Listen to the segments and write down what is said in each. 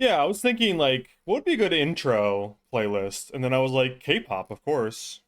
Yeah, I was thinking like, what would be a good intro playlist? And then I was like, K-pop, of course.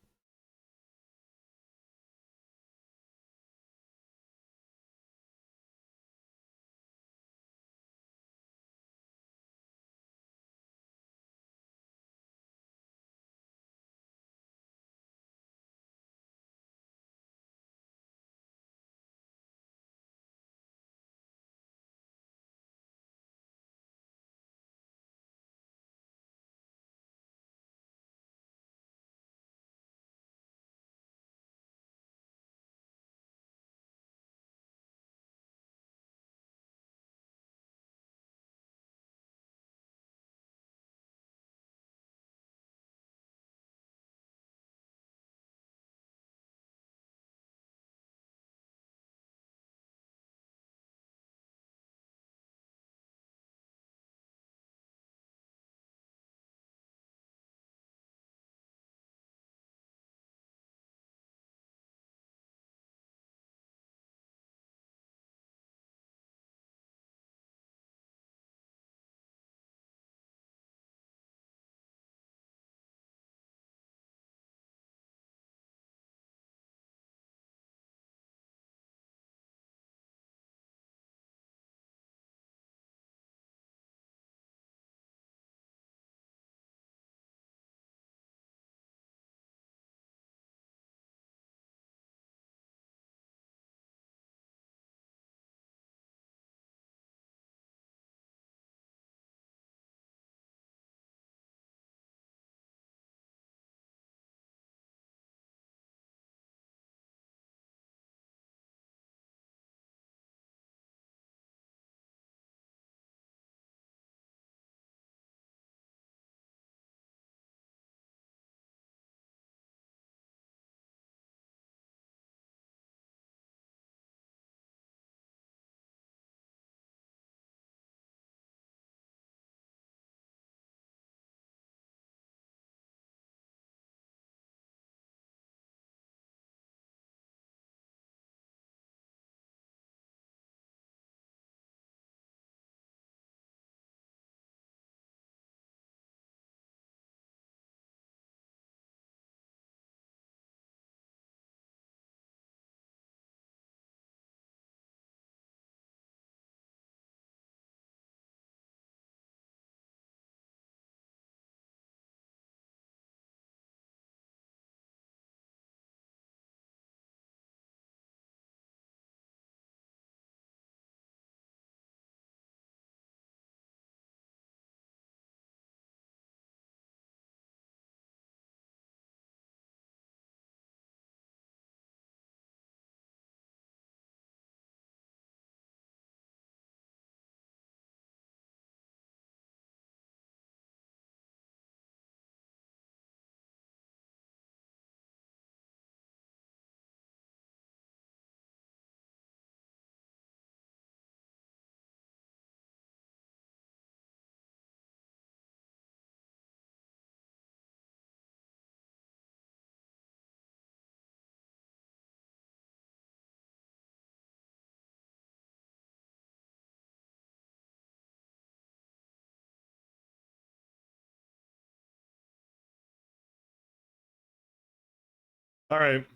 All right.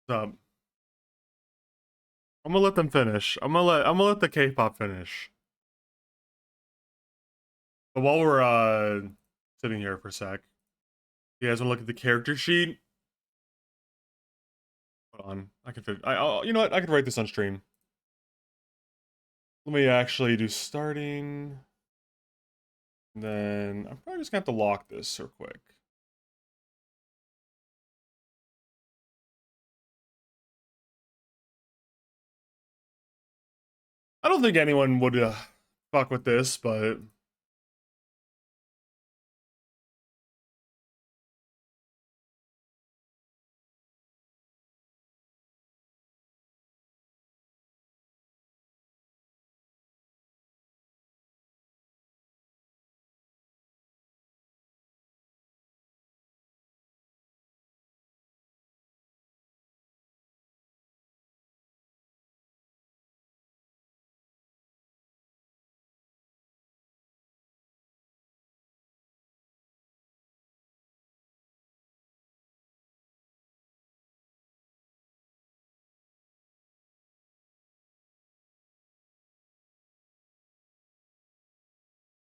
So I'm gonna let them finish. I'm gonna let the K-pop finish. But while we're sitting here for a sec, you guys wanna look at the character sheet? Hold on. I can fit you know what? I could write this on stream. Let me actually do starting. And then I'm probably just gonna have to lock this real quick. I don't think anyone would fuck with this, but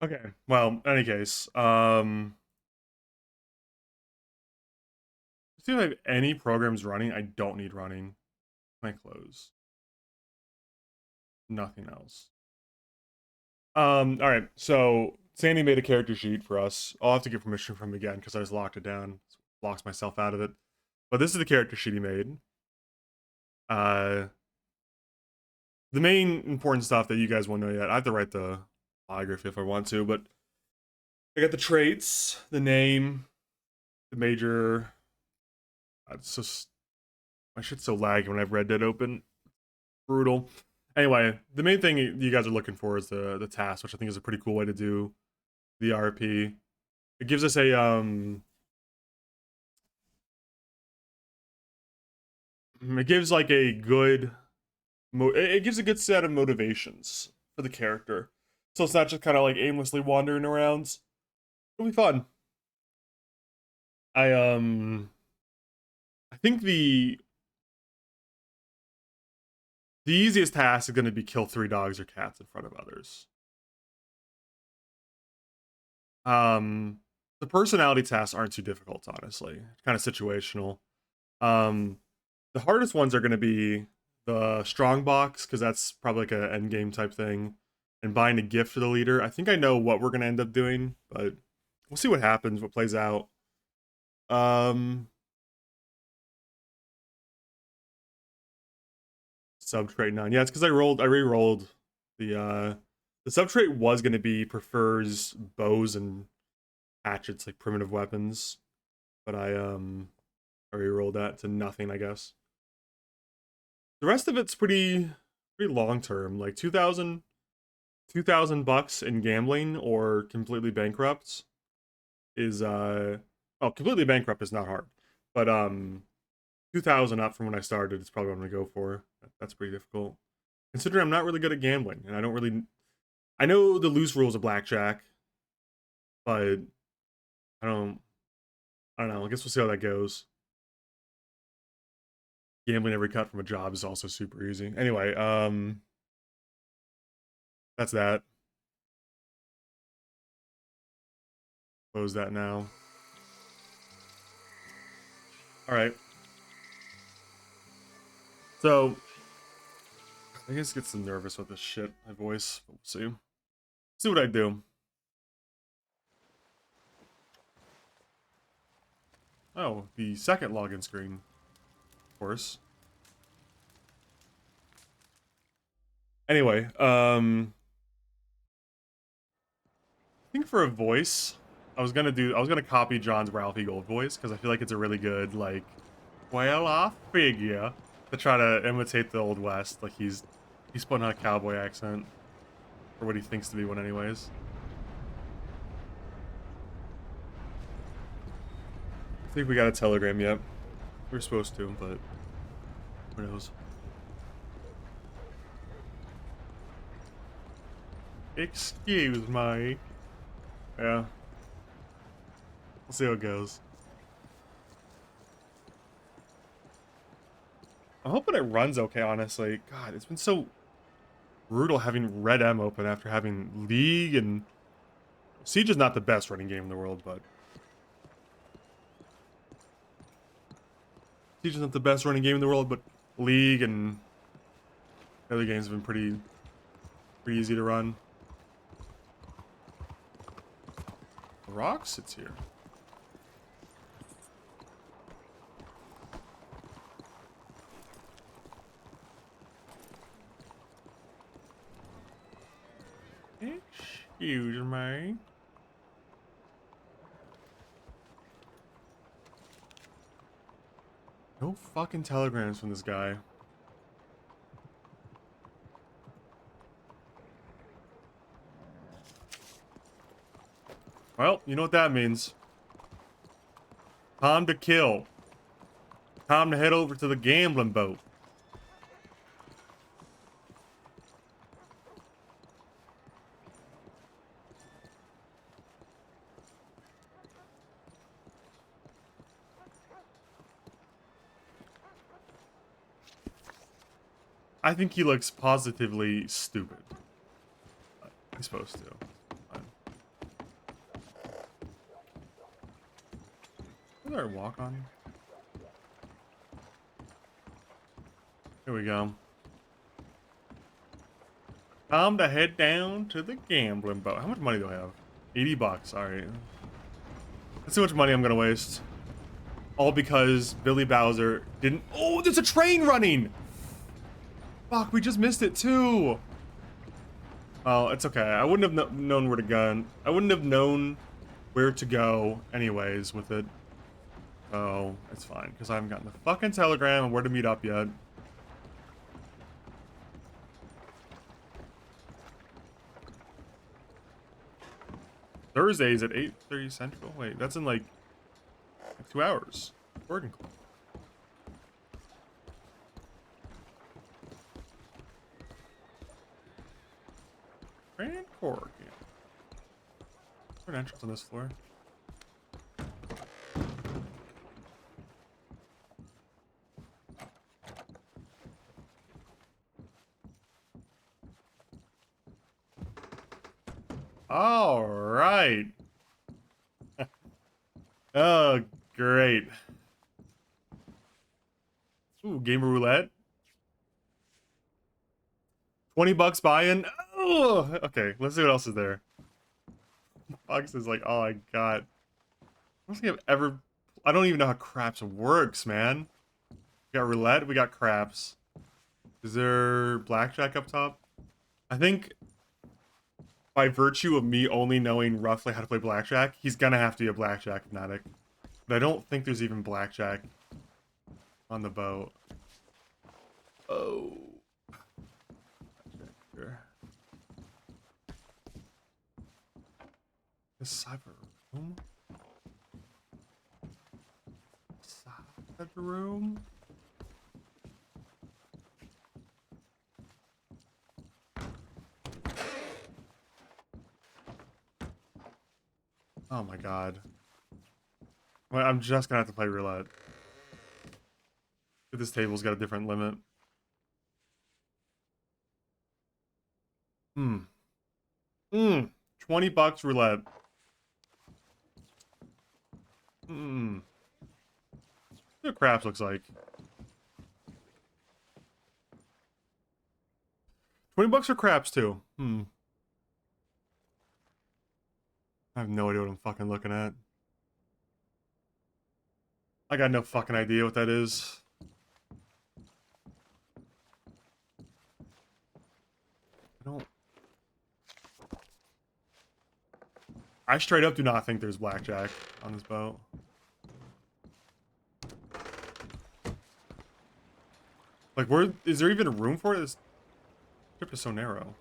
Okay, well, in any case, see if I have any programs running. I don't need running. Can I close? Nothing else. All right. So Sandy made a character sheet for us. I'll have to get permission from him again because I just locked it down. Locks myself out of it. But this is the character sheet he made. Uh, the main important stuff that you guys won't know yet. I have to write the biography if I want to, but I got the traits, the name, the major. It's just my shit's so laggy when I have Red Dead open. Brutal. Anyway, the main thing you guys are looking for is the task, which I think is a pretty cool way to do the RP. It gives us a it gives like a good it gives a good set of motivations for the character. So it's not just kind of like aimlessly wandering around. It'll be fun. I I think the easiest task is going to be kill 3 dogs or cats in front of others. The personality tasks aren't too difficult, honestly. Kind of situational. Um, the hardest ones are going to be the strong box because that's probably like an end game type thing, and buying a gift for the leader. I think I know what we're going to end up doing, but we'll see what happens, what plays out. Um, sub trait 9. Yeah, it's because I re-rolled the sub trait was going to be prefers bows and hatchets like primitive weapons, but I re-rolled that to nothing, I guess. The rest of it's pretty long term, like 2,000 bucks in gambling or completely bankrupt is oh, completely bankrupt is not hard. But 2,000 up from when I started is probably what I'm gonna go for. That's pretty difficult. Considering I'm not really good at gambling and I know the loose rules of blackjack, but I don't I don't know. I guess we'll see how that goes. Gambling every cut from a job is also super easy. Anyway, that's that. Close that now. All right. So I guess get some nervous with this shit. My voice. We'll see. See what I do. Oh, the second login screen, of course. Anyway, I think for a voice, I was gonna copy John's Ralphie Gold voice because I feel like it's a really good like, well, I figure to try to imitate the Old West. Like he's putting on a cowboy accent for what he thinks to be one, anyways. I think we got a telegram yet. We're supposed to, but who knows? Excuse me. Yeah. We'll see how it goes. I'm hoping it runs okay, honestly. God, it's been so brutal having Red M open after having League and... Siege is not the best running game in the world, but... Siege is not the best running game in the world, but League and... other games have been pretty easy to run. The rock sits here. Excuse me. No fucking telegrams from this guy. Well, you know what that means. Time to kill. Time to head over to the gambling boat. I think he looks positively stupid. He's supposed to. Where's our walk on? Here we go. Time to head down to the gambling boat. How much money do I have? 80 bucks. All right. That's too much money I'm gonna waste. All because Billy Bowser didn't. Oh, there's a train running. Fuck, we just missed it too. Well, it's okay. I wouldn't have known where to go. I wouldn't have known where to go anyways with it. Oh, it's fine because I haven't gotten the fucking telegram and where to meet up yet. Thursdays at 8:30 Central. Wait, that's in like 2 hours. Working Club. Grand Cork. Yeah. Is there an entrance on this floor? All right. Oh, great. Ooh, gamer roulette. 20 bucks buy-in. Oh, okay. Let's see what else is there. Bucks is like all I got. I don't think I've ever. I don't even know how craps works, man. We got roulette. We got craps. Is there blackjack up top? I think by virtue of me only knowing roughly how to play blackjack, he's gonna have to be a blackjack fanatic. But I don't think there's even blackjack on the boat. Oh. Sure. This cyber room? Cyber room? Oh my god. Well, I'm just gonna have to play roulette. This table's got a different limit. 20 bucks roulette. What craps looks like. 20 bucks for craps too. I have no idea what I'm fucking looking at. I got no fucking idea what that is. I straight up do not think there's blackjack on this boat. Like, where is there even room for it? This ship is so narrow.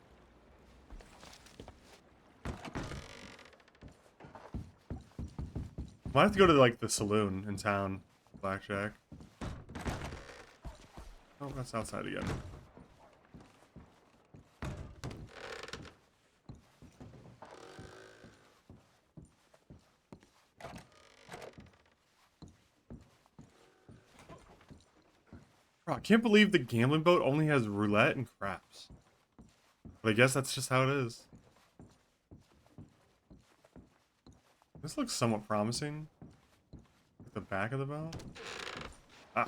Might have to go to like the saloon in town. Blackjack. Oh, that's outside again. Bro, I can't believe the gambling boat only has roulette and craps. But I guess that's just how it is. This looks somewhat promising. At the back of the boat. Ah.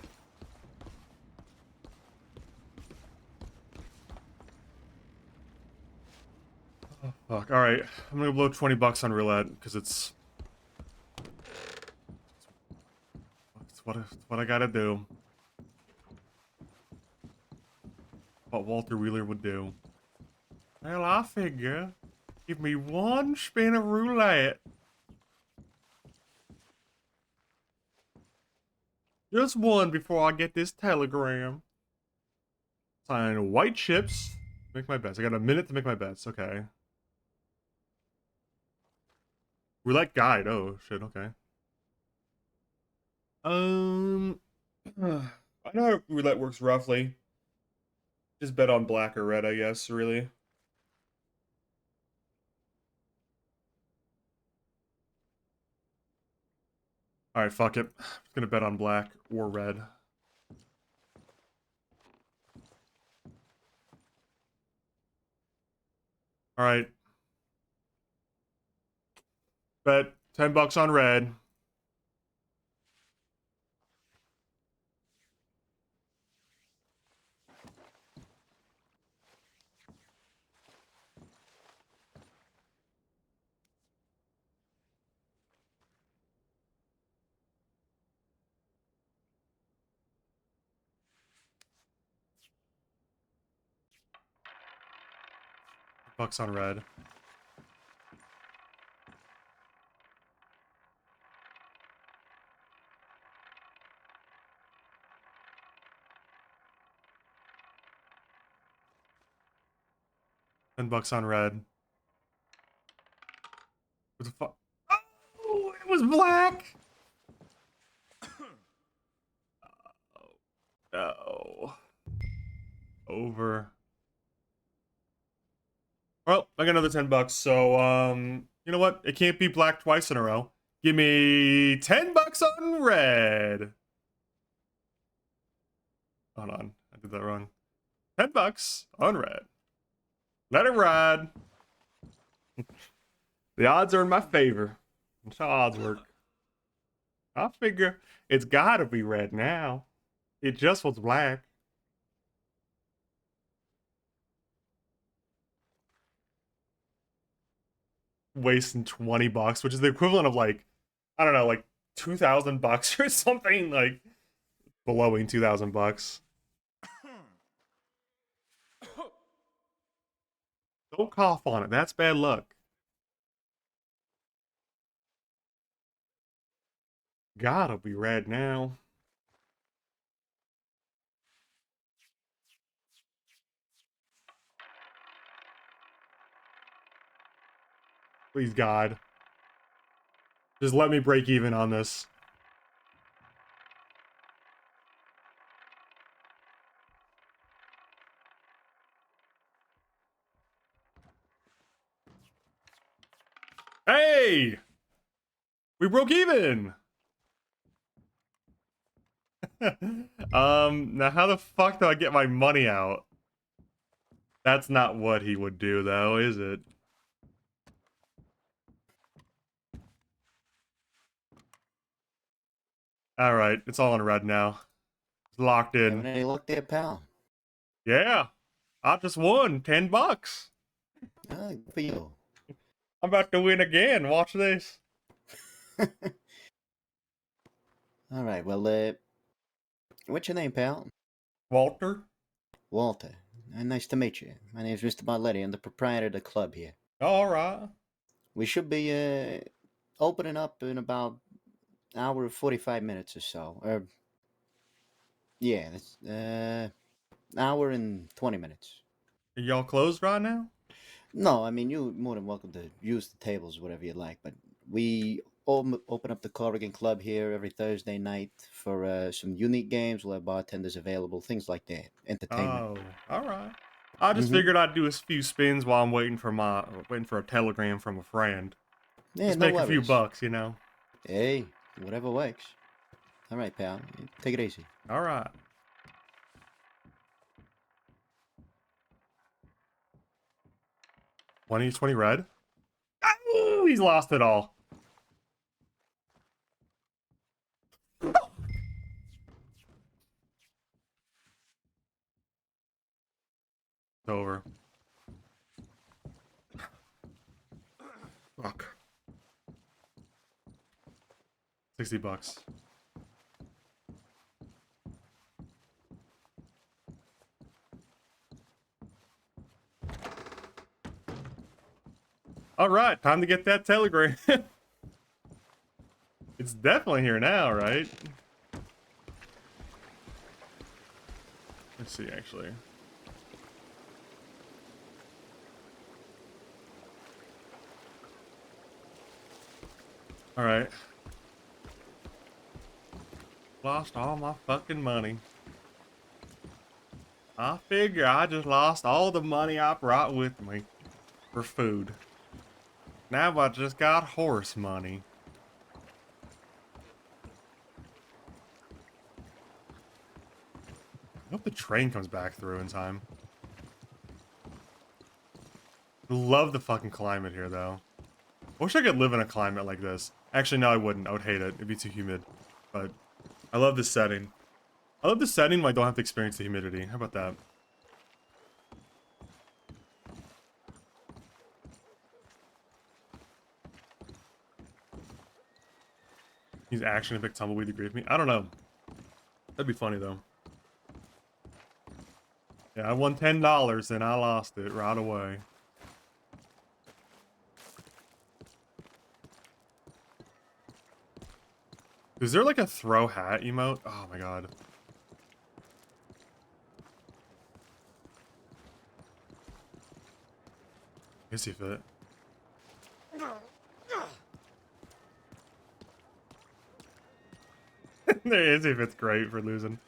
Oh, fuck. Alright. I'm gonna blow 20 bucks on roulette, because it's what I gotta do. What Walter Wheeler would do. Well, I figure. Give me one spin of roulette. Just one before I get this telegram. Sign white chips. Make my bets. I got a minute to make my bets. Okay. Roulette guide. Oh, shit. Okay. I know how roulette works roughly. Just bet on black or red, I guess, really. Alright, fuck it. I'm gonna bet on black or red. Alright. Bet 10 bucks on red. Bucks on red. $10 on red. What the fuck? Oh, it was black. Oh, no. Over. Well, I got another $10. So, you know what? It can't be black twice in a row. Give me $10 on red. Hold on, I did that wrong. $10 on red. Let it ride. The odds are in my favor. That's how odds work. I figure it's gotta be red now. It just was black. Wasting $20, which is the equivalent of like, I don't know, like $2,000 or something, like blowing $2,000. Don't cough on it. That's bad luck. Gotta be red now. Please, God. Just let me break even on this. Hey! We broke even! Now how the fuck do I get my money out? That's not what he would do, though, is it? Alright, it's all in red now. It's locked in. Having any luck there, pal? Yeah. I just won $10. Good for you. I'm about to win again. Watch this. All right, well, what's your name, pal? Walter? Walter. Nice to meet you. My name's Mr. Barletti. I'm the proprietor of the club here. Alright. We should be opening up in about an hour and 45 minutes or so. Yeah, that's an hour and 20 minutes. Are y'all closed right now? No, I mean, you're more than welcome to use the tables, whatever you like, but we open up the Corrigan Club here every Thursday night for some unique games. We'll have bartenders available, things like that. Entertainment. Oh, alright. I just figured I'd do a few spins while I'm waiting for a telegram from a friend. Yeah, Just no make a few worries. bucks, you know. Hey, whatever works. All right, pal. Take it easy. Alright. $20 red. Oh, he's lost it all. It's over. Fuck. $60. Alright, time to get that telegram. It's definitely here now, right? Let's see, actually. Alright. Lost all my fucking money. I figure I just lost all the money I brought with me for food. Now I just got horse money. I hope the train comes back through in time. Love the fucking climate here, though. I wish I could live in a climate like this. Actually, no, I wouldn't. I would hate it. It'd be too humid. But I love this setting. I love this setting when I don't have to experience the humidity. How about that? He's actually gonna pick Tumbleweed to agree with me? I don't know. That'd be funny, though. Yeah, I won $10 and I lost it right away. Is there like a throw hat emote? Oh my god. Hissy fit. There is if it's great for losing.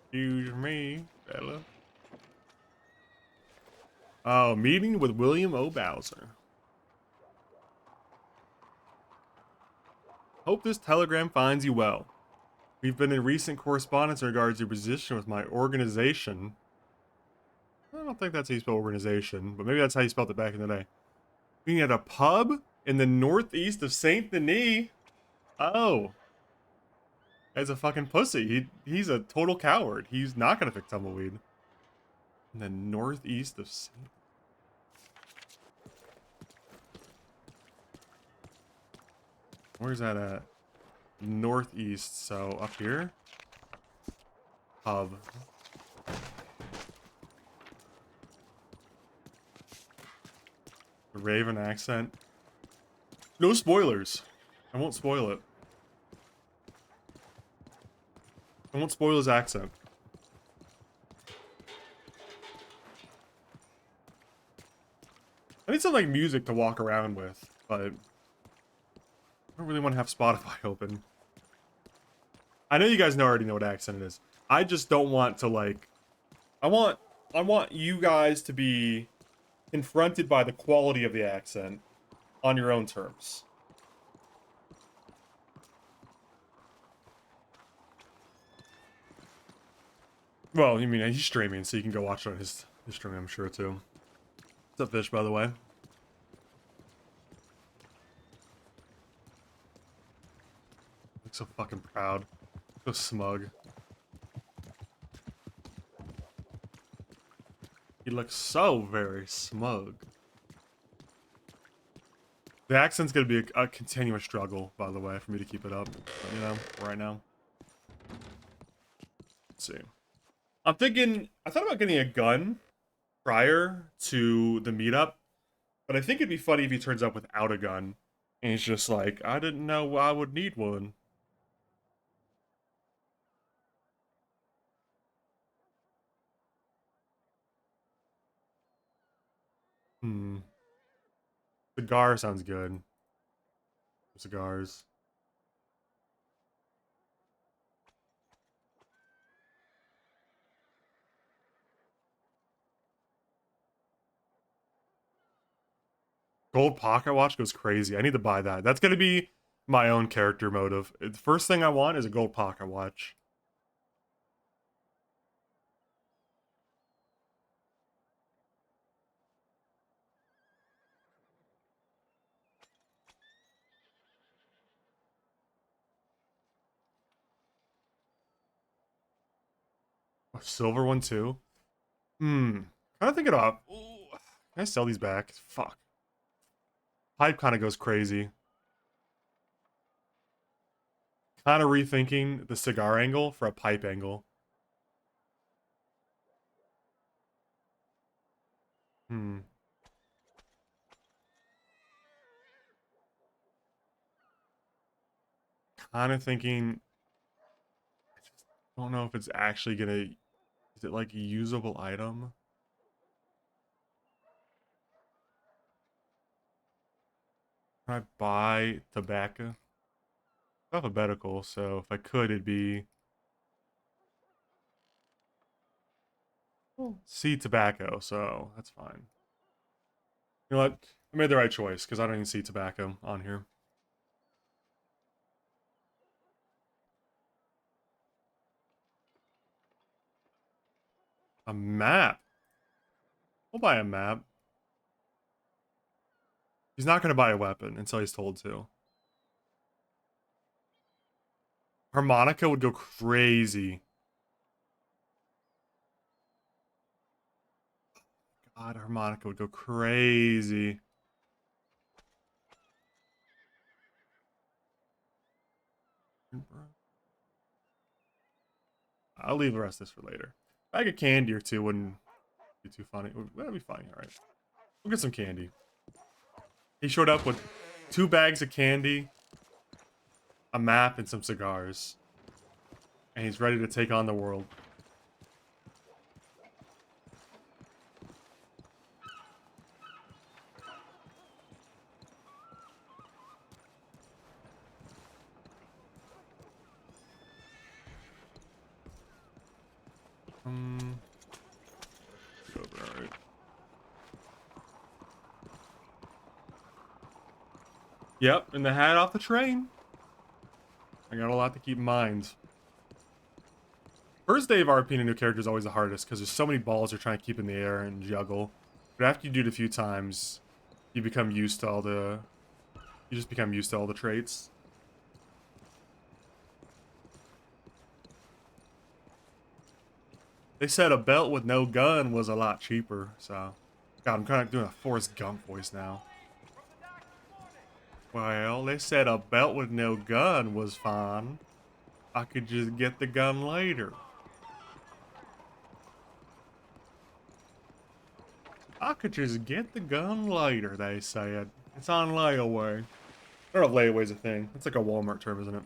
Excuse me, fella. Oh, meeting with William O. Bowser. Hope this telegram finds you well. We've been in recent correspondence in regards to your position with my organization. I don't think that's how you spell organization, but maybe that's how you spelled it back in the day. Being at a pub in the northeast of Saint Denis. Oh. As a fucking pussy. He's a total coward. He's not gonna pick tumbleweed. In the northeast of Saint. Where's that at? Northeast, so up here? Pub. The Raven accent. No spoilers. I won't spoil it. I won't spoil his accent. I need some like music to walk around with, but I don't really want to have Spotify open. I know you guys already know what accent it is. I just don't want to like I want you guys to be confronted by the quality of the accent on your own terms. Well, you mean he's streaming, so you can go watch it on his stream, I'm sure too. What's up, Fish, by the way? Looks so fucking proud. So smug. He looks so very smug. The accent's gonna be a continuous struggle, by the way, for me to keep it up. You know, right now. Let's see. I thought about getting a gun prior to the meetup, but I think it'd be funny if he turns up without a gun. And he's just like, I didn't know I would need one. Cigar sounds good. Cigars. Gold pocket watch goes crazy. I need to buy that. That's gonna be my own character motive. The first thing I want is a gold pocket watch. A silver one too. Kind of thinking of. Ooh, can I sell these back? Fuck. Pipe kind of goes crazy. Kind of rethinking the cigar angle for a pipe angle. Hmm. Kind of thinking. I just don't know if it's actually gonna. Is it like a usable item? Can I buy tobacco? Alphabetical, so if I could, it'd be C tobacco, so that's fine. You know what? I made the right choice because I don't even see tobacco on here. A map. We'll buy a map. He's not going to buy a weapon until he's told to. Harmonica would go crazy. God, harmonica would go crazy. I'll leave the rest of this for later. Bag of candy or two wouldn't be too funny. That'd be fine, alright. We'll get some candy. He showed up with 2 bags of candy. a map and some cigars. And he's ready to take on the world. Go there, alright. Yep, and the hat off the train. I got a lot to keep in mind. First day of RPing a new character is always the hardest because there's so many balls you're trying to keep in the air and juggle. But after you do it a few times, you become used to all the... You just become used to all the traits. They said a belt with no gun was a lot cheaper, so... God, I'm kind of doing a Forrest Gump voice now. Well, they said a belt with no gun was fine. I could just get the gun later. I could just get the gun later, they said. It's on layaway. I don't know if layaway's a thing. It's like a Walmart term, isn't it?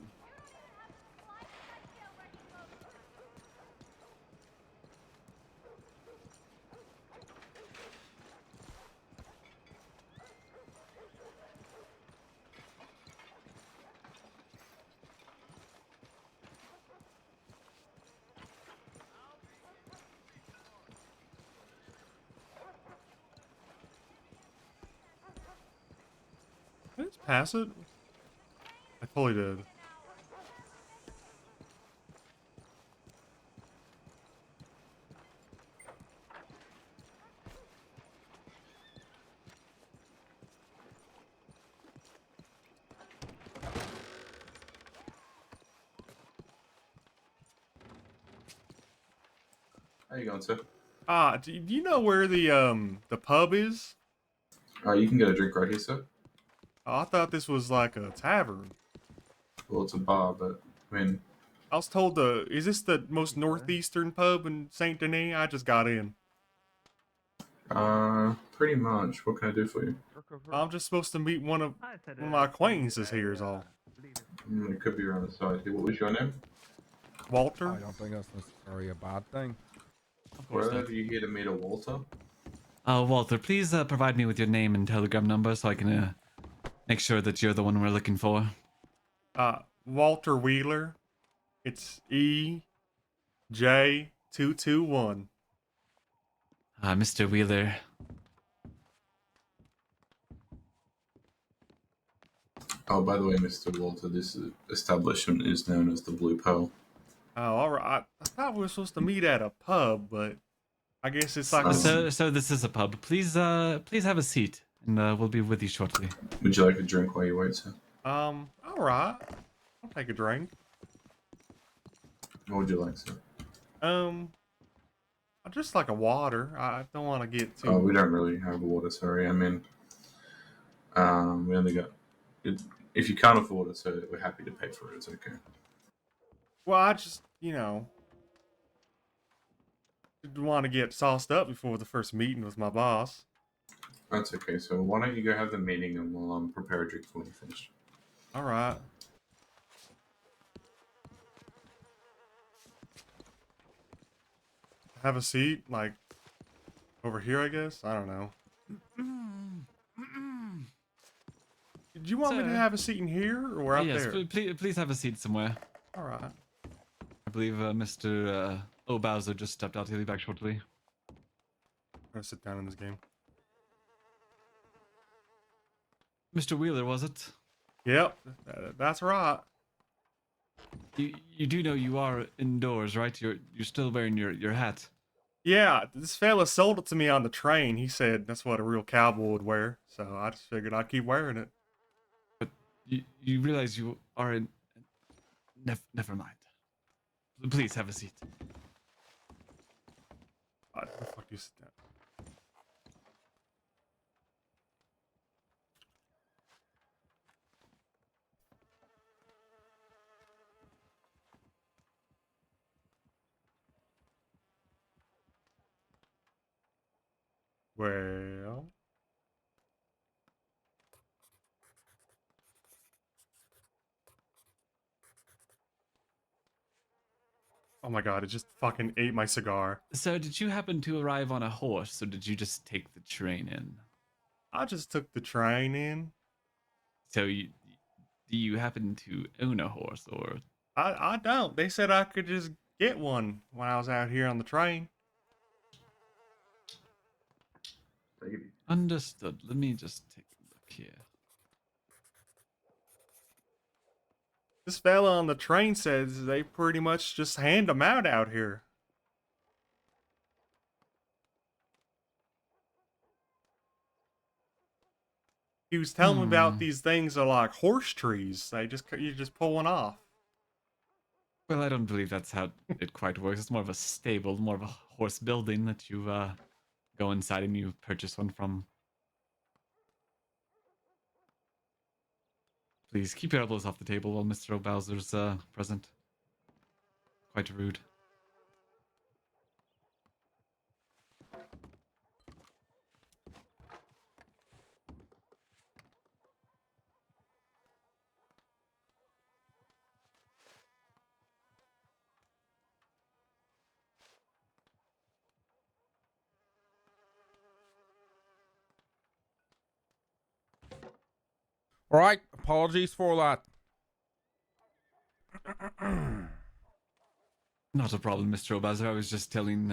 Did I just pass it? I totally did. How you going, sir? Do you know where the pub is? You can get a drink right here, sir. Oh, I thought this was like a tavern. Well, it's a bar, but I mean, I was told is this the most northeastern pub in Saint Denis? I just got in. pretty much. What can I do for you? I'm just supposed to meet one of my acquaintances here is all. It could be around the side here. What was your name? Walter? I don't think that's necessarily a bad thing. Of course Where not. are you here to meet a Walter? Walter, please provide me with your name and telegram number so I can make sure that you're the one we're looking for. Walter Wheeler. It's EJ221. Mr. Wheeler. Oh, by the way, Mr. Walter, this establishment is known as the Blue Pearl. Oh, alright. I thought we were supposed to meet at a pub, but I guess it's like So this is a pub. Please have a seat, and we'll be with you shortly. Would you like a drink while you wait, sir? alright. I'll take a drink. What would you like, sir? I just like a water. I don't want to get too... Oh, we don't really have water, sorry. I mean, we only got... If you can't afford it, sir, we're happy to pay for it. It's okay. Well, I just, didn't want to get sauced up before the first meeting with my boss. That's okay. So why don't you go have the meeting and we'll prepare a drink for when you finish. Alright. Have a seat, like, over here, I guess? I don't know. Do you want me to Sir. have a seat in here or out Yes, there? please have a seat somewhere. Alright. I believe Mr. Bowser just stepped out. He'll be back shortly. I'm gonna sit down in this game. Mr. Wheeler, was it? Yep, that's right. You do know you are indoors, right? You're still wearing your hat. Yeah, this fella sold it to me on the train. He said that's what a real cowboy would wear, so I just figured I'd keep wearing it. You realize you are in... Never mind. Please have a seat. Where the fuck do you sit down? Well... Oh my god, it just fucking ate my cigar. So, did you happen to arrive on a horse, or did you just take the train in? I just took the train in. So, do you happen to own a horse, or I don't. They said I could just get one when I was out here on the train. Baby. understood? Let me just take a look here. This fella on the train says they pretty much just hand them out here. He was telling me about these things are like horse trees. You just pull one off. Well, I don't believe that's how it quite works. It's more of a stable, more of a horse building that you go inside and you purchase one from. Please keep your elbows off the table while Mr. O'Bowser's present. Quite rude. Right, apologies for that. Not a problem, Mr. O'Bowser. I was just telling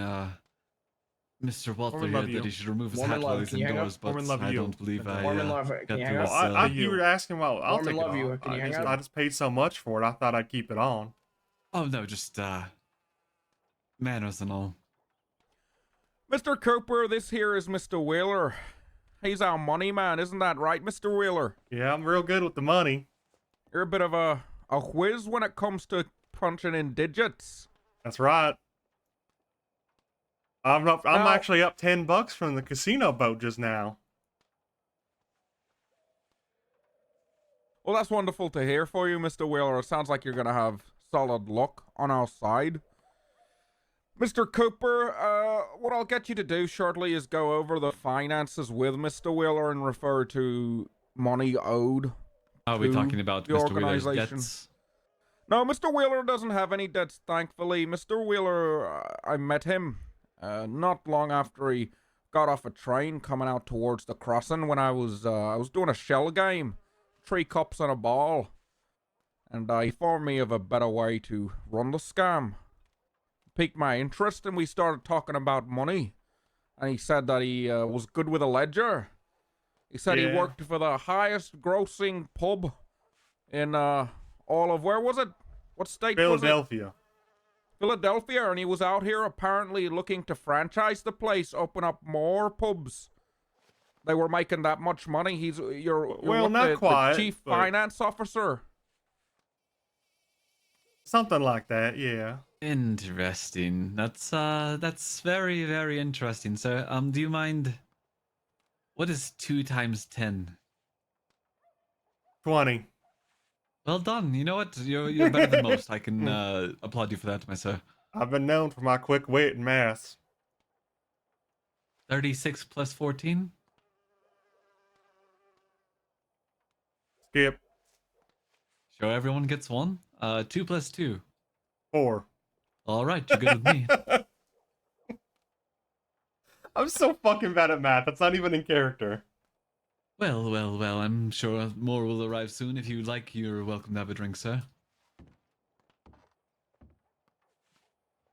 Mr. Walter Norman, here love you. that he should remove his Norman, hat while love, he's can you hang indoors, up? but Norman, love I you. don't believe I Norman, love, got can you hang through up? his, Well, you you. were asking, well, I'll Norman, take it love you. off. Can you hang I up? just paid so much for it, I thought I'd keep it on. Oh no, just manners and all. Mr. Cooper, this here is Mr. Wheeler. He's our money man, isn't that right, Mr. Wheeler? Yeah, I'm real good with the money. You're a bit of a whiz when it comes to punching in digits. That's right. I'm Well- actually up $10 from the casino boat just now. Well, that's wonderful to hear for you, Mr. Wheeler. It sounds like you're going to have solid luck on our side. Mr. Cooper, what I'll get you to do shortly is go over the finances with Mr. Wheeler and refer to money owed. Are we to talking about the Mr. Wheeler's organization. debts? No, Mr. Wheeler doesn't have any debts, thankfully. Mr. Wheeler, I met him not long after he got off a train coming out towards the crossing when I was doing a shell game, 3 cups and a ball, and he informed me of a better way to run the scam. Piqued my interest, and we started talking about money. And he said that he was good with a ledger. He said he Yeah. worked for the highest grossing pub in all of, where was it? What state was it? Philadelphia. Philadelphia, and he was out here apparently looking to franchise the place, open up more pubs. They were making that much money. You're Well, what, not the quite, chief but- finance officer. Something like that, yeah. Interesting. That's very, very interesting. So, do you mind? What is 2 times 10? 20. Well done. You know what? You're better than most. I can applaud you for that, my sir. I've been known for my quick wit and maths. 36 plus 14. Skip. Sure, everyone gets one. 2 plus 2. 4. All right, you're good with me. I'm so fucking bad at math. That's not even in character. Well, well, well. I'm sure more will arrive soon. If you'd like, you're welcome to have a drink, sir.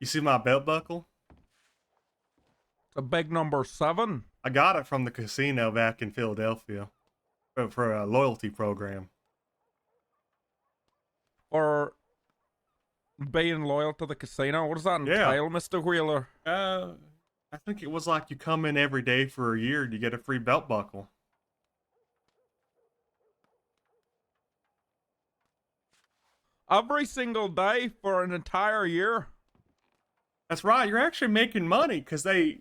You see my belt buckle? It's a big number 7. I got it from the casino back in Philadelphia for a loyalty program. Or being loyal to the casino. What does that Yeah. entail, Mr. Wheeler? I think it was like you come in every day for a year and you get a free belt buckle. Every single day for an entire year. That's right. You're actually making money because you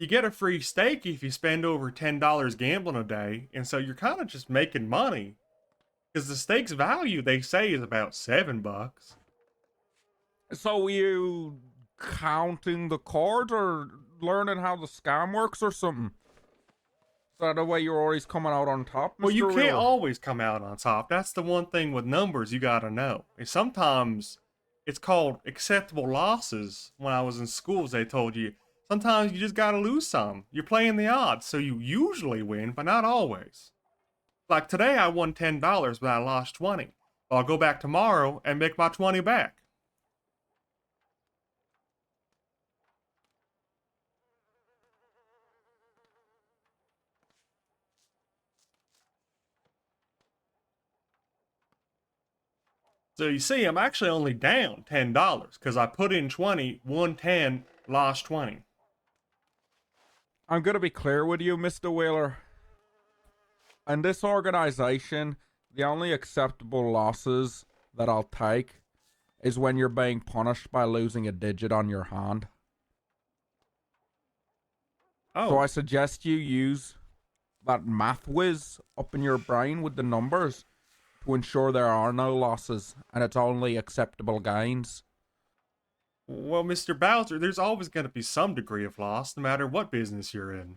get a free steak if you spend over $10 gambling a day, and so you're kind of just making money because the steak's value they say is about $7. So were you counting the cards or learning how the scam works or something? Is that the way you're always coming out on top, Mr. Well, you can't Wheeler? always come out on top. That's the one thing with numbers you gotta know. And sometimes It's called acceptable losses. When I was in schools, they told you sometimes you just gotta lose some. You're playing the odds, so you usually win, but not always. Like today, I won $10, but I lost 20. But I'll go back tomorrow and make my 20 back. So you see, I'm actually only down $10 because I put in 20, won 10, lost 20. I'm gonna be clear with you, Mr. Wheeler. In this organization, the only acceptable losses that I'll take is when you're being punished by losing a digit on your hand. Oh, So I suggest you use that math whiz up in your brain with the numbers to ensure there are no losses and it's only acceptable gains. well, Mr. Bowser, there's always going to be some degree of loss, no matter what business you're in.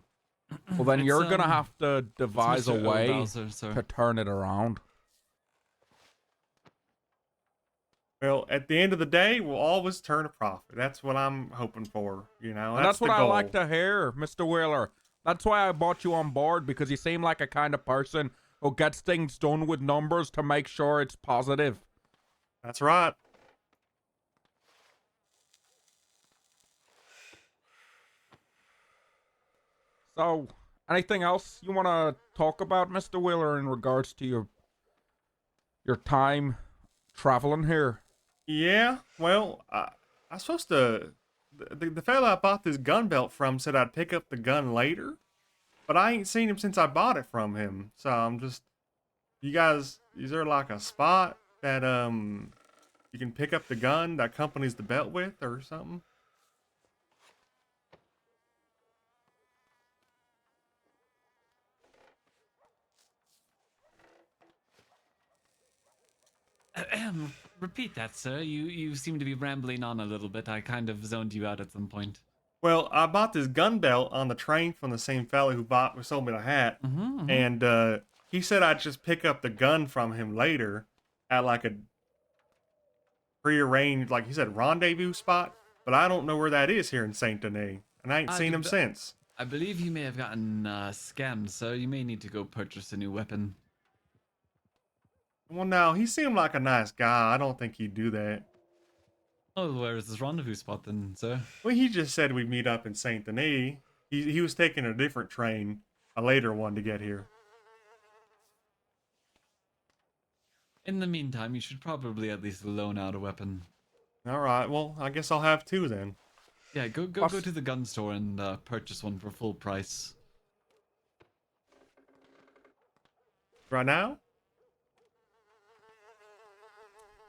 Well, then It's, you're gonna have to it's devise a Mr. O. way Bowser, sir. to turn it around. Well, at the end of the day, we'll always turn a profit. That's what I'm hoping for, you know. And that's what the I goal. like to hear, Mr. Wheeler. That's why I brought you on board, because you seem like a kind of person who gets things done with numbers to make sure it's positive. That's right. So, anything else you want to talk about, Mr. Wheeler, in regards to your time traveling here? Yeah, well, I supposed to. The fella I bought this gun belt from said I'd pick up the gun later, but I ain't seen him since I bought it from him. So I'm just. You guys, is there like a spot that you can pick up the gun that accompanies the belt with or something? Repeat that, sir. You seem to be rambling on a little bit. I kind of zoned you out at some point. Well, I bought this gun belt on the train from the same fella who sold me the hat, and he said I'd just pick up the gun from him later at like a prearranged, like he said, rendezvous spot. But I don't know where that is here in Saint Denis, and I ain't seen him since. I believe you may have gotten scammed, sir. You may need to go purchase a new weapon. Well, no, he seemed like a nice guy. I don't think he'd do that. Oh, where is this rendezvous spot then, sir? Well, he just said we'd meet up in Saint Denis. He was taking a different train, a later one, to get here. In the meantime, you should probably at least loan out a weapon. All right, well, I guess I'll have two then. Yeah, go to the gun store and purchase one for full price. Right now?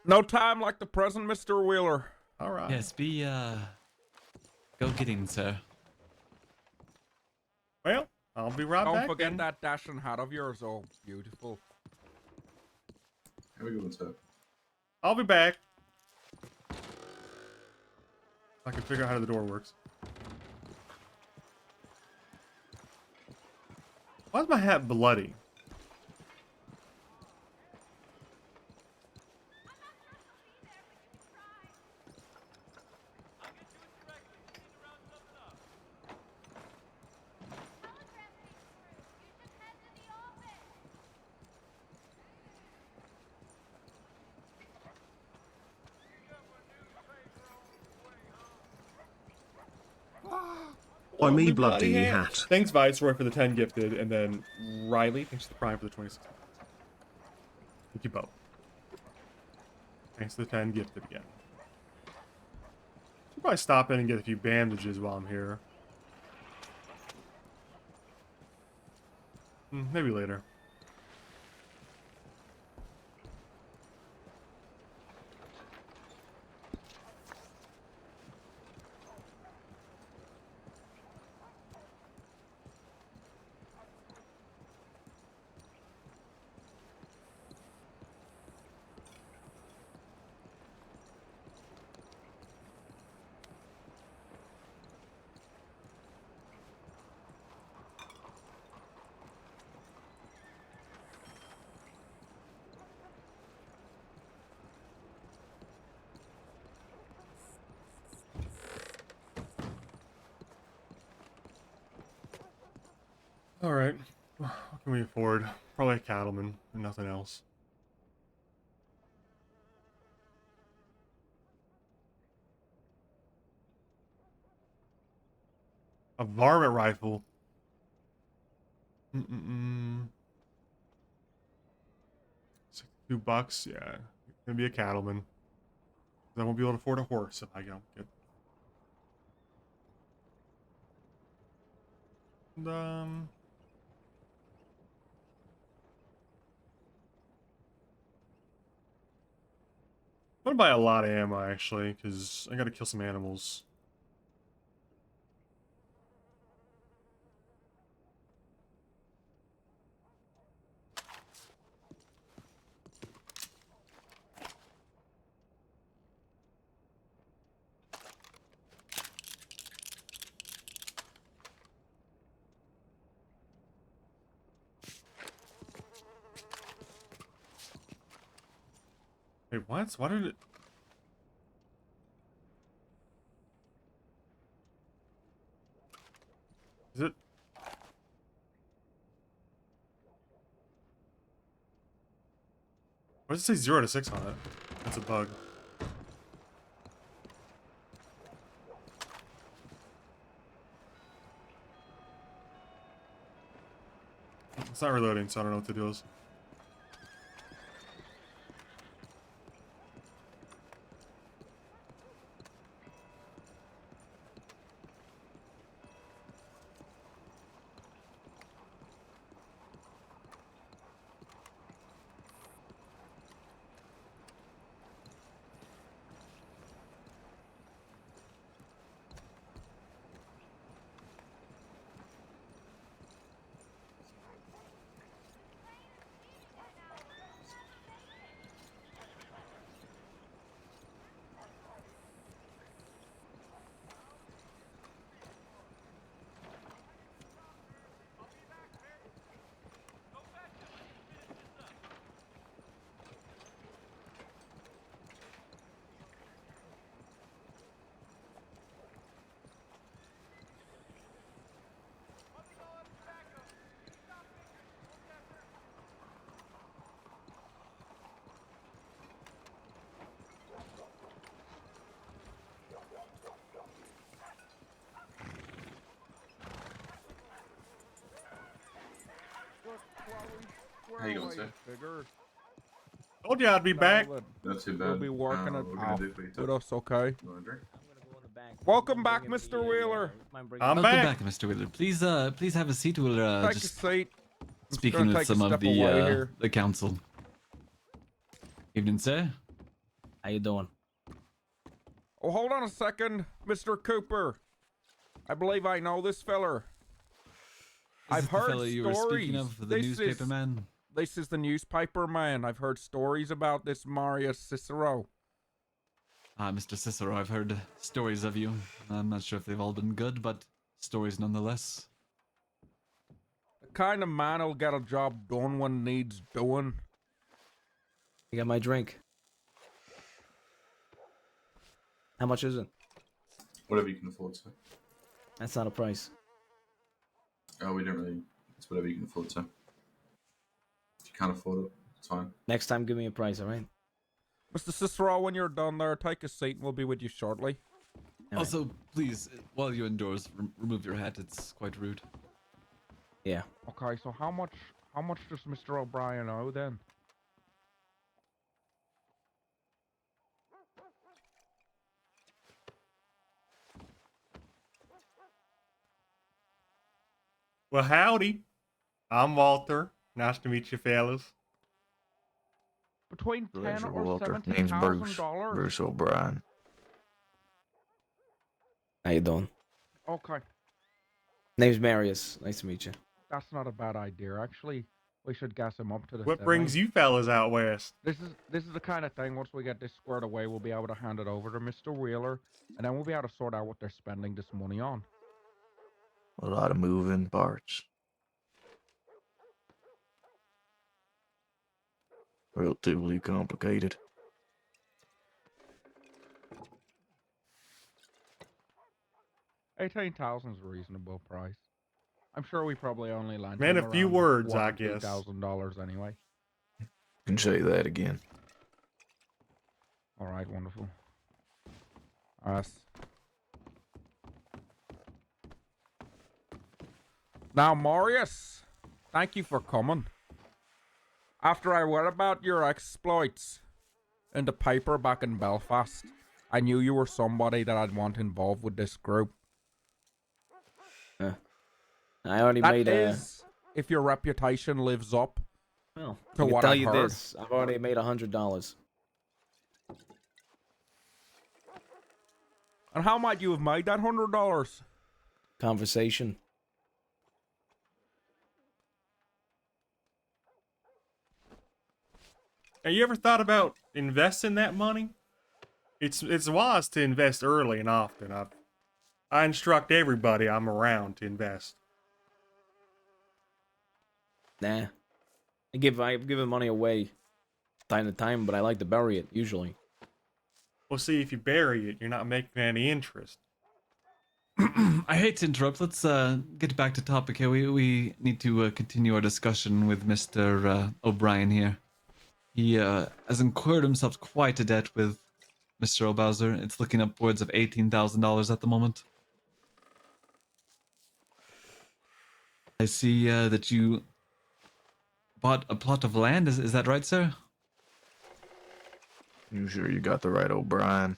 No time like the present, Mr. Wheeler. All right. Yes, go get in, sir. Well, I'll be right Don't back. forget then. that dashing hat of yours. Oh, beautiful. Have a good one, sir. I'll be back. I can figure out how the door works. Why's my hat bloody? Why me bloody hat? Thanks, Viceroy, for the 10 gifted, and then Riley, thanks to the Prime for the 26. Thank you both. Thanks to the 10 gifted again. Should probably stop in and get a few bandages while I'm here. Maybe later. Alright. What can we afford? Probably a cattleman and nothing else. A varmint rifle. $62. Yeah. Gonna be a cattleman. I won't be able to afford a horse if I don't get. And, I'm gonna buy a lot of ammo actually, because I gotta kill some animals. Wait, what? Why did it? Is it? Why does it say 0 to 6 on it? That's a bug. It's not reloading, so I don't know what the deal is. How you going, sir? Told you I'd be back. Not too bad. We'll be working it What we're gonna off do for you, with Tom? us, okay? You want a drink? Welcome back, Mr. Wheeler. I'm Welcome back. back, Mr. Wheeler. Please, please have a seat. We're Take a just seat. I'm speaking gonna with take a some of step away the here. the council. Evening, sir. How you doing? Oh, hold on a second, Mr. Cooper. I believe I know this feller. Is I've this the heard fella you were speaking stories. of, the newspaper man? This is the newspaper man. I've heard stories about this Marius Cicero. Ah, Mr. Cicero, I've heard stories of you. I'm not sure if they've all been good, but stories nonetheless. The kind of man who'll get a job done when needs doing. You got my drink. How much is it? Whatever you can afford, sir. That's not a price. Oh, we don't really. It's whatever you can afford, sir. If you can't afford it, it's fine. Next time, give me a price, all right? Mr. Cicero, when you're done there, take a seat and we'll be with you shortly. All right. Also, please, while you're indoors, remove your hat. It's quite rude. Yeah. Okay, so how much does Mr. O'Brien owe then? Well, howdy. I'm Walter. Nice to meet you, fellas. Between Pleasure, $10 or Walter. Name's Bruce. $70,000. Bruce O'Brien. How you doing? Okay, Name's Marius. Nice to meet you. that's not a bad idea. Actually, we should gas him up to this. What brings you fellas out west? This is the kind of thing. Once we get this squared away, we'll be able to hand it over to Mr. Wheeler, and then we'll be able to sort out what they're spending this money on. A lot of moving parts. Relatively complicated. $18,000 is a reasonable price. I'm sure we probably only lent Man, him a few around words, $1,000 I or guess. $2,000 anyway. You can say that again. All right, wonderful. Us. Now, Marius, thank you for coming. After I read about your exploits in the paper back in Belfast, I knew you were somebody that I'd want involved with this group. I already That made is, if your reputation lives up well, to I can what tell I've you heard. this. I've already made $100. And how might you have made that $100? Conversation. Have you ever thought about investing that money? It's wise to invest early and often. I instruct everybody I'm around to invest. Nah. I've given money away time to time, but I like to bury it usually. Well, see, if you bury it, you're not making any interest. I hate to interrupt. Let's get back to topic here. We need to continue our discussion with Mr. O'Brien here. He has incurred himself quite a debt with Mr. O'Bowser. It's looking upwards of $18,000 at the moment. I see that you bought a plot of land. Is that right, sir? You sure you got the right O'Brien?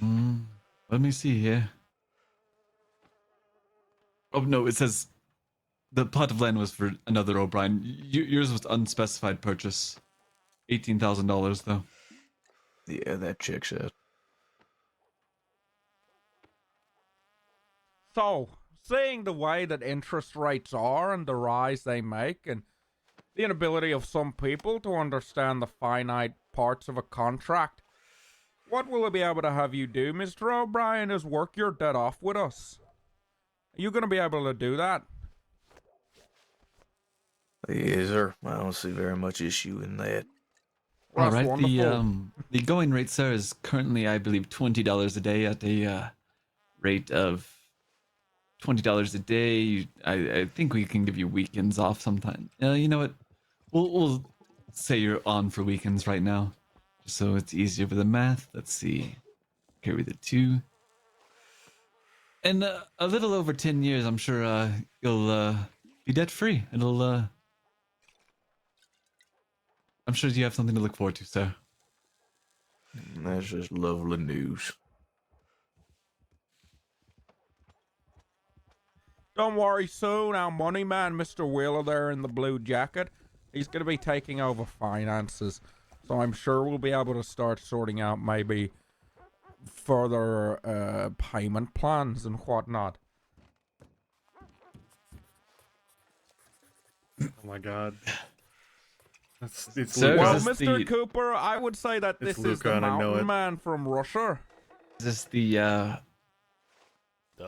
Let me see here. Oh no, it says the plot of land was for another O'Brien. Yours was unspecified purchase. $18,000 though. Yeah, that checks out. So, seeing the way that interest rates are and the rise they make, and the inability of some people to understand the finite parts of a contract, what will I be able to have you do, Mr. O'Brien, is work your debt off with us. Are you going to be able to do that? Yes, sir. I don't see very much issue in that. Well, All that's right. The going rate, sir, is currently, I believe, $20 a day at a rate of $20 a day. I think we can give you weekends off sometime. You know what? We'll say you're on for weekends right now, just so it's easier with the math. Let's see. Carry the 2. And a little over 10 years, I'm sure you'll be debt free. I'm sure you have something to look forward to, sir. That's just lovely news. Don't worry, soon our money man, Mr. Wheeler there in the blue jacket, he's going to be taking over finances. So I'm sure we'll be able to start sorting out maybe further payment plans and whatnot. Oh my god. It's Sir, Luca. Well, is this Mr. the- Cooper, I would say that It's this is Luca the and I know mountain it. man from Russia. Is this the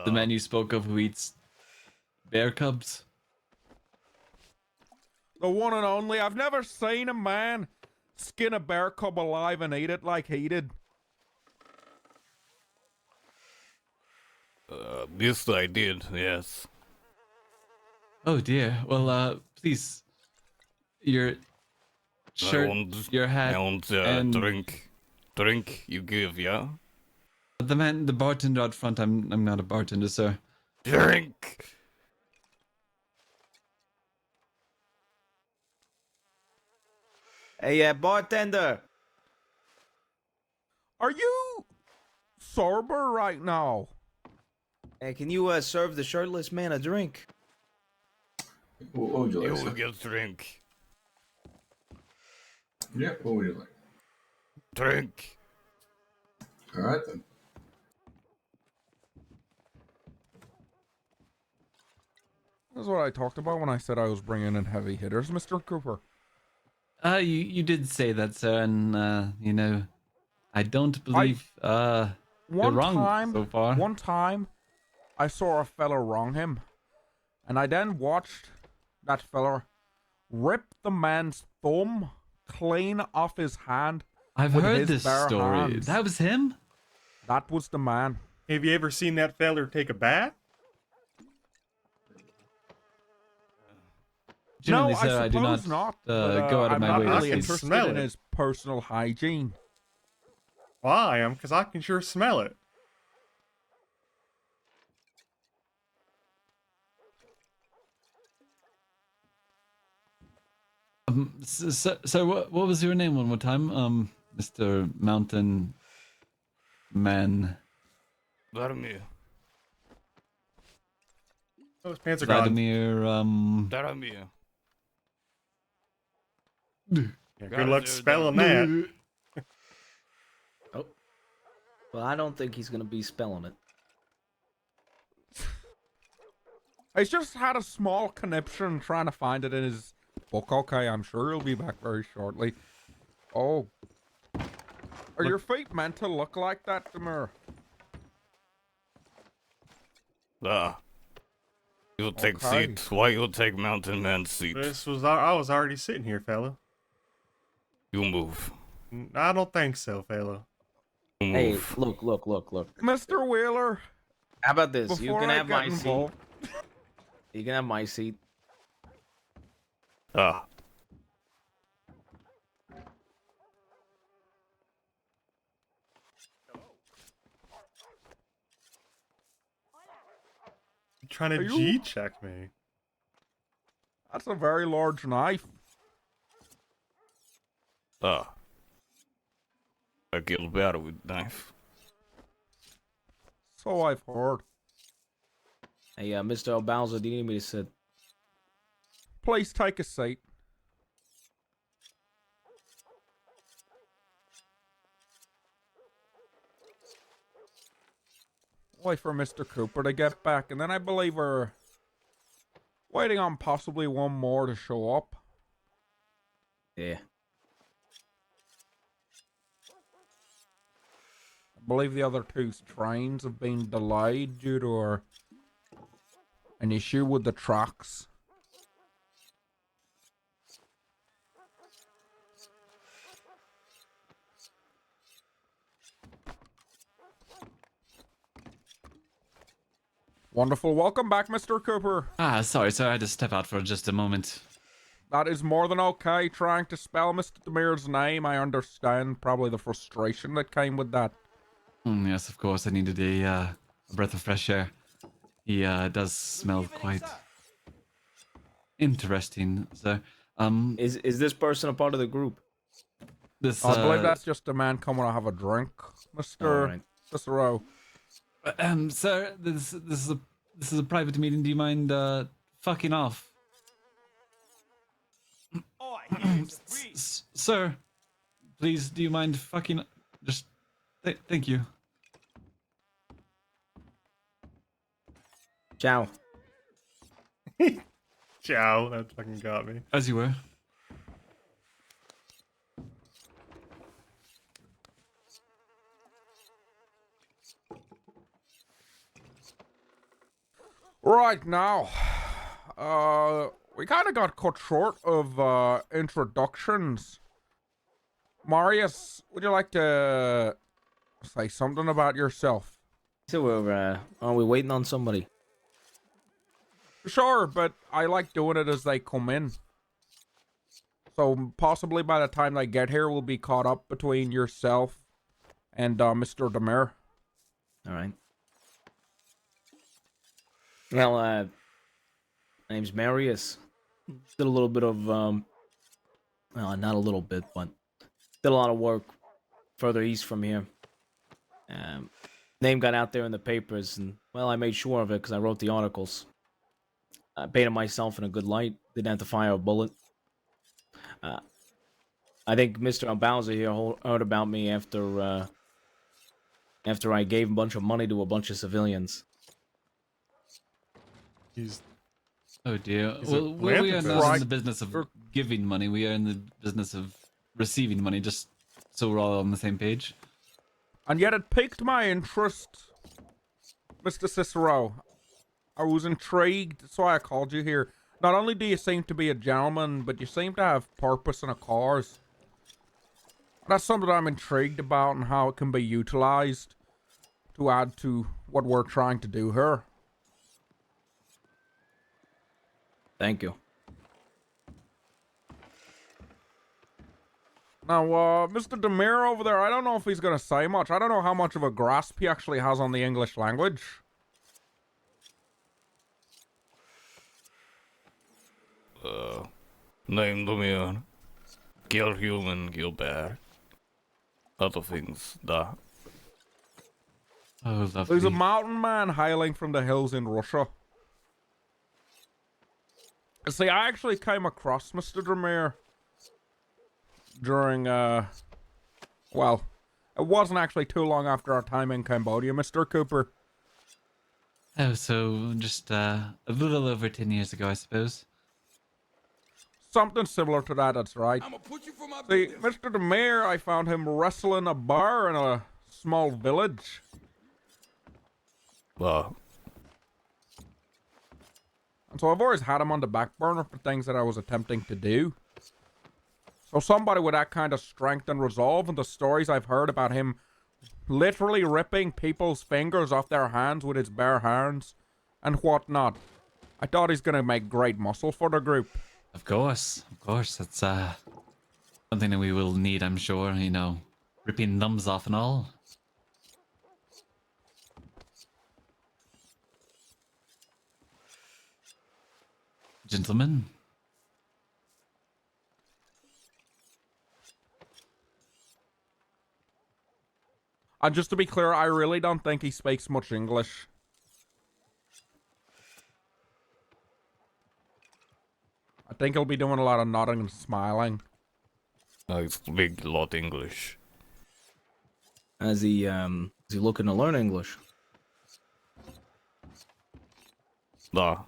man you spoke of who eats bear cubs? The one and only. I've never seen a man skin a bear cub alive and eat it like he did. This I did, yes. Oh dear. Well, please, your shirt, your hat, I want and drink you give, yeah? the bartender out front. I'm not a bartender, sir. Drink! Hey, bartender. Are you sober right now? Hey, can you serve the shirtless man a drink? What would you You like, will sir? get drink. Yeah, what would you like? Drink. Alright then. That's what I talked about when I said I was bringing in heavy hitters, Mr. Cooper. You did say that, sir, and you know, I don't believe you're wrong so far. One time, I saw a fella wrong him, and I then watched that fella rip the man's thumb clean off his hand. I've with heard his this bare story. hands. That was him? That was the man. Have you ever seen that feller take a bath? Generally, No, I sir, I do suppose not, but, go out of I'm my not way I really can to interested smell in it. his personal hygiene. Well, I am, because I can sure smell it. So what was your name one more time? Mr. Mountain Man. Vladimir. Those pants are gone. Vladimir, Vladimir. Yeah, good luck Vladimir, spelling that. Oh. Well, I don't think he's gonna be spelling it. He's just had a small conniption trying to find it in his book. Okay, I'm sure he'll be back very shortly. Oh. Are your feet meant to look like that, Demir? Ah. You'll take Okay. seat. Why you'll take Mountain Man's seat? I was already sitting here, fella. You move. I don't think so, fella. You Hey, move. look. Mr. Wheeler, How about this? You before can I have get my seat. involved, You can have my seat. Ah. You're trying to Are you- G-check me. that's a very large knife. Ah. I kill better with knife. So I've heard. Hey, Mr. Bowser, do you need me to sit? Please take a seat. Wait for Mr. Cooper to get back, and then I believe we're waiting on possibly one more to show up. Yeah. I believe the other two trains have been delayed due to an issue with the tracks. Wonderful. Welcome back, Mr. Cooper. sorry, sir, I had to step out for just a moment. That is more than okay. Trying to spell Mr. Demir's name, I understand probably the frustration that came with that. Yes, of course, I needed a breath of fresh air. He does smell quite interesting, sir. Is this person a part of the group? This, I believe that's just a man coming to have a drink, Mr. Alright. Cicero. Sir, this is a private meeting. Do you mind fucking off? Sir, please, do you mind fucking just thank you. Ciao. Ciao, that fucking got me. As you were. Right now, we kind of got cut short of introductions. Marius, would you like to say something about yourself? So are we waiting on somebody? Sure, but I like doing it as they come in. So possibly by the time they get here, we'll be caught up between yourself and Mr. Demir. Alright. Well, my name's Marius. Did a little bit of, well, not a little bit, but did a lot of work further east from here. Name got out there in the papers, and, well, I made sure of it because I wrote the articles. I painted myself in a good light. Didn't have to fire a bullet. I think Mr. Bowser here heard about me after I gave a bunch of money to a bunch of civilians. He's Oh dear. He's a Well, we are not philanthropist. in the business of giving money. We are in the business of receiving money. Just so we're all on the same page. And yet it piqued my interest, Mr. Cicero. I was intrigued, that's why I called you here. Not only do you seem to be a gentleman, but you seem to have purpose in a cause. That's something I'm intrigued about and how it can be utilized to add to what we're trying to do here. Thank you. Now, Mr. Demir over there, I don't know if he's gonna say much. I don't know how much of a grasp he actually has on the English language. Name Domir. Kill human, kill bear. Other things, da. Oh, There's lovely. a mountain man hailing from the hills in Russia. See, I actually came across Mr. Demir during, well, it wasn't actually too long after our time in Cambodia, Mr. Cooper. Oh, so just a little over 10 years ago, I suppose. Something similar to that, that's right. See, Mr. Demir, I found him wrestling a bar in a small village. Well, And so I've always had him on the back burner for things that I was attempting to do. So somebody with that kind of strength and resolve, and the stories I've heard about him literally ripping people's fingers off their hands with his bare hands and whatnot, I thought he's gonna make great muscle for the group. Of course. That's something that we will need, I'm sure, you know, ripping thumbs off and all. Gentlemen. And just to be clear, I really don't think he speaks much English. I think he'll be doing a lot of nodding and smiling. I speak a lot English. Is he looking to learn English? Da.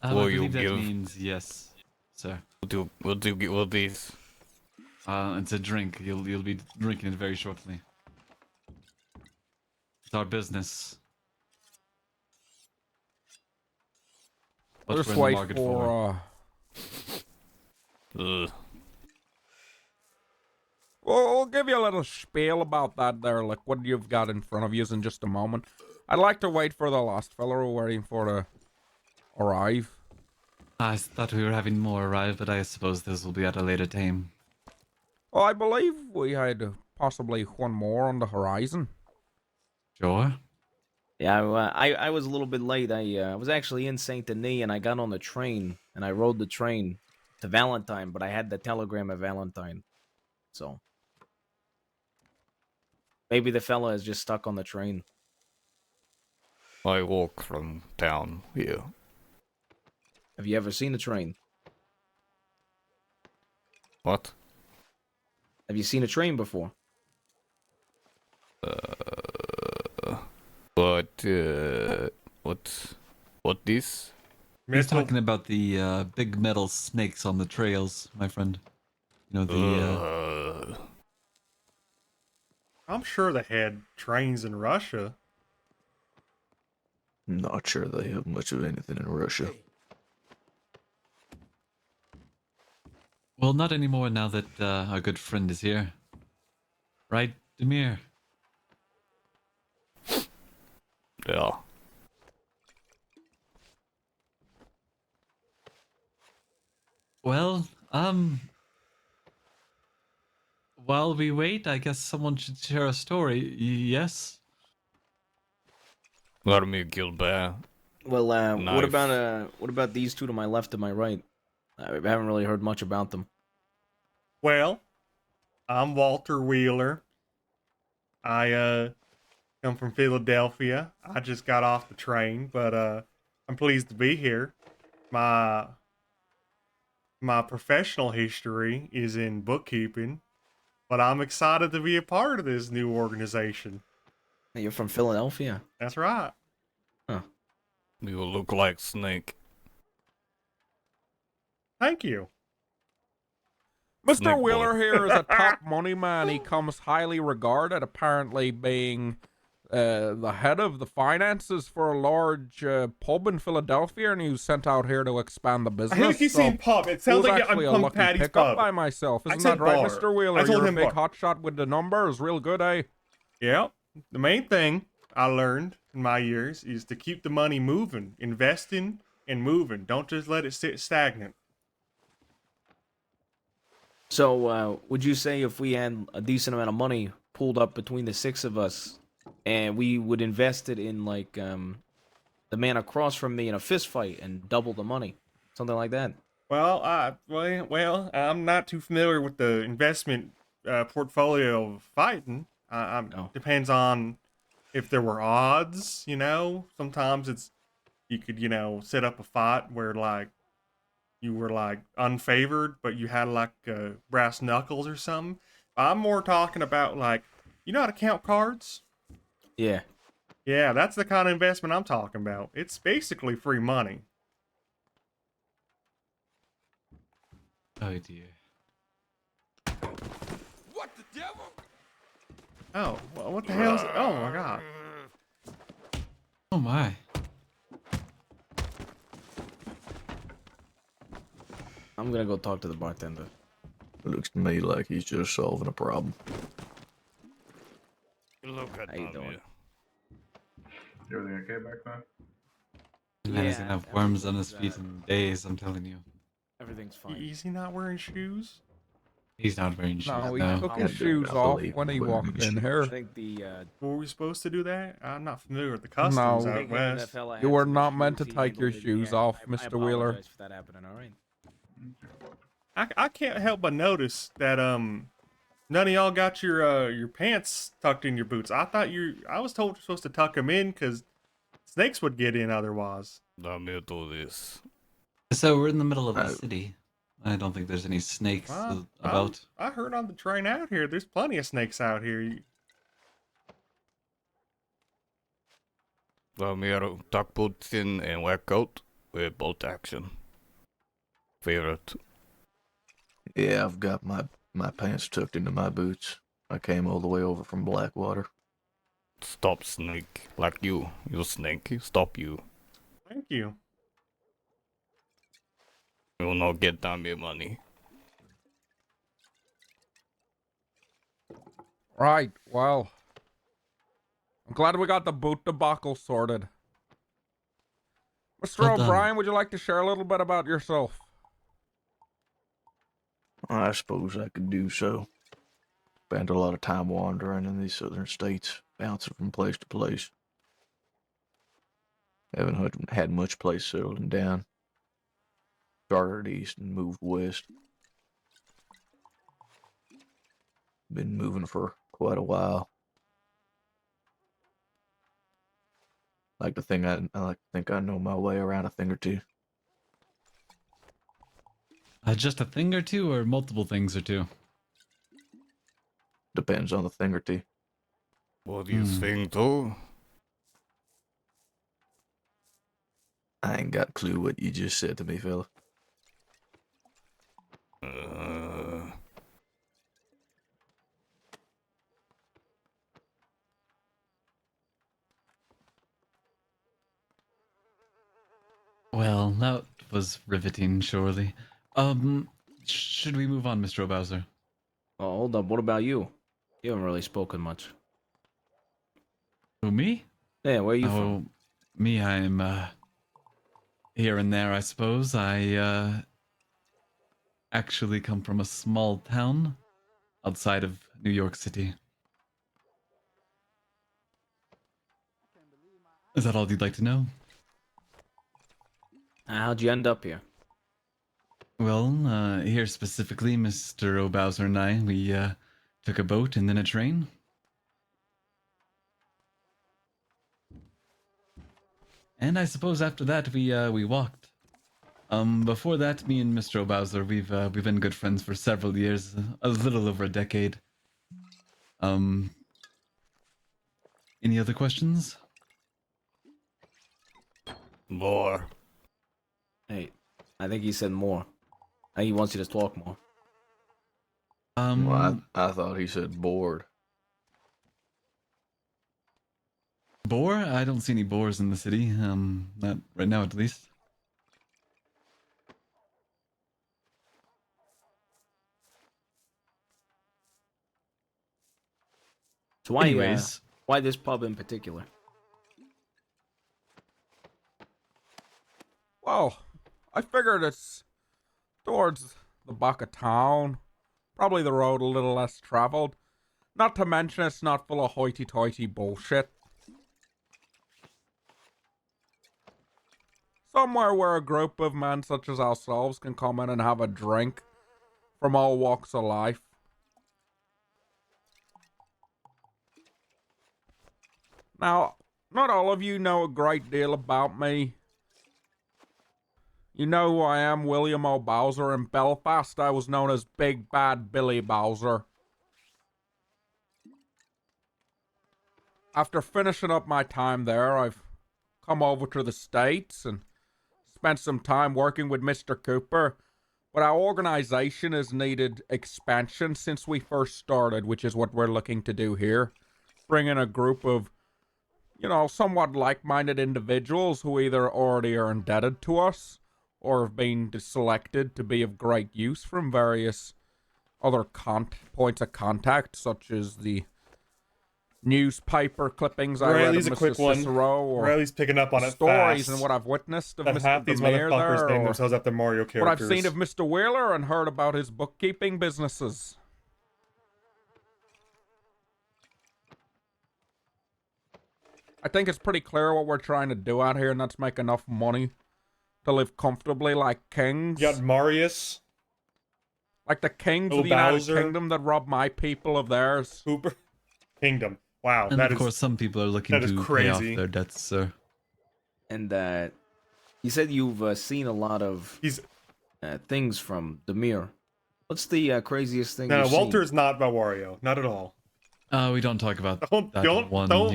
I Will you believe that give- means yes, sir. What do you get with this? It's a drink. You'll be drinking it very shortly. It's our business. What Just we're in the wait market for, Ugh. we'll give you a little spiel about that there, like what you've got in front of you in just a moment. I'd like to wait for the last fella we're waiting for to arrive. I thought we were having more arrive, but I suppose this will be at a later time. Well, I believe we had possibly one more on the horizon. Sure. Yeah, I was a little bit late. I was actually in Saint Denis, and I got on the train, and I rode the train to Valentine, but I had the telegram at Valentine, so maybe the fella is just stuck on the train. I walk from town here. Have you ever seen a train? What? Have you seen a train before? What this? He's Metal- talking about the big metal snakes on the trails, my friend. You know, the I'm sure they had trains in Russia. Not sure they have much of anything in Russia. well, not anymore now that our good friend is here. Right, Demir? Yeah. Well, while we wait, I guess someone should share a story. Yes? Let me kill bear. Well, what Knife. about these two to my left and my right? I haven't really heard much about them. Well, I'm Walter Wheeler. I come from Philadelphia. I just got off the train, but I'm pleased to be here. My professional history is in bookkeeping, but I'm excited to be a part of this new organization. You're from Philadelphia. That's right. You look like snake. Thank you. Mr. Snake boy. Wheeler here is a top money man. He comes highly regarded, apparently being the head of the finances for a large pub in Philadelphia, and he was sent out here to expand the I business. feel like he's saying pub. It it sounds was like actually I'm a Pump lucky Patty's pickup pub. by myself. I Isn't said that right, bar. Mr. Wheeler? I told You're a him big bar. hotshot with the numbers. Real good, eh? Yeah. The main thing I learned in my years is to keep the money moving, investing and moving. Don't just let it sit stagnant. So, would you say if we had a decent amount of money pooled up between the 6 of us, and we would invest it in like the man across from me in a fist fight and double the money, something like that? Well, I'm not too familiar with the investment portfolio of fighting. No. Depends on if there were odds, you know. Sometimes you could, set up a fight where like you were like unfavored, but you had like brass knuckles or something. I'm more talking about like, you know how to count cards? Yeah. Yeah, that's the kind of investment I'm talking about. It's basically free money. Oh dear. What the devil? Oh, well, what the hell's? Oh my god. Oh my. I'm gonna go talk to the bartender. It looks to me like he's just solving a problem. Look at How you them doing? here. Everything okay back there? The man is gonna have worms on his everything's, feet in days, I'm telling you. Everything's fine. Is he not wearing shoes? He's not wearing shoes No, he now. took I his do shoes not off believe when he he's wearing walked any in shoes. here. I think the Were we supposed to do that? I'm not familiar with the customs No. out west. You were not meant to take your shoes off, Mr. Wheeler. I apologize for that happening, alright? I can't help but notice that none of y'all got your pants tucked in your boots. I was told you're supposed to tuck them in because snakes would get in otherwise. Let me do this. So we're in the middle of the city. I don't think there's any snakes Well, about. I heard on the train out here, there's plenty of snakes out here. Let me tuck boots in and work out with bolt action. Favorite. Yeah, I've got my pants tucked into my boots. I came all the way over from Blackwater. Stop snake. Like you. You snake. Stop you. Thank you. You will not get down your money. Right, well. I'm glad we got the boot debacle sorted. Mr. Well done. O'Brien, would you like to share a little bit about yourself? I suppose I could do so. Spent a lot of time wandering in these southern states, bouncing from place to place. Haven't had much place settling down. Started east and moved west. Been moving for quite a while. I like to think I know my way around a thing or two. Just a thing or two, or multiple things or two? Depends on the thing or two. What do you think, though? I ain't got a clue what you just said to me, fella. Well, that was riveting, surely. Should we move on, Mr. O'Bowser? Oh, hold up. What about you? You haven't really spoken much. Who, me? Yeah, where are you from? Me, I'm, here and there, I suppose. I, actually come from a small town outside of New York City. Is that all you'd like to know? How'd you end up here? Well, here specifically, Mr. O'Bowser and I, we, took a boat and then a train. And I suppose after that, we walked. Before that, me and Mr. O'Bowser, we've been good friends for several years, a little over a decade. Any other questions? More. Hey, I think he said more. I think he wants you to talk more. Well, I thought he said bored. Boar? I don't see any boars in the city. Not right now, at least. So why, Anyways, why this pub in particular? Well, I figured it's towards the back of town. Probably the road a little less traveled. Not to mention it's not full of hoity-toity bullshit. Somewhere where a group of men such as ourselves can come in and have a drink from all walks of life. Now, not all of you know a great deal about me. You know who I am, William O. Bowser. In Belfast, I was known as Big Bad Billy Bowser. After finishing up my time there, I've come over to the States and spent some time working with Mr. Cooper. But our organization has needed expansion since we first started, which is what we're looking to do here. Bring in a group of, somewhat like-minded individuals who either already are indebted to us or have been selected to be of great use from various other points of contact, such as the newspaper clippings I read of Riley's a Mr. quick one. Cicero, or Riley's picking up on it stories fast. and what I've witnessed of That Mr. half these Demir motherfuckers there, name or themselves after Mario characters. what I've seen of Mr. Wheeler and heard about his bookkeeping businesses. I think it's pretty clear what we're trying to do out here, and that's make enough money to live comfortably like kings. You got Marius. Like the kings Oh, of the United Bowser. Kingdom that rob my people of theirs. Cooper. Kingdom. Wow, And that of is course, some people are looking that is to pay off crazy. their debts, sir. And you said you've seen a lot of He's things from Demir. What's the craziest thing no, you've Walter's not about Wario, not at all. We don't talk about Don't- that don't- one. don't-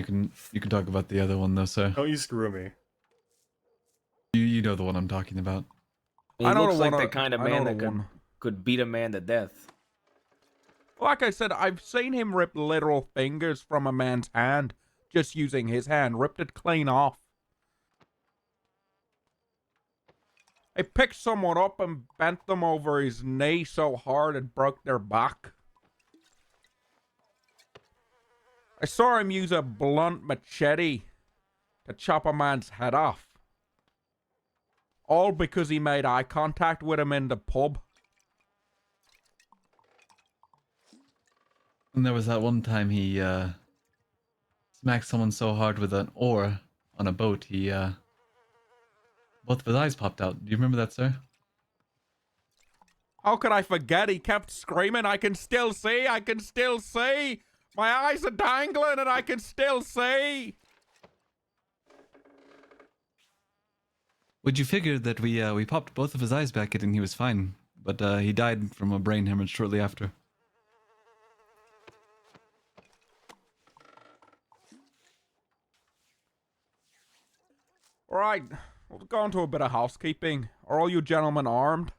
You can talk about the other one though, sir. Don't you screw me. You know the one I'm talking about. He I know looks the like one the I- kind of I know man the that one. could beat a man to death. Like I said, I've seen him rip literal fingers from a man's hand just using his hand, ripped it clean off. He picked someone up and bent them over his knee so hard it broke their back. I saw him use a blunt machete to chop a man's head off. All because he made eye contact with him in the pub. And there was that one time he smacked someone so hard with an oar on a boat, he both of his eyes popped out. Do you remember that, sir? How could I forget? He kept screaming, I can still see, I can still see. My eyes are dangling and I can still see. Would you figure that we popped both of his eyes back in and he was fine, but he died from a brain hemorrhage shortly after. Right, we'll go into a bit of housekeeping. Are all you gentlemen armed?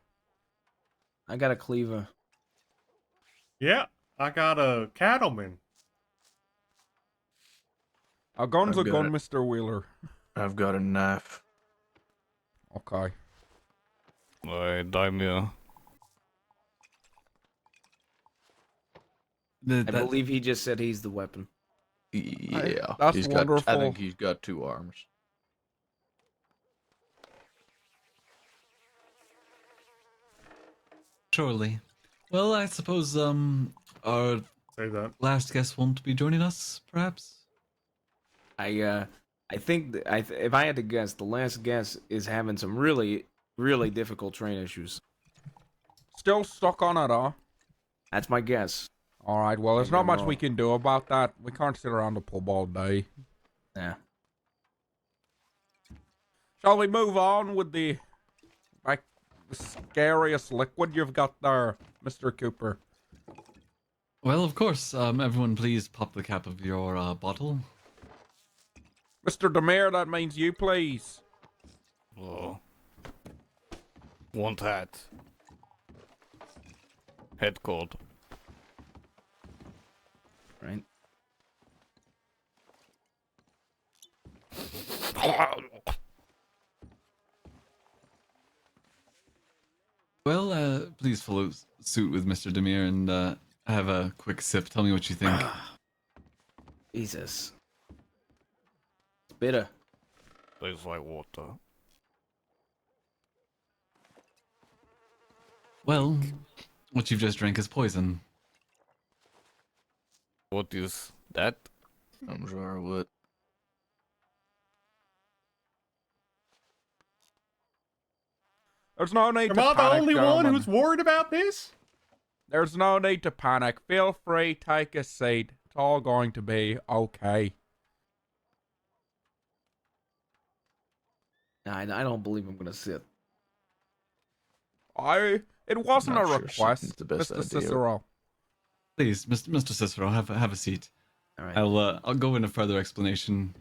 I got a cleaver. Yeah, I got a cattleman. A gun's a I've got gun, it. Mr. Wheeler. I've got a knife. Okay. Daimyo. I believe he just said he's the weapon. Yeah, That's he's wonderful. got. I think he's got 2 arms. Surely. Well, I suppose our Say that. last guest won't be joining us, perhaps? I think if I had to guess, the last guess is having some really, really difficult train issues. Still stuck on it, huh? That's my guess. Alright, well, there's Maybe not I'm much wrong. we can do about that. We can't sit around the pub all day. Yeah. Shall we move on with the scariest liquid you've got there, Mr. Cooper? Well, of course. Everyone, please pop the cap of your bottle. Mr. Demir, that means you, please. Oh. Want hat. Head cold. Right. Well, please follow suit with Mr. Demir and have a quick sip. Tell me what you think. Jesus. It's bitter. Tastes like water. Well, What you've just drank is poison. What is that? I'm sure I would. There's no need Am to I the panic, only one gentlemen. who's worried about this? There's no need to panic. Feel free, take a seat. It's all going to be okay. Nah, I don't believe I'm gonna sit. It wasn't a Not sure request, sitting's the best Mr. idea. Cicero. Please, Mr. Cicero, have a seat. All right. I'll go into further explanation.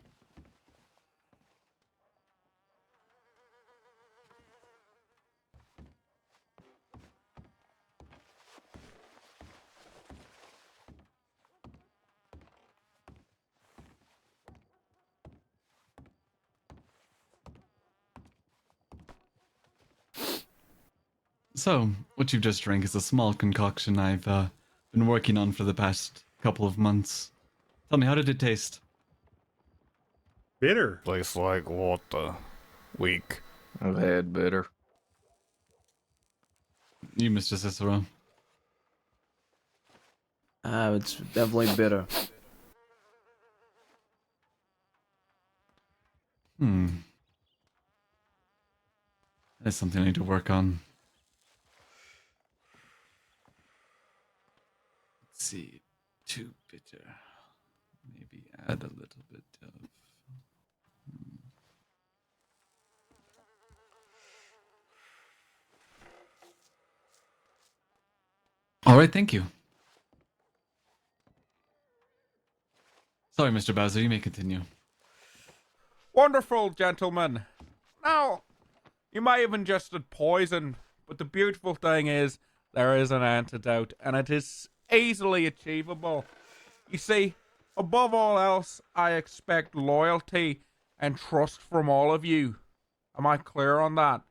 So, what you've just drank is a small concoction I've been working on for the past couple of months. Tell me, how did it taste? Bitter. Tastes like water. Weak. I've had better. You, Mr. Cicero. It's definitely bitter. That's something I need to work on. Let's see. Too bitter. Maybe add a little bit of... All right, thank you. Sorry, Mr. Bowser, you may continue. Wonderful, gentlemen. Now, you may have ingested poison, but the beautiful thing is there is an antidote, and it is easily achievable. You see, above all else, I expect loyalty and trust from all of you. Am I clear on that?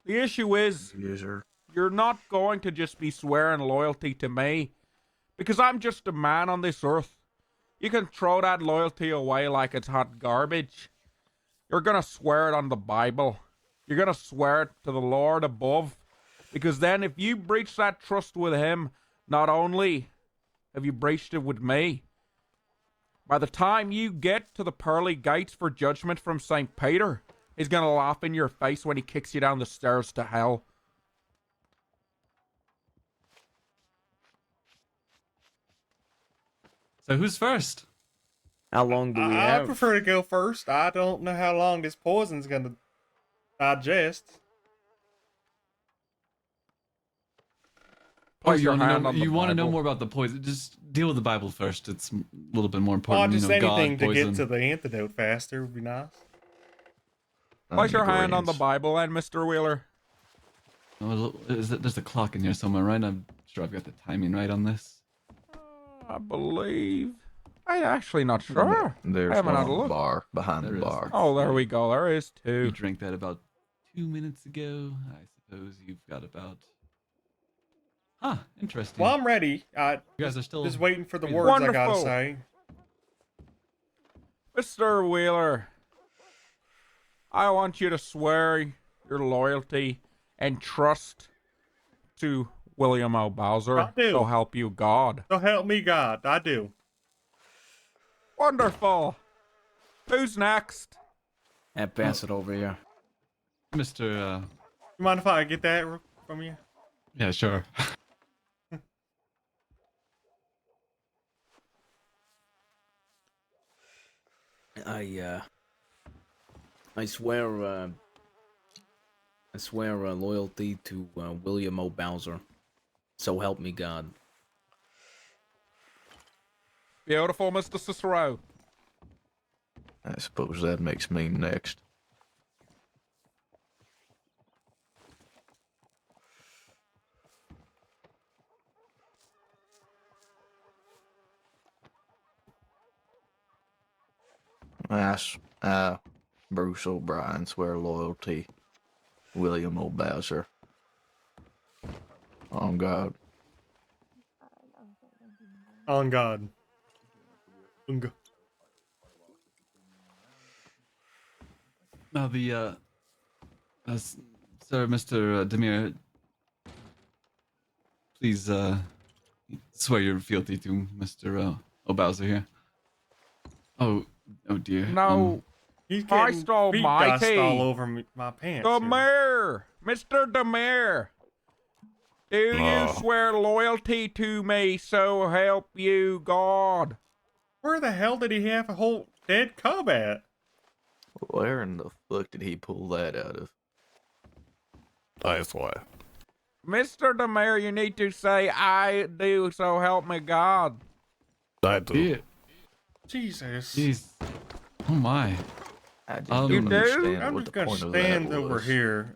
The issue is, Yes, sir. you're not going to just be swearing loyalty to me, because I'm just a man on this earth. You can throw that loyalty away like it's hot garbage. You're gonna swear it on the Bible. You're gonna swear it to the Lord above. Because then if you breach that trust with him, not only have you breached it with me, by the time you get to the pearly gates for judgment from St. Peter, he's gonna laugh in your face when he kicks you down the stairs to hell. So who's first? How long do we I have? prefer to go first. I don't know how long this poison's gonna digest. Place you your wanna hand know, on the you want to know Bible. more about the poison? Just deal with the Bible first. It's a little bit more Oh, important. just God, anything to poison. get to the antidote faster would be nice. Place your hand on the Agreeance. Bible, and Mr. Wheeler. Oh, there's a clock in here somewhere, right? I'm sure I've got the timing right on this. I believe. I'm actually not sure. There's I haven't one had a on the look. bar, behind There the is. bar. Oh, there we go. There is You two. drank that about 2 minutes ago. I suppose you've got about... Huh, interesting. Well, I'm ready. You guys are still... Just waiting for the Wait. words I gotta Wonderful. say. Mr. Wheeler, I want you to swear your loyalty and trust to William O. Bowser. I do. So help you God. So help me God, I do. Wonderful. Who's next? And pass it over here. Mr. You mind if I get that from you? Yeah, sure. I swear loyalty to William O. Bowser. So help me God. Beautiful, Mr. Cicero. I suppose that makes me next. I, Bruce O'Brien, swear loyalty, William O. Bowser. On God. On God. Unga. Now the, sir, Mr. Demir, please swear you're fealty to Mr. O'Bowser here. Oh, oh dear. No, He's Christ getting feet dust all almighty. over my pants. The here. mayor, Mr. the mayor. Do you No. swear loyalty to me, so help you God? Where the hell did he have a whole dead cub at? Where in the fuck did he pull that out of? I swear. Mr. the mayor, you need to say, I do, so help me God. I do. Yeah. Jesus. Jeez. Oh my. I just You don't do? understand I'm what just the gonna point of that stand over was. here.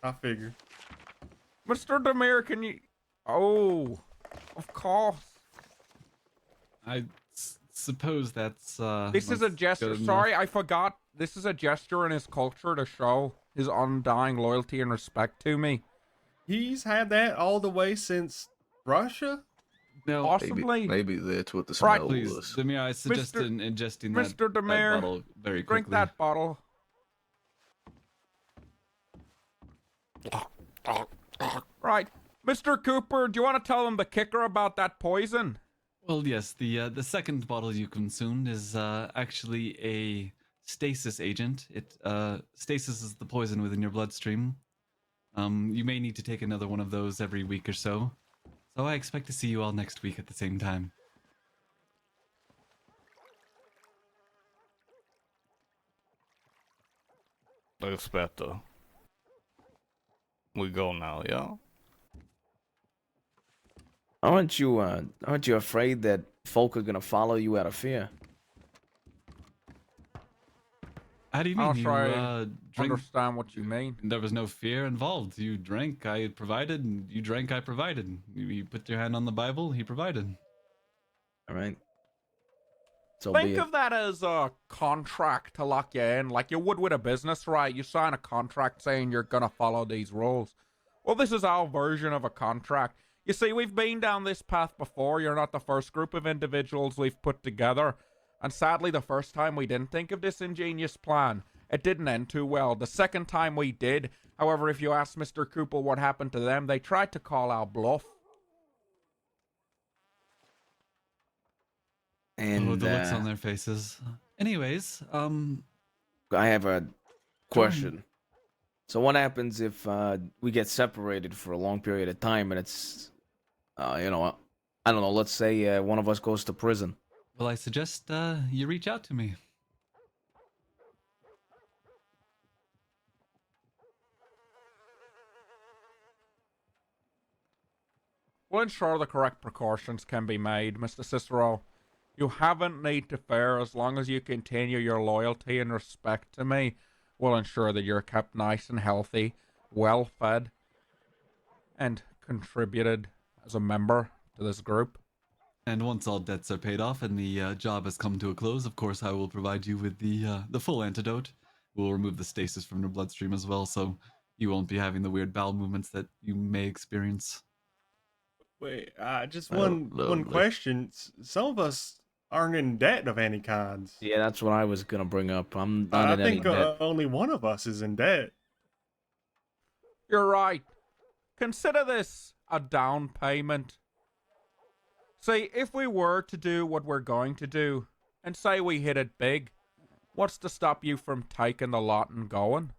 I figure. Mr. the mayor, can you... Oh, of course. I suppose that's This is a that's gesture. good enough. Sorry, I forgot. This is a gesture in his culture to show his undying loyalty and respect to me. He's had that all the way since Russia? No, Possibly. Maybe that's what the Right, smell please, was. Demir, I suggest Mr. ingesting Mr. that Demir, bottle very quickly. Drink that bottle. Right. Mr. Cooper, do you want to tell him the kicker about that poison? Well, yes, the second bottle you consumed is actually a stasis agent. It stasises the poison within your bloodstream. You may need to take another one of those every week or so. So I expect to see you all next week at the same time. Looks better. We go now, yeah? Aren't you afraid that folk are gonna follow you out of fear? How do you I'll mean? try You drink? Understand what you mean. There was no fear involved. You drank, I provided, and you drank, I provided. You put your hand on the Bible, he provided. All right. So be Think it. of that as a contract to lock you in, like you would with a business, right? You sign a contract saying you're gonna follow these rules. Well, this is our version of a contract. You see, we've been down this path before. You're not the first group of individuals we've put together. And sadly, the first time we didn't think of this ingenious plan. It didn't end too well. The second time we did, however, if you ask Mr. Cooper what happened to them, they tried to call our bluff. And Oh, the looks on their faces. Anyways, I have a question. So what happens if we get separated for a long period of time and it's, I don't know, let's say one of us goes to prison. well, I suggest you reach out to me. We'll ensure the correct precautions can be made, Mr. Cicero. You haven't need to fear as long as you continue your loyalty and respect to me. We'll ensure that you're kept nice and healthy, well fed, and contributed as a member to this group. And once all debts are paid off and the job has come to a close, of course, I will provide you with the full antidote. We'll remove the stasis from your bloodstream as well, so you won't be having the weird bowel movements that you may experience. Wait, just Oh, one lovely. question. Some of us aren't in debt of any kinds. Yeah, that's what I was gonna bring up. I'm not I in any think debt. only one of us is in debt. You're right. Consider this a down payment. See, if we were to do what we're going to do, and say we hit it big, what's to stop you from taking the lot and going?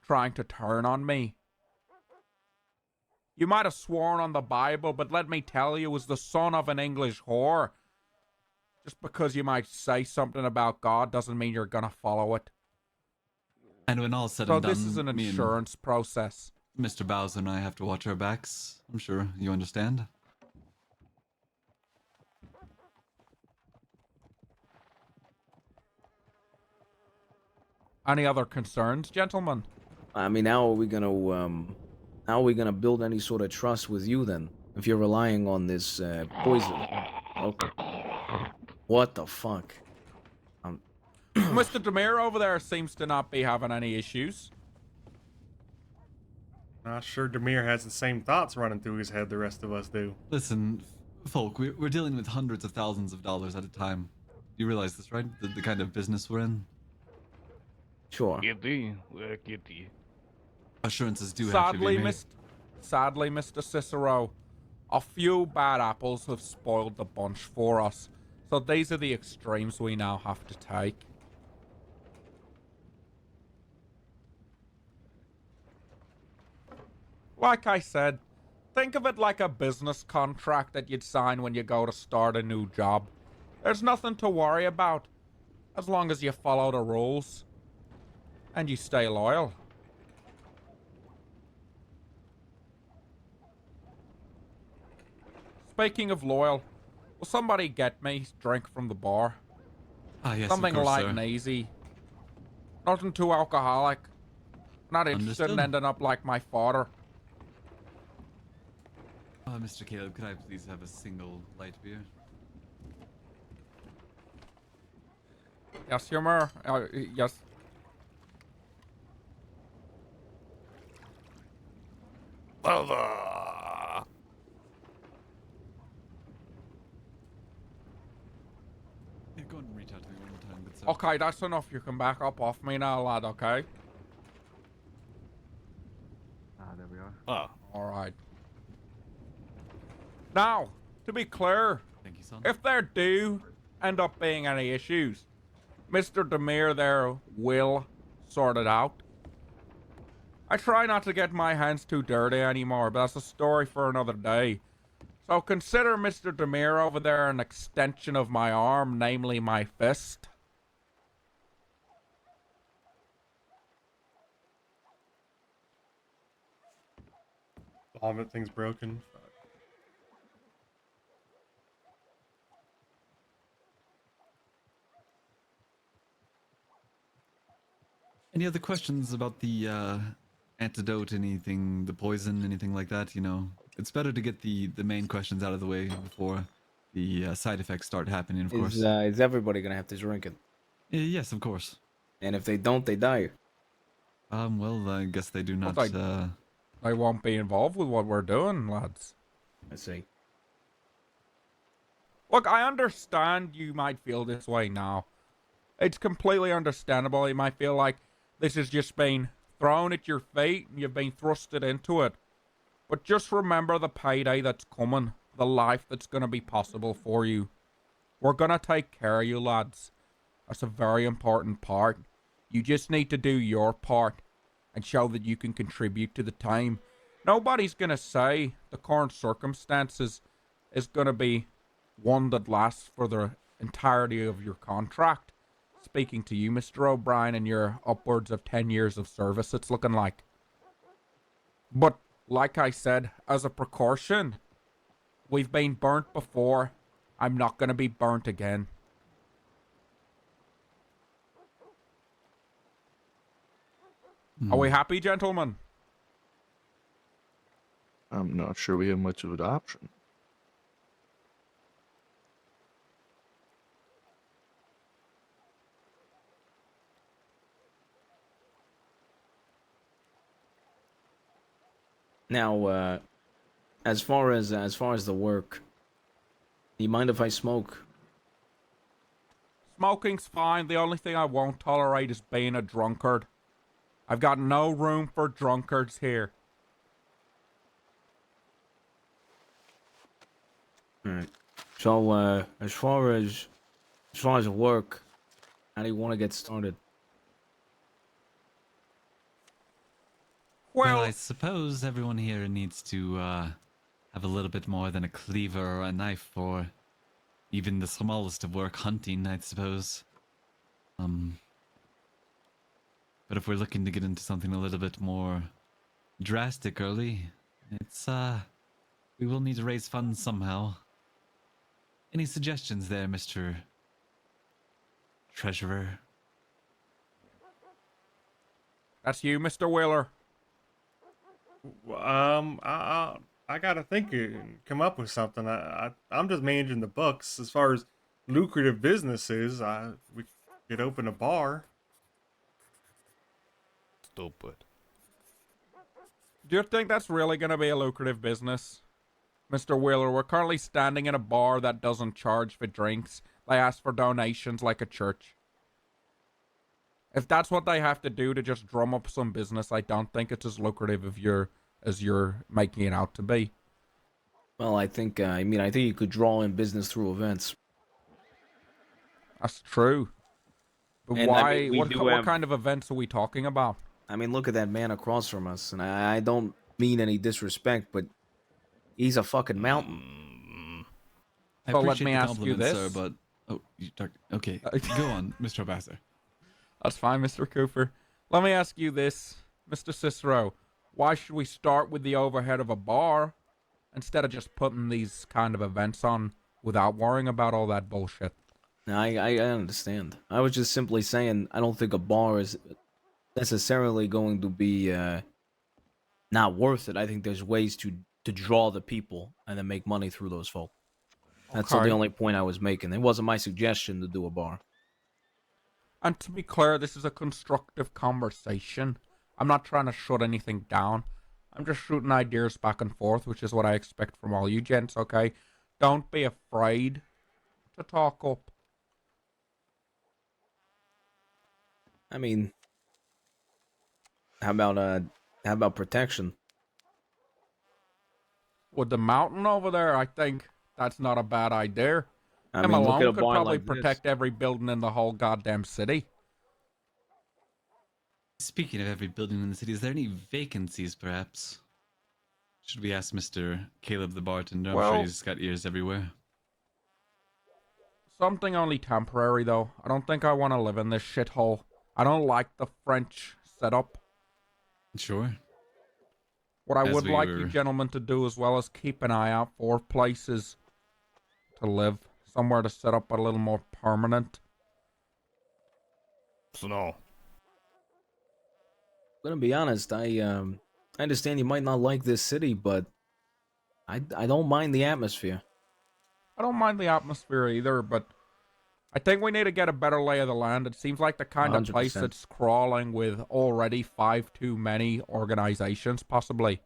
Trying to turn on me? You might have sworn on the Bible, but let me tell you, as the son of an English whore, just because you might say something about God doesn't mean you're gonna follow it. And when all's said So and done, this is an me and insurance process. Mr. Bowser and I have to watch our backs. I'm sure you understand. Any other concerns, gentlemen? I mean, how are we gonna build any sort of trust with you then? If you're relying on this poison. Okay. What the fuck? Mr. Demir over there seems to not be having any issues. Not sure Demir has the same thoughts running through his head the rest of us do. Listen, folk, we're dealing with hundreds of thousands of dollars at a time. You realize this, right? The kind of business we're in. Sure. Giddy, we're giddy. Assurances do have to be made. Sadly, Mr. Cicero, A few bad apples have spoiled the bunch for us, so these are the extremes we now have to take. Like I said, think of it like a business contract that you'd sign when you go to start a new job. There's nothing to worry about, as long as you follow the rules. And you stay loyal. Speaking of loyal, will somebody get me a drink from the bar? Ah, yes, Something of course, light sir. and easy. Nothing too alcoholic. Not interested in Understood. ending up like my father. Mr. Caleb, could I please have a single light beer? Yes, humor. Yes. Mother! Yeah, go and reach out to me one more time, good sir. Okay, that's enough. You can back up off me now, lad, okay? There we are. Oh, Alright. Now, to be clear, Thank you, son. if there do end up being any issues, Mr. Demir there will sort it out. I try not to get my hands too dirty anymore, but that's a story for another day. So consider Mr. Demir over there an extension of my arm, namely my fist. Vomit thing's broken. Any other questions about the antidote, anything, the poison, anything like that? You know, it's better to get the main questions out of the way before the side effects start happening, of course. Is everybody gonna have to drink it? Yes, of course. And if they don't, they die. Well, I guess they do not. Looks like- I won't be involved with what we're doing, lads. I see. Look, I understand you might feel this way now. It's completely understandable. You might feel like this has just been thrown at your feet and you've been thrusted into it. But just remember the payday that's coming, the life that's going to be possible for you. We're going to take care of you, lads. That's a very important part. You just need to do your part and show that you can contribute to the time. Nobody's going to say the current circumstances is going to be one that lasts for the entirety of your contract. Speaking to you, Mr. O'Brien, and your upwards of 10 years of service, it's looking like. But, like I said, as a precaution, we've been burnt before. I'm not going to be burnt again. Are we happy, gentlemen? I'm not sure we have much of an option. Now, as far as the work, do you mind if I smoke? Smoking's fine. The only thing I won't tolerate is being a drunkard. I've got no room for drunkards here. Alright. So, as far as work, how do you want to get started? Well, Well, I suppose everyone here needs to have a little bit more than a cleaver or a knife for even the smallest of work, hunting, I suppose. But if we're looking to get into something a little bit more drastic early, it's we will need to raise funds somehow. Any suggestions there, Mr. Treasurer? that's you, Mr. Wheeler. I gotta think and come up with something. I'm just managing the books. As far as lucrative businesses, we could open a bar. stupid. Do you think that's really going to be a lucrative business? Mr. Wheeler, we're currently standing in a bar that doesn't charge for drinks. They ask for donations like a church. If that's what they have to do to just drum up some business, I don't think it's as lucrative as you're making it out to be. Well, I think I think you could draw in business through events. That's true. But And I why? mean, we do What have. kind of events are we talking about? I mean, look at that man across from us, and I don't mean any disrespect, but he's a fucking mountain. I So let appreciate me the ask you compliment, sir, this. but okay, go on, Mr. Ambassador. That's fine, Mr. Cooper. Let me ask you this, Mr. Cicero. Why should we start with the overhead of a bar instead of just putting these kind of events on without worrying about all that bullshit? Now, I understand. I was just simply saying I don't think a bar is necessarily going to be not worth it. I think there's ways to draw the people and then make money through those folk. That's the Okay. only point I was making. It wasn't my suggestion to do a bar. And to be clear, this is a constructive conversation. I'm not trying to shut anything down. I'm just shooting ideas back and forth, which is what I expect from all you gents, okay? Don't be afraid to talk up. I mean, how about protection? With the mountain over there, I think that's not a bad idea. I Him mean, look at alone a could bar probably like this. protect every building in the whole goddamn city. Speaking of every building in the city, is there any vacancies, perhaps? Should we ask Mr. Caleb the bartender? I'm Well- sure he's got ears everywhere. Something only temporary, though. I don't think I want to live in this shithole. I don't like the French setup. Sure. What I As would we like were- you gentlemen to do as well is keep an eye out for places to live. Somewhere to set up a little more permanent. So no. Gonna be honest, I understand you might not like this city, but I don't mind the atmosphere. I don't mind the atmosphere either, but I think we need to get a better lay of the land. It seems like the kind of place 100%. that's crawling with already 5 too many organizations, possibly.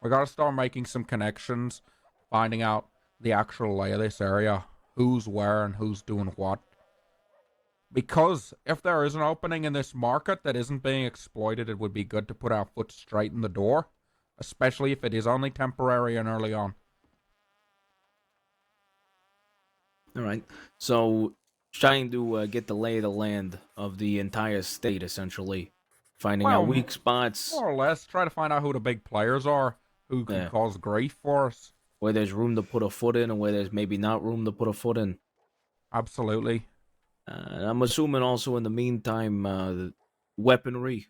We gotta start making some connections, finding out the actual lay of this area, who's where and who's doing what. Because if there is an opening in this market that isn't being exploited, it would be good to put our foot straight in the door, especially if it is only temporary and early on. All right. So, trying to get the lay of the land of the entire state, essentially, finding out Well, weak spots, More or less, try to find out who the big players are, who can Yeah. cause grief for us. where there's room to put a foot in, and where there's maybe not room to put a foot in. Absolutely. And I'm assuming also in the meantime, the weaponry.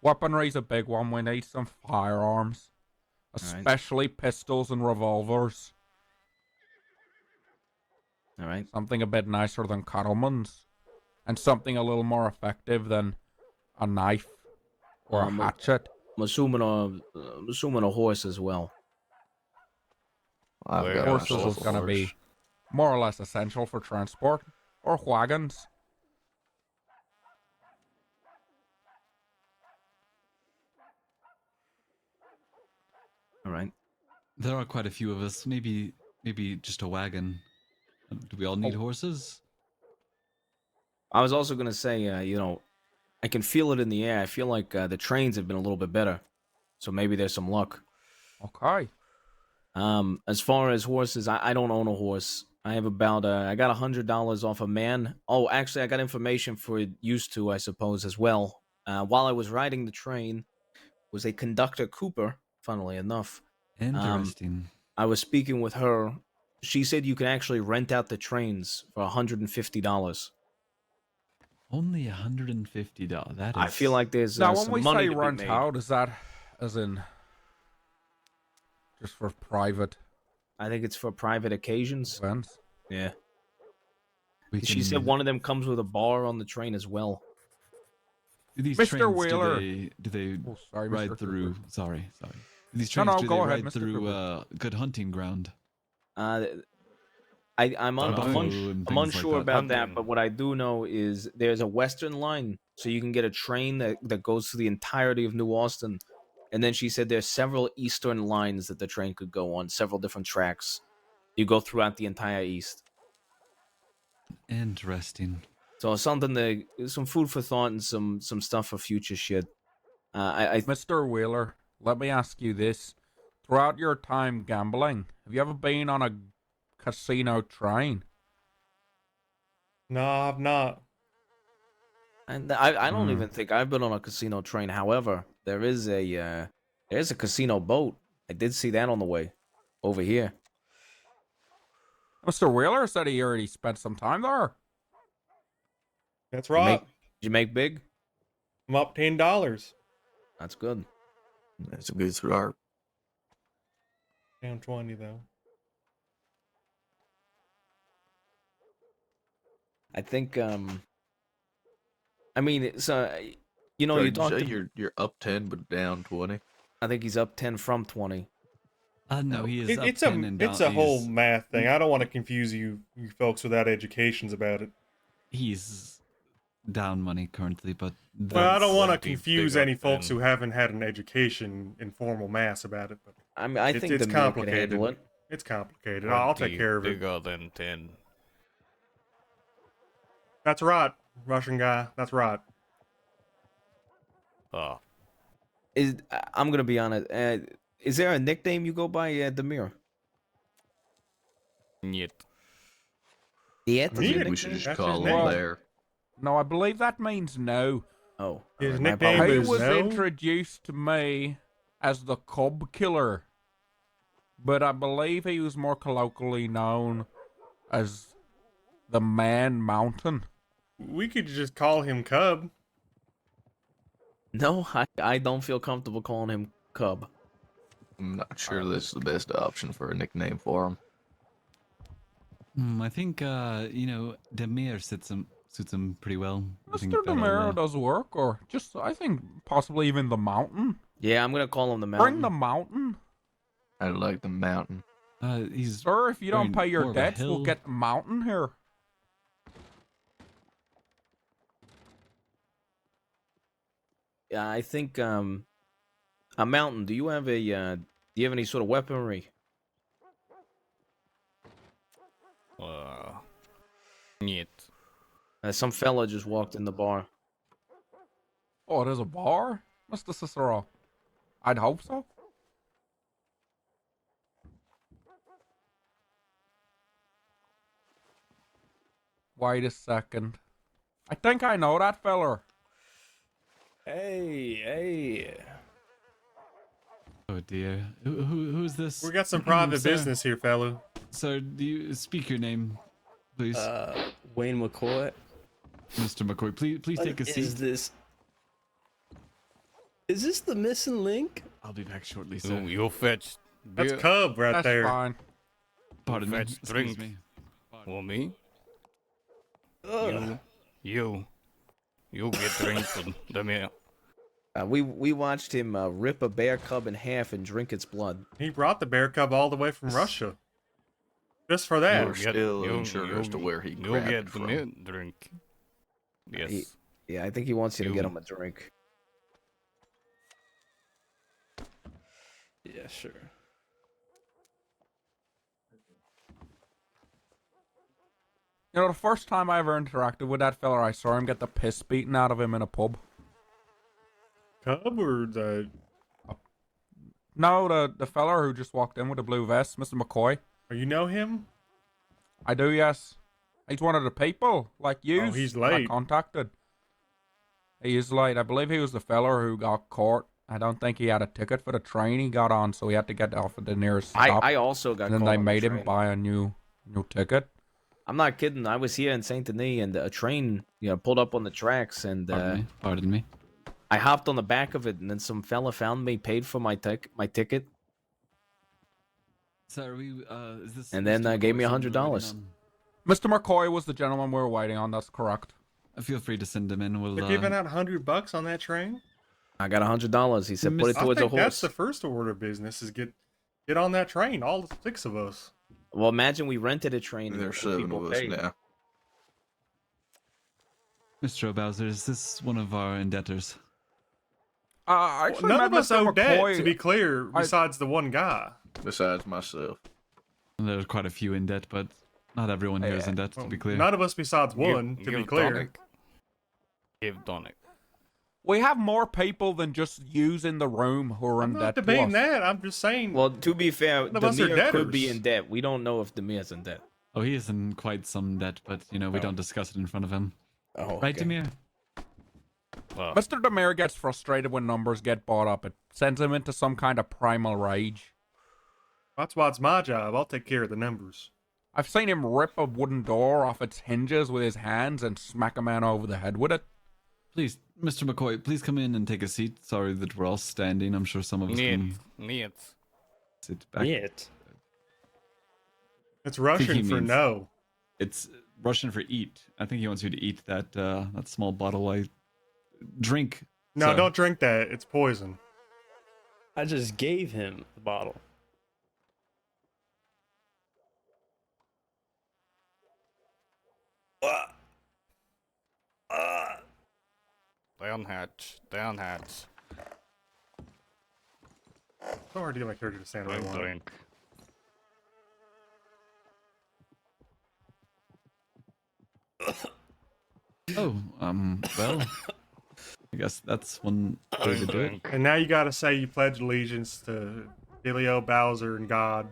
Weaponry's a big one. We need some firearms, All right. especially pistols and revolvers. All right. Something a bit nicer than Cattleman's, and something a little more effective than a knife or a Um, hatchet. I'm assuming a horse as well. I've Where got else? Horses myself is a going to horse. be more or less essential for transport, or wagons. All right. There are quite a few of us. Maybe just a wagon. Do we all need Oh. horses? I was also gonna say, I can feel it in the air. I feel like the trains have been a little bit better, so maybe there's some luck. Okay. As far as horses, I don't own a horse. I have about I got $100 off a man. Oh, actually, I got information for used to, I suppose, as well. While I was riding the train, was a conductor Cooper. Funnily enough, Interesting. I was speaking with her. She said you can actually rent out the trains for $150. Only $150. That is. I feel like there's Now, when some we money say to be rent made. out, is that as in just for private I think it's for private occasions. events? Yeah. we She said can- one of them comes with a bar on the train as well. Do these Mr. trains, Wheeler. do they Oh, sorry, ride Mr. through? Cooper. Sorry. Do these No, trains no, do go they ahead, ride Mr. through Cooper. good hunting ground? I'm Buffalo and I'm things like unsure that. about that, Hunting. but what I do know is there's a western line, so you can get a train that goes through the entirety of New Austin. And then she said there's several eastern lines that the train could go on, several different tracks. You go throughout the entire east. Interesting. So some food for thought and some stuff for future shit. I Mr. Wheeler, let me ask you this. throughout your time gambling, have you ever been on a casino train? No, I've not. And I don't Hmm. even think I've been on a casino train. However, there's a casino boat. I did see that on the way over here. Mr. Wheeler said he already spent some time there. That's You right. did you make big? I'm up $10. That's good. That's a good start. Down 20 though. I think I mean it's you know So you did you talked. say you're up 10 but down 20. I think he's up 10 from 20. No, he is up It's 10 and down. it's a whole he's- math thing. I don't want to confuse you folks without educations about it. He's down money currently, but Well, I don't want to 20 confuse bigger any folks than- who haven't had an education in formal maths about it, but I mean, I It's- think it's the mirror could complicated. handle it. it's complicated. I'll take 20 care of it. Bigger than 10. That's right, Russian guy. That's right. Ah, I'm gonna be honest. Is there a nickname you go by, Demir? niet. Yet? I think Niet? we should just That's call his him name. there. No, I believe that means no. Oh, His alright, my nickname apologies. He is was no? introduced to me as the Cub Killer, but I believe he was more colloquially known as the Man Mountain. We could just call him Cub. No, I don't feel comfortable calling him Cub. I'm not sure this is the best option for a nickname for him. I think Demir suits him pretty well. I think Mr. that'll, Demiro does work, or just, I think, possibly even the Mountain. Yeah, I'm gonna call him the Bring Mountain. the Mountain. I like the mountain. He's Sir, if you don't Very pay your more of a debts, we'll hill. get the Mountain here. Yeah, I think a Mountain. Do you have any sort of weaponry? Niet. Some fella just walked in the bar. Oh, there's a bar? Mr. Cicero? I'd hope so. Wait a second. I think I know that feller. Hey. Oh dear. Who's this? We got some private Sir? business here, fellow. Sir, do you speak your name, please? Wayne McCoy. Mr. McCoy, please take a What seat. is this? Is this the missing link? I'll be back shortly, sir. You'll fetch That's beer Cub right That's there. fine. Pardon me. fetch Excuse drink. me. for me. Ugh. You get drink for the meal. We watched him rip a bear cub in half and drink its blood. He brought the bear cub all the way from Russia. Just for that. We're still unsure as to where he You'll grabbed get it the from. meal drink. Yes. Yeah, I think he wants you to get You- him a drink. Yeah, sure. You know, the first time I ever interacted with that fella, I saw him get the piss beaten out of him in a pub. Cub or the... No, the fella who just walked in with the blue vest, Mr. McCoy. Oh, you know him? I do, yes. He's one of the people, like you. Oh, he's I late. contacted. He is late. I believe he was the fella who got caught. I don't think he had a ticket for the train he got on, so he had to get off at the nearest stop. I also got and then caught they on the made him train. buy a new ticket. I'm not kidding. I was here in Saint Denis, and a train, pulled up on the tracks, and Pardon me. I hopped on the back of it, and then some fella found me, paid for my ticket. Sir, is this? And then, Mr. gave me McCoy $100. someone we're waiting Mr. McCoy was the gentleman we were waiting on. That's correct. on? Feel free to send him in. We'll. They're giving out $100 on that train? I got $100. He said, put it I towards a think horse. that's the first order of business is get on that train, all 6 of us. Well, imagine we rented a train. and There's the 7 people of us paid. now. Mr. Bowser, is this one of our indebtors? I actually None met of us Mr. owe debt, McCoy. to be clear, besides the one guy. Besides myself. There's quite a few in debt, but not everyone here is in debt, to be clear. None of us besides one, to be Give clear. tonic. Give tonic. We have more people than just yous in the room who are I'm in not debt to debating us. that. I'm just saying. Well, to be fair, None of us are Demir could be debtors. in debt. We don't know if Demir's in debt. Oh, he is in quite some debt, but we Oh. don't discuss it in front of him. Oh, Right, okay. Demir? Well, Mr. Demir gets frustrated when numbers get bought up. It sends him into some kind of primal rage. That's why it's my job. I'll take care of the numbers. I've seen him rip a wooden door off its hinges with his hands and smack a man over the head with it. Please, Mr. McCoy, please come in and take a seat. Sorry that we're all standing. I'm sure some of us can niet. sit back. Yet. It's he Russian for means- no. It's Russian for eat. I think he wants you to eat that that small bottle. I drink. No, sir. don't drink that. It's poison. I just gave him the bottle. Down hatch. Down hatch. It's so hard to get my character to stand where I Drink, want. drink. Oh, well, I guess that's one way to do it. Drink. And now you gotta say you pledge allegiance to Ilio, Bowser, and God.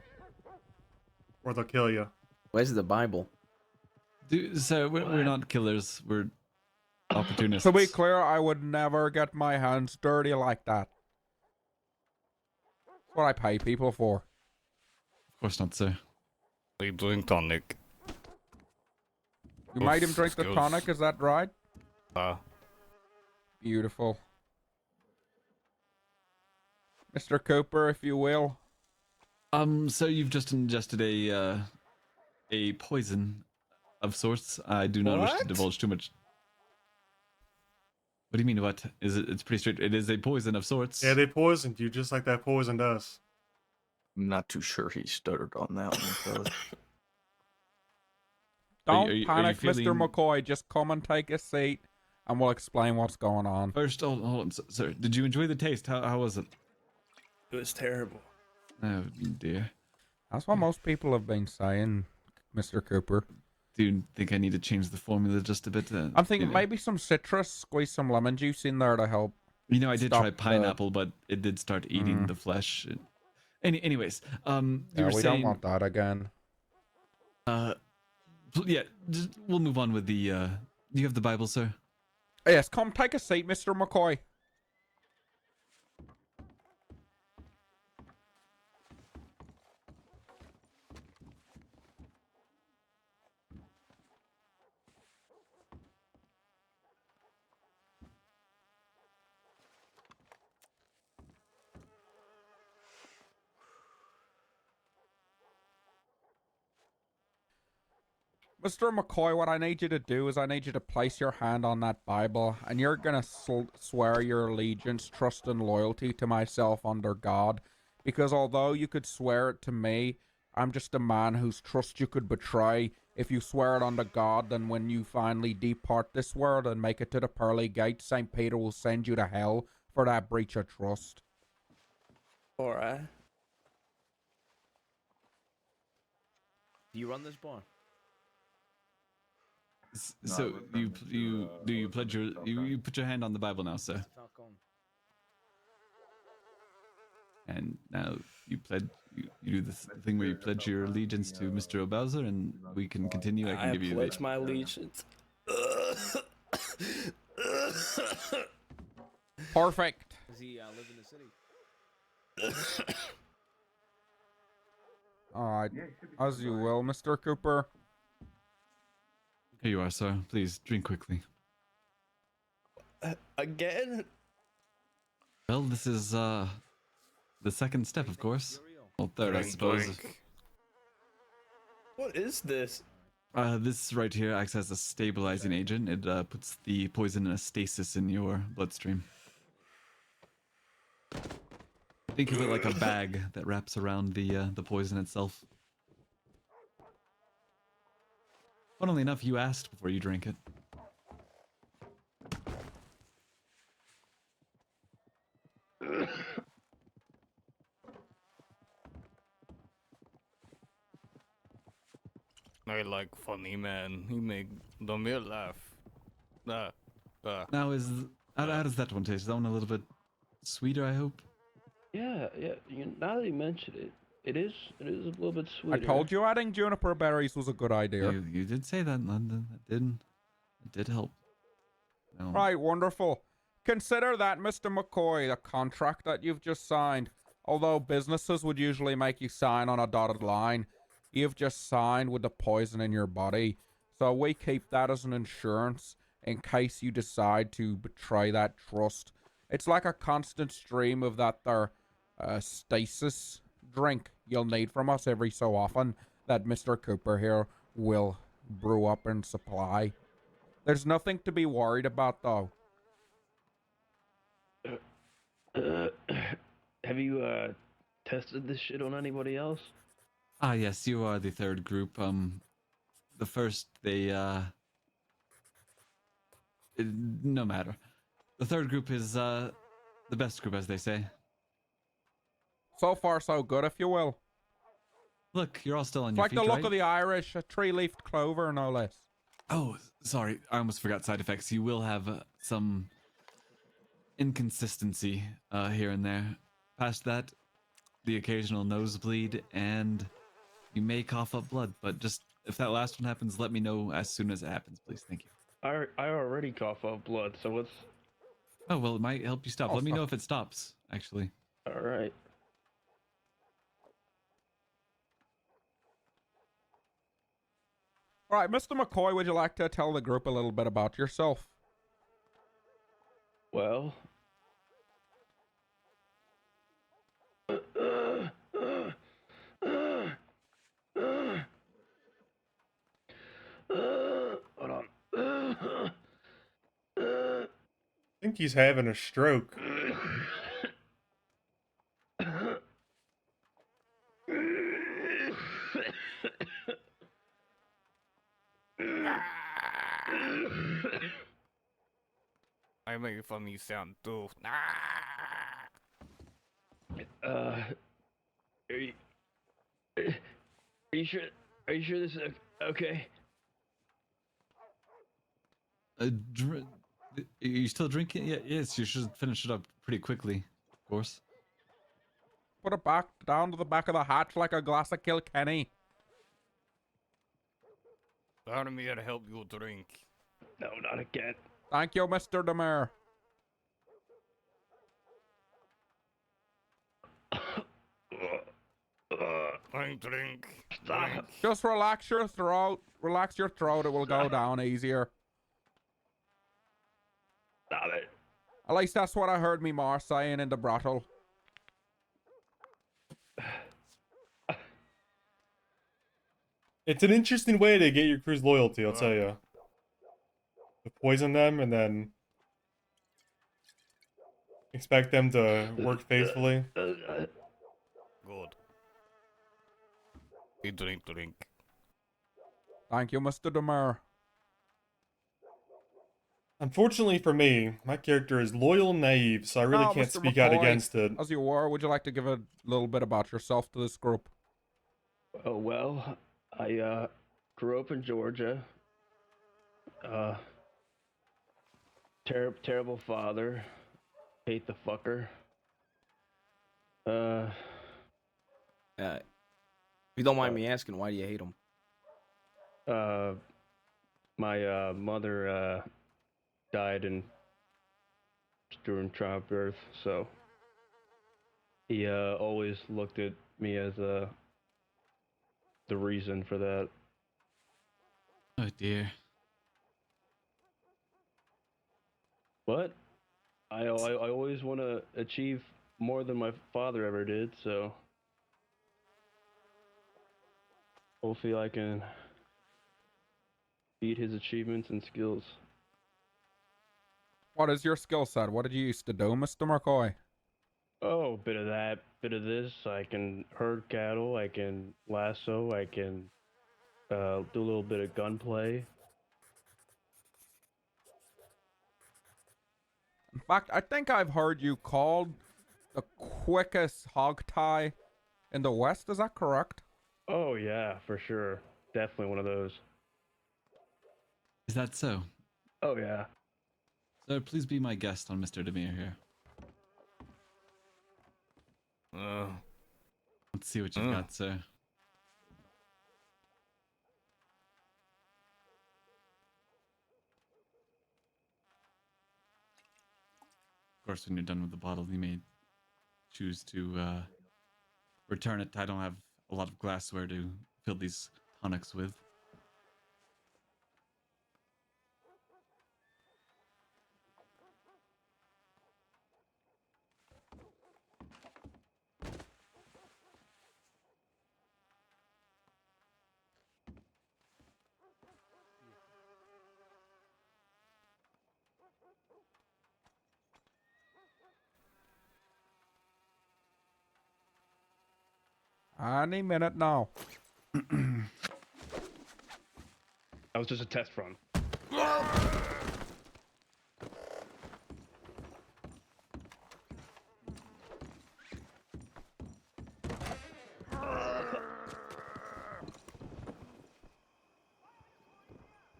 Or they'll kill you. Where's the Bible? So we're not killers. We're opportunists. To be clear, I would never get my hands dirty like that. That's what I pay people for. Of course not, sir. We drink tonic. You made him Oof, drink the skills. tonic, is that right? Beautiful. Mr. Cooper, if you will. So you've just ingested a poison of sorts. I do not wish to What? divulge too much. What do you mean? What is it? It's pretty straight. It is a poison of sorts. Yeah, they poisoned you just like that poisoned us. I'm not too sure he stuttered on that one, fellas. Don't are you panic, feeling- Mr. McCoy. Just come and take a seat, and we'll explain what's going on. First, hold on, sir. Did you enjoy the taste? How was it? It was terrible. Oh dear. That's what most people have been saying, Mr. Cooper. Do you think I need to change the formula just a bit? I'm thinking you know? maybe some citrus, squeeze some lemon juice in there to help. You know, I did stop try the- pineapple, but it did start eating the flesh. Anyways, you Yeah, were we saying, don't want that again. yeah, we'll move on with the. Do you have the Bible, sir? Yes, come take a seat, Mr. McCoy. Mr. McCoy, what I need you to do is I need you to place your hand on that Bible, and you're gonna swear your allegiance, trust, and loyalty to myself under God. Because although you could swear it to me, I'm just a man whose trust you could betray. If you swear it unto God, then when you finally depart this world and make it to the pearly gate, St. Peter will send you to hell for that breach of trust. Alright. Do you run this bar? So you pledge your you put your hand on the Bible now, sir, Falcon. and now you do this thing where you pledge your allegiance to Mr. O'Bowser, and we can continue. I can give you pledge my allegiance. Perfect. Does he live in the city? Alright, as you will, Mr. Cooper. Here you are, sir. Please drink quickly. Again? Well, this is the second step, of course. Well, third, I Drink, suppose. drink. What is this? This right here acts as a stabilizing agent. It puts the poison in a stasis in your bloodstream. Think of it like a bag that wraps around the poison itself. Funnily enough, you asked before you drank it. I like funny man. He make Domir laugh. Now, How does that one taste? Is that one a little bit sweeter, I hope? Yeah, yeah. Now that you mention it, it is a little bit I sweeter. told you adding juniper berries was a good idea. You did say that, London. It did help. No. Right, wonderful. Consider that, Mr. McCoy, the contract that you've just signed. Although businesses would usually make you sign on a dotted line, you've just signed with the poison in your body. So we keep that as an insurance in case you decide to betray that trust. It's like a constant stream of that there stasis drink you'll need from us every so often that Mr. Cooper here will brew up and supply. There's nothing to be worried about, though. Have you tested this shit on anybody else? Ah, yes, you are the third group. The first, no matter. The third group is, the best group, as they say. So far, so good, if you will. Look, you're all still on It's your like feet, the look right? of the Irish, a three-leafed clover, no less. Oh, sorry, I almost forgot side effects. You will have some inconsistency here and there. Past that, the occasional nosebleed, and you may cough up blood. But just if that last one happens, let me know as soon as it happens, please. Thank you. I already cough up blood, so what's... Oh, well, it might help you stop. Oh, Let me know stop. if it stops, actually. Alright. Right, Mr. McCoy, would you like to tell the group a little bit about yourself? Well... Hold on. I think he's having a stroke. I make a funny sound too. Are you... Are you sure? Are you sure this is okay? Are you still drinking? Yeah, yes, you should finish it up pretty quickly, of course. Put it back down to the back of the hatch like a glass of Kilkenny. Allow me to help you drink. No, not again. Thank you, Mr. Demare. Drink. Stop. Just relax your throat. Relax your throat. It will go down easier. Stop it. At least that's what I heard me ma saying in the brothel. It's an interesting way to get your crew's loyalty, I'll tell you. To poison them and then expect them to work faithfully. Good. Drink. Thank you, Mr. Demare. Unfortunately for me, my character is loyal and naive, so I really Now, can't Mr. speak out McCoy, against it. As you were, would you like to give a little bit about yourself to this group? Oh, well, I grew up in Georgia. Terrible father. Hate the fucker. If you don't mind me asking, why do you hate him? My mother died during childbirth, so he always looked at me as the reason for that. Oh dear. But I always want to achieve more than my father ever did, so hopefully I can beat his achievements and skills. What is your skill set? What did you used to do, Mr. McCoy? Oh, bit of that, bit of this. I can herd cattle, I can lasso, I can do a little bit of gunplay. In fact, I think I've heard you called the quickest hog tie in the West. Is that correct? Oh yeah, for sure. Definitely one of those. Is that so? Oh yeah. Sir, please be my guest on Mr. Demir here. Let's see what you've got, sir. Of course, when you're done with the bottle, you may choose to return it. I don't have a lot of glassware to fill these tonics with. Any minute now. That was just a test run.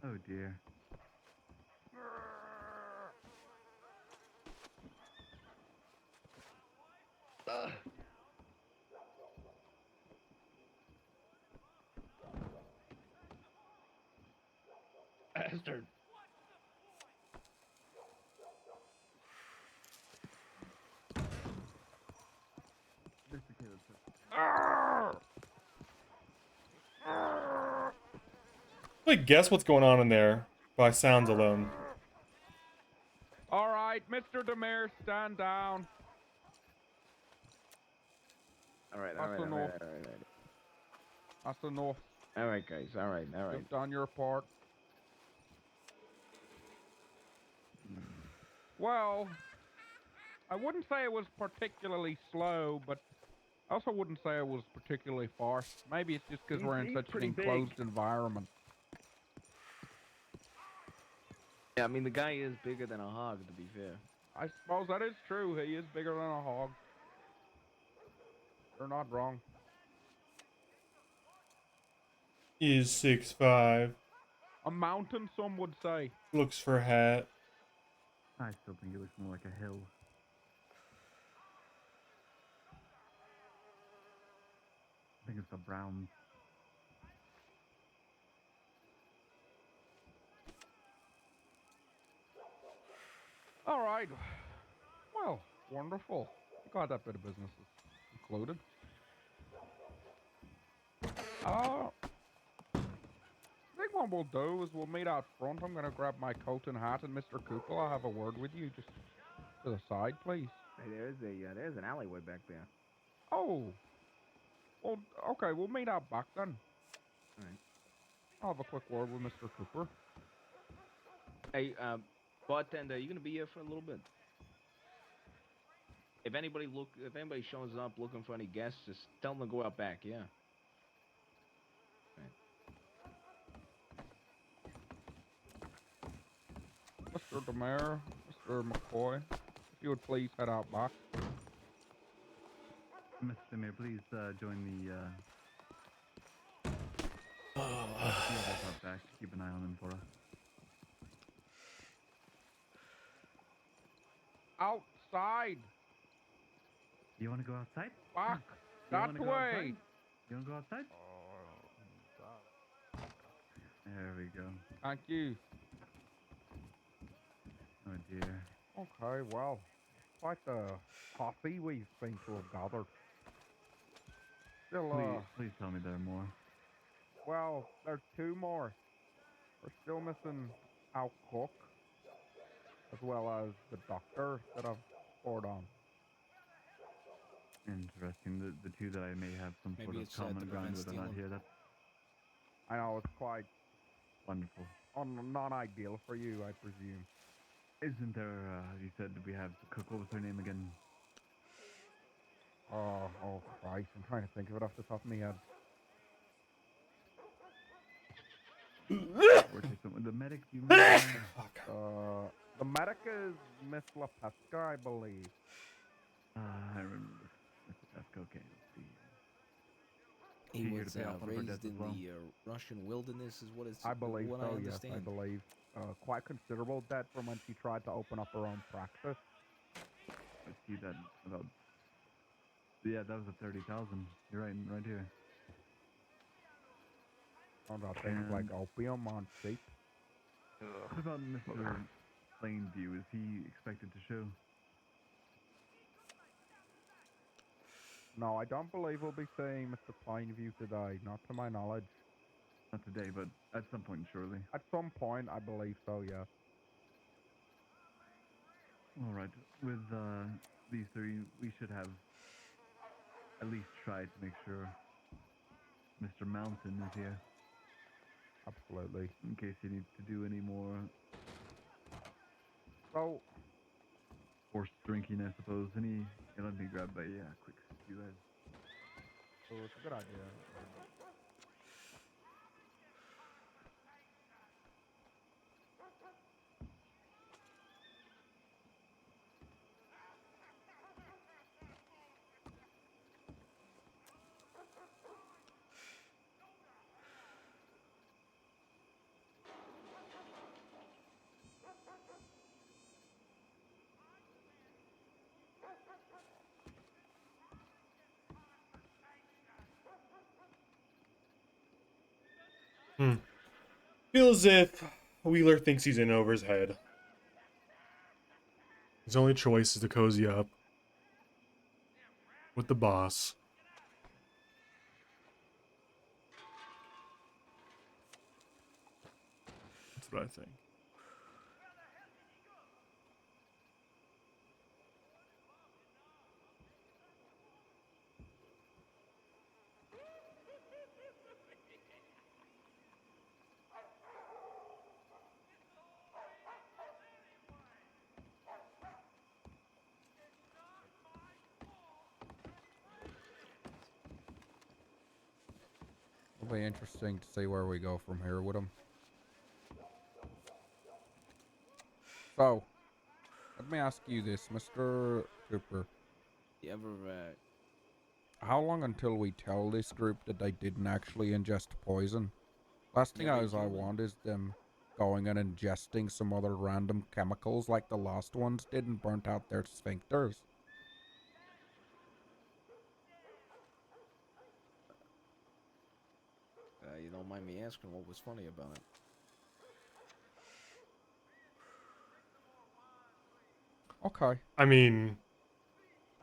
Oh dear. Bastard. Like, guess what's going on in there by sounds alone. All right, Mr. Demir, stand down. All right, That's enough. That's enough. All right, guys. All right. You've done your part. Well, I wouldn't say it was particularly slow, but I also wouldn't say it was particularly fast. Maybe it's just because we're in He's such an pretty big. enclosed environment. Yeah, I mean the guy is bigger than a hog, to be fair. I suppose that is true. He is bigger than a hog. You're not wrong. He is 6'5". A mountain, some would say. Looks for a hat. I still think it looks more like a hill. I think it's got brown. All right. Well, wonderful. Glad that bit of business is included. I think what we'll do is we'll meet out front. I'm going to grab my coat and hat, and Mr. Cooper, I'll have a word with you. Just to the side, please. Hey, there's an alleyway back there. Oh. Well, okay, we'll meet out back then. All right. I'll have a quick word with Mr. Cooper. Hey, bartender, you gonna be here for a little bit? If anybody shows up looking for any guests, just tell them to go out back. Yeah. Mr. Demare, Mr. McCoy, if you would please head out back. Mr. Mayor, please join the out back. Keep an eye on them for us. Outside! You want to go outside? Back! You That wanna go way! outside? You want to go outside? There we go. Thank you. Oh dear. Okay, well, quite the posse we seem to have gathered. Still, Please tell me there are more. well, there's two more. We're still missing our cook, as well as the doctor that I've poured on. Interesting. The two that I may have some Maybe sort of it's, common to ground prevent with are not stealing. here. That's I know it's quite wonderful. not ideal for you, I presume. Isn't there, you said we have the cook, what was her name again? Oh Christ, I'm trying to think of it off the top of my head. The medic, do you remember? The medic is Miss LaPesca, I believe. I remember. Mr. Pesco, okay, let's see. He Eager to was pay off one of our raised debts as in well. the Russian wilderness, is what it's. I believe what so, I yes, understand. I believe. Quite considerable debt from when she tried to open up her own practice. I see that about. Yeah, that was a 30,000. You're right here. On that things like opium on cheap. What about Mr. Plainview? Is he expected to show? No, I don't believe we'll be seeing Mr. Plainview today, not to my knowledge. Not today, but at some point, surely. At some point, I believe so, yes. All right. With these three, we should have at least tried to make sure Mr. Mountain is here. Absolutely. In case he needs to do any more So, forced drinking, I suppose. Any, let me grab a quick few guys. so it's a good idea. Feels as if Wheeler thinks he's in over his head. His only choice is to cozy up with the boss. That's what I think. It'll be interesting to see where we go from here with him. So, let me ask you this, Mr. Cooper. You ever How long until we tell this group that they didn't actually ingest poison? Last thing Never I human. want is them going and ingesting some other random chemicals like the last ones did and burnt out their sphincters. you don't mind me asking what was funny about it? Okay. I mean,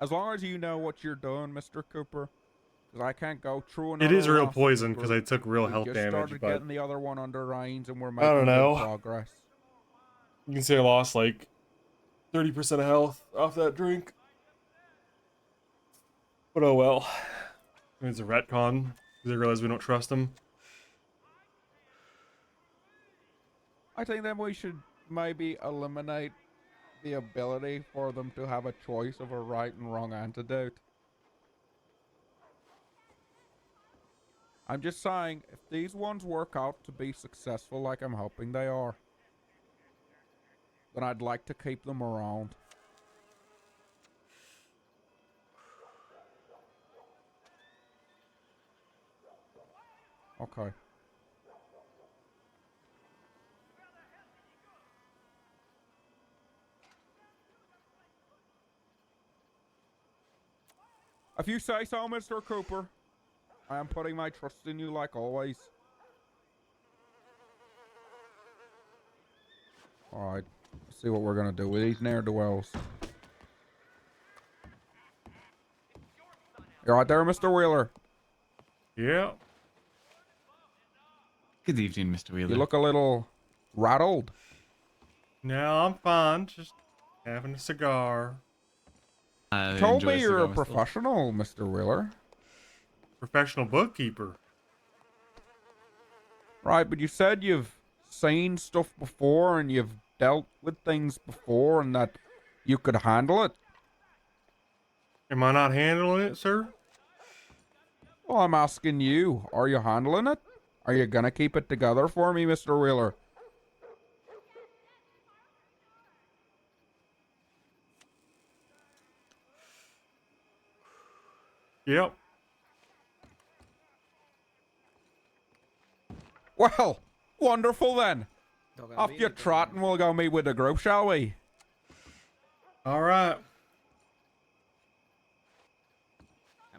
As long as you know what you're doing, Mr. Cooper, because I can't go through it another is real loss of poison the because I group. took real We health just damage, started but getting the other one under reins and we're I making don't good know. progress. You can say I lost like 30% of health off that drink. But oh well. I mean, it's a retcon because I realize we don't trust him. I think that we should maybe eliminate the ability for them to have a choice of a right and wrong antidote. I'm just saying, if these ones work out to be successful like I'm hoping they are, then I'd like to keep them around. Okay. If you say so, Mr. Cooper, I am putting my trust in you like always. Alright, let's see what we're gonna do with these ne'er-do-wells. You right there, Mr. Wheeler? Yeah. Good evening, Mr. Wheeler. You look a little rattled. No, I'm fine. Just having a cigar. I Told enjoy me you're a cigar myself. professional, Mr. Wheeler. Professional bookkeeper. Right, but you said you've seen stuff before and you've dealt with things before and that you could handle it. Am I not handling it, sir? Well, I'm asking you, are you handling it? Are you gonna keep it together for me, Mr. Wheeler? Yep. Well, wonderful then. Talking Off your trot and we'll go meet with the group, shall we? All right.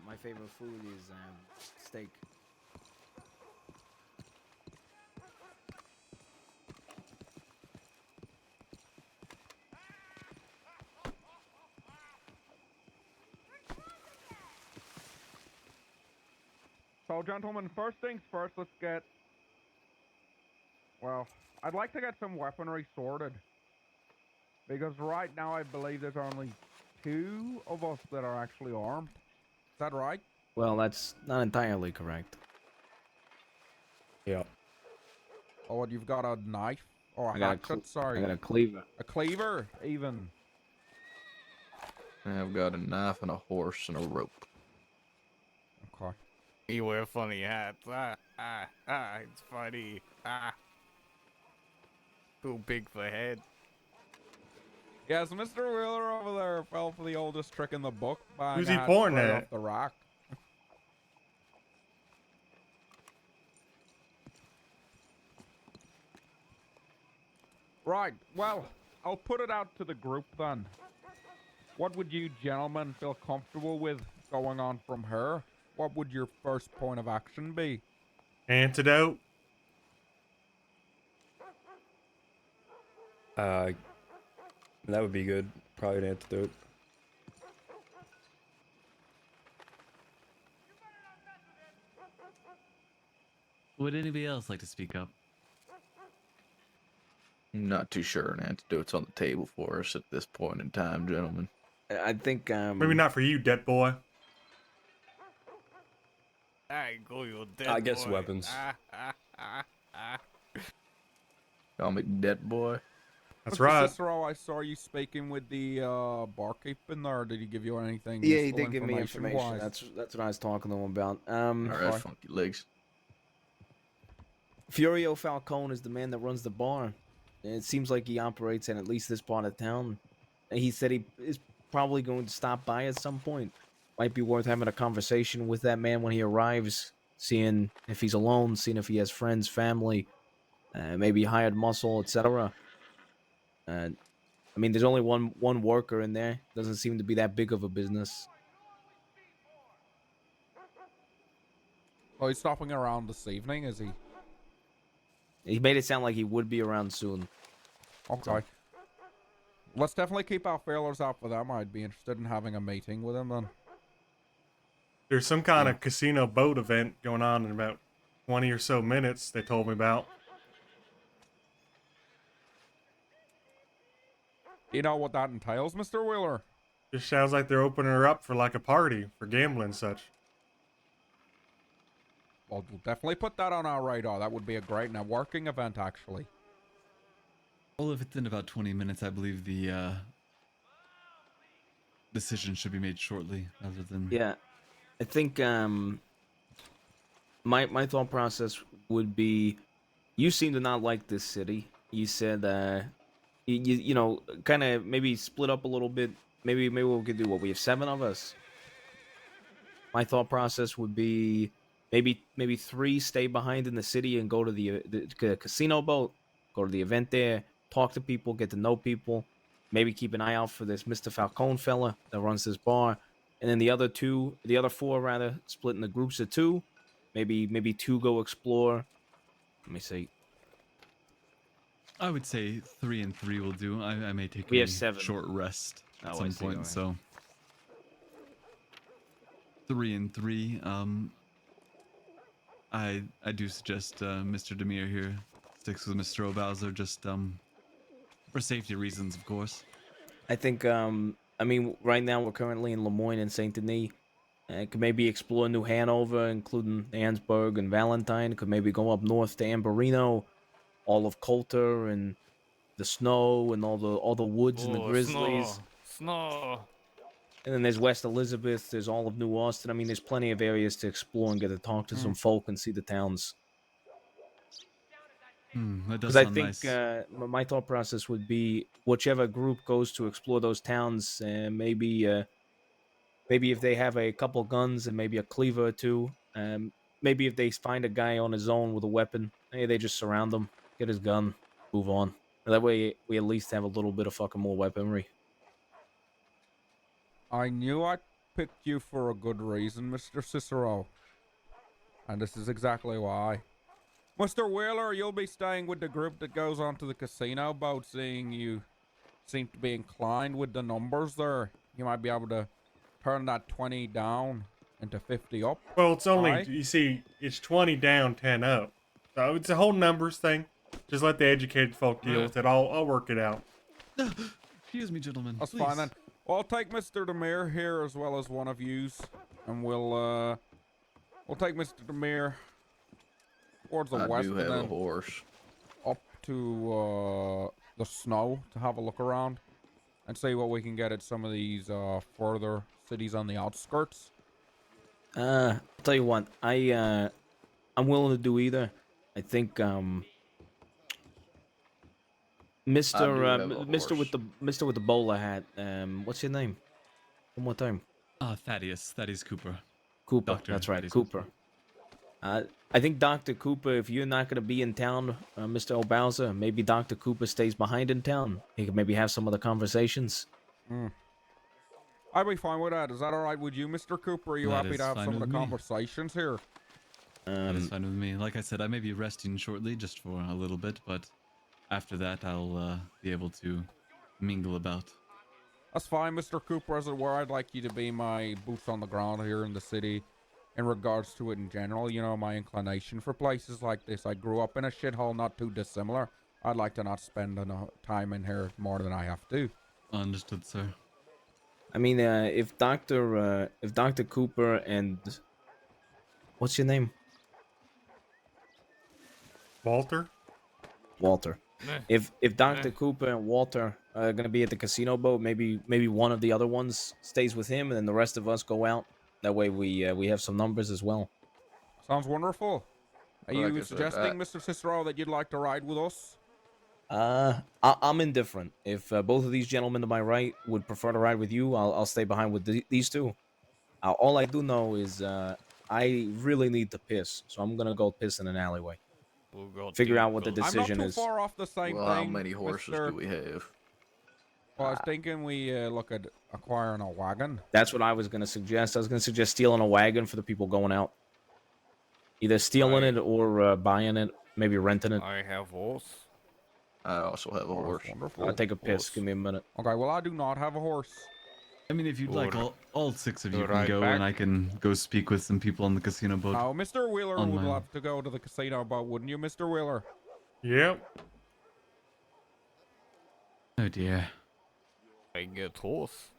My favorite food is steak. So, gentlemen, first things first, let's get... Well, I'd like to get some weaponry sorted. Because right now I believe there's only 2 of us that are actually armed. Is that right? Well, that's not entirely correct. Yeah. Oh, and you've got a knife? Or a I got hatchet, sorry. I got a cleaver. A cleaver, even. I've got a knife and a horse and a rope. Okay. You wear funny hats. It's funny. Too big for head. Yes, Mr. Wheeler over there fell for the oldest trick in the book. Buying Who's a he hat pointing straight at? off the rack. Right, well, I'll put it out to the group then. What would you gentlemen feel comfortable with going on from her? What would your first point of action be? Antidote. That would be good. Probably an antidote. Would anybody else like to speak up? Not too sure an antidote's on the table for us at this point in time, gentlemen. I think Maybe not for you, dead boy. I go, you dead I guess boy. weapons. Call me Dead Boy. That's Mr. right. Cicero, I saw you speaking with the barkeep in there. Did he give you anything? Yeah, he useful did give me information. wise? That's what I was talking to him about. All right, okay. funky legs. Furio Falcone is the man that runs the bar. And it seems like he operates in at least this part of town. And he said he is probably going to stop by at some point. Might be worth having a conversation with that man when he arrives, seeing if he's alone, seeing if he has friends, family, maybe hired muscle, etc. I mean, there's only one worker in there. Doesn't seem to be that big of a business. Oh, he's stopping around this evening, is he? He made it sound like he would be around soon. Okay. Let's definitely keep our feelers out for them. I'd be interested in having a meeting with him then. There's some kind of casino boat event going on in about 20 or so minutes, they told me about. You know what that entails, Mr. Wheeler? Just sounds like they're opening her up for like a party for gambling and such. Well, we'll definitely put that on our radar. That would be a great networking event, actually. Well, if it's in about 20 minutes, I believe the decision should be made shortly, rather than... Yeah, I think my thought process would be, you seem to not like this city. You said you know, kind of maybe split up a little bit. Maybe we could do what, we have 7 of us. My thought process would be maybe 3 stay behind in the city and go to the casino boat, go to the event there, talk to people, get to know people, maybe keep an eye out for this Mr. Falcone fella that runs this bar, and then the other 4 rather, split into groups of 2. Maybe 2 go explore. Let me see. I would say 3 and 3 will do. I may take We a have 7. short rest at Oh, I some see, point, alright. so 3 and 3. I do suggest Mr. Demir here sticks with Mr. O'Bowser, just for safety reasons, of course. I think, I mean, right now we're currently in Lemoyne and Saint Denis. Could maybe explore New Hanover, including Ansburg and Valentine. Could maybe go up north to Amberino, all of Coulter and the snow and all the woods and the grizzlies. Snow. And then there's West Elizabeth. There's all of New Austin. I mean, there's plenty of areas to explore and get to talk to some folk and see the towns. That does Because I sound think nice. my thought process would be whichever group goes to explore those towns, maybe if they have a couple guns and maybe a cleaver or 2, maybe if they find a guy on his own with a weapon, hey, they just surround him, get his gun, move on. That way, we at least have a little bit of fucking more weaponry. I knew I picked you for a good reason, Mr. Cicero. And this is exactly why. Mr. Wheeler, you'll be staying with the group that goes onto the casino boat, seeing you seem to be inclined with the numbers there. You might be able to turn that 20 down into 50 up. Well, it's only, Aye. you see, it's 20 down, 10 up. So it's a whole numbers thing. Just let the educated folk deal with it. I'll work it out. Excuse me, gentlemen. That's please. fine then. Well, I'll take Mr. Demir here as well as one of yous, and we'll take Mr. Demir towards the I west do and have a then horse. up to the snow to have a look around and see what we can get at some of these further cities on the outskirts. I'll tell you what, I'm willing to do either. I think Mr. with the bowler hat, what's your name? One more time. Thaddeus Cooper. Dr. That's right, Thaddeus Cooper. I think Dr. Cooper, if you're not going to be in town, Mr. O'Bowser, maybe Dr. Cooper stays behind in town. He could maybe have some other conversations. I'd be fine with that. Is that all right with you, Mr. Cooper? Are you That happy is to have fine some of the with me. conversations here? That is fine with me. Like I said, I may be resting shortly, just for a little bit, but after that, I'll be able to mingle about. That's fine, Mr. Cooper. As it were, I'd like you to be my boots on the ground here in the city in regards to it in general. You know, my inclination for places like this. I grew up in a shithole not too dissimilar. I'd like to not spend enough time in here more than I have to. Understood, sir. I mean, if Dr. Cooper and... What's your name? Walter? Walter. If Dr. Cooper and Walter are gonna be at the casino boat, maybe one of the other ones stays with him, and then the rest of us go out. That way we have some numbers as well. Sounds wonderful. Are Like you I said, suggesting, Mr. Cicero, that you'd like to ride with us? I'm indifferent. If both of these gentlemen to my right would prefer to ride with you, I'll stay behind with these two. All I do know is I really need to piss, so I'm gonna go piss in an alleyway. Figure out what the decision I'm not is. too far off the same Well, thing. how many horses Mr. do we have? Well, I was thinking we look at acquiring a wagon. That's what I was gonna suggest. I was gonna suggest stealing a wagon for the people going out. Either stealing it or buying it, maybe renting it. I have horse. I also have a horse. Wonderful. I'll take a piss. Give me a minute. Okay, well, I do not have a horse. I mean, if you'd like, all six of you Go can right go, back. and I can go speak with some people on the casino boat. Now, Mr. Wheeler On would my love to go to the casino boat, wouldn't you, Mr. Wheeler? Yep. Oh dear. I get horse.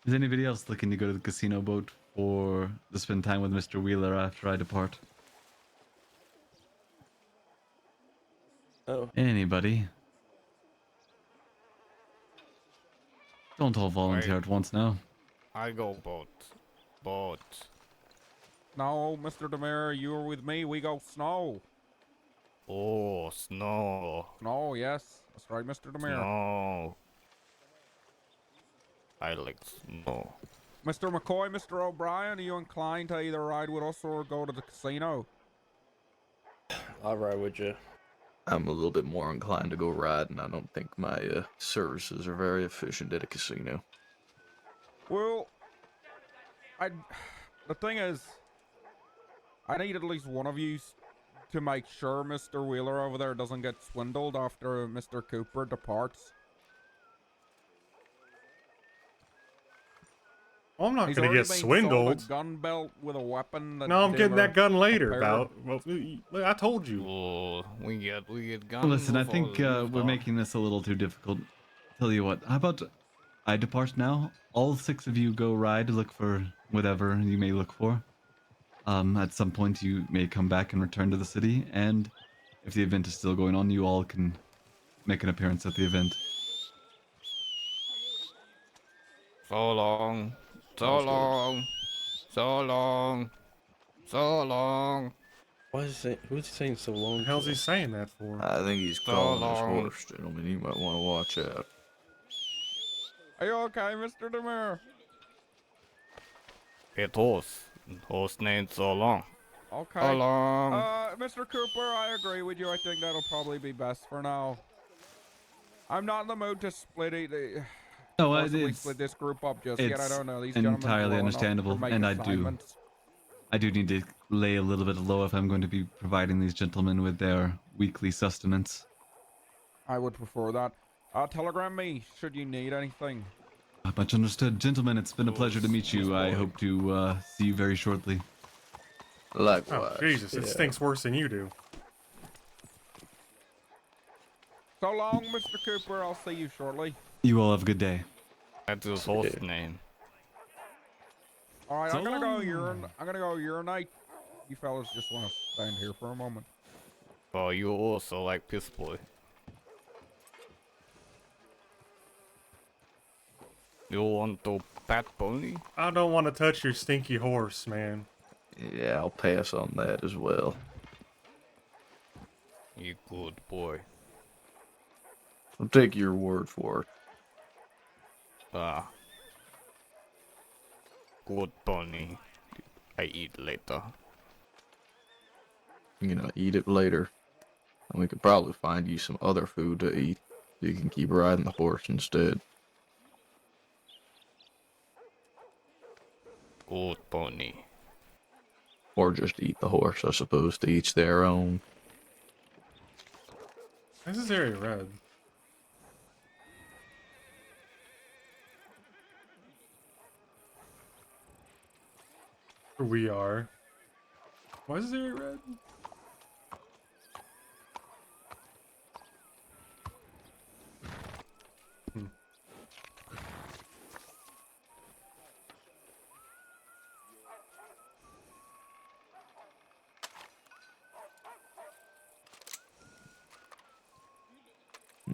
Is anybody else looking to go to the casino boat or to spend time with Mr. Wheeler after I depart? Oh. Anybody? Don't all volunteer at once now. I go boat. Boat. No, Mr. Demir, you are with me. We go snow. Oh, snow. Snow, yes. That's right, Mr. Demir. Snow. I like snow. Mr. McCoy, Mr. O'Brien, are you inclined to either ride with us or go to the casino? I'll ride with you. I'm a little bit more inclined to go riding. I don't think my services are very efficient at a casino. Well, the thing is, I need at least one of you to make sure Mr. Wheeler over there doesn't get swindled after Mr. Cooper departs. I'm not He's going to already get been swindled. sold a gun belt with a weapon. That No, I'm getting that gun later. pair. About well, I told you. Oh, we get guns. Well, listen, I of think all we're stuff. making this a little too difficult. Tell you what, how about I depart now? All six of you go ride, look for whatever you may look for. At some point you may come back and return to the city, and if the event is still going on, you all can make an appearance at the event. So long. So long. So long. So long. Why is he saying, who's he saying so long? What the hell's he saying that for? I think he's So calling his long. horse, gentlemen. You might want to watch out. Are you okay, Mr. Demir? Get horse. Horse named so long. Okay. So long. Mr. Cooper, I agree with you. I think that'll probably be best for now. I'm not in the mood to split it. No, Forcibly it's split this group up just yet. I don't know. These gentlemen entirely grown enough to understandable, make and assignments. I do need to lay a little bit low if I'm going to be providing these gentlemen with their weekly sustenance. I would prefer that. Telegram me should you need anything. Much understood. Gentlemen, it's been a pleasure to meet you. I hope to see you very shortly. Likewise. Oh, Jesus, it stinks worse than you do. So long, Mr. Cooper. I'll see you shortly. You all have a good day. That's his horse name. All right, So I'm gonna go long. I'm gonna go urinate. You fellas just want to stand here for a moment. Oh, you also like Piss Boy. You want to pet pony? I don't want to touch your stinky horse, man. Yeah, I'll pass on that as well. You good boy. I'll take your word for it. Ah. Good pony. I eat later. You know, eat it later. And we could probably find you some other food to eat. So you can keep riding the horse instead. Good pony. Or just eat the horse, I suppose, to each their own. This is very red. Here we are. Why is this area red?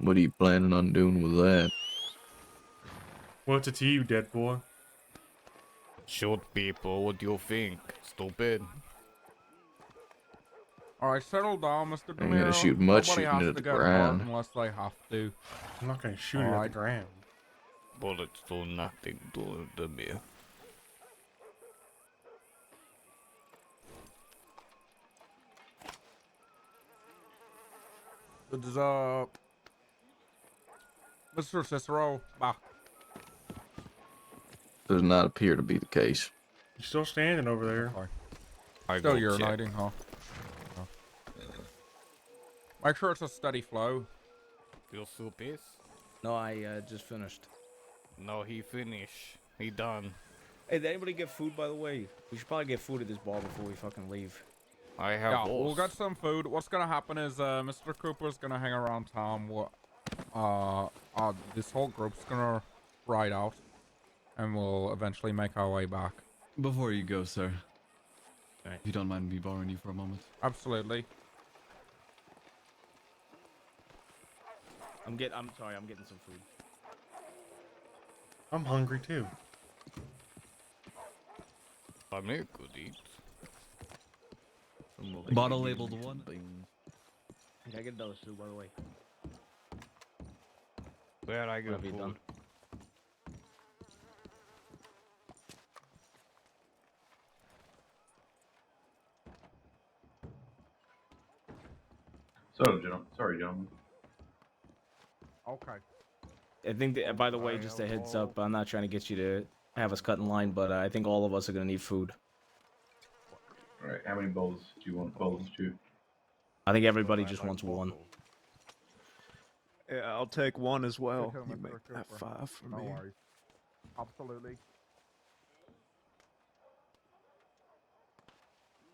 What are you planning on doing with that? What's it to you, dead boy? Shoot people, what do you think? Stupid. Alright, settle down, Mr. I ain't gonna DeMiro. shoot much Nobody shooting has it at to the get hurt ground. unless they have to. I'm not gonna shoot it at the Alright. ground. Bullets do nothing to me. It's, Mr. Cicero, back. Does not appear to be the case. You're still standing over there. I Still go check. urinating, huh? Oh. Make sure it's a steady flow. Your soup is? No, I just finished. No, he finish. He done. Hey, did anybody get food, by the way? We should probably get food at this bar before we fucking leave. I have Yeah, horse. we'll get some food. What's gonna happen is, Mr. Cooper's gonna hang around town. This whole group's gonna ride out, and we'll eventually make our way back. Before you go, sir, if you don't mind me borrowing you for a moment. Absolutely. I'm sorry, I'm getting some food. I'm hungry too. I make good eat. Bottle labeled 1. Can I get those two, by the way? Where I get What have you food? done? Sorry, gentlemen. Okay. I think, that, by the way, just a heads up, I'm not trying to get you to have us cut in line, but I think all of us are going to need food. Alright, how many bowls do you want? Bowls, too? I think everybody just wants one. Yeah, I'll take one as well. You too, You Mr. make that Cooper. 5 for No me. worries. Absolutely. It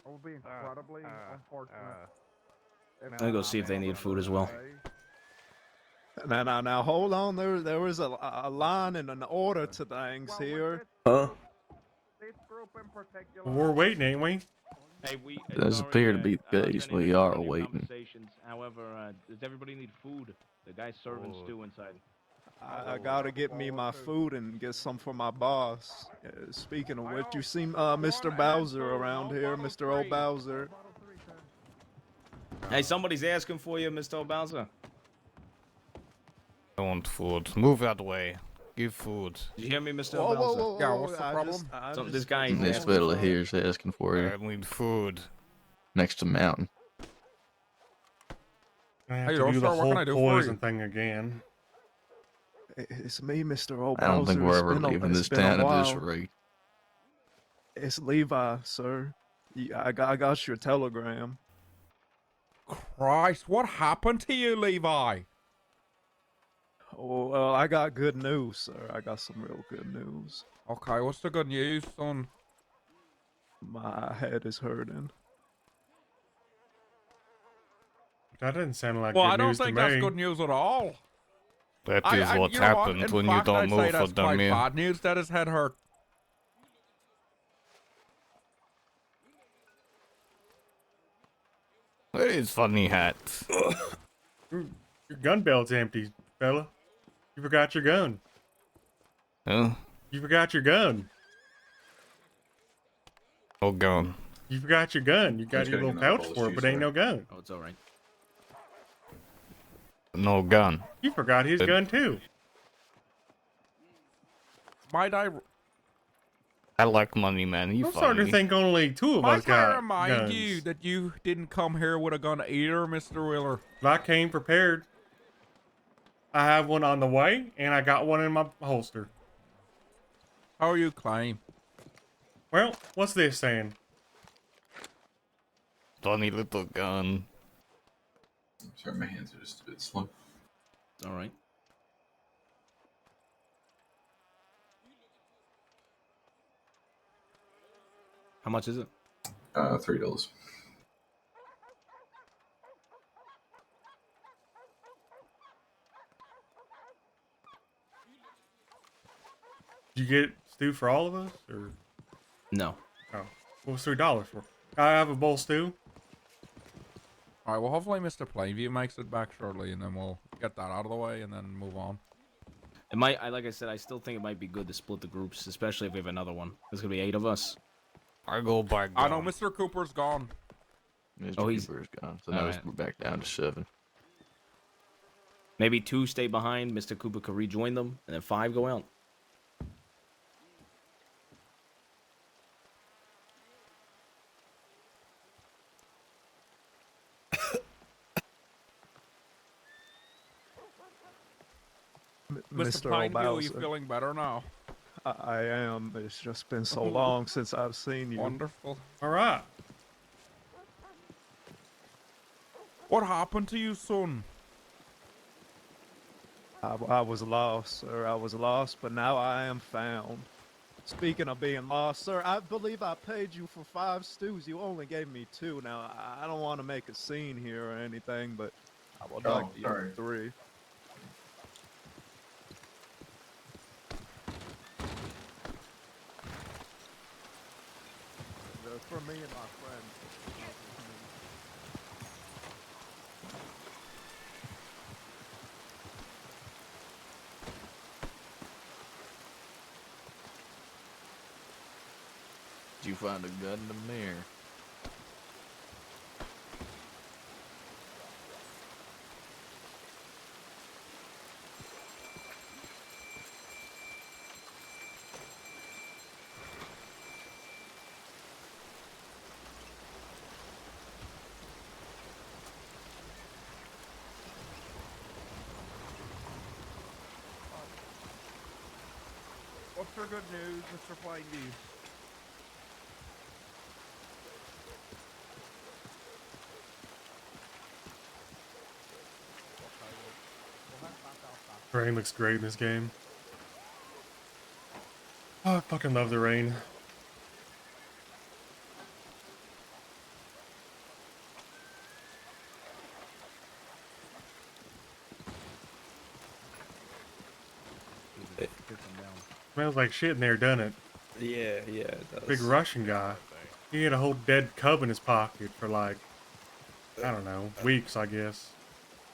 will be incredibly unfortunate. I'm going to go see if they need food as well. Now, hold on. There was a line and an order to things here. Huh? This group in particular. We're waiting, ain't we? Hey, we Does appear to be the case. We are waiting. However, does everybody need food? The guy's serving stew inside. I gotta get me my food and get some for my boss. Speaking of which, you see Mr. Bowser around here, Mr. Old Bowser. Hey, somebody's asking for you, Mr. Bowser. I want food. Move that way. give food. Did you hear me, Mr. Whoa, whoa, Bowser? whoa, Yeah, whoa, what's the I problem? just- I This just- guy is This asking fella for- here is asking for you I need food. next to the mountain. I have Hey, to do the sir, what whole can I do for poison you? thing again. It's me, Mr. Old I don't think Bowser. we're It's ever been a- leaving it's this been a town at this while. rate. It's Levi, sir. I got your telegram. Christ, what happened to you, Levi? Oh, well, I got good news, sir. I got some real good news. Okay, what's the good news, son? My head is hurting. That didn't sound like Well, good I don't news to think that's me. good news at all. That is what you know what? happens In when you fact, don't I'd say move for that's quite dummy. bad news that his head hurt. Where is funny hat? Your gun belt's empty, fella. You forgot your gun. Huh? You forgot your gun. Oh, gone. You forgot your gun. You got He's your gotta little get another pouch bowl of for it, juice, but ain't sir. no gun. Oh, it's all right. No gun. You forgot his But- gun too. Might I I like money, man. You I'm starting to funny. think only two of us might I got remind guns. you that you didn't come here with a gun either, Mr. Wheeler? I came prepared. I have one on the way, and I got one in my holster. How you claim? Well, what's this saying? Funny little gun. Sorry, my hands are just a bit slow. All right. How much is it? $3. Did you get stew for all of us, or No. oh, what was $3 for? I have a bowl stew. All right. Well, hopefully Mr. Plainview makes it back shortly, and then we'll get that out of the way and then move on. It might. Like I said, I still think it might be good to split the groups, especially if we have another one. There's gonna be 8 of us. I go by gun. I know Mr. Cooper's gone. Mr. Oh, he's- Cooper's gone, so now Alright. we're back down to 7. Maybe 2 stay behind. Mr. Cooper could rejoin them, and then 5 go out. Mr. Mr. Old Plainview, are you Bowser. feeling better now? I am. It's just been so long since I've seen you. Wonderful. All right. What happened to you, son? I was lost, sir. I was lost, but now I am found. Speaking of being lost, sir, I believe I paid you for 5 stews. You only gave me 2. Now, I don't want to make a scene here or anything, but I would Oh, like to sorry. eat 3. For me and my friends. Did you find a gun in the mirror? What's your good news, Mr. Plainview? Rain looks great in this game. Oh, I fucking love the rain. Smells like shit in there, doesn't it? Yeah, it does. Big Russian guy. He had a whole dead cub in his pocket for like, I don't know, weeks, I guess.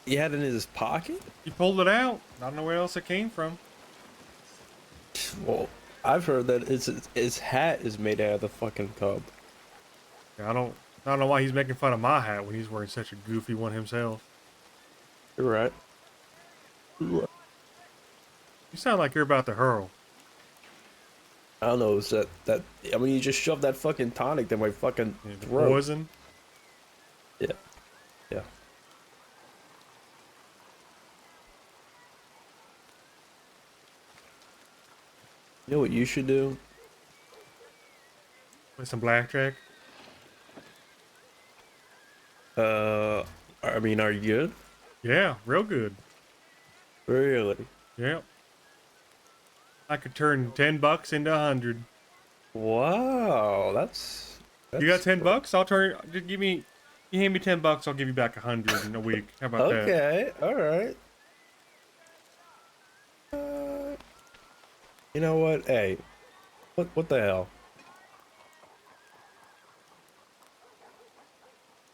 He had it in his pocket? He pulled it out. I don't know where else it came from. Well, I've heard that his hat is made out of the fucking cub. Yeah, I don't know why he's making fun of my hat when he's wearing such a goofy one himself. You're right. You sound like you're about to hurl. I don't know. Is that? I mean, you just shoved that fucking tonic down my fucking The throat. poison. Yeah. Yeah. You know what you should do? Play some blackjack. I mean, are you good? Yeah, real good. Really? Yep. I could turn $10 into 100. Wow, that's You got $10? I'll turn. Just give me. You hand me $10, I'll give you back 100 in a week. How about that? okay. All right. You know what? Hey, what the hell?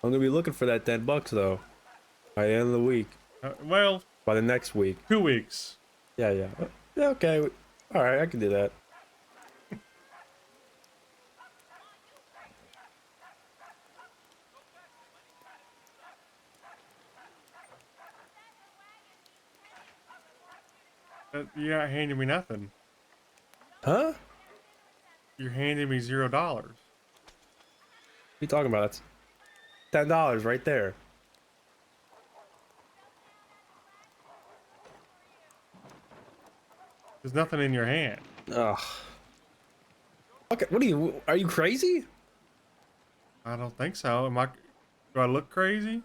I'm gonna be looking for that $10 though, by the end of the week. Well, by the next week. 2 weeks. Yeah, yeah. Yeah, okay. All right, I can do that. You're not handing me nothing. Huh? You're handing me $0. What are you talking about? That's $10 right there. There's nothing in your hand. Ugh. Okay, are you crazy? I don't think so. Am I? Do I look crazy?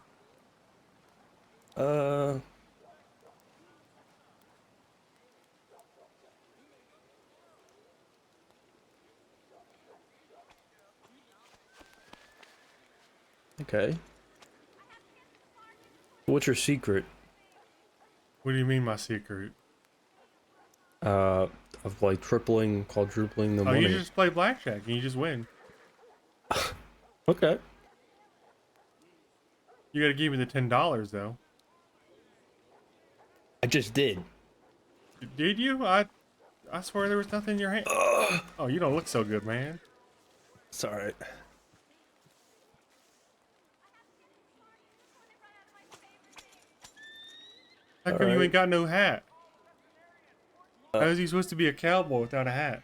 Okay. What's your secret? What do you mean, my secret? Of like tripling, quadrupling the money. You just play blackjack and you just win. Okay. You gotta give me the $10 though. I just did. Did you? I swear there was nothing in your hand. Oh, you don't look so good, man. It's alright. How come you ain't got no hat? How is he supposed to be a cowboy without a hat?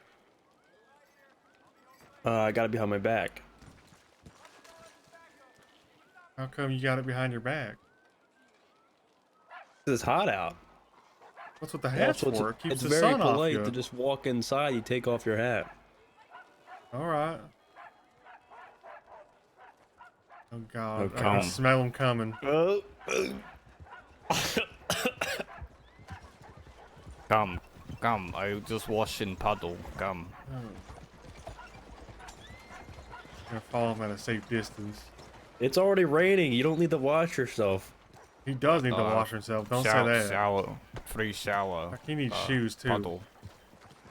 I got it behind my back. How come you got it behind your back? It's hot out. What's with the hat's Also, for? It keeps it's the very sun off polite you. to just walk inside. You take off your hat. All right. Oh God, Okay. I can smell him coming. Come, I just wash in puddle. Come. Gonna follow him at a safe distance. It's already raining. You don't need to wash yourself. He does need to wash himself. Don't say that. Shower, free shower. Like he needs shoes too.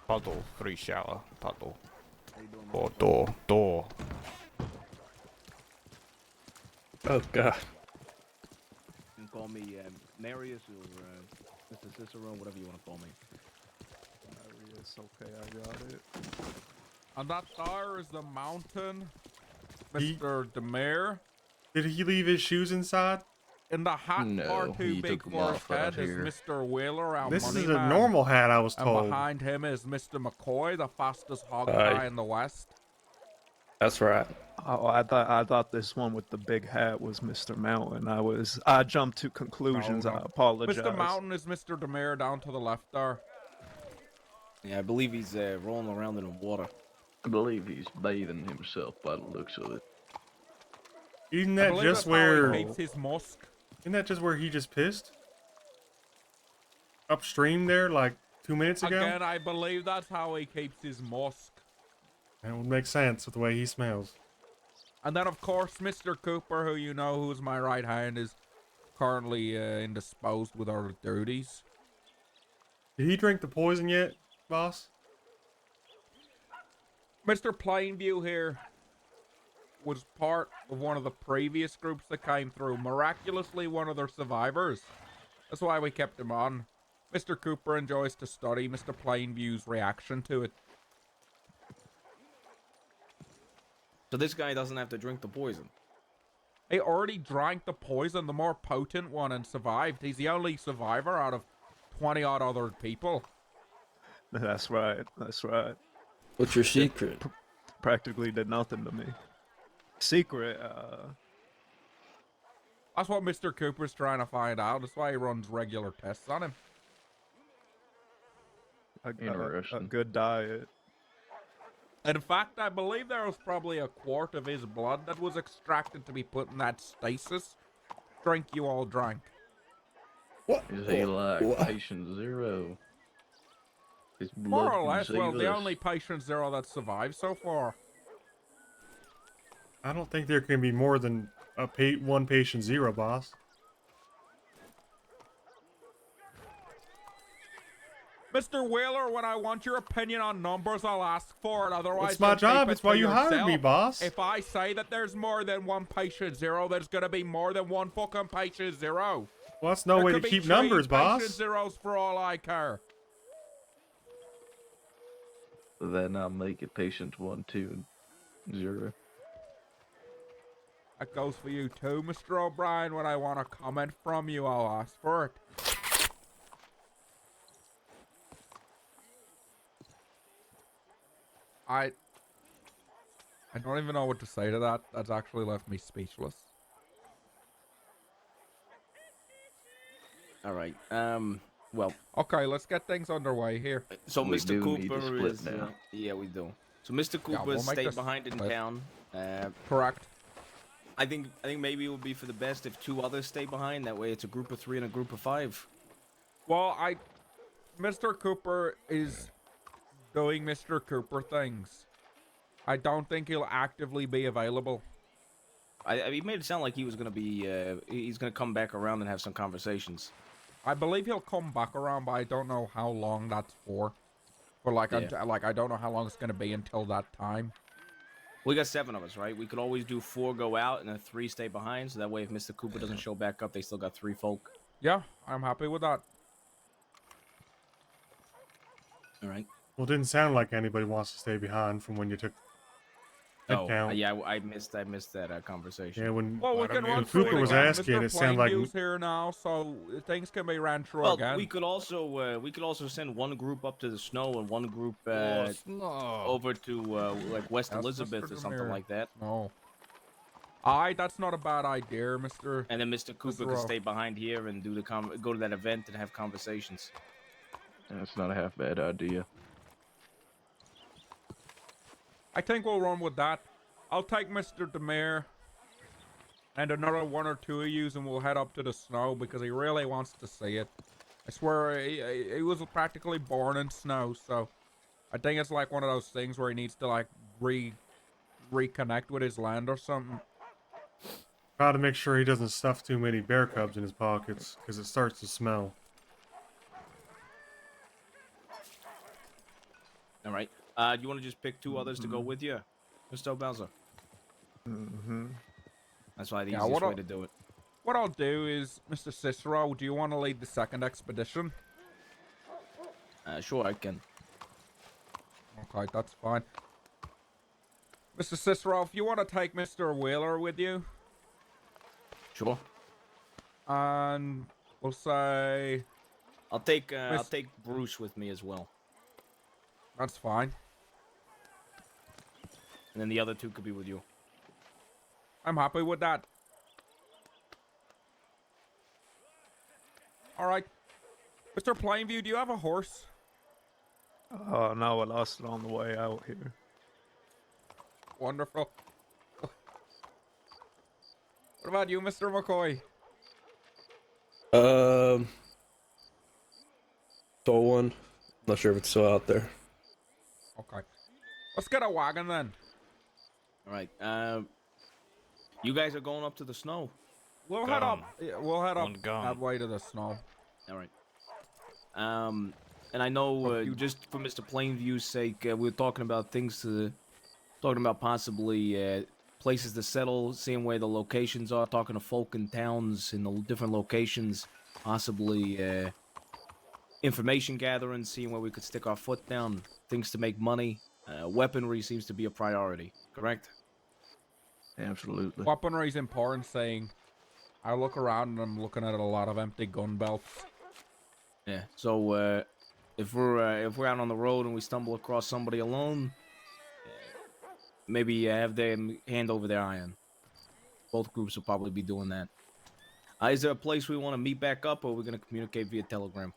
Puddle, free shower, puddle. Or door. Oh God. You can call me Marius or Mr. Cicero, whatever you want to call me. Marius, okay, I got it. And that there is the mountain, Mr. Demare. Did he leave his shoes inside? In the hat far too he big took 'em for his off right head is here. Mr. Wheeler, our This money is a man. normal hat, I was And told. behind him is Mr. McCoy, the fastest hog Hi. guy in the West. That's right. Oh, I thought this one with the big hat was Mr. Mountain. I jumped to conclusions. No. I apologize. Mr. Mountain is Mr. Demare down to the left there. Yeah, I believe he's rolling around in the water. I believe he's bathing himself by the looks of it. Isn't I that believe just that's how where? he keeps his musk. Isn't that just where he just pissed? Upstream there, like 2 minutes ago. Again, I believe that's how he keeps his musk. That would make sense with the way he smells. And then, of course, Mr. Cooper, who you know who's my right hand, is currently indisposed with our duties. Did he drink the poison yet, boss? Mr. Plainview here was part of one of the previous groups that came through. Miraculously, one of their survivors. That's why we kept him on. Mr. Cooper enjoys to study Mr. Plainview's reaction to it. So this guy doesn't have to drink the poison. He already drank the poison, the more potent one, and survived. He's the only survivor out of 20-odd other people. That's right. That's right. What's your secret? Practically did nothing to me. Secret. That's what Mr. Cooper's trying to find out. That's why he runs regular tests on him. A Interesting. good diet. In fact, I believe there was probably a quart of his blood that was extracted to be put in that stasis drink you all drank. What? Is he like What? patient zero? His blood More or can less. Well, save the us. only patient zero that's survived so far. I don't think there can be more than one patient zero, boss. Mr. Wheeler, when I want your opinion on numbers, I'll ask for it. Otherwise, It's my you'll keep job. it It's why to you hired me, yourself. boss. If I say that there's more than one patient zero, there's gonna be more than one fucking patient zero. Well, that's no There way to could be keep 3 numbers, boss. patient zeros for all I care. Then I'll make it patient 1, 2, and 0. That goes for you too, Mr. O'Brien. When I want a comment from you, I'll ask for it. I don't even know what to say to that. That's actually left me speechless. All right. Well. Okay, let's get things underway here. So We Mr. do need to Cooper split is. now. Yeah, we do. So Mr. Cooper we'll make stayed this behind in split. town. Correct. I think maybe it would be for the best if 2 others stay behind. That way, it's a group of 3 and a group of 5. Well, Mr. Cooper is doing Mr. Cooper things. I don't think he'll actively be available. He made it sound like he was gonna be. He's gonna come back around and have some conversations. I believe he'll come back around, but I don't know how long that's for. For like, Yeah. I don't know how long it's gonna be until that time. We got 7 of us, right? We could always do 4 go out and then 3 stay behind. So that way, if Mr. Cooper doesn't show back up, they still got 3 folk. Yeah, I'm happy with that. All right. Well, it didn't sound like anybody wants to stay behind from when you took head count. yeah, I missed that conversation. Yeah, when Well, we can run through Cooper it was again. asking, Mr. it sounded like Plainview's here now, so things can be ran through Well, again. we could also send one group up to the snow and one group over to like West That's Elizabeth Mr. or something Demir. like that. No. That's not a bad idea, Mr. And then Mr. Cooper could Rowe. stay behind here and do go to that event and have conversations. That's not a half bad idea. I think we'll run with that. I'll take Mr. Demir and another 1 or 2 of yous, and we'll head up to the snow because he really wants to see it. I swear, he was practically born in snow, so I think it's like one of those things where he needs to like reconnect with his land or something. Try to make sure he doesn't stuff too many bear cubs in his pockets, because it starts to smell. All right. You want to just pick 2 others to go with you, Mr. Bowser? Mm-hmm. That's why the Yeah, easiest way to do it. What I'll do is, Mr. Cicero, do you want to lead the second expedition? Sure, I can. Okay, that's fine. Mr. Cicero, if you want to take Mr. Wheeler with you, Sure. and we'll say I'll take Bruce with me as well, that's fine. and then the other 2 could be with you. I'm happy with that. All right, Mr. Plainview, do you have a horse? Oh no, I lost it on the way out here. Wonderful. What about you, Mr. McCoy? Stole one. Not sure if it's still out there. Okay, let's get a wagon then. All right. You guys are going up to the snow. We'll head up. Yeah, we'll head up One gone. that way to the snow. All right. And I know just for Mr. Plainview's sake, we were talking about talking about possibly places to settle, seeing where the locations are, talking to folk in towns in the different locations, possibly information gathering, seeing where we could stick our foot down, things to make money. Weaponry seems to be a priority, correct? Absolutely. Weaponry's important, saying I look around and I'm looking at a lot of empty gun belts. Yeah. So if we're out on the road and we stumble across somebody alone, maybe have them hand over their iron. Both groups will probably be doing that. Is there a place we want to meet back up, or are we going to communicate via Telegram?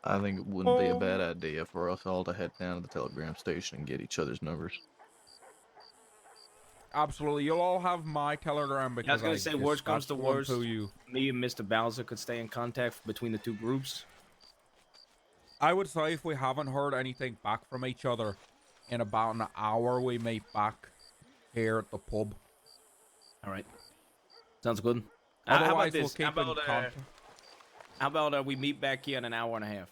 I think it wouldn't be a bad idea for us all to head down to the telegram station and get each other's numbers. Absolutely. You'll all have my Telegram Yeah, I was because going to say, worst comes to worst, to you. me and Mr. Bowser could stay in contact between the two groups. I would say if we haven't heard anything back from each other in about an hour, we meet back here at the pub. All right. Sounds good. Otherwise, we'll keep in contact. How about we meet back here in an hour and a half?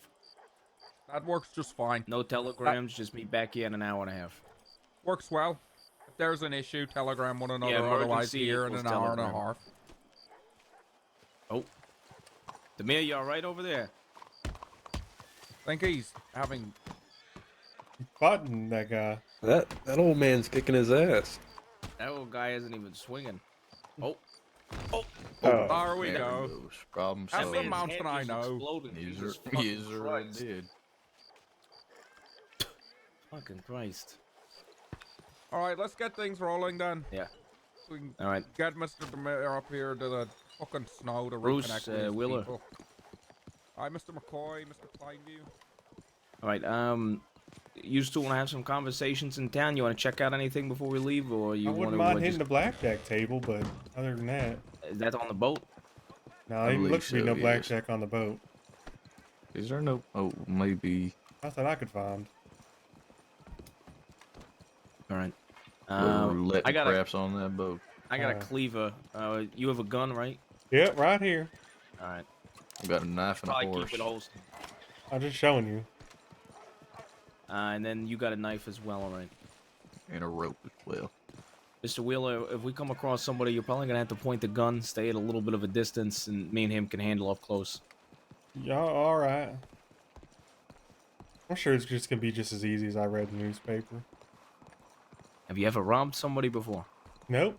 That works just fine. No telegrams, just meet back here in an hour and a half. Works well. If there's an issue, telegram one another. Yeah, otherwise, emergency here in equals an hour and a telegram. half. Oh. Demir, you all right over there? I think he's having... Button, that guy. That old man's kicking his ass. That old guy isn't even swinging. Oh. Oh. There we There go. goes. Problem That's solved. the mountain I know. User did. Fucking Christ. All right, let's get things rolling then. Yeah. So we can All right. get Mr. Demir up here to the fucking snow to Bruce, reconnect with his Wheeler. people. All right, Mr. McCoy, Mr. Plainview. All right. You still want to have some conversations in town? You want to check out anything before we leave, or you I want wouldn't to? mind hitting the blackjack table, but other than that, Is that on the boat? no, I there believe looks to be so, no yes. blackjack on the boat. Is there no? Oh, maybe. Nothing I could find. All right. Roulette I and got a, craps on that boat. I got a cleaver. You have a gun, right? Yep, right here. All right. I got a knife and a Probably horse. keep it holstered. I'm just showing you. And then you got a knife as well, all right? And a rope as well. Mr. Wheeler, if we come across somebody, you're probably gonna have to point the gun, stay at a little bit of a distance, and me and him can handle up close. Yeah, all right. I'm sure it's just gonna be just as easy as I read the newspaper. Have you ever robbed somebody before? Nope.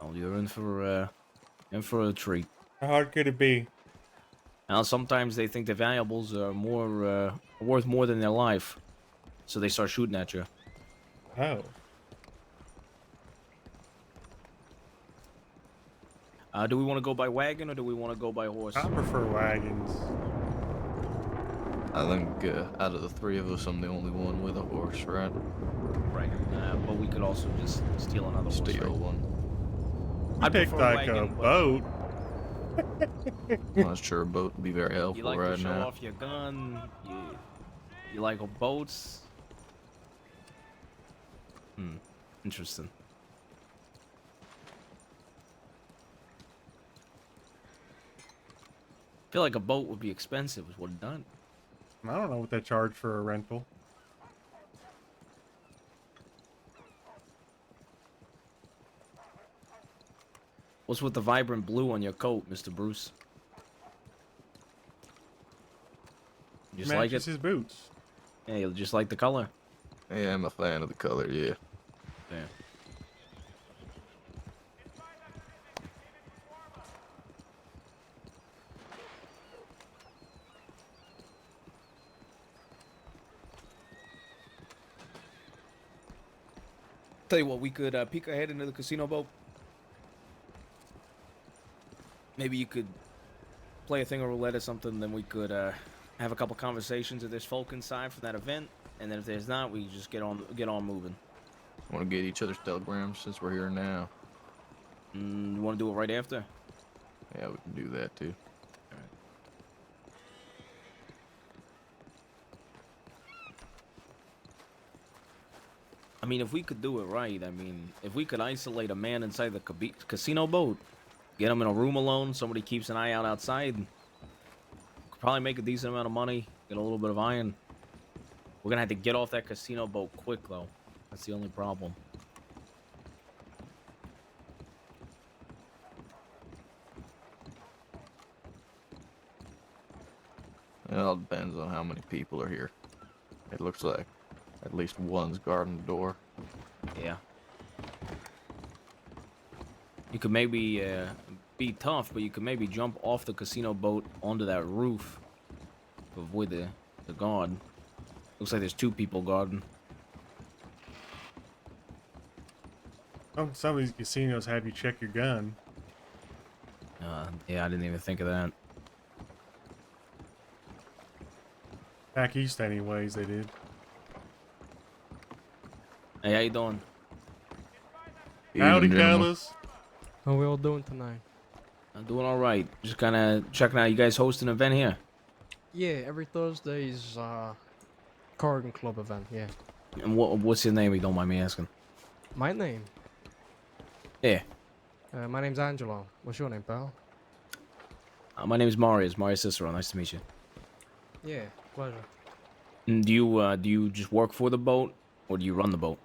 Oh, you're in for a treat. How hard could it be? Now, sometimes they think the valuables are worth more than their life, so they start shooting at you. Oh. Do we want to go by wagon or do we want to go by horse? I prefer wagons. I think out of the three of us, I'm the only one with a horse, right? Right. But we could also just steal another horse. Steal right? one. I picked prefer like a wagon, but- boat. I'm not sure a boat would be very helpful You like right to show now. off your gun. You like boats. Interesting. I feel like a boat would be expensive. Is what it done. I don't know what they charge for a rental. What's with the vibrant blue on your coat, Mr. Bruce? You just like Matches it? his boots. Yeah, you just like the color. Yeah, I'm a fan of the color, yeah. Yeah. Tell you what, we could peek ahead into the casino boat. Maybe you could play a thing of roulette or something, then we could have a couple conversations if there's folk inside for that event, and then if there's not, we just get on moving. Want to get each other's telegrams since we're here now? You want to do it right after? Yeah, we can do that too. I mean, if we could do it right, I mean, if we could isolate a man inside the casino boat, get him in a room alone, somebody keeps an eye out outside, could probably make a decent amount of money, get a little bit of iron. We're gonna have to get off that casino boat quick, though. That's the only problem. It all depends on how many people are here. It looks like at least one's guarding the door. Yeah. You could maybe be tough, but you could maybe jump off the casino boat onto that roof to avoid the guard. Looks like there's 2 people guarding. Some of these casinos have you check your gun. Yeah, I didn't even think of that. Back east, anyways, they did. Hey, how you doing? Howdy, Evening, gentlemen. fellas. How we all doing tonight? I'm doing all right. Just kind of checking out. You guys host an event here? Yeah, every Thursday's Corrigan Club event, yeah. And what's your name, if you don't mind me asking? My name? Yeah. My name's Angelo. What's your name, pal? My name is Marius Cicero. Nice to meet you. Yeah, pleasure. And do you just work for the boat, or do you run the boat?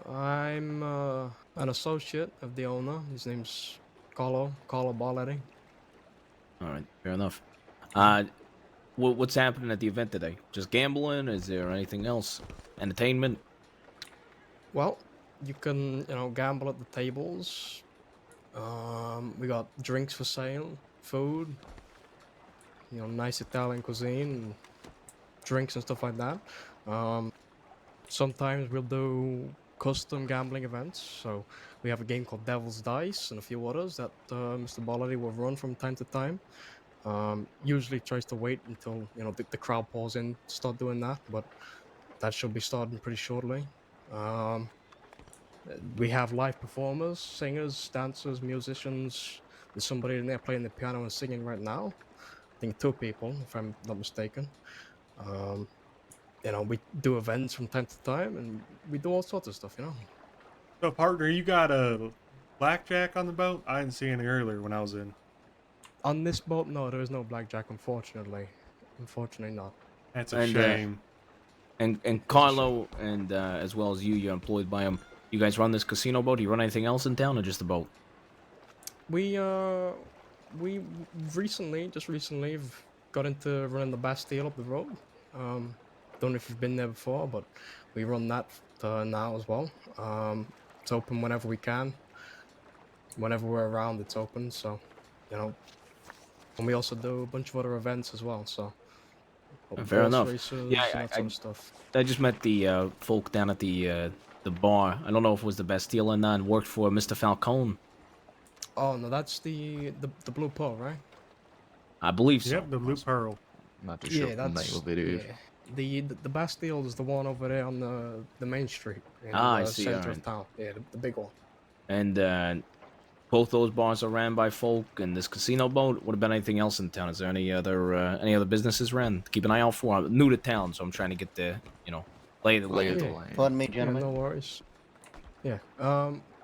I'm an associate of the owner. His name's Carlo Barletti. All right, fair enough. What's happening at the event today? Just gambling? Is there anything else? Entertainment? Well, you can, gamble at the tables. We got drinks for sale, food, nice Italian cuisine, drinks and stuff like that. Sometimes we'll do custom gambling events. So we have a game called Devil's Dice and a few others that Mr. Bollery will run from time to time. Usually tries to wait until the crowd pours in to start doing that, but that should be starting pretty shortly. We have live performers, singers, dancers, musicians. There's somebody in there playing the piano and singing right now. I think 2 people, if I'm not mistaken. We do events from time to time, and we do all sorts of stuff. So, partner, you got a blackjack on the boat? I didn't see any earlier when I was in. On this boat, no, there is no blackjack, unfortunately. Unfortunately, not. That's a shame. And Carlo, and as well as you're employed by him. You guys run this casino boat? Do you run anything else in town, or just the boat? We recently got into running the Bastille up the road. Don't know if you've been there before, but we run that now as well. It's open whenever we can. Whenever we're around, it's open. So, and we also do a bunch of other events as well. So, Fair enough. Races, Yeah, that sort of stuff. I just met the folk down at the bar. I don't know if it was the Bastille or not. And worked for Mr. Falcone. Oh no, that's the Blue Pearl, right? I believe so. Yep, the Blue Pearl. Not too sure Yeah, what the name of it is. Yeah. The Bastille is the one over there on the main street in I the see. center Alright. of town. Yeah, the big one. And both those bars are ran by folk, and this casino boat. What about anything else in town? Is there any other businesses ran? Keep an eye out for. I'm new to town, so I'm trying to get the lay of the land. Pardon me, Yeah, gentlemen. no worries. Yeah.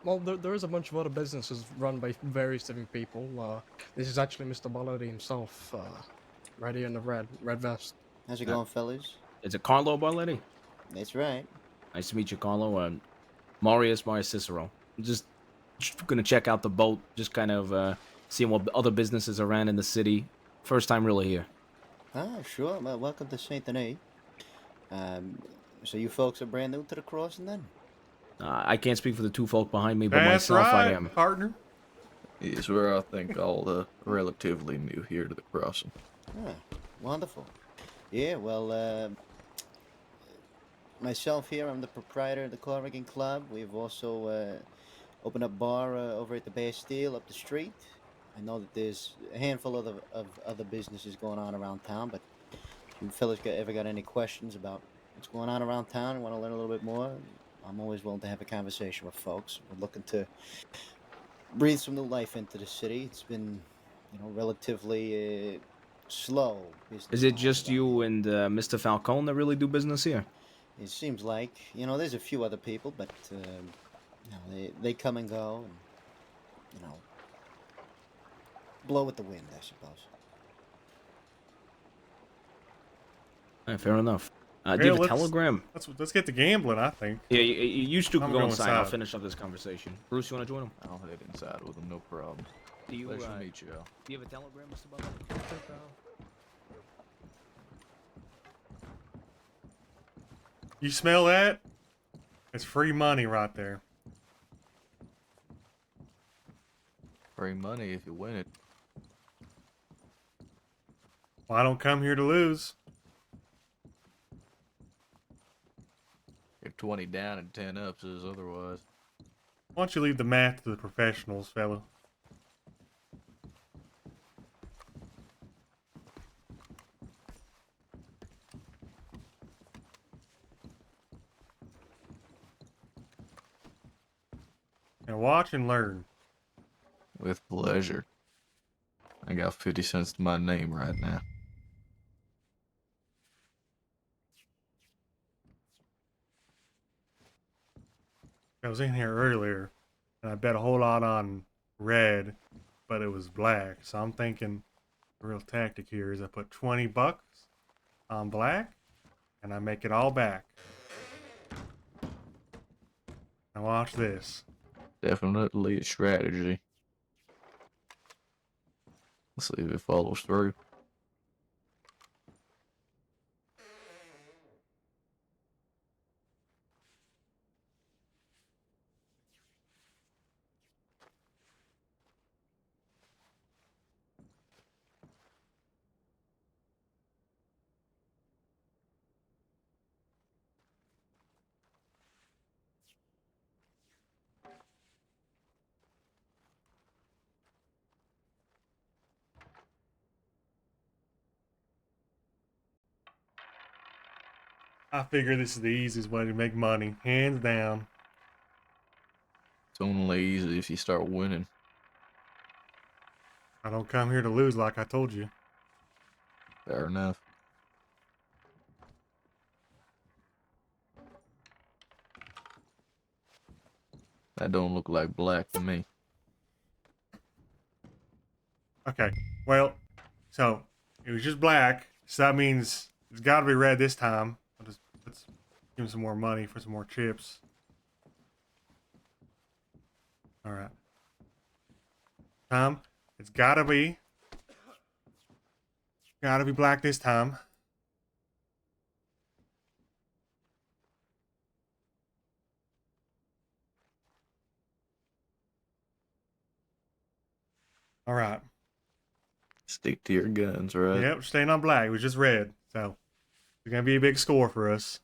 Well, there is a bunch of other businesses run by various different people. This is actually Mr. Bollery himself, right here in the red vest. How's it going, fellas? Is it Carlo Barletti? That's right. Nice to meet you, Carlo. Marius Cicero. Just gonna check out the boat. Just kind of seeing what other businesses are ran in the city. First time really here. Ah, sure. Well, welcome to Saint Denis. So you folks are brand new to the crossing then? I can't speak for the 2 folk behind me, but That's myself right, I am. partner. Yes, we're, I think, all relatively new here to the crossing. Ah, wonderful. Yeah, well, myself here, I'm the proprietor of the Corrigan Club. We've also opened up bar over at the Bastille up the street. I know that there's a handful of other businesses going on around town, but if you fellas ever got any questions about what's going on around town and want to learn a little bit more, I'm always willing to have a conversation with folks. We're looking to breathe some new life into the city. It's been, relatively slow. Is it just you and Mr. Falcone that really do business here? It seems like, there's a few other people, but they come and go, and blow with the wind, I suppose. Fair enough. Do you have a let's- telegram? Let's get to gambling, I think. Yeah, you two can I'm go going inside. I'll inside. finish up this conversation. Bruce, you want to join him? I'll head inside with them, no problem. Do you, Pleasure to meet you, Al. Do you have a telegram, Mr. Butler? You smell that? It's free money right there. Free money if you win it. Well, I don't come here to lose. You're 20 down and 10 ups is otherwise. Why don't you leave the math to the professionals, fella? Now watch and learn. With pleasure. I got 50 cents to my name right now. I was in here earlier, and I bet a whole lot on red, but it was black. So I'm thinking the real tactic here is I put 20 bucks on black, and I make it all back. Now watch this. Definitely a strategy. Let's see if it follows through. I figure this is the easiest way to make money, hands down. It's only easy if you start winning. I don't come here to lose like I told you. Fair enough. That don't look like black to me. Okay, well, so it was just black, so that means it's got to be red this time. Let's give him some more money for some more chips. All right. Tom, it's gotta be black this time. All right. Stick to your guns, right? Yep, staying on black. It was just red, so it's gonna be a big score for us.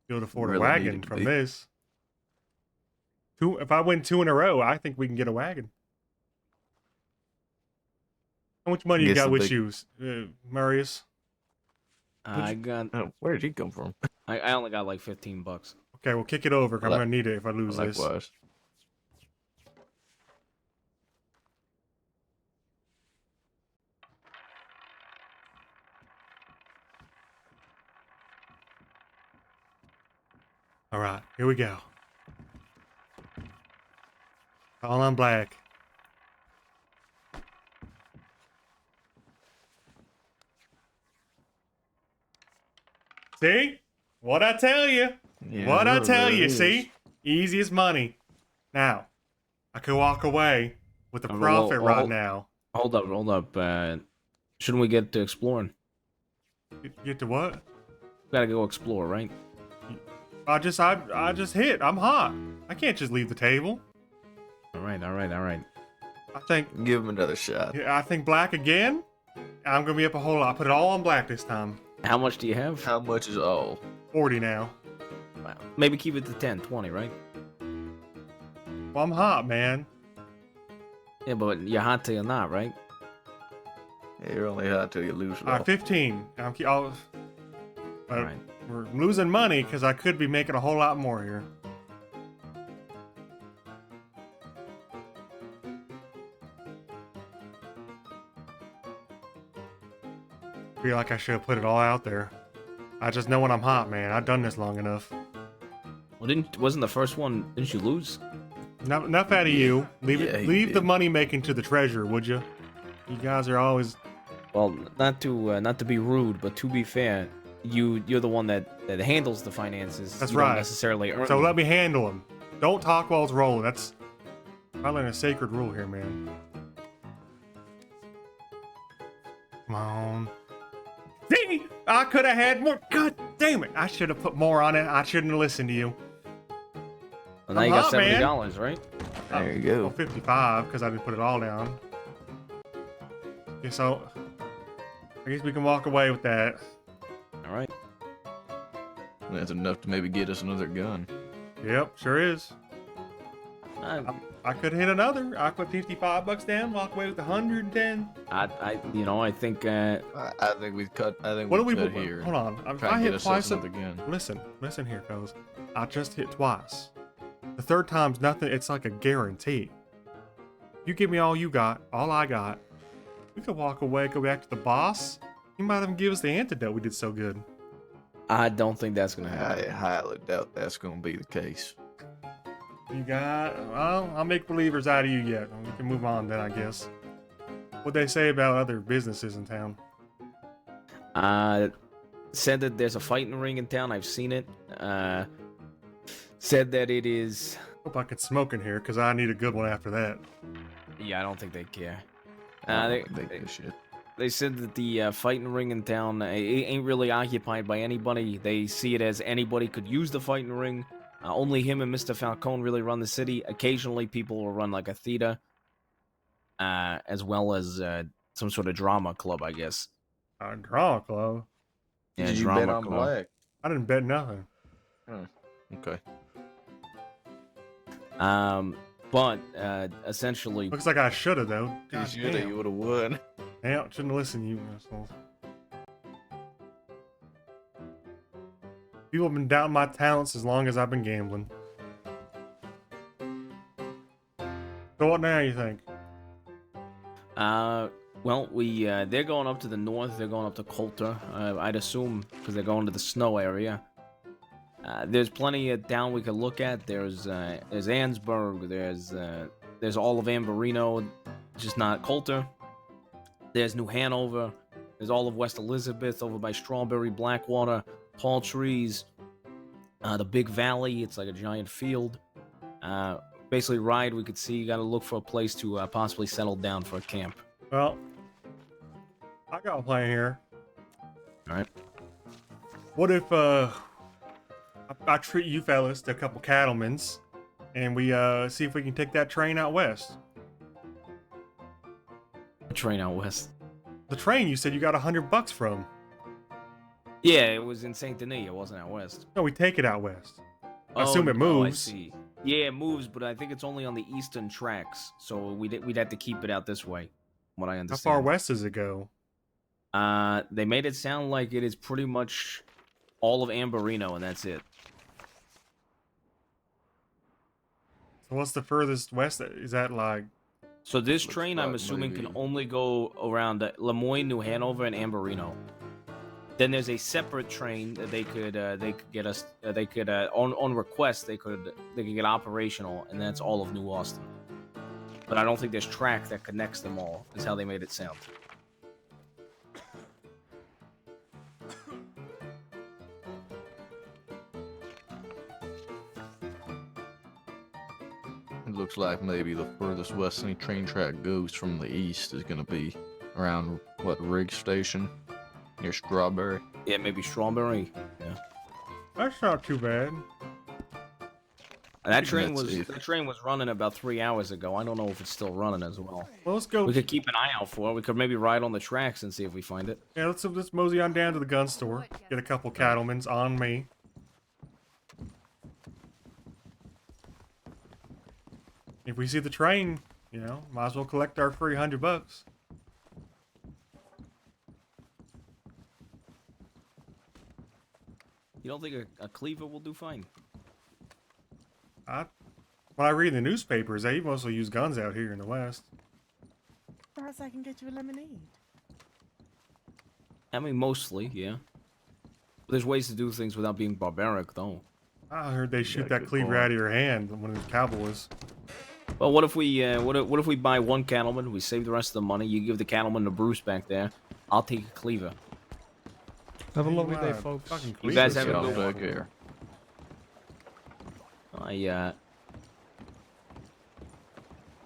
Be able to afford Really a need wagon it to from be. this. If I win 2 in a row, I think we can get a wagon. How much money you Guess got the with big- you, Marius? I got. Oh, where did he come from? I only got like 15 bucks. Okay, well, kick it over. 'Cause I'm Like- gonna need it if I lose this. Likewise. All right, here we go. All on black. See? What I tell you? Yeah, What I there tell it you? is. See? Easiest money. Now, I could walk away with a Well, profit well, right now. Hold up. Shouldn't we get to exploring? Get to what? We gotta go explore, right? I just hit. I'm hot. I can't just leave the table. All right. I think Give him another shot. I think black again. I'm gonna be up a whole lot. Put it all on black this time. How much do you have? How much is all? 40 now. Wow. Maybe keep it to 10, 20, right? Well, I'm hot, man. Yeah, but you're hot till you're not, right? Yeah, you're only hot till you lose it All all. right, 15. But Alright. we're losing money because I could be making a whole lot more here. Feel like I should have put it all out there. I just know when I'm hot, man. I've done this long enough. Well, wasn't the first one? Didn't you lose? Enough out of you. Leave Yeah, it. he Leave the did. money making to the treasure, would you? You guys are always. Well, not to be rude, but to be fair, you're the one that handles the finances. That's You right. Don't necessarily earn. So them. let me handle them. Don't talk while it's rolling. That's probably a sacred rule here, man. Come on. See? I could have had more. God damn it. I should have put more on it. I shouldn't have listened to you. Well, now I'm you got hot, man. $70, right? There you go. Well, 55 because I didn't put it all down. Okay, so I guess we can walk away with that. All right. That's enough to maybe get us another gun. Yep, sure is. I, I could hit another. I put $55 down, walk away with 110. I think. I think we cut. I think What do we we cut put here. Hold on. If Try I and hit get ourselves twice. another gun. Listen here, fellas. I just hit twice. The third time's nothing. It's like a guarantee. You give me all you got, all I got. We could walk away, go back to the boss. He might even give us the antidote. We did so good. I don't think that's gonna happen. I highly doubt that's going to be the case. You got. Well, I'll make believers out of you yet. We can move on then, I guess. What they say about other businesses in town? Said that there's a fighting ring in town. I've seen it. Said that it is. Hope I could smoke in here, because I need a good one after that. Yeah, I don't think they care. They said that the fighting ring in town it ain't really occupied by anybody. They see it as anybody could use the fighting ring. Only him and Mr. Falcone really run the city. Occasionally, people will run like a theater, as well as some sort of drama club, I guess. A drama club? Yeah, Did you drama bet on club. black? I didn't bet nothing. Oh, okay. But essentially, Looks like I should have though. You should have. You would have won. Damn, shouldn't have listened to you assholes. People have been doubting my talents as long as I've been gambling. So what now, you think? well, they're going up to the north. They're going up to Coulter. I'd assume because they're going to the snow area. There's plenty of town we could look at. There's Ansburg. There's all of Amberino, just not Coulter. There's New Hanover. There's all of West Elizabeth over by Strawberry, Blackwater, Tall Trees. The Big Valley. It's like a giant field. Basically, ride we could see. You got to look for a place to possibly settle down for a camp. Well, I got a plan here. All right. What if I treat you fellas to a couple cattlemans, and we see if we can take that train out west? Train out west. The train you said you got $100 from. Yeah, it was in Saint Denis. It wasn't out west. No, we take it out west. I assume it no, I moves. see. Yeah, it moves, but I think it's only on the eastern tracks, so we'd have to keep it out this way. From what I How understand. far west does it go? They made it sound like it is pretty much all of Amberino, and that's it. So what's the furthest west? Is that like? So this train, I'm assuming, can only go around Lemoyne, New Hanover, and Amberino. Then there's a separate train that they could get us. They could on request they could get operational, and that's all of New Austin. But I don't think there's track that connects them all. Is how they made it sound. It looks like maybe the furthest west any train track goes from the east is going to be around, what, Rig Station? Near Strawberry? Yeah, maybe Strawberry. Yeah. That's not too bad. That train was running about 3 hours ago. I don't know if it's still running as well. Well, let's go. We could keep an eye out for it. We could maybe ride on the tracks and see if we find it. Yeah, let's mosey on down to the gun store. Get a couple cattlemans on me. If we see the train, you know, might as well collect our free $100. You don't think a cleaver will do fine? When I read the newspapers, they mostly use guns out here in the West. Perhaps I can get you a lemonade. I mean, mostly, yeah. But there's ways to do things without being barbaric, though. I heard they shoot that cleaver out of your hand when it was cowboys. Well, what if we what if we buy one cattleman, we save the rest of the money, you give the cattleman to Bruce back there, I'll take a cleaver. Have a lovely day, folks. You guys have a good back one. here.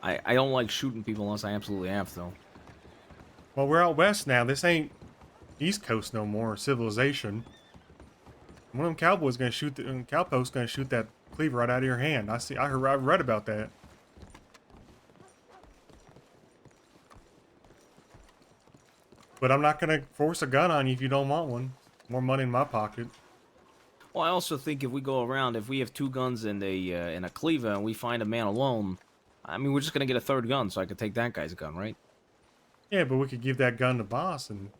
I don't like shooting people unless I absolutely have to. Well, we're out west now. This ain't East Coast no more. Civilization. One of them cowboys gonna shoot the cowpost gonna shoot that cleaver right out of your hand. I read about that. But I'm not gonna force a gun on you if you don't want one. More money in my pocket. Well, I also think if we go around, if we have 2 guns and a cleaver, and we find a man alone, I mean, we're just gonna get a 3rd gun, so I could take that guy's gun, right? Yeah, but we could give that gun to boss, and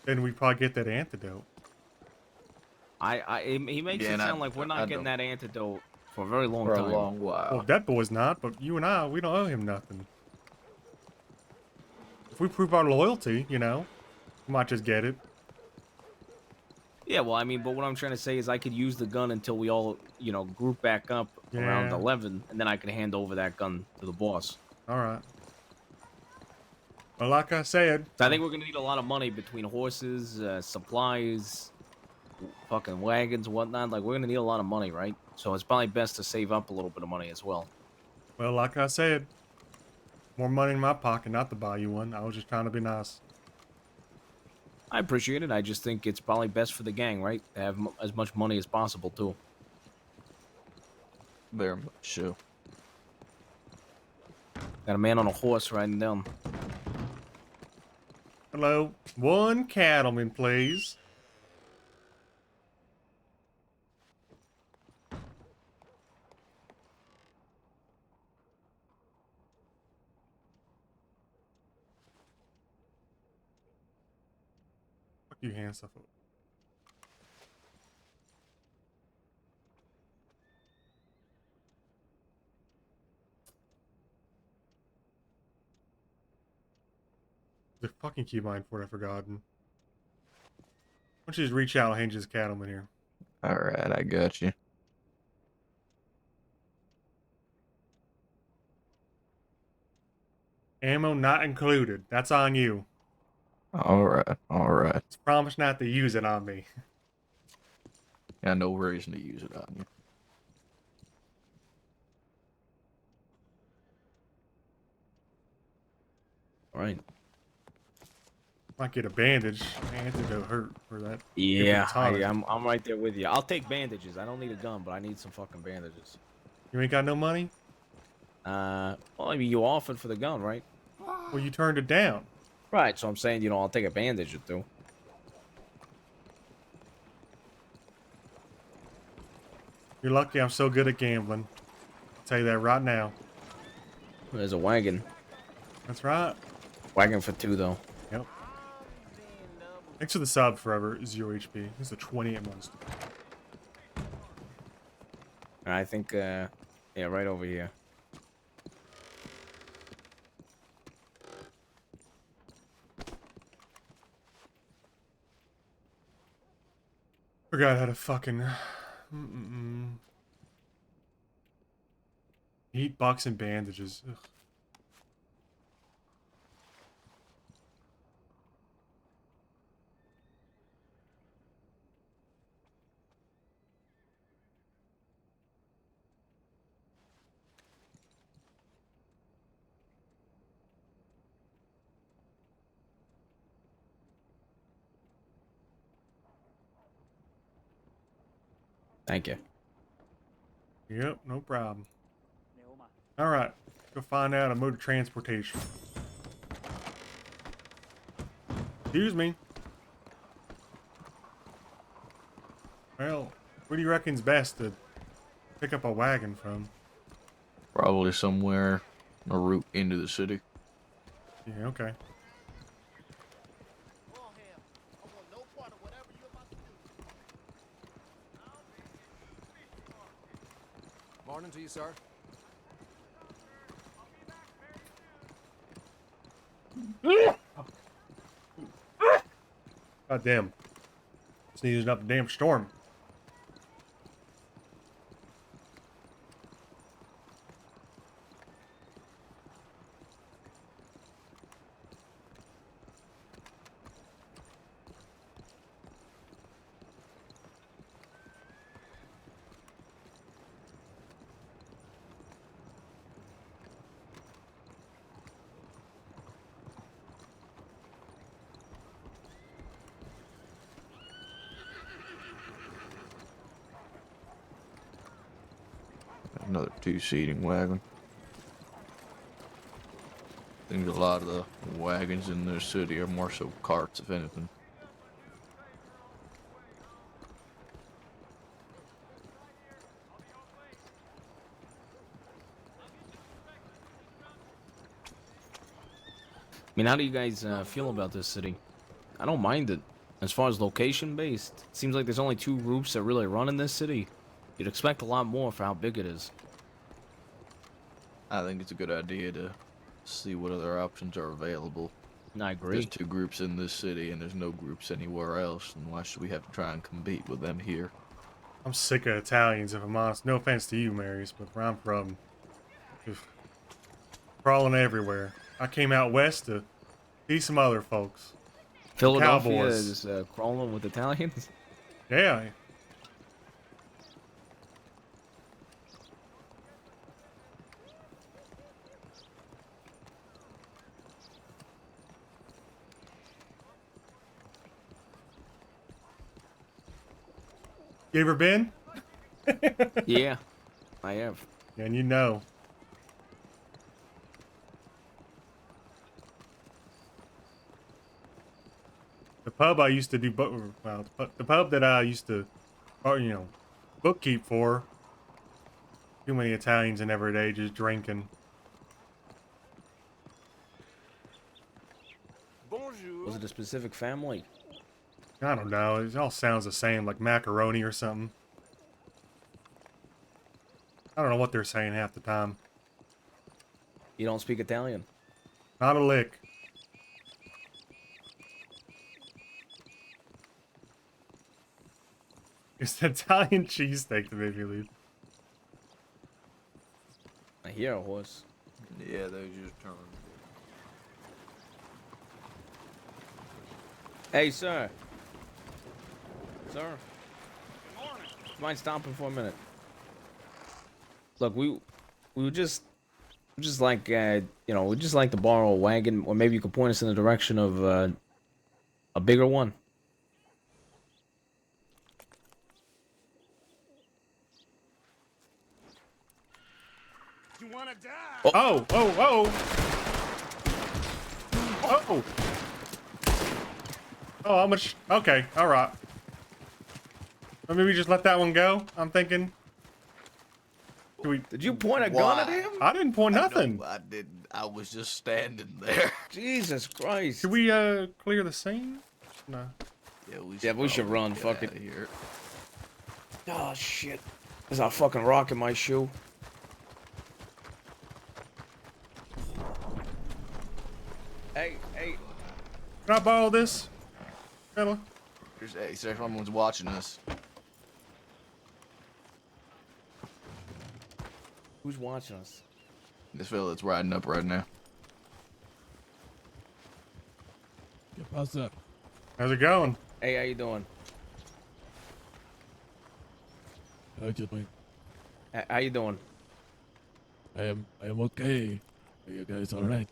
then we probably get that antidote. He makes Yeah, it and sound like we're not getting that antidote for a very long for a time. long while. Well, that boy's not, but you and I, we don't owe him nothing. If we prove our loyalty, you know, we might just get it. Yeah, well, I mean, but what I'm trying to say is I could use the gun until we all, group back up around Yeah. 11, and then I can hand over that gun to the boss. All right. Well, like I said, So I think we're gonna need a lot of money between horses, supplies, fucking wagons, whatnot. Like, we're gonna need a lot of money, right? So it's probably best to save up a little bit of money as well. well, like I said, more money in my pocket, not to buy you one. I was just trying to be nice. I appreciate it. I just think it's probably best for the gang, right? To have as much money as possible, too. Very much so. Got a man on a horse riding down. Hello, one cattleman, please. Fuck you, hand stuff up. The fucking keybind for it, I've forgotten. Why don't you just reach out and hand this cattleman here? Alright, I got you. Ammo not included. That's on you. Alright, alright. Just promise not to use it on me. Yeah, no reason to use it on you. All right. Might get a bandage. Antidote hurt for that. Yeah, tonic. I'm right there with you. I'll take bandages. I don't need a gun, but I need some fucking bandages. You ain't got no money? Well, I mean, you offered for the gun, right? Well, you turned it down. Right, so I'm saying, I'll take a bandage or 2. You're lucky I'm so good at gambling. I'll tell you that right now. There's a wagon. That's right. Wagon for 2, though. Yep. Thanks for the sub, Forever. 0 HP. This is a 28 months. I think, yeah, right over here. Forgot how to fucking... Heat bucks and bandages. Ugh. Thank you. Yep, no problem. Alright, go find out a mode of transportation. Excuse me. Well, where do you reckon's best to pick up a wagon from? Probably somewhere a route into the city. Yeah, okay. Morning to you, sir. God damn. Sneezing up a damn storm. Another 2-seating wagon. think a lot of the wagons in the city are more so carts, if anything. I mean, how do you guys feel about this city? I don't mind it. As far as location based, it seems like there's only 2 groups that really run in this city. You'd expect a lot more for how big it is. I think it's a good idea to see what other options are available. I agree. There's 2 groups in this city and there's no groups anywhere else, and why should we have to try and compete with them here? I'm sick of Italians, if I'm honest. No offense to you, Marius, but where I'm from, just crawling everywhere. I came out west to see some other folks. Philadelphia Cowboys. is crawling with Italians. Yeah. You ever been? Yeah, I have. And you know. The pub I used to do, well, the pub that I used to, bookkeep for. Too many Italians in every day just drinking. Was it a specific family? I don't know. It all sounds the same, like macaroni or something. I don't know what they're saying half the time. You don't speak Italian? Not a lick. It's the Italian cheesesteak that made me leave. I hear a horse. Yeah, they just turned. Hey, sir. Sir. Mind stopping for a minute? Look, we would just like we'd just like to borrow a wagon, or maybe you could point us in the direction of a bigger one. You wanna die? Oh, oh, oh! Oh! Oh, how much? Okay, alright. Or maybe we just let that one go? I'm thinking. Did you point a gun at him? I didn't point nothing. No, I didn't. I was just standing there. Jesus Christ. Should we clear the scene? No. Yeah, we should run. Get Fuck outta it. Here. Oh shit. There's a fucking rock in my shoe. Hey, hey. Can I borrow this, fella? Hey, someone's watching us. Who's watching us? This fella that's riding up right now. How's up? How's it going? Hey, how you doing? How's it going? How you doing? I am okay. Are you guys all right?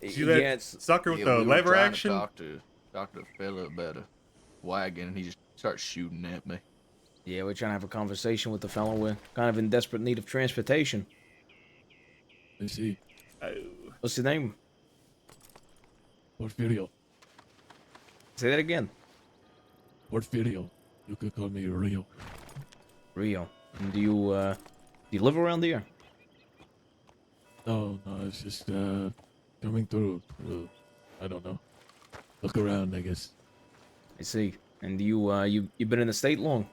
See that sucker with the we were lever trying action? To talk to the fella about a wagon, and he just starts shooting at me. Yeah, we're trying to have a conversation with the fellow. We're kind of in desperate need of transportation. I see. What's your name? Porfirio. Say that again. Porfirio. You could call me Rio. Rio. And do you live around here? No, it's just coming through. I don't know. Look around, I guess. I see. And you've been in the state long?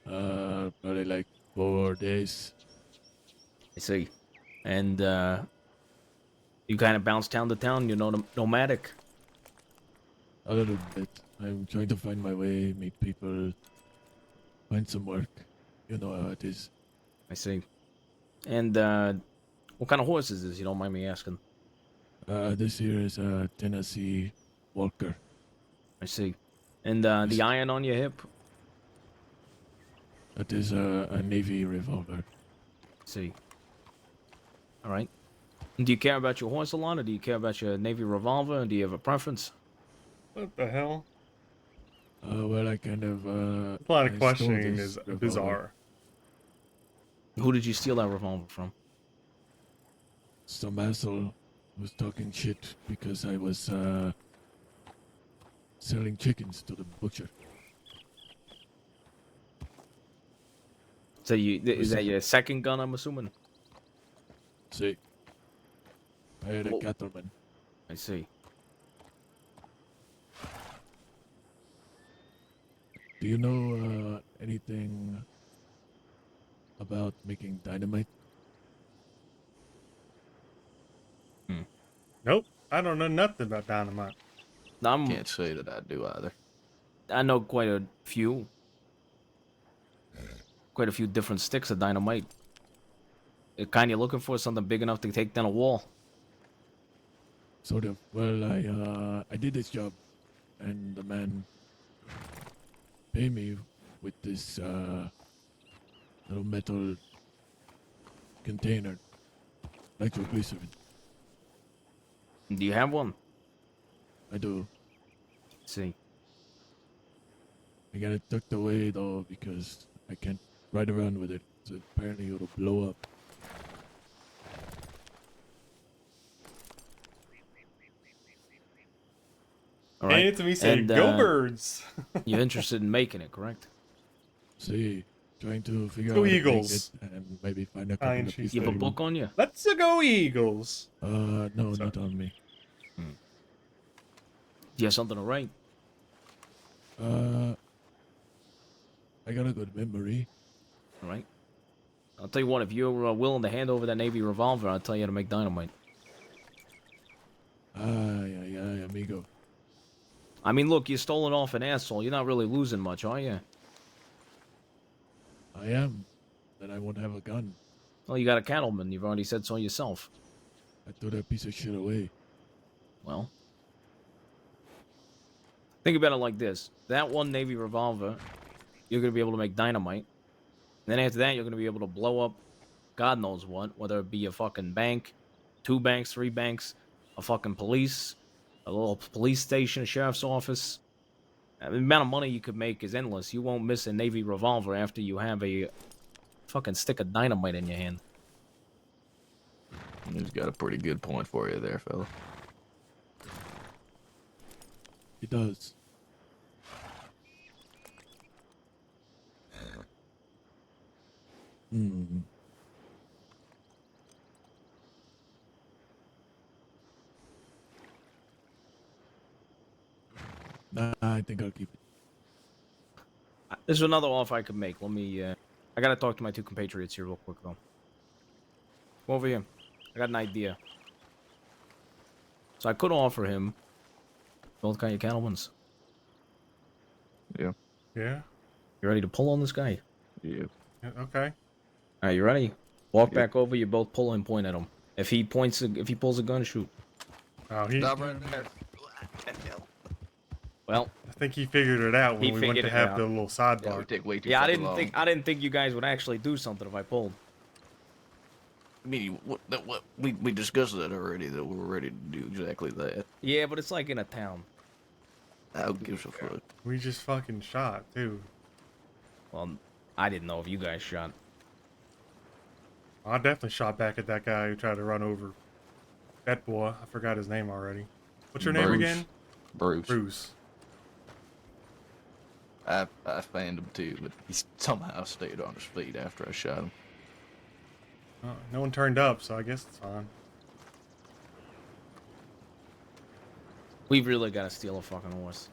Probably like 4 days. I see. And you kind of bounce town to town. You're nomadic. A little bit. I'm trying to find my way, meet people, find some work. You know how it is. I see. And what kind of horse is this? You don't mind me asking? This here is a Tennessee Walker. I see. And the iron on your hip? That is a Navy revolver. I see. All right. And do you care about your horse a lot, or do you care about your Navy revolver? Do you have a preference? What the hell? Well, I kind of. A lot I of stole questioning this is revolver. bizarre. Who did you steal that revolver from? Some asshole was talking shit because I was selling chickens to the butcher. So is that your second gun? I'm assuming. See, I had a Whoa. cattleman. I see. Do you know anything about making dynamite? Nope. I don't know nothing about dynamite. Can't say that I do either. I know quite a few different sticks of dynamite. The kind you're looking for, something big enough to take down a wall. Sort of. Well, I did this job, and the man paid me with this little metal container, nitroglycerin. Do you have one? I do. See. I got it tucked away though because I can't ride around with it. So apparently it'll blow up. All right. Hey, to me say, go birds. You're interested in making it, correct? See, trying to figure Go out how to make Eagles. it and maybe find a couple of people. You have a book on you? Let's go Eagles. No, not on me. Do you have something to write? I got a good memory. All right. I'll tell you what, if you're willing to hand over that Navy revolver, I'll tell you how to make dynamite. Yeah, amigo. I mean, look, you stole it off an asshole. You're not really losing much, are you? I am. Then I won't have a gun. Well, you got a cattleman. You've already said so yourself. I threw that piece of shit away. Well, think about it like this. That one Navy revolver, you're going to be able to make dynamite. And then after that, you're going to be able to blow up God knows what, whether it be a fucking bank, 2 banks, 3 banks, a fucking police, a little police station, a sheriff's office. The amount of money you could make is endless. You won't miss a Navy revolver after you have a fucking stick of dynamite in your hand. He's got a pretty good point for you there, fella. He does. Hmm. Nah, I think I'll keep it. There's another offer I could make. Let me, I gotta talk to my 2 compatriots here real quick, though. Come over here. I got an idea. So I could offer him both kind of cattlemen's. Yeah. Yeah. You ready to pull on this guy? Yeah. Okay. Alright, you ready? Walk back over, you both pull and point at him. If he pulls a gun, shoot. Oh, he. Stop right there. Well, I think he figured it out when he we went figured to it have out. the little sidebar. Yeah, we take way too Yeah, fucking long. I didn't think you guys would actually do something if I pulled. I mean, we discussed that already, that we were ready to do exactly that. Yeah, but it's like in a town. Who gives a fuck? We just fucking shot, too. Well, I didn't know if you guys shot. I definitely shot back at that guy who tried to run over that boy. I forgot his name already. What's your name Bruce. again? Bruce. Bruce. I fanned him too, but he somehow stayed on his feet after I shot him. No one turned up, so I guess it's fine. We've really got to steal a fucking horse.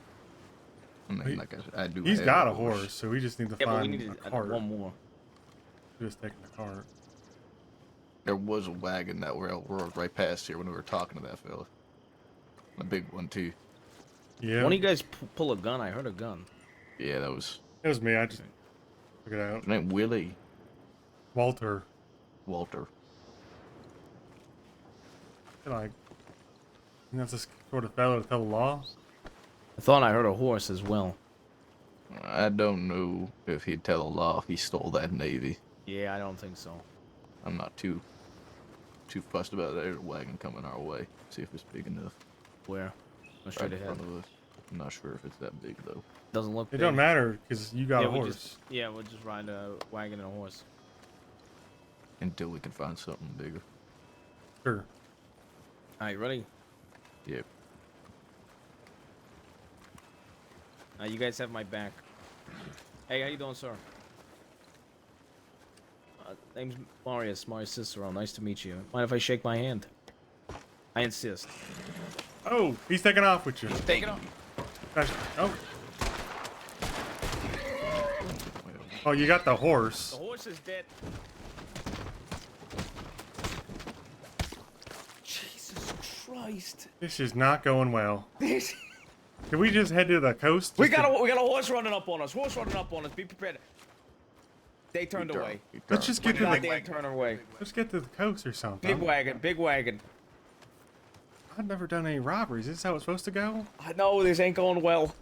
I mean, like I do. He's have got a horse, so we just need to Yeah, but we find need a cart. one more. Just taking the cart. There was a wagon that rode right past here when we were talking to that fella. A big one too. Yeah. One of you guys pull a gun. I heard a gun. Yeah, that was. It was me. I just took it out. His name Willie. Walter. Walter. Like, that's the sort of fellow to tell the law. I thought I heard a horse as well. I don't know if he'd tell the law if he stole that Navy. Yeah, I don't think so. I'm not too fussed about that. There's a wagon coming our way. See if it's big enough. Where? Straight Right in ahead. front of us. I'm not sure if it's that big though. Doesn't look It big. don't matter because you got Yeah, a we horse. just we'll just ride a wagon and a horse. Until we can find something bigger. Sure. All right, ready? Yep. You guys have my back. Hey, how you doing, sir? Name's Marius Cicero. Nice to meet you. Mind if I shake my hand? I insist. Oh, he's taking off with you. Take it off. Oh. Oh, you got the horse. The horse is dead. Jesus Christ. This is not going well. Can we just head to the coast? We got a horse running up on us. Horse running up on us. Be prepared. They turned away. Let's just get to Goddamn turn away. Let's get to the coast or something. Big wagon. Big wagon. I've never done any robberies. Is this how it's supposed to go? I know this ain't going well.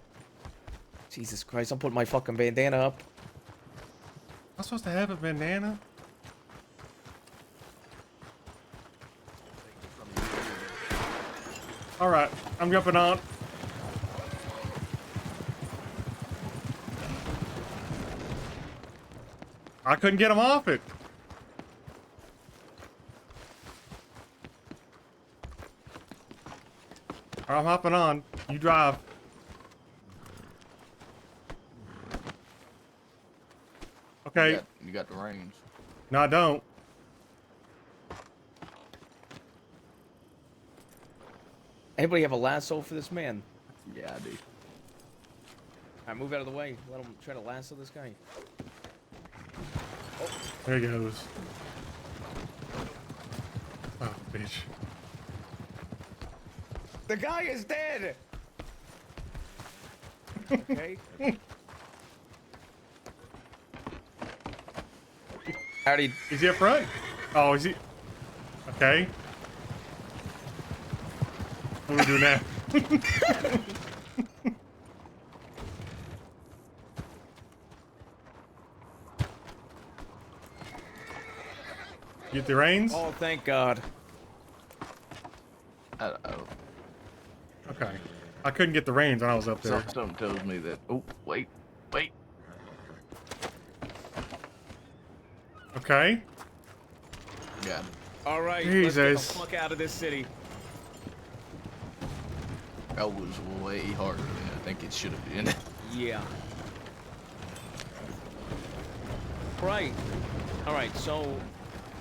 Jesus Christ! I'm putting my fucking bandana up. I'm supposed to have a bandana. All right, I'm jumping on. I couldn't get him off it. I'm hopping on. You drive. Okay. You got the reins. No, I don't. Anybody have a lasso for this man? Yeah, I do. Alright, move out of the way. Let him try to lasso this guy. There he goes. Oh, bitch. The guy is dead! Okay. Howdy. Is he up front? Oh, is he? Okay. What are we doing now? Get the reins? Oh, thank God. Uh-oh. Okay. I couldn't get the reins when I was up there. Something tells me that. Oh, wait. Okay. Got it. All right, Jesus. let's get the fuck out of this city. That was way harder than I think it should have been. Yeah. Right. All right, so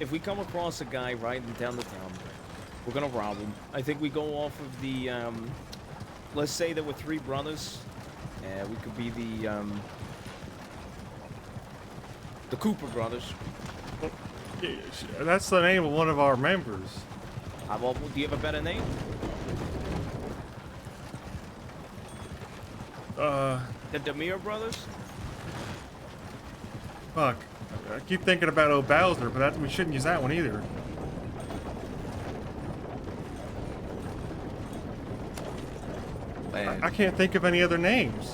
if we come across a guy riding down the town, we're gonna rob him. I think we go off of the, let's say there were 3 brothers. We could be the Cooper brothers. That's the name of one of our members. Well, do you have a better name? The Demir brothers? Fuck. I keep thinking about O'Bowser, but we shouldn't use that one either. I can't think of any other names.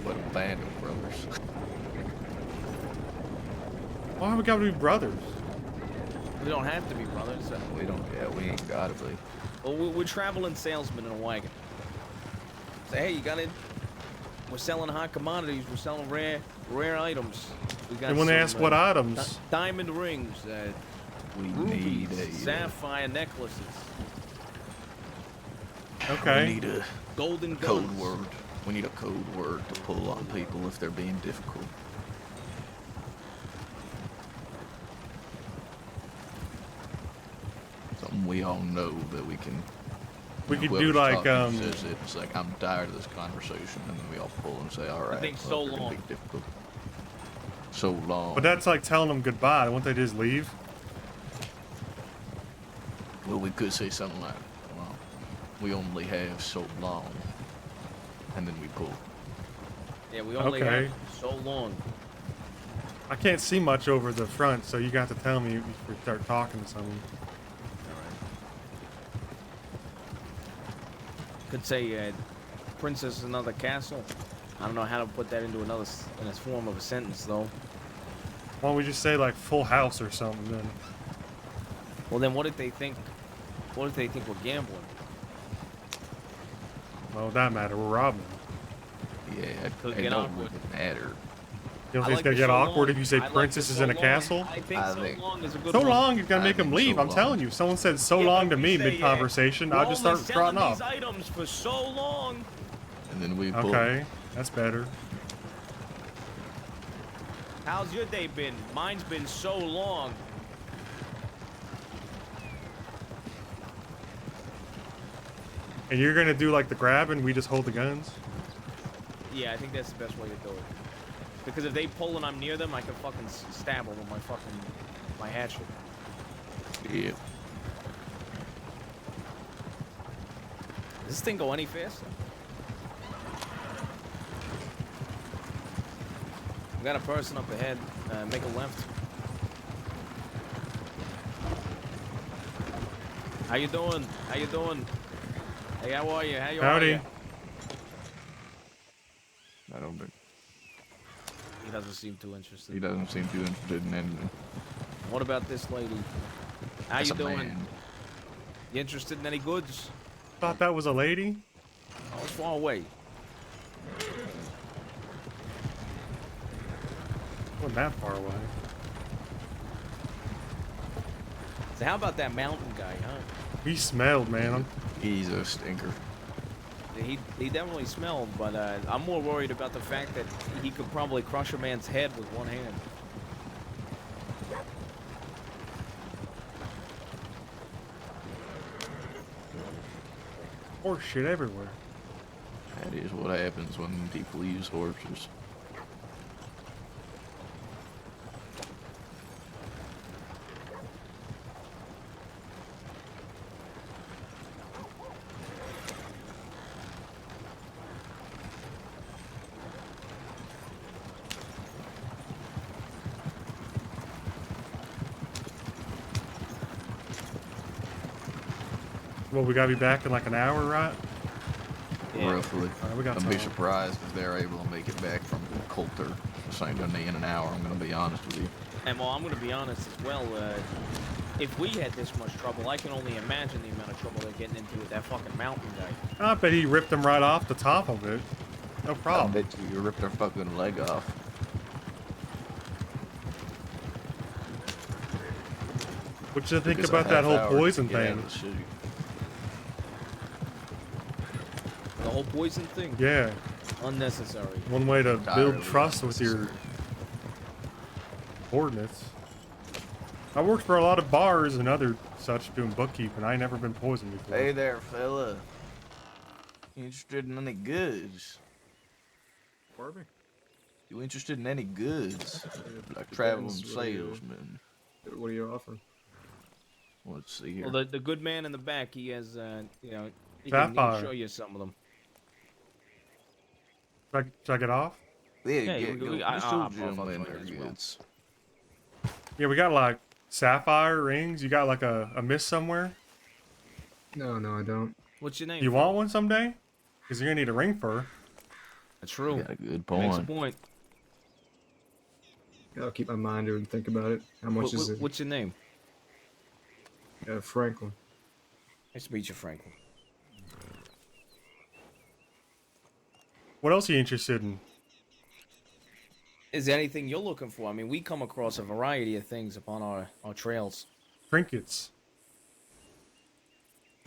What a band of brothers. Why we gotta be brothers? We don't have to be brothers. We don't. Yeah, we ain't gotta be. Well, we're traveling salesmen in a wagon. Say, hey, you got it? We're selling hot commodities. We're selling rare items. We got And when they ask what items? Diamond rings. We rubies, need a sapphire necklaces. Okay. We need a golden code guns. word. We need a code word to pull on people if they're being difficult. Something we all know that we can. We could whoever's do like talking says it, it's like I'm tired of this conversation, and then we all pull and say, all right. I think well, so if you're gonna long. be difficult. So long. But that's like telling them goodbye. Won't they just leave? Well, we could say something like, well, we only have so long, and then we pull. Yeah, we only Okay. have so long. I can't see much over the front, so you got to tell me if we start talking to someone. Could say, princess in another castle. I don't know how to put that into in a form of a sentence, though. Why don't we just say like Full House or something then? Well, then what if they think? What if they think we're gambling? Well, that matter. We're robbing them. Yeah, Could it get don't awkward. really matter. You don't I think like it's gonna the get so awkward long. if you say I like princess the is so in a long. castle? I think so long is a good So one. long, you're gonna make him think leave. so I'm telling long. you. If someone said so Yeah, long but to we me say, mid conversation, we're I'll just only start selling trotting these off. items for so long. And then we pull. Okay, that's better. How's your day been? Mine's been so long. And you're gonna do like the grab and we just hold the guns? Yeah, I think that's the best way to do it. Because if they pull and I'm near them, I can fucking stab them with my hatchet. Yeah. Does this thing go any faster? We got a person up ahead. Make a left. How you doing? How you doing? Hey, how are you? How you Howdy. are you? I don't think He doesn't seem too interested. he doesn't seem too interested in anything. What about this lady? How That's you a doing? man. You interested in any goods? Thought that was a lady? Oh, it's far away. Wasn't that far away. So how about that mountain guy, huh? He smelled, man. He's a stinker. He definitely smelled, but I'm more worried about the fact that he could probably crush a man's head with one hand. Horse shit everywhere. That is what happens when people use horses. Well, we gotta be back in like an hour, right? Roughly. Alright, we got I'd be time. surprised if they're able to make it back from Coulter the same day in an hour. I'm gonna be honest with you. And well, I'm gonna be honest as well. If we had this much trouble, I can only imagine the amount of trouble they're getting into with that fucking mountain guy. I bet he ripped them right off the top of it. No I problem. bet you ripped their fucking leg off. What you think Took us a about that half whole hour to poison get out thing? of the city. The whole poison thing? Yeah. Unnecessary. One way to Entirely build trust with your coordinates. I worked for a lot of bars and other such doing bookkeeping. I ain't never been poisoned before. Hey there, fella. You interested in any goods? Barbie? You interested in any goods? Like depends. traveling What are you- salesman. What are you offering? Let's see here. Well, the good man in the back, he has, you know, he Sapphire. can show you some of them. Should I get off? Yeah, Yeah, get, we- go, I- just I'll show hop off gentleman on your as well. goods. Yeah, we got like sapphire rings. You got like a miss somewhere? No, I don't. What's your name? You fella? want one someday? Because you're gonna need a ring for her. That's true. You got a good Makes a point. point. I'll keep my mind to it and think about it. How much is it? What's your name? Franklin. Nice to meet you, Franklin. What else are you interested in? Is there anything you're looking for? I mean, we come across a variety of things upon our trails. Trinkets.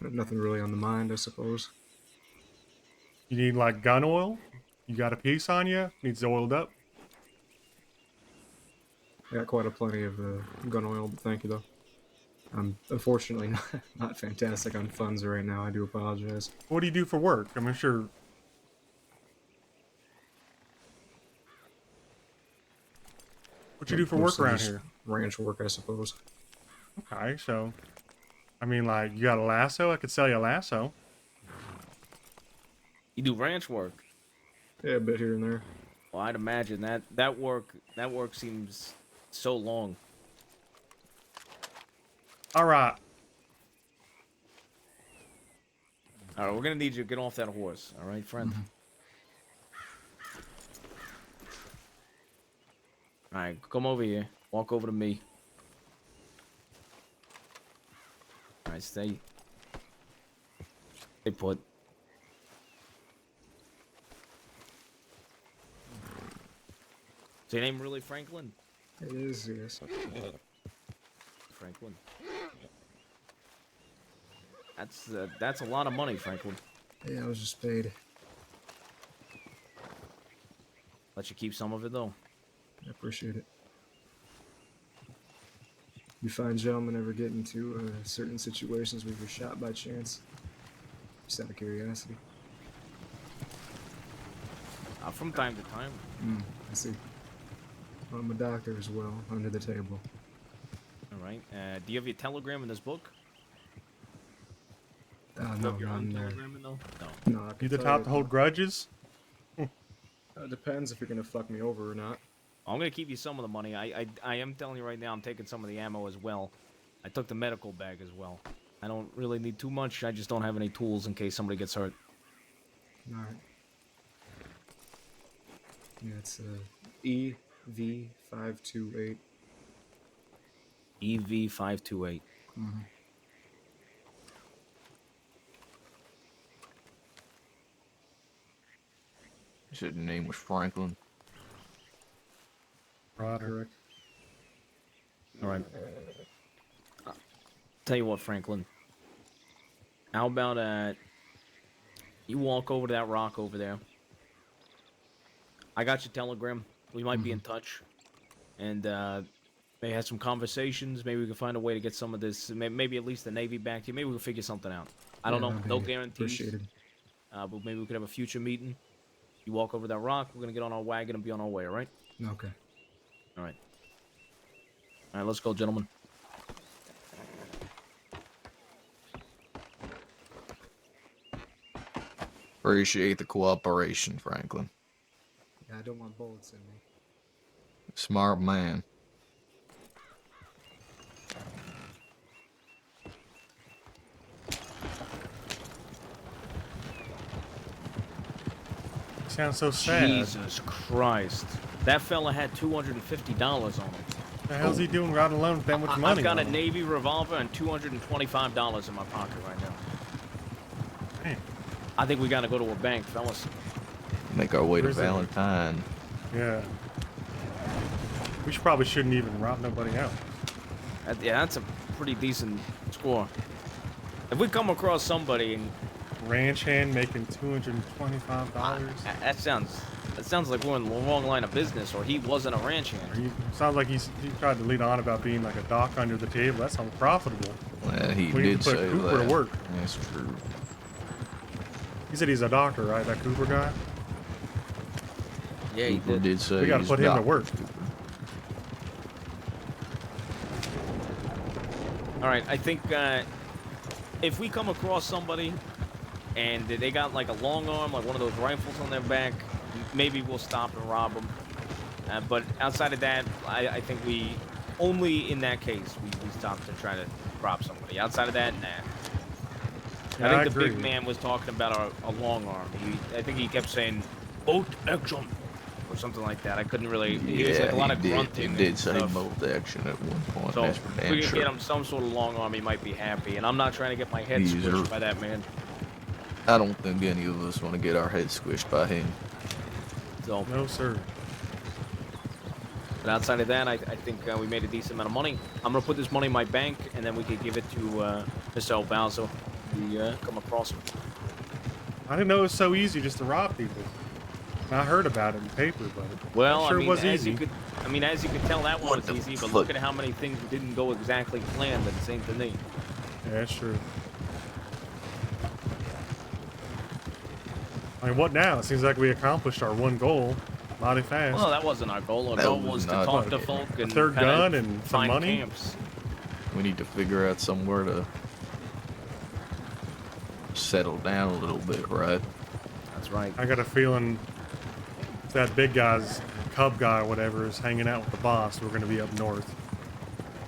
Nothing really on the mind, I suppose. You need like gun oil? You got a piece on you? Needs oiled up? I got quite a plenty of gun oil, but thank you though. I'm unfortunately not fantastic on funds right now. I do apologize. What do you do for work? I'm sure. What you do for work Mostly around just here? Ranch work, I suppose. Okay, so I mean, like, you got a lasso? I could sell you a lasso. You do ranch work. Yeah, a bit here and there. Well, I'd imagine that work seems so long. All right. All right, we're gonna need you to get off that horse. All right, friend. All right, come over here. Walk over to me. All right, stay put. Is your name really Franklin? It is, yes. Franklin. That's a lot of money, Franklin. Yeah, I was just paid. Let you keep some of it though. I appreciate it. You find gentlemen ever get into certain situations where you're shot by chance? Just out of curiosity. From time to time. I see. I'm a doctor as well, under the table. All right. Do you have your telegram in this book? No, your not own in there. telegram in though? No, I can You the tell top to hold grudges? It depends if you're gonna fuck me over or not. I'm gonna keep you some of the money. I am telling you right now, I'm taking some of the ammo as well. I took the medical bag as well. I don't really need too much. I just don't have any tools in case somebody gets hurt. All right. Yeah, it's EV528. EV528. Mm-hmm. You said your name was Franklin. Correct. All right. Tell you what, Franklin. How about you walk over to that rock over there. I got your telegram. We might be in touch, and may have some conversations. Maybe we can find a way to get some of this. Maybe at least the Navy back to you. Maybe we can figure something out. I don't know. No guarantees. Appreciated. But maybe we could have a future meeting. You walk over that rock. We're gonna get on our wagon and be on our way. All right? Okay. All right. All right. Let's go, gentlemen. Appreciate the cooperation, Franklin. Yeah, I don't want bullets in me. Smart man. Sounds so sad. Jesus Christ. That fella had $250 on him. What the hell's he doing riding alone with that much money? I've got a on him? Navy revolver and $225 in my pocket right now. Damn. I think we gotta go to a bank, fellas. Make our way to Where's it? Valentine. Yeah. We probably shouldn't even rob nobody out. Yeah, that's a pretty decent score. If we come across somebody and Ranch hand making $225. that sounds like we're in the wrong line of business, or he wasn't a ranch hand. Sounds like he tried to lead on about being like a doc under the table. That sounds profitable. Well, he We need did to put say Cooper that. to work. That's true. He said he's a doctor, right? That Cooper guy? Yeah, he Cooper did say We gotta he's put him to Dr. work. Cooper. All right, I think if we come across somebody and they got like a long arm, like one of those rifles on their back, maybe we'll stop and rob them. But outside of that, I think we only in that case we stop to try to rob somebody. Outside of that, nah. Yeah, I think the agree. big man was talking about a long arm. I think he kept saying boat action or something like that. I couldn't really. He was like a lot of grunting. He did and say stuff. bolt action at one point. So that's for if damn we can sure. get him some sort of long arm, he might be happy. And I'm not trying to get my head He's squished a- by that man. I don't think any of us want to get our heads squished by him. So No, sir. but outside of that, I think we made a decent amount of money. I'm gonna put this money in my bank, and then we could give it to Mr. Albalzo. We come across him. I didn't know it was so easy just to rob people. I heard about it in the paper, but Well, I'm sure I mean, it was as easy. you could, as you could tell, that one What was the easy. But fuck? look at how many things didn't go exactly planned at the same to me. Yeah, that's true. I mean, what now? It seems like we accomplished our one goal mighty fast. Well, that wasn't our goal. Our That goal was was to not talk our to goal. folk and third kinda gun and some find money? camps. We need to figure out somewhere to settle down a little bit, right? That's right. I got a feeling if that big guy's cub guy or whatever is hanging out with the boss, we're going to be up north.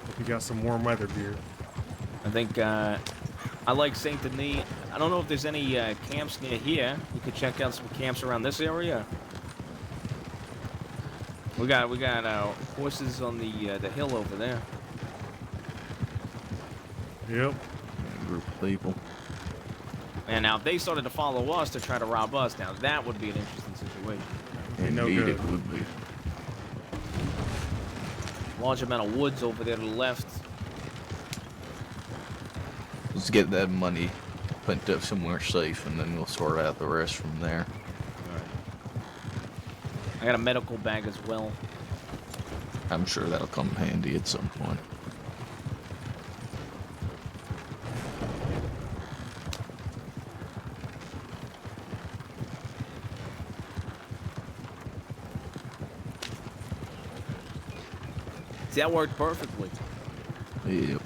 Hope you got some warm weather gear. I think I like Saint Denis. I don't know if there's any camps near here. We could check out some camps around this area. We got horses on the hill over there. Yep. A group of people. And now if they started to follow us to try to rob us, now that would be an interesting situation. Be no Indeed, good. it would be. large amount of woods over there to the left. Let's get that money put up somewhere safe, and then we'll sort out the rest from there. I got a medical bag as well. I'm sure that'll come handy at some point. See, that worked perfectly. Yep.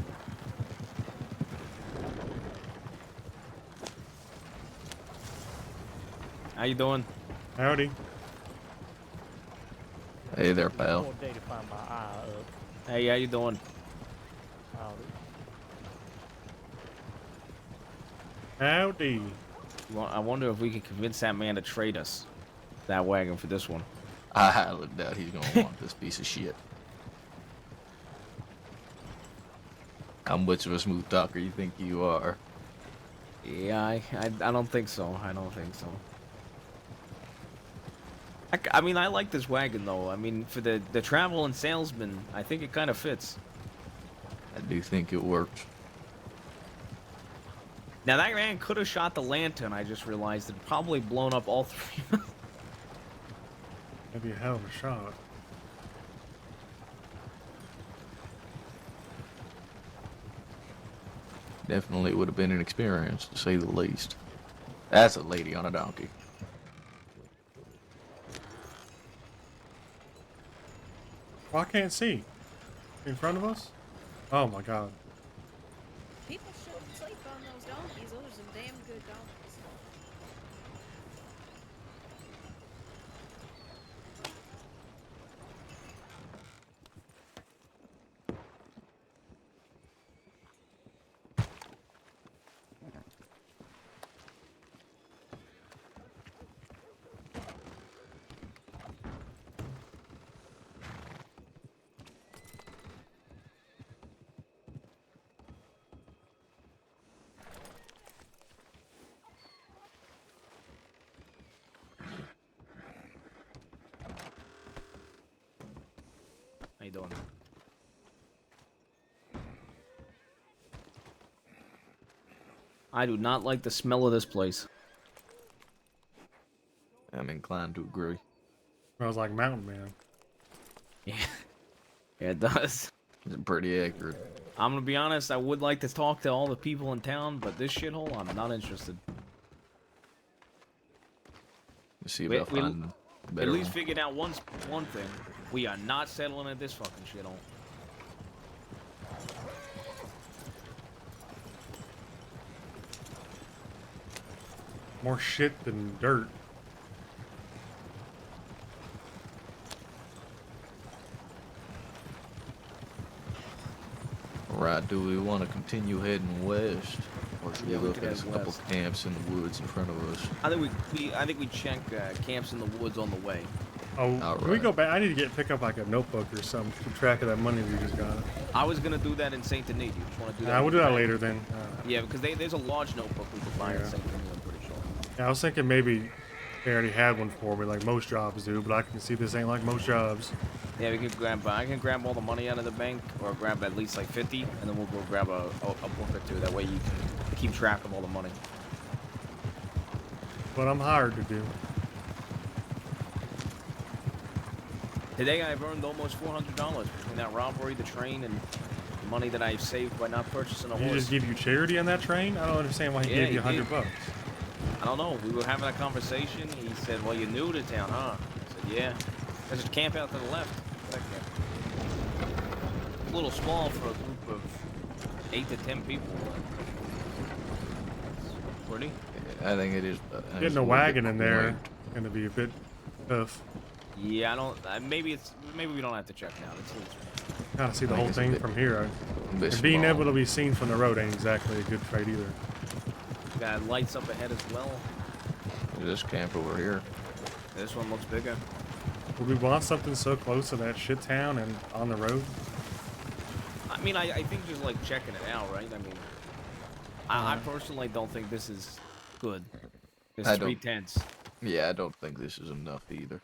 How you doing? Howdy. Hey there, pal. Hey, how you doing? Howdy. Well, I wonder if we can convince that man to trade us that wagon for this one. I highly doubt he's gonna want this piece of shit. How much of a smooth talker you think you are? Yeah, I don't think so. I don't think so. I mean, I like this wagon, though. I mean, for the travel and salesman, I think it kind of fits. I do think it works. Now, that man could have shot the lantern, I just realized. It probably blown up all three of us. That'd be a hell of a shot. Definitely would have been an experience, to say the least. That's a lady on a donkey. Well, I can't see. In front of us? Oh my god. People shouldn't sleep on those donkeys. Those are some damn good donkeys. How you doing? I do not like the smell of this place. I'm inclined to agree. Smells like Mountain Man. Yeah, yeah, it does. It's pretty accurate. I'm gonna be honest, I would like to talk to all the people in town, but this shithole, I'm not interested. Let's see We- about we- finding a At better least one. figured out one thing. We are not settling at this fucking shithole. More shit than dirt. Right, do we want to continue heading west? Or should Yeah, we we look could at a head couple west. camps in the woods in front of us? I think we check camps in the woods on the way. Oh, All can we right. go back? I need to pick up like a notebook or something to keep track of that money we just got. I was gonna do that in Saint Denis. You just want to do that? Nah, we'll with do the that bank? later then. Yeah, because there's a large notebook we could buy in Yeah. Saint Denis. I'm pretty sure. Yeah, I was thinking maybe they already had one for me, like most jobs do, but I can see this ain't like most jobs. Yeah, we can grab. I can grab all the money out of the bank, or grab at least like 50, and then we'll go grab a book or two. That way you can keep track of all the money. But I'm hired to do. Today I've earned almost $400 between that robbery, the train, and the money that I've saved by not purchasing a Did he horse. just give you charity on that train? I don't understand why he Yeah, gave you he did. $100. I don't know. We were having a conversation. He said, "Well, you're new to town, huh?" I said, "Yeah." There's a camp out to the left. That camp. It's a little small for a group of 8 to 10 people. It's pretty. I think it is. Getting a wagon in there gonna be a bit tough. Yeah, I don't. Maybe we don't have to check now. It's Gotta see the I whole think it's a thing bit- from here. a bit And being small. able to be seen from the road ain't exactly a good trade either. got lights up ahead as well. This camp over here. This one looks bigger. Would we want something so close to that shit town and on the road? I mean, I think just like checking it out, right? I mean, I personally don't think this is good. It's I 3 don't- tents. Yeah, I don't think this is enough either.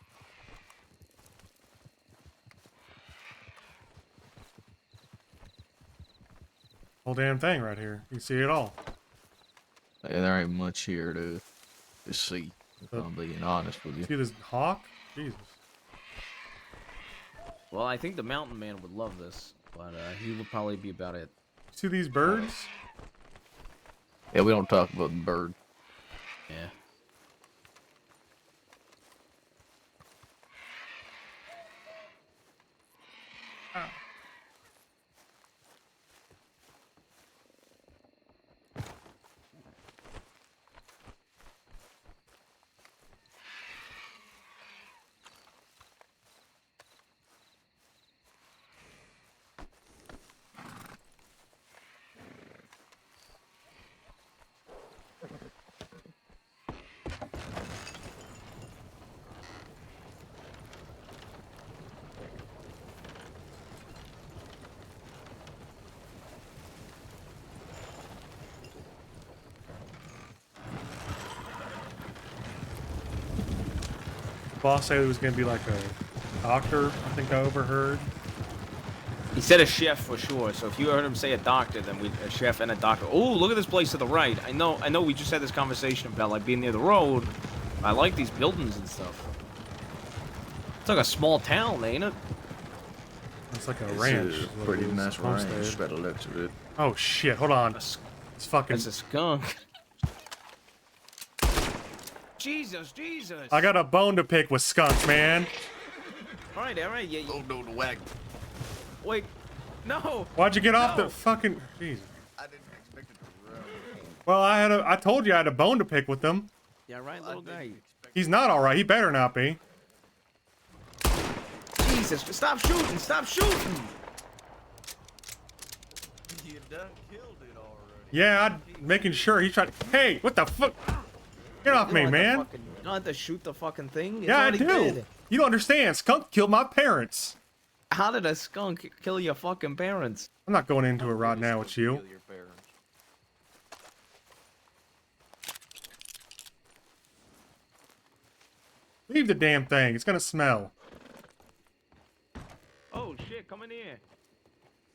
Whole damn thing right here. You can see it all. Yeah, there ain't much here to see, if I'm being honest with you. See this hawk? Jesus. Well, I think the mountain man would love this, but he would probably be about it. See these birds? Yeah, we don't talk about the bird. Yeah. Boss said it was gonna be like a doctor, I think I overheard. He said a chef for sure. So if you heard him say a doctor, then a chef and a doctor. Oh, look at this place to the right. I know. We just had this conversation about like being near the road. I like these buildings and stuff. It's like a small town, ain't it? It's like a It's ranch. a is what pretty it is, nice homestead. ranch by the looks of it. Oh shit! Hold on. It's fucking. It's a skunk. Jesus. I got a bone to pick with skunks, man. All right. Yeah. Oh no, the wagon. Wait. No. Why'd you get off the fucking? Jesus. I didn't expect it to run. Well, I told you I had a bone to pick with them. Yeah, right, little guy. He's not all right. He better not be. Jesus, stop shooting! Stop shooting! You done killed it already. Yeah, I'm making sure he tried. Hey, what the fuck? Get off me, man. You don't have to shoot the fucking thing. It's Yeah, I already do. dead. You don't understand. Skunk killed my parents. How did a skunk kill your fucking parents? I'm not going into it right now with you. Kill your parents. Leave the damn thing. It's gonna smell. Oh shit, come in here.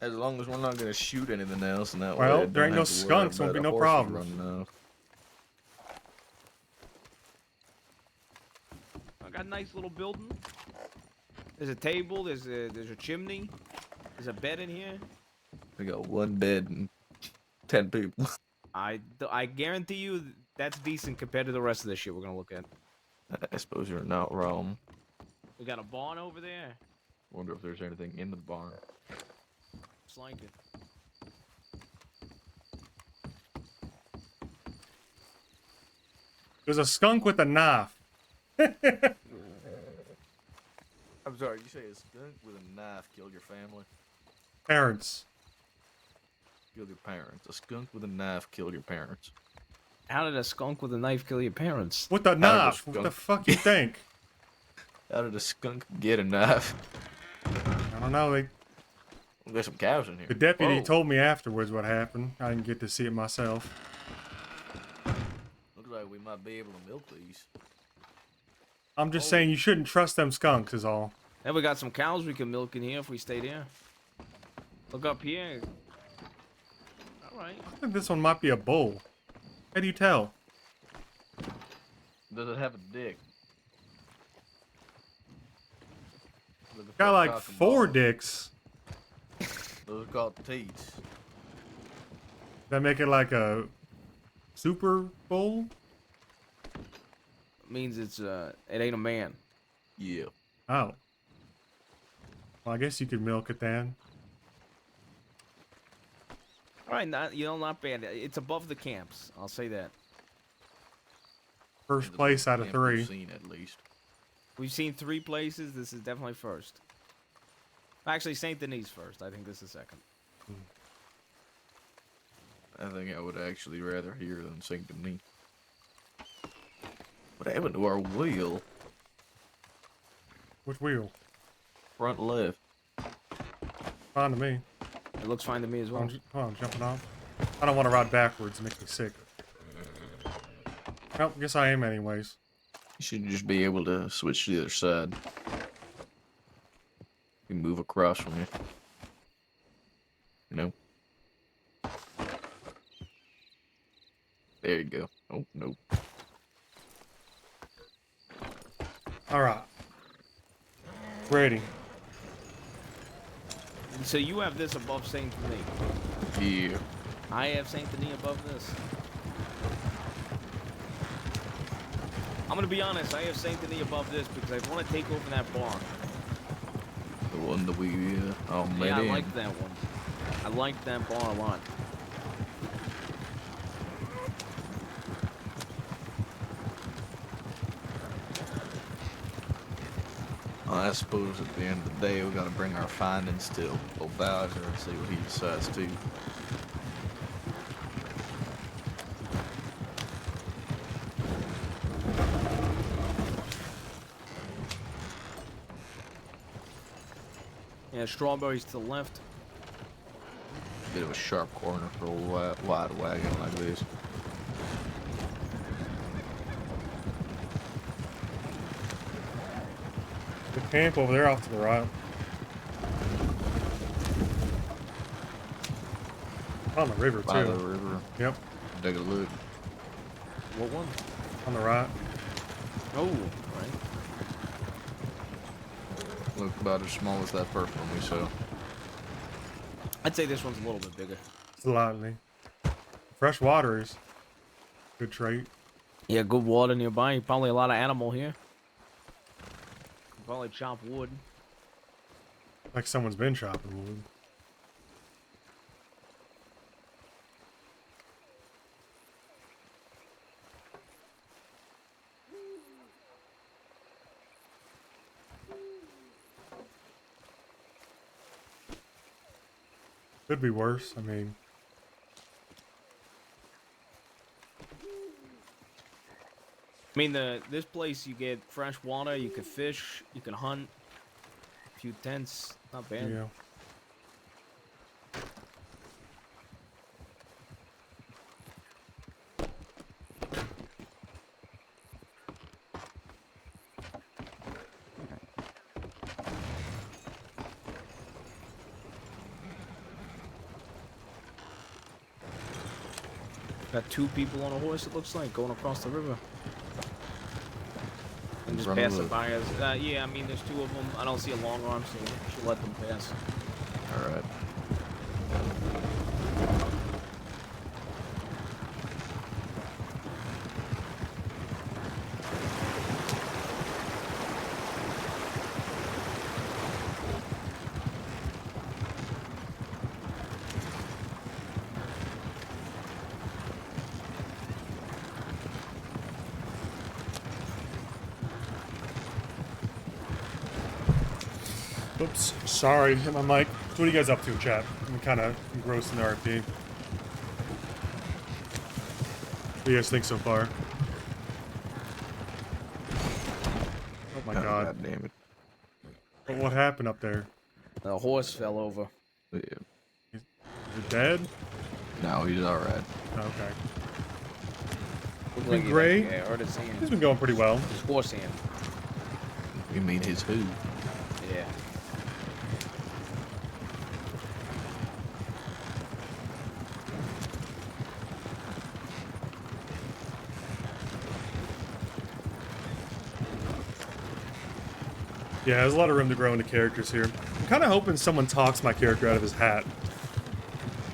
As long as we're not gonna shoot anything else, and that Well, way I there don't ain't no have to worry skunks, won't about be a no horse problems. running off. I got a nice little building. There's a table. There's a chimney. There's a bed in here. We got one bed and 10 people. I guarantee you that's decent compared to the rest of the shit we're gonna look at. I suppose you're not wrong. We got a barn over there. Wonder if there's anything in the barn. Just like it. There's a skunk with a knife. I'm sorry, you say a skunk with a knife killed your family? Parents. Killed your parents. A skunk with a knife killed your parents. How did a skunk with a knife kill your parents? With a knife. What the fuck you think? How did a skunk get a knife? I don't know. There's some cows in here. The deputy Whoa. told me afterwards what happened. I didn't get to see it myself. Looks like we might be able to milk these. I'm just saying you shouldn't trust them skunks is all. And we got some cows we can milk in here if we stay there. Look up here. Alright. I think this one might be a bull. How do you tell? Does it have a dick? Got like 4 dicks. Those are called teats. That make it like a super bull? Means it ain't a man. Yeah. Oh. Well, I guess you could milk it then. Alright, not bad. It's above the camps. I'll say that. First place out of 3. We've seen at least. We've seen 3 places. This is definitely first. Actually, St. Denis first. I think this is second. I think I would actually rather hear than St. Denis. What happened to our wheel? Which wheel? Front left. Fine to me. It looks fine to me as well. Hold on, jumping off. I don't want to ride backwards. It makes me sick. Well, guess I am anyways. You should just be able to switch to the other side. You can move across from you. You know? There you go. Oh, nope. All right. Ready. So you have this above Saint Denis. Yeah. I have Saint Denis above this. I'm gonna be honest. I have Saint Denis above this because I want to take over that bar. The one that we all met Yeah, I in. like that one. I like that bar a lot. I suppose at the end of the day, we got to bring our findings to old Bowser and see what he decides to. Yeah, strawberries to the left. Bit of a sharp corner for a wide wagon like this. The camp over there off to the right. On the river, By too. the river. Yep. Take a look. What one? On the right. Oh, right. Look about as small as that first one we saw. I'd say this one's a little bit bigger. Slightly. Fresh waters. Good trait. Yeah, good water nearby. Probably a lot of animal here. Probably chop wood. Like someone's been chopping wood. Could be worse. I mean, this place you get fresh water, you can fish, you can hunt, a few tents, not bad. yeah. Got 2 people on a horse, it looks like, going across the river. And just Run over passing the- by us. Yeah, I mean, there's 2 of them. I don't see a long arm, so we should let them pass. All right. Oops. Sorry, hit my mic. So what are you guys up to, chat? I'm kind of engrossed in the RP. What do you guys think so far? Oh my god. God damn it. What happened up there? The horse fell over. Yeah. Is he dead? No, he's all right. Okay. Looked Been like he, great. like, hurt his hand. He's been going pretty well. His horse hand. You mean his who? Yeah. Yeah, there's a lot of room to grow into characters here. I'm kind of hoping someone talks my character out of his hat.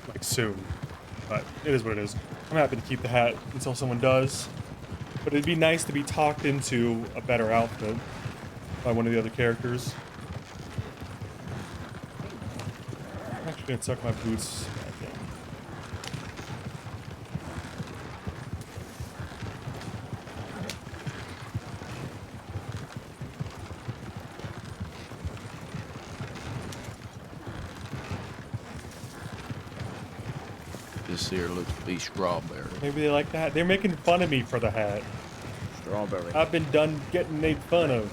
Like, soon. But it is what it is. I'm happy to keep the hat until someone does. But it'd be nice to be talked into a better outfit by one of the other characters. I'm actually gonna tuck my boots back in. This here looks to be strawberry. Maybe they like that. They're making fun of me for the hat. Strawberry. I've been done getting made fun of.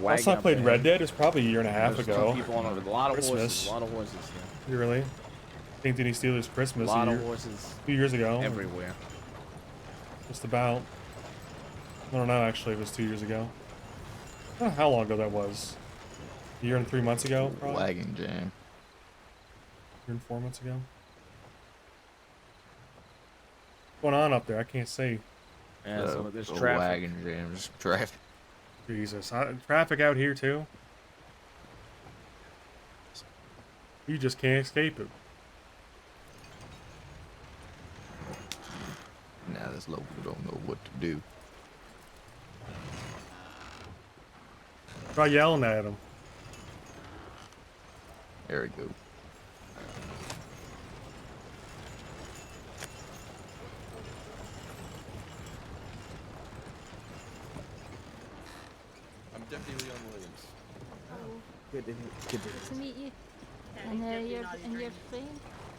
Last time I played Red Dead was probably a year and a half There's ago. 2 people on a lot of Christmas. horses. A lot of horses. Yeah. You really? St. Denis Steelers Christmas. A lot a of year, horses. 2 years ago. Everywhere. Just about. I don't know actually if it was 2 years ago. I don't know how long ago that was. A year and 3 months ago, probably? Wagon jam. A year and 4 months ago. going on up there? I can't see. Yeah, so there's the traffic. wagon jams, traffic. Jesus, traffic out here too. You just can't escape it. Now this local don't know what to do. Try yelling at him. There we go. I'm Deputy Leon Williams. Good to meet you. And your friend,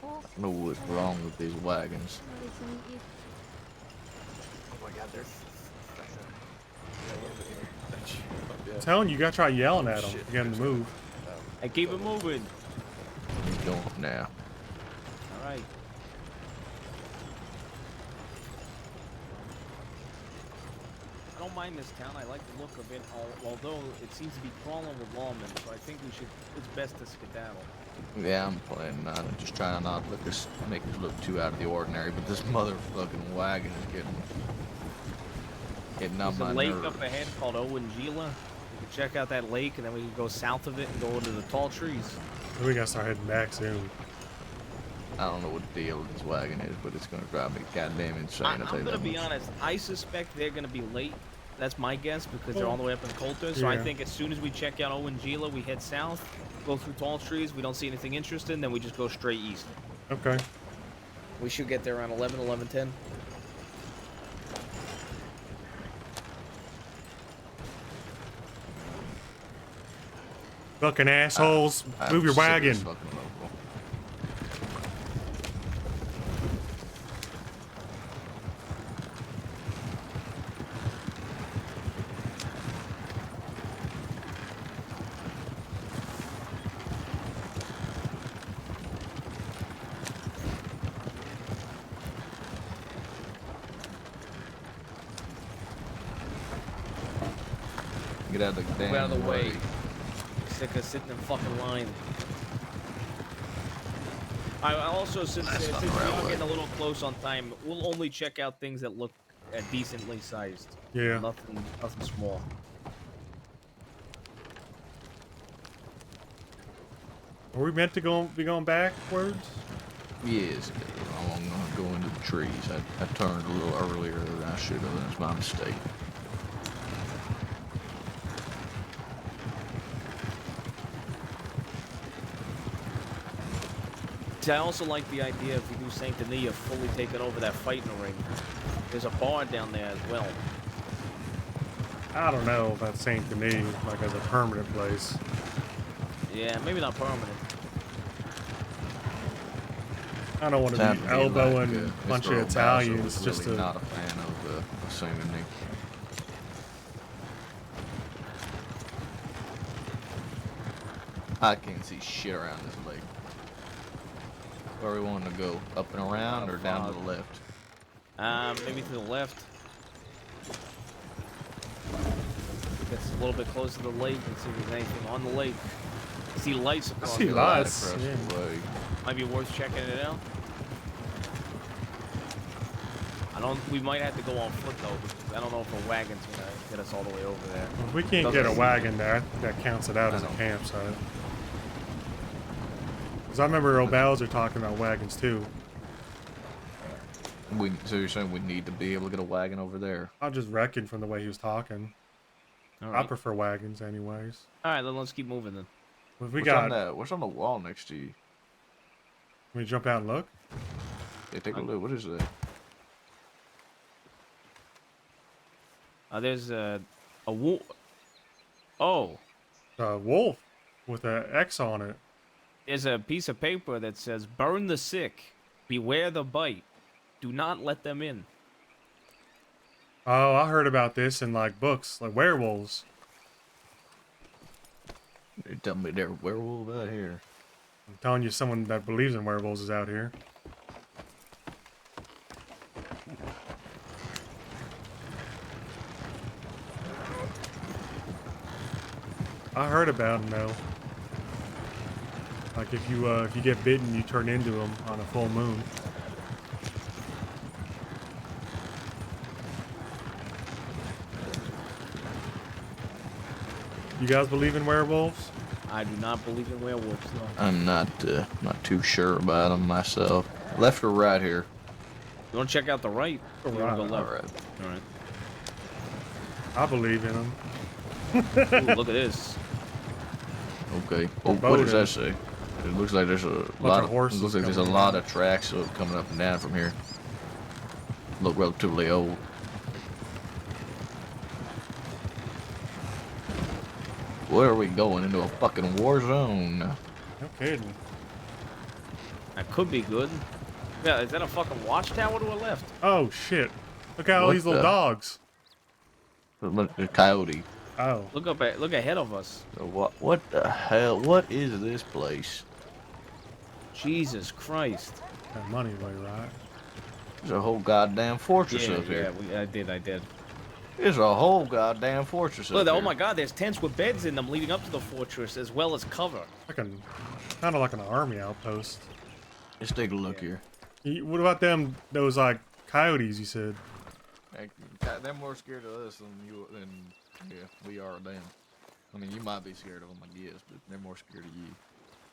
Paul? I know what's wrong with these wagons. Nice to meet you. Oh my God, there's. I'm telling you, you gotta try yelling at him to get him to move. Hey, keep it moving. You don't now. All right. I don't mind this town. I like the look of it, although it seems to be crawling with lawmen. So I think it's best to skedaddle. Yeah, I'm planning on it. Just trying to not make it look too out of the ordinary. But this motherfucking wagon is getting on There's my a lake nerves. up ahead called Owengila. You can check out that lake, and then we can go south of it and go into the tall trees. We gotta start heading back soon. I don't know what the deal with this wagon is, but it's gonna drive me goddamn insane. I'm gonna be honest. I suspect they're gonna be late. That's my guess because they're all the way up in Coulter. So I Yeah. think as soon as we check out Owengila, we head south, go through tall trees. We don't see anything interesting, then we just go straight east. Okay. We should get there around 11:10. Fucking assholes, move your wagon. Get out of the damn Get out of the way. Sick of sitting in fucking line. I also, since we are getting a little close on time, we'll only check out things that look decently sized. Yeah. Nothing small. Are we meant to be going backwards? Yes, I'm gonna go into the trees. I turned a little earlier than I should have. That's my mistake. See, I also like the idea if we do Saint Denis of fully taking over that fighting ring. There's a bar down there as well. I don't know if that's Saint Denis, like as a permanent place. Yeah, maybe not permanent. I don't want to Sounds be to me elbowing like, a bunch Mr. of O'Bowser Italians was just really to. not a fan of Saint Denis. I can't see shit around this lake. Where we want to go? Up and around or down to the left? Maybe to the left. Gets a little bit closer to the lake and see if there's anything on the lake. I see lights across see the lights. lake. Yeah. Might be worth checking it out. We might have to go on foot though, because I don't know if a wagon's gonna get us all the way over there. If we can't get a wagon there, I think that counts it out as a campsite. Because I remember O'Bowser talking about wagons too. So you're saying we need to be able to get a wagon over there? I just reckon from the way he was talking. All I right. prefer wagons anyways. All right, then let's keep moving then. If we What's on the wall next to you? Can we jump out and look? Yeah, take a look. What is that? There's a wolf. Oh. A wolf with an X on it. There's a piece of paper that says, "Burn the sick, beware the bite, do not let them in." Oh, I heard about this in like books, like werewolves. You're telling me there's a werewolf out here? I'm telling you, someone that believes in werewolves is out here. I heard about them though. Like if you get bitten, you turn into them on a full moon. You guys believe in werewolves? I do not believe in werewolves, no. I'm not too sure about them myself. Left or right here? You want to check out the right? Or you want to go left? All right. All right. I believe in them. Ooh, look at this. Okay. Oh, what does that say? It looks like there's a lot of horses. It looks like there's a lot of tracks coming up and down from here. Look relatively old. Where are we going? Into a fucking war zone? No kidding. That could be good. Yeah, is that a fucking watchtower to our left? Oh shit! Look at all What these little the- dogs. Look, the coyote. Oh. Look ahead of us. What the hell? What is this place? Jesus Christ. That money way, right? There's a whole goddamn fortress Yeah, up here. yeah, I did. There's a whole goddamn fortress Look, up oh here. my God, there's tents with beds in them leading up to the fortress as well as cover. Kind of like an army outpost. Let's take a look here. What about them? Those like coyotes you said? They're more scared of us than we are of them. I mean, you might be scared of them, I guess, but they're more scared of you.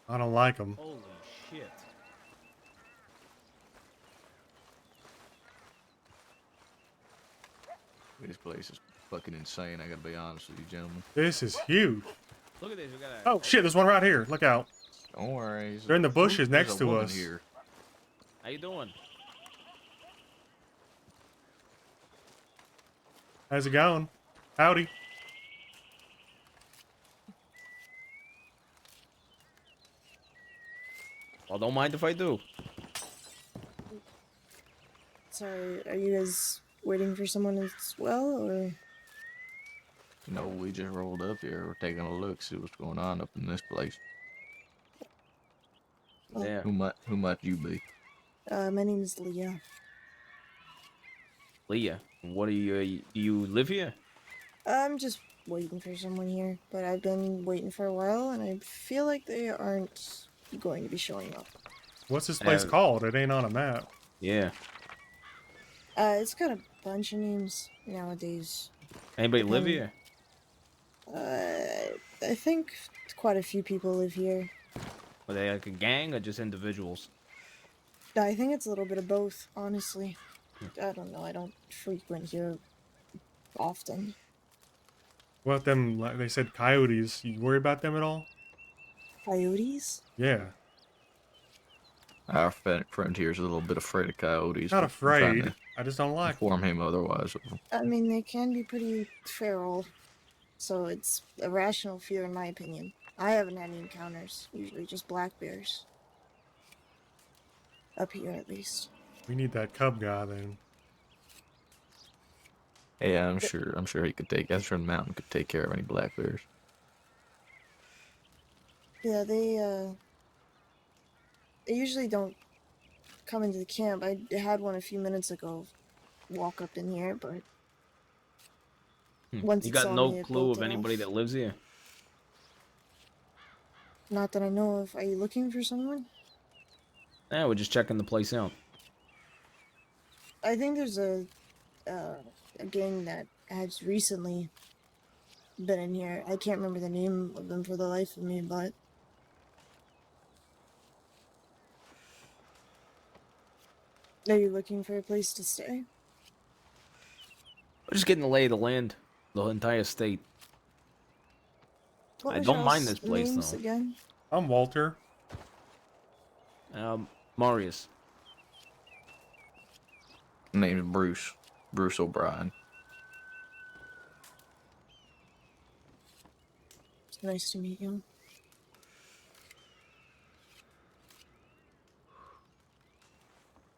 I don't like them. Holy shit. This place is fucking insane, I gotta be honest with you, gentlemen. This is huge. Look at this. We got Oh shit! There's one right here. Look out. Don't worry. They're in the bushes There's next a to woman us. here. How you doing? How's it going? Howdy. Well, don't mind if I do. Sorry, are you guys waiting for someone as well, or? No, we just rolled up here. We're taking a look, see what's going on up in this place. Yeah. Who might you be? My name is Leah. Leah, what do you live here? I'm just waiting for someone here, but I've been waiting for a while, and I feel like they aren't going to be showing up. What's this place called? It ain't on a map. Yeah. It's got a bunch of names nowadays. Anybody live here? I think quite a few people live here. Are they like a gang or just individuals? I think it's a little bit of both, honestly. I don't know, I don't frequent here often. What about them? Like they said, coyotes. You worry about them at all? Coyotes? Yeah. Our friend here is a little bit afraid of coyotes. Not but I'm trying afraid. to I just don't like inform him otherwise. I mean, they can be pretty feral, so it's a rational fear in my opinion. I haven't had any encounters, usually just black bears. Up here, at least. We need that cub guy then. Yeah, I'm sure he could take. I'm sure the mountain could take care of any black bears. Yeah, they usually don't come into the camp. I had one a few minutes ago walk up in here, but once You it got saw no me, it clue bolted of anybody off. that lives here? Not that I know of. Are you looking for someone? Yeah, we're just checking the place out. I think there's a gang that has recently been in here. I can't remember the name of them for the life of me, but are you looking for a place to stay? We're just getting the lay of the land, the entire state. What I was don't mind y'all's this place names though. again? I'm Walter. Marius. Name's Bruce. Bruce O'Brien. It's nice to meet you.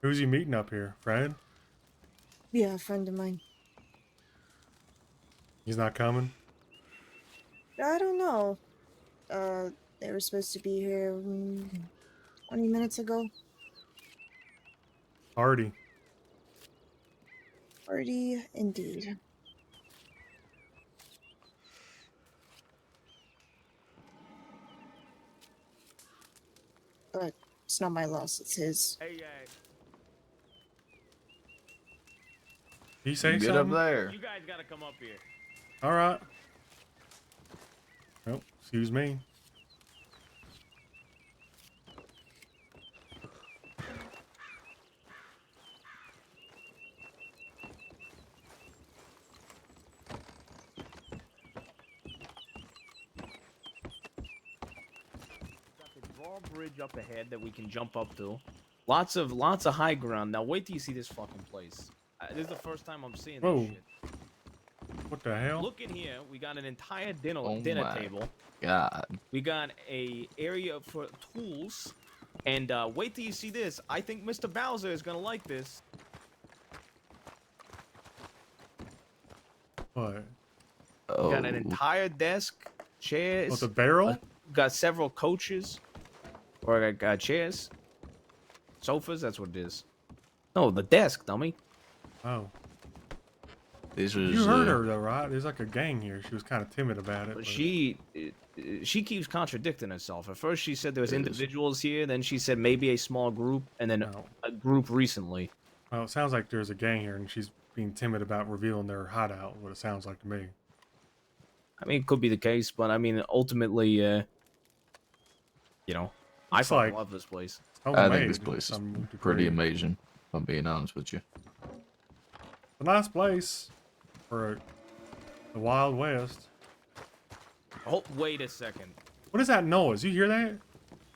Who's you meeting up here? Fred? Yeah, a friend of mine. He's not coming? I don't know. They were supposed to be here 20 minutes ago. Party. Party, indeed. But it's not my loss, it's his. Hey, He say Get something? up there. You guys gotta come up here. All right. Oh, excuse me. Drawbridge up ahead that we can jump up to. Lots of high ground. Now wait till you see this fucking place. This is the first time I'm seeing Whoa. this shit. What the hell? Look in here. We got an entire dinner my table. God. We got a area for tools. And wait till you see this. I think Mr. Bowser is gonna like this. What? Oh. Got an entire desk, chairs. What, the barrel? Got several coaches. Or got chairs. Sofas, that's what it is. No, the desk, dummy. Oh. This was, You heard her though, right? There's like a gang here. She was kind of timid about it. But... She keeps contradicting herself. At first she said there was individuals here, then she said maybe a small group, and then a group recently. Well, it sounds like there's a gang here, and she's being timid about revealing their hideout. What it sounds like to me. I mean, it could be the case, but I mean, ultimately, you know, I Looks fucking like love this place. I think this place is pretty amazing, if I'm being honest with you. A nice place for the Wild West. Oh, wait a second. What is that noise? You hear that?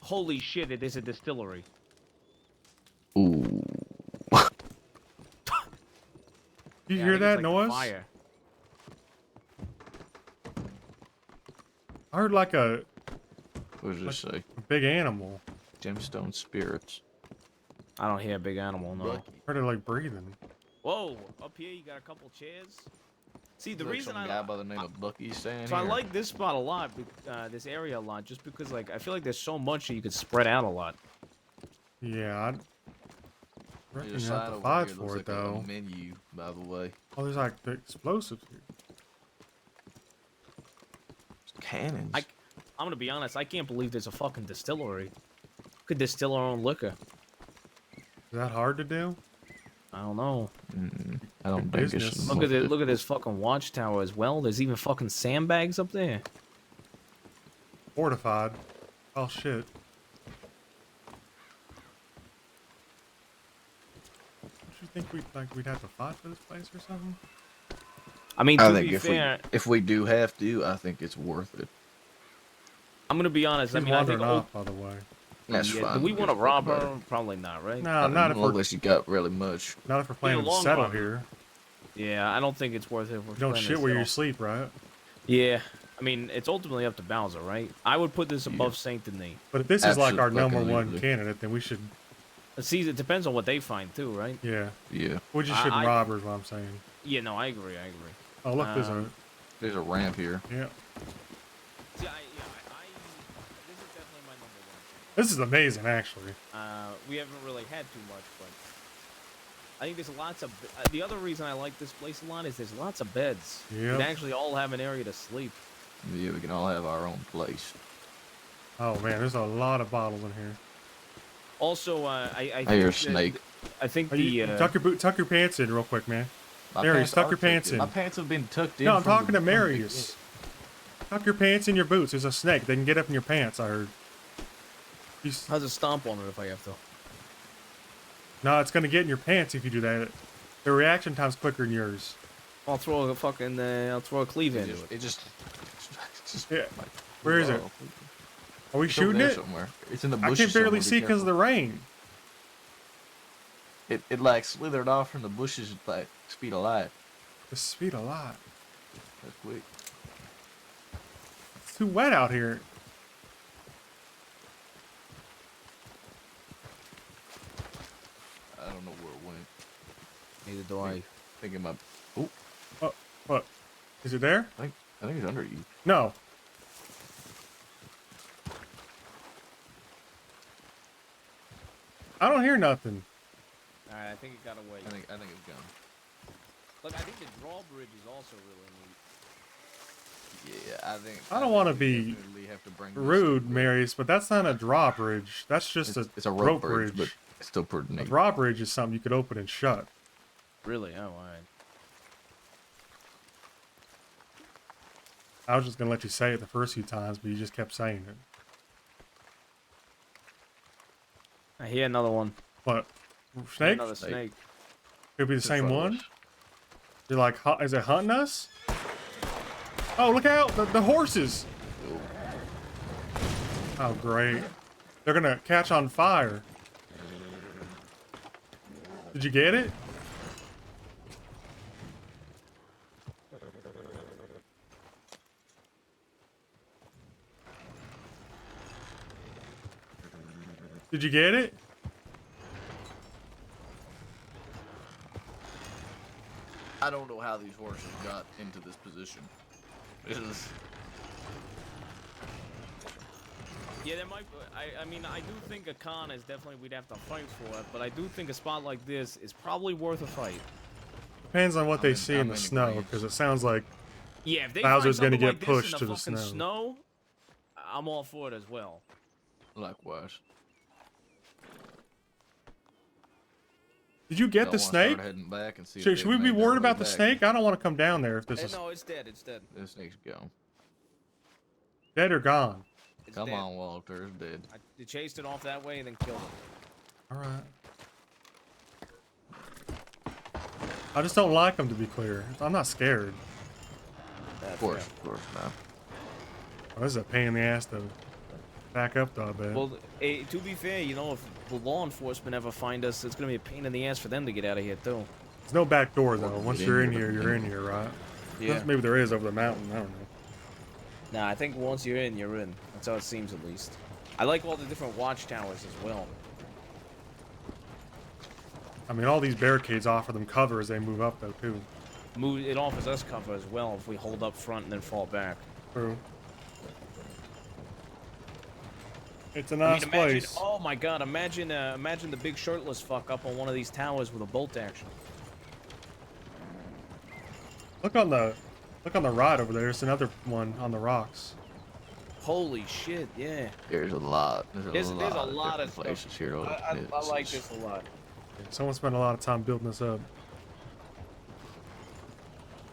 Holy shit, it is a distillery. Ooh. You Yeah, hear I think that it's like the noise? fire. I heard like a... What does this say? A big animal. Gemstone spirits. I don't hear a big animal, no. Lucky. Heard it like breathing. Whoa, up here you got a couple chairs. See, the Like reason some guy by the name of Bucky saying. So I like this spot a lot, this area a lot, just because like I feel like there's so much that you could spread out a lot. Yeah, I reckon There's you a have side to over fight here for looks it like though. a menu, by the way. Oh, there's like the explosives here. Cannons. I'm gonna be honest, I can't believe there's a fucking distillery. Could distill our own liquor. Is that hard to do? I don't know. I don't think it's. Look at this fucking watchtower as well. There's even fucking sandbags up there. Fortified. Oh shit. Don't you think we'd have to fight for this place or something? I mean, I to think be if fair, if we do have to, I think it's worth it. I'm gonna be honest. I She's mean, I think wandering off, by the way. That's yeah, fine. do we want to Just rob think her? about it. Probably not, right? No, not if we're unless you got really much. not if we're planning to long settle run. here. Yeah, I don't think it's worth it. If we're You don't planning to shit where you settle. sleep, right? Yeah, I mean, it's ultimately up to Bowser, right? I would put this above Saint Denis. But if this is like our number one Absolutely. candidate, then we should. See, it depends on what they find too, right? Yeah. Yeah. We just shouldn't rob her, is what I'm saying. Yeah, no, I agree. I agree. Oh look, there's a. There's a ramp here. Yeah. See, this is definitely my number one. This is amazing, actually. We haven't really had too much, but I think there's lots of. The other reason I like this place a lot is there's lots of beds. Yep. We actually all have an area to sleep. Yeah, we can all have our own place. Oh man, there's a lot of bottles in here. Also, I I hear a think that- snake. I think tuck your pants in real quick, man. My Marius, pants tuck are your pants tucked in. My pants have been tucked in. No, I'm from talking the- to from the Marius. Tuck your pants in your boots. There's a snake. They can get up in your pants. I heard. How's it stomp on it if I have to? No, it's gonna get in your pants if you do that. The reaction time's quicker than yours. I'll throw a fucking. I'll throw a cleave into it. It just. Yeah. Where is it? Are we It's over shooting there it? somewhere. It's in the I bushes. can barely somewhere, be see because of the rain. It like slithered off from the bushes at like speed of light. The speed of light. That's quick. It's too wet out here. I don't know where it went. Neither do I. Thinking my. Oh. Oh, what? Is it there? I think it's under you. No. I don't hear nothing. Alright, I think it got away. I think it's gone. Look, I think the drawbridge is also really neat. Yeah, I think. I don't want to be definitely have to bring this rude, Marius, but that's not a drawbridge. That's just It's a rope bridge, but it's still pretty A neat. drawbridge is something you could open and shut. Really? Oh, alright. I was just gonna let you say it the first few times, but you just kept saying it. I hear another one. What? I hear Snake? another snake. Could be the Just same try one. this. You're like, is it hunting us? Oh, look out! The horses! Oh, great. They're gonna catch on fire. Did you get it? Did you get it? I don't know how these horses got into this position. It is. Yeah, there might. I mean, I do think a con is definitely we'd have to fight for it, but I do think a spot like this is probably worth a fight. Depends on what they see in the snow, because it sounds like Yeah, if they Bowser's find gonna something get like this pushed in to the the fucking snow. snow, I'm all for it as well. Likewise. Did you get Don't the wanna start snake? heading back and see if Should they've we be made their worried way about the back. snake? I don't want to come down there if this is No, it's dead. It's dead. This snake's gone. dead or gone. It's Come dead. on, Walter, it's dead. I chased it off that way and then killed it. All right. I just don't like them, to be clear. I'm not scared. Of course, no. Oh, this is a pain in the ass to back up, though, I bet. Well, to be fair, you know, if the law enforcement ever find us, it's gonna be a pain in the ass for them to get out of here too. There's no back door, though. Once get you're in in here, here, you're in here, right? Yeah. Maybe there is over the mountain. I don't know. Nah, I think once you're in, you're in. That's how it seems, at least. I like all the different watchtowers as well. I mean, all these barricades offer them cover as they move up, though, too. It offers us cover as well if we hold up front and then fall back. True. It's a I mean, nice imagine, place. oh my god, imagine the big shirtless fuck up on one of these towers with a bolt action. Look on the right over there. There's another one on the rocks. Holy shit, yeah. There's a lot. There's a There's a lot lot of of different places here. I like this a lot. Someone spent a lot of time building this up.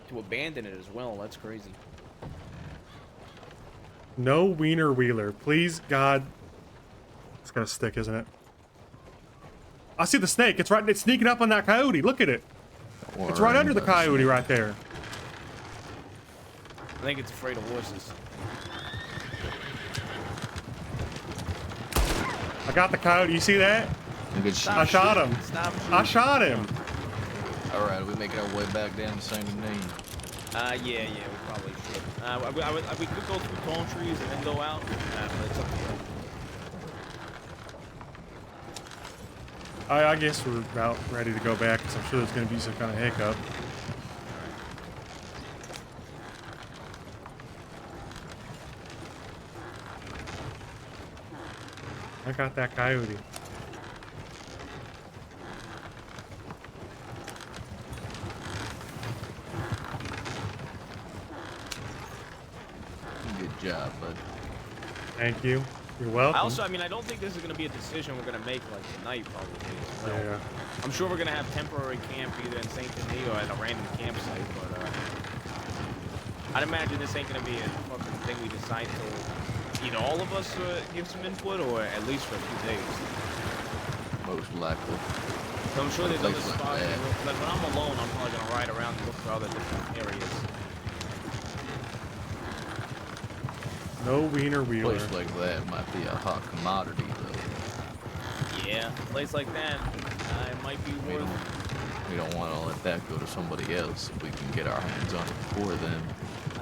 To abandon it as well, that's crazy. No wiener wheeler. Please, God. It's gonna stick, isn't it? I see the snake. It's right. It's sneaking up on that coyote. Look at it. It's right under the coyote right there. I think it's afraid of horses. I got the coyote. You see that? I shot him. I shot him. All right, are we making our way back down to Saint Denis? Yeah, we probably should. We could go through tall trees and then go out. But it's up to you. I guess we're about ready to go back because I'm sure there's going to be some kind of hiccup. I got that coyote. Good job, bud. Thank you. You're welcome. I mean, I don't think this is going to be a decision we're going to make like tonight, probably. As well. Yeah. I'm sure we're going to have temporary camp either in Saint Denis or at a random campsite, but I'd imagine this ain't going to be a fucking thing we decide to either all of us give some input or at least for a few days. Most likely. So I'm sure there's other Places like spots. that. Like when I'm alone, I'm probably going to ride around and look for other different areas. No wiener A wheeler. place like that might be a hot commodity, though. Yeah, a place like that, it might be worth. We don't want to let that go to somebody else if we can get our hands on it before then.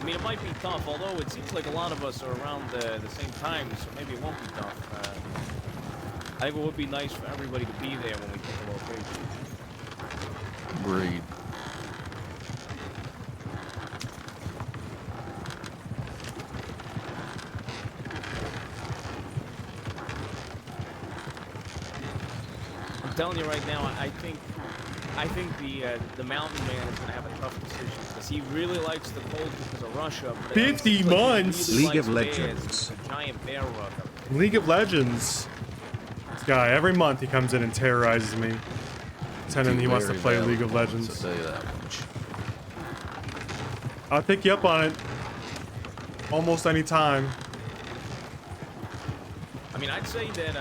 I mean, it might be tough, although it seems like a lot of us are around the same time, so maybe it won't be tough. I think it would be nice for everybody to be there when we pick a location. Agreed. I'm telling you right now, I think the mountain man is gonna have a tough decision because he really likes the cold because of Russia. But 50 months. Really League of likes bears. Legends. He's a giant bear rug. League of Legends. This guy, every month he comes in and terrorizes me. Pretending he wants to play League of Legends. I'll tell you that much. I'll pick you up on it. almost any time. I mean, I'd say that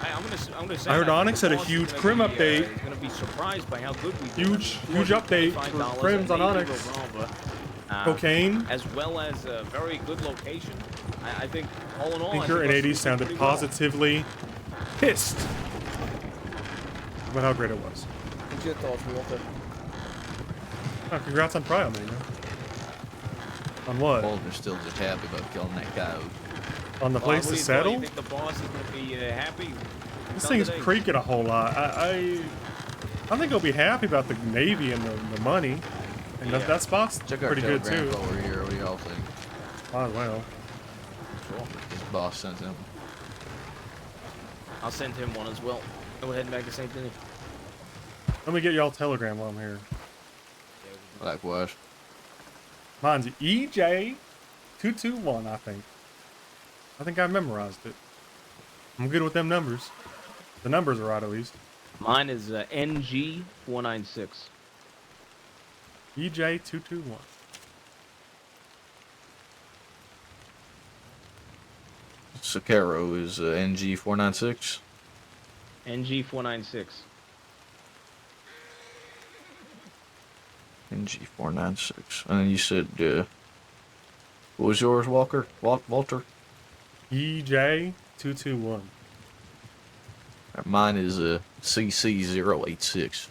I'm gonna say I heard that Onyx the had a boss is huge gonna Crim be, update. Is gonna be surprised by how good we do. Huge update for $225, Crims on a native Onyx. revolver, Cocaine. as well as a very good location. I think all in all, I Tinker think and our 80 suits did sounded pretty well. positively pissed about how great it was. What's your thoughts, Walter? Oh, congrats on Prio, man. On what? Walter's still just happy about killing that coyote. On the place to You settle? think the boss is gonna be happy? This Done thing's today? creaking a whole lot. I think he'll be happy about the Navy and the money. And that spot's Check our pretty good telegram too. over here. What do y'all think? Might as well. Sure. His boss sent him. I'll send him one as well. And we're heading back to St. Denis. Let me get y'all telegram while I'm here. Likewise. Mine's EJ221, I think. I think I memorized it. I'm good with them numbers. The numbers are right at least. Mine is NG496. EJ221. Sakaro is NG496. NG496. NG496. And then you said, what was yours, Walker? Walter? EJ221. Mine is CC086.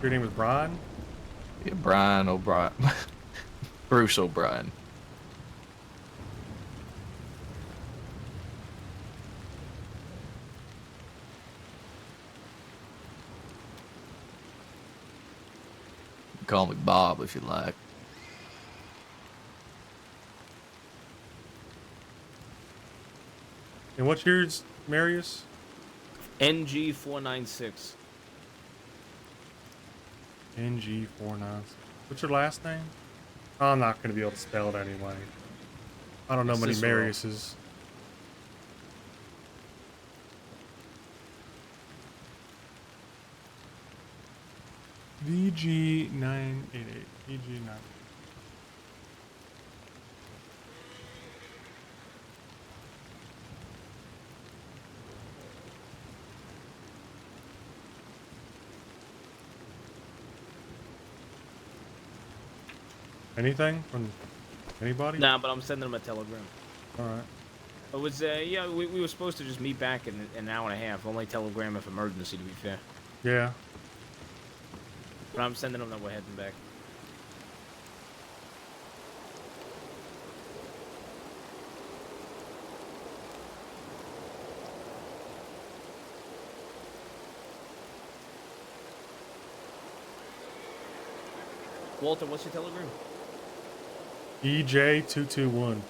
Your name is Brian? Yeah, Brian O'Brien. Bruce O'Brien. You can call me Bob if you like. And what's yours, Marius? NG496. NG496. What's your last name? I'm not going to be able to spell it anyway. I don't know many Cicero. Mariuses. VG988. VG9. Anything from anybody? Nah, but I'm sending him a telegram. Alright. It was, yeah, we were supposed to just meet back in an hour and a half. Only telegram if emergency, to be fair. Yeah. But I'm sending him that we're heading back. Walter, what's your telegram? EJ221.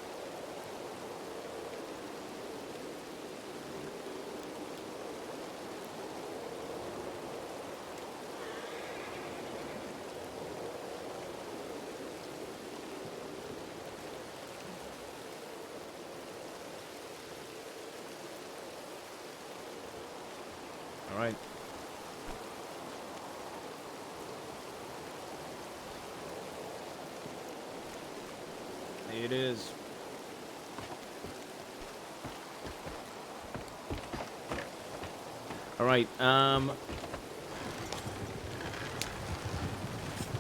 All right. It is. All right.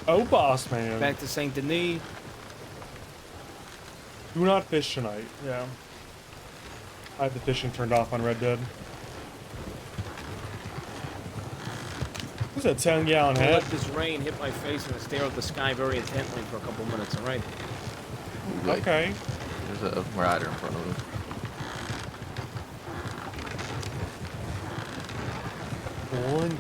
Oh, boss man. Back to Saint Denis. Do not fish tonight. Yeah. I have the fishing turned off on Red Dead. What's that 10-gallon I'll hat? let this rain hit my face and I stare at the sky very intently for a couple minutes. All right. Okay. There's a rider in front of him. One.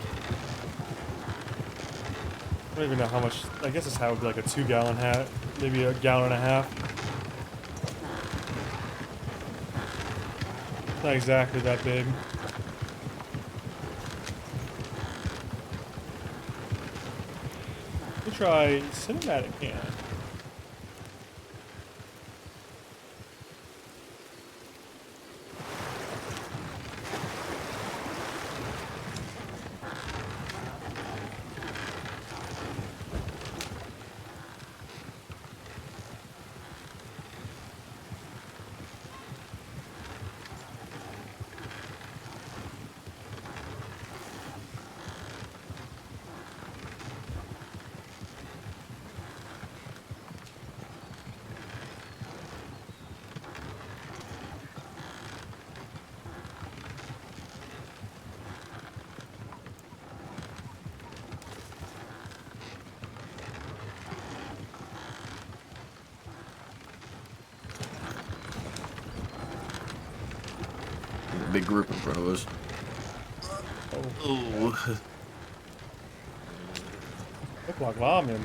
I don't even know how much. I guess this hat would be like a 2-gallon hat, maybe a gallon and a half. Not exactly that big. We'll try cinematic can. There's a big group in front of us. Oh. Look like lawmen.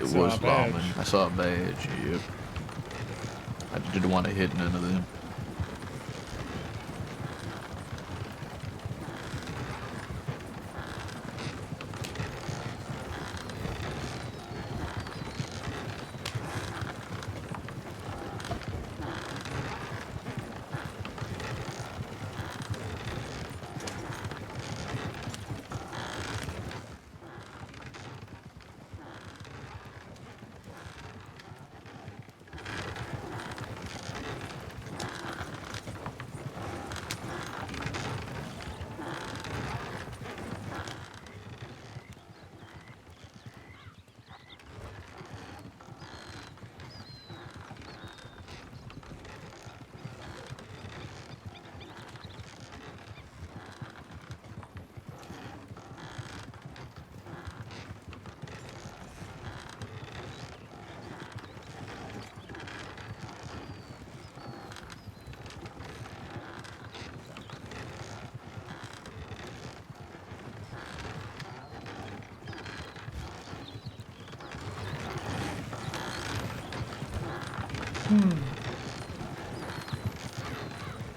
It was lawmen. I saw a badge. Yep. I didn't want to hit none of them.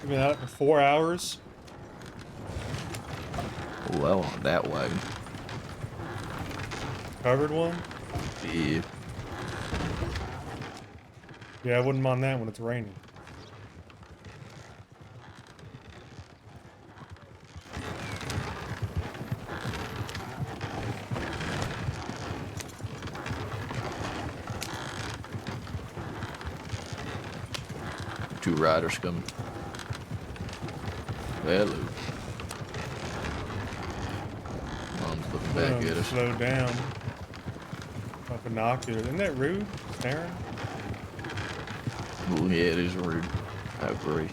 We've been at it for 4 hours. Oh, I want that wagon. Covered one? Yeah. Yeah, I wouldn't mind that when it's raining. Two riders coming. Hello. Mom's looking back at us. Slow down. My binoculars. Isn't that rude? Staring? Oh, yeah, it is rude. I agree.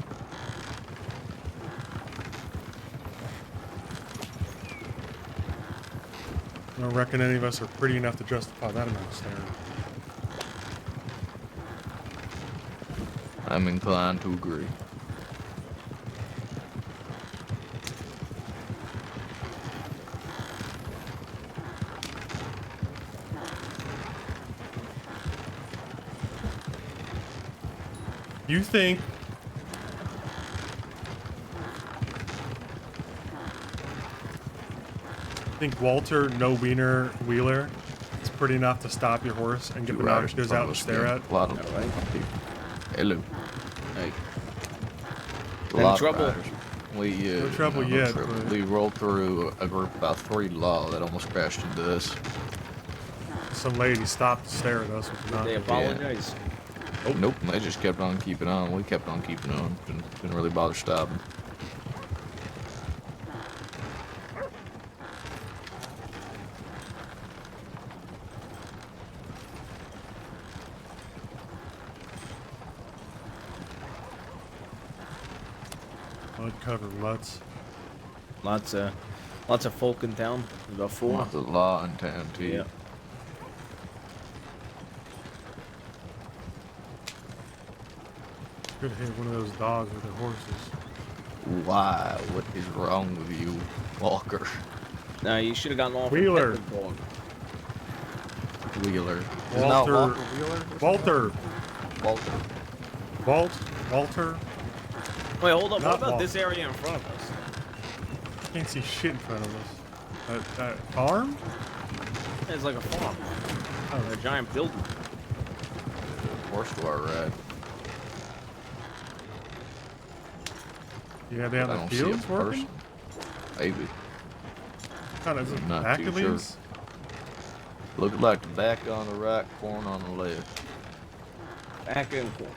I don't reckon any of us are pretty enough to justify that amount of staring. I'm inclined to agree. You think Walter No Wiener Wheeler is pretty enough to stop your horse and get binoculars out and stare at? A lot of people. Hello. Hey. A In lot trouble? of riders. We, No trouble no yet, trouble. but- We rolled through a group of about 3 law that almost crashed into us. Some lady stopped to stare at us with They binoculars. apologize. Nope, they just kept on keeping on. We kept on keeping on. Didn't really bother stopping. Mud-covered mutts. Lots of folk in town. There's about 4. Lots of law in town, too. Yeah. Could have hit one of those dogs with their horses. Why? What is wrong with you, Walker? Nah, you should have gotten off Wheeler. a dog. Wheeler. Walter. Walter. Walter. Walter. Wait, hold up. Not What about Walter. this area in front of us? Can't see shit in front of us. That farm? It's like a farm. Oh. A giant building. Horse to our right. Yeah, they have I the don't see a fields working? person. Maybe. God, is it Not back too of sure. these? Looked like the back on the right, corn on the left. Back in cool.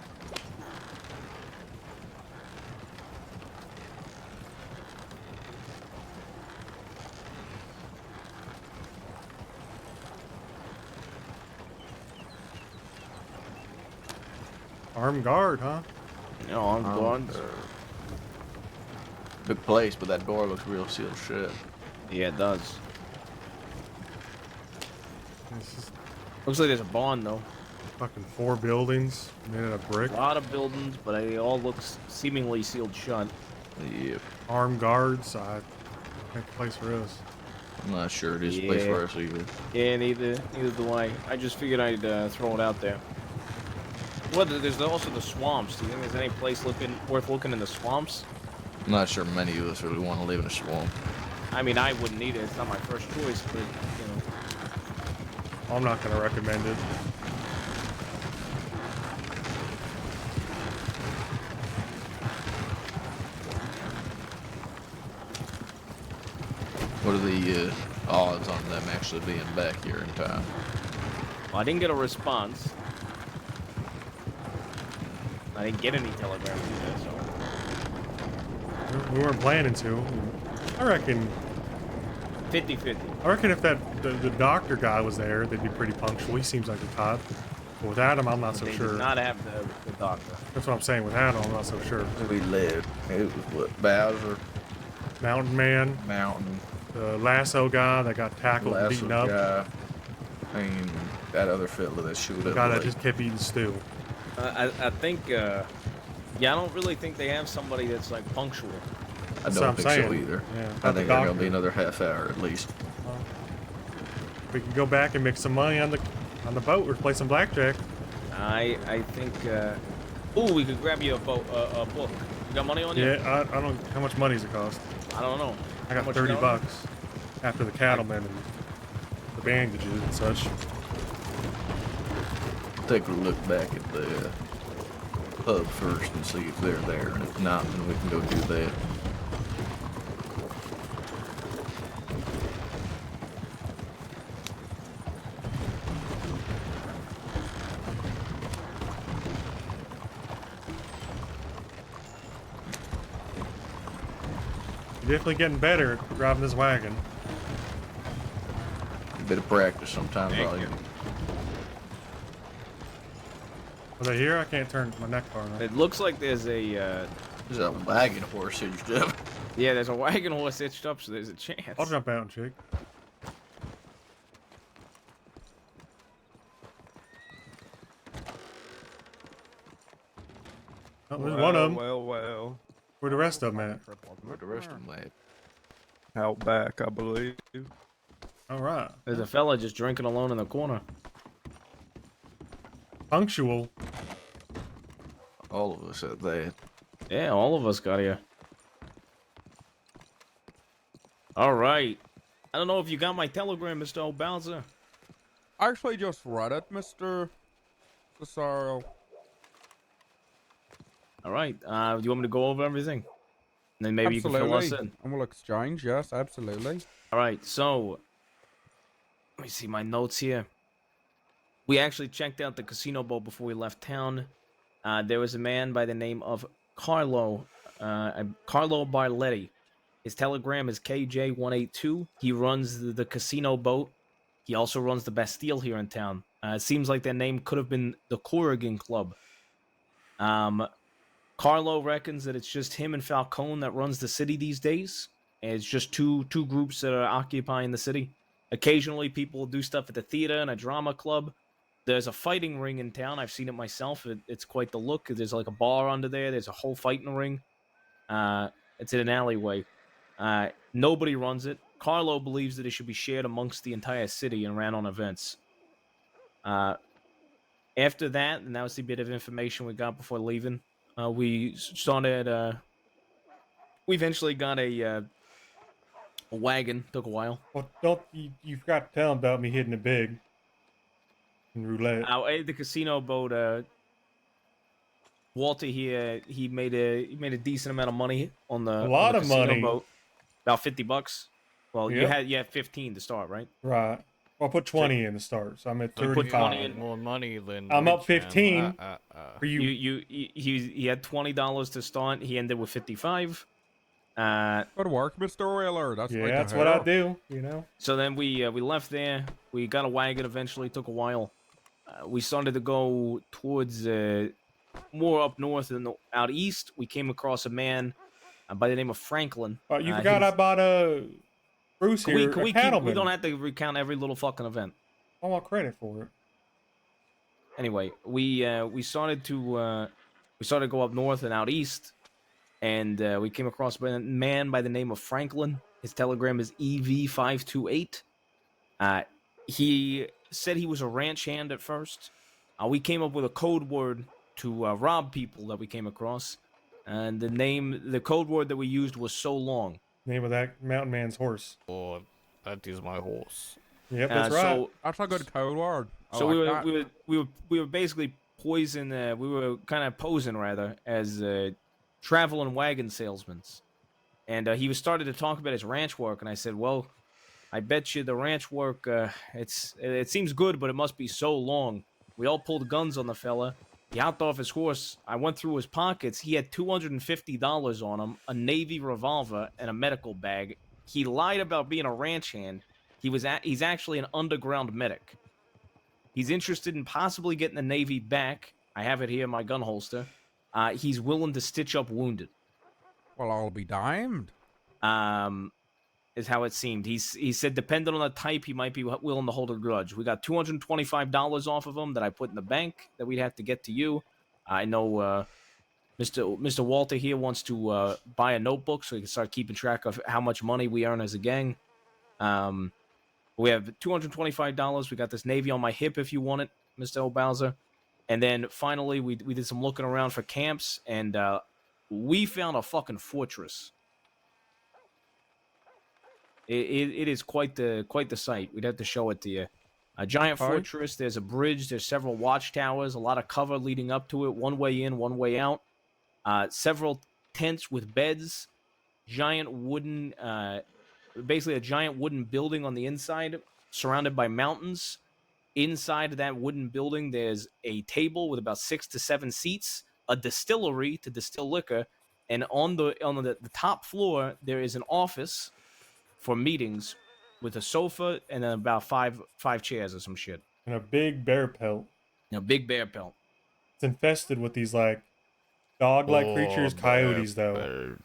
Armed guard, huh? No, armed guards. Big place, but that door looks real sealed shut. Yeah, it does. This is Looks like there's a barn though. fucking 4 buildings made out of brick. A lot of buildings, but they all look seemingly sealed shut. Yep. Armed guards. I think the place for us. I'm not sure it is a place for us either. Yeah, neither do I. I just figured I'd throw it out there. Well, there's also the swamps. Do you think there's any place worth looking in the swamps? I'm not sure many of us really want to live in a swamp. I mean, I wouldn't either. It's not my first choice, but, I'm not going to recommend it. What are the odds on them actually being back here in time? Well, I didn't get a response. I didn't get any telegrams either, so. We weren't planning to. I reckon 50-50. I reckon if the doctor guy was there, they'd be pretty punctual. He seems like a cop. But with Adam, I'm not so They sure. did not have the doctor. That's what I'm saying. With Adam, I'm not so sure. We lived. It was what? Bowser? Mountain Man. Mountain. The lasso guy that got tackled and beaten up. Guy. I mean, that other fella that showed The up. guy that late. just kept eating stew. I think, yeah, I don't really think they have somebody that's, like, punctual. I don't think so either. Yeah, I think they're gonna be another half hour at least. We can go back and make some money on the boat or play some blackjack. I think, ooh, we could grab you a book. You got money on you? Yeah, I don't. How much money does it cost? I don't know. I got How much $30 you got? after the cattlemen and the bandages and such. Take a look back at the pub first and see if they're there, and if not, then we can go do that. You're definitely getting better at driving this wagon. A bit of practice sometimes. Are they here? I can't turn my neck far enough. It looks like there's a wagon horse hitched up. Yeah, there's a wagon horse hitched up, so there's a chance. I'll jump out and check. Oh, there's one of them. Well. Where the rest of them at? Where the rest of them at? Out back, I believe. All right. There's a fella just drinking alone in the corner. Punctual. All of us at that. Yeah, all of us got here. All right. I don't know if you got my telegram, Mr. O'Bowser. I actually just read it, Mr. Cesaro. All right. Do you want me to go over everything? And then maybe Absolutely. you can fill us in. And we'll exchange, yes, absolutely. All right, so let me see my notes here. We actually checked out the casino boat before we left town. There was a man by the name of Carlo Barletti. His telegram is KJ182. He runs the casino boat. He also runs the Bastille here in town. It seems like their name could have been the Corrigan Club. Carlo reckons that it's just him and Falcone that runs the city these days. And it's just two groups that are occupying the city. Occasionally, people do stuff at the theater and a drama club. There's a fighting ring in town. I've seen it myself. It's quite the look. There's like a bar under there. There's a whole fighting ring. It's in an alleyway. Nobody runs it. Carlo believes that it should be shared amongst the entire city and ran on events. After that, and that was the bit of information we got before leaving, we started... we eventually got a wagon. Took a while. Well, you forgot to tell him about me hitting it big in roulette. The casino boat. Walter here, he made a decent amount of money on the casino money. boat. About $50. Well, Yep. you had 15 to start, right? Right. Well, I put 20 in to start, so I'm at So you put 35. 20 in. More money than I'm up Rich, man. 15 for you. He had $20 to start. He ended with 55. Good work, Mr. Wheeler. That's Yeah, right that's what I do, you know. So then we left there. We got a wagon eventually. Took a while. We started to go towards more up north and out east. We came across a man by the name of Franklin. You forgot I bought a Bruce here, we don't have to recount every little fucking event. I want credit for it. Anyway, we started to go up north and out east. and we came across a man by the name of Franklin. His telegram is EV528. He said he was a ranch hand at first. We came up with a code word to rob people that we came across, and the code word that we used was so long. Name of that mountain man's horse. Oh, that is my horse. Yep, that's right. So That's a good code word. I So like that. we were basically we were kind of posing rather as traveling wagon salesmen, and he was started to talk about his ranch work, and I said, well, I bet you the ranch work it seems good, but it must be so long. We all pulled guns on the fella. He hopped off his horse. I went through his pockets. He had $250 on him, a Navy revolver, and a medical bag. He lied about being a ranch hand. He's actually an underground medic. He's interested in possibly getting the Navy back. I have it here in my gun holster. He's willing to stitch up wounded. Well, I'll be damned. Is how it seemed. He said, depending on the type, he might be willing to hold a grudge. We got $225 off of him that I put in the bank that we'd have to get to you. I know Mr. Walter here wants to buy a notebook so he can start keeping track of how much money we earn as a gang. We have $225. We got this Navy on my hip if you want it, Mr. O'Bowser. And then finally, we did some looking around for camps, and we found a fucking fortress. It is quite the sight. We'd have to show it to you. A giant fortress. There's a bridge. There's several watchtowers. A lot of cover leading up to it. One way in, one way out. Several tents with beds. Giant wooden, basically a giant wooden building on the inside, surrounded by mountains. Inside that wooden building, there's a table with about 6 to 7 seats. A distillery to distill liquor, and on the top floor there is an office for meetings with a sofa and then about five chairs or some shit. And a big bear pelt. A big bear pelt. It's infested with these like dog-like creatures, coyotes though.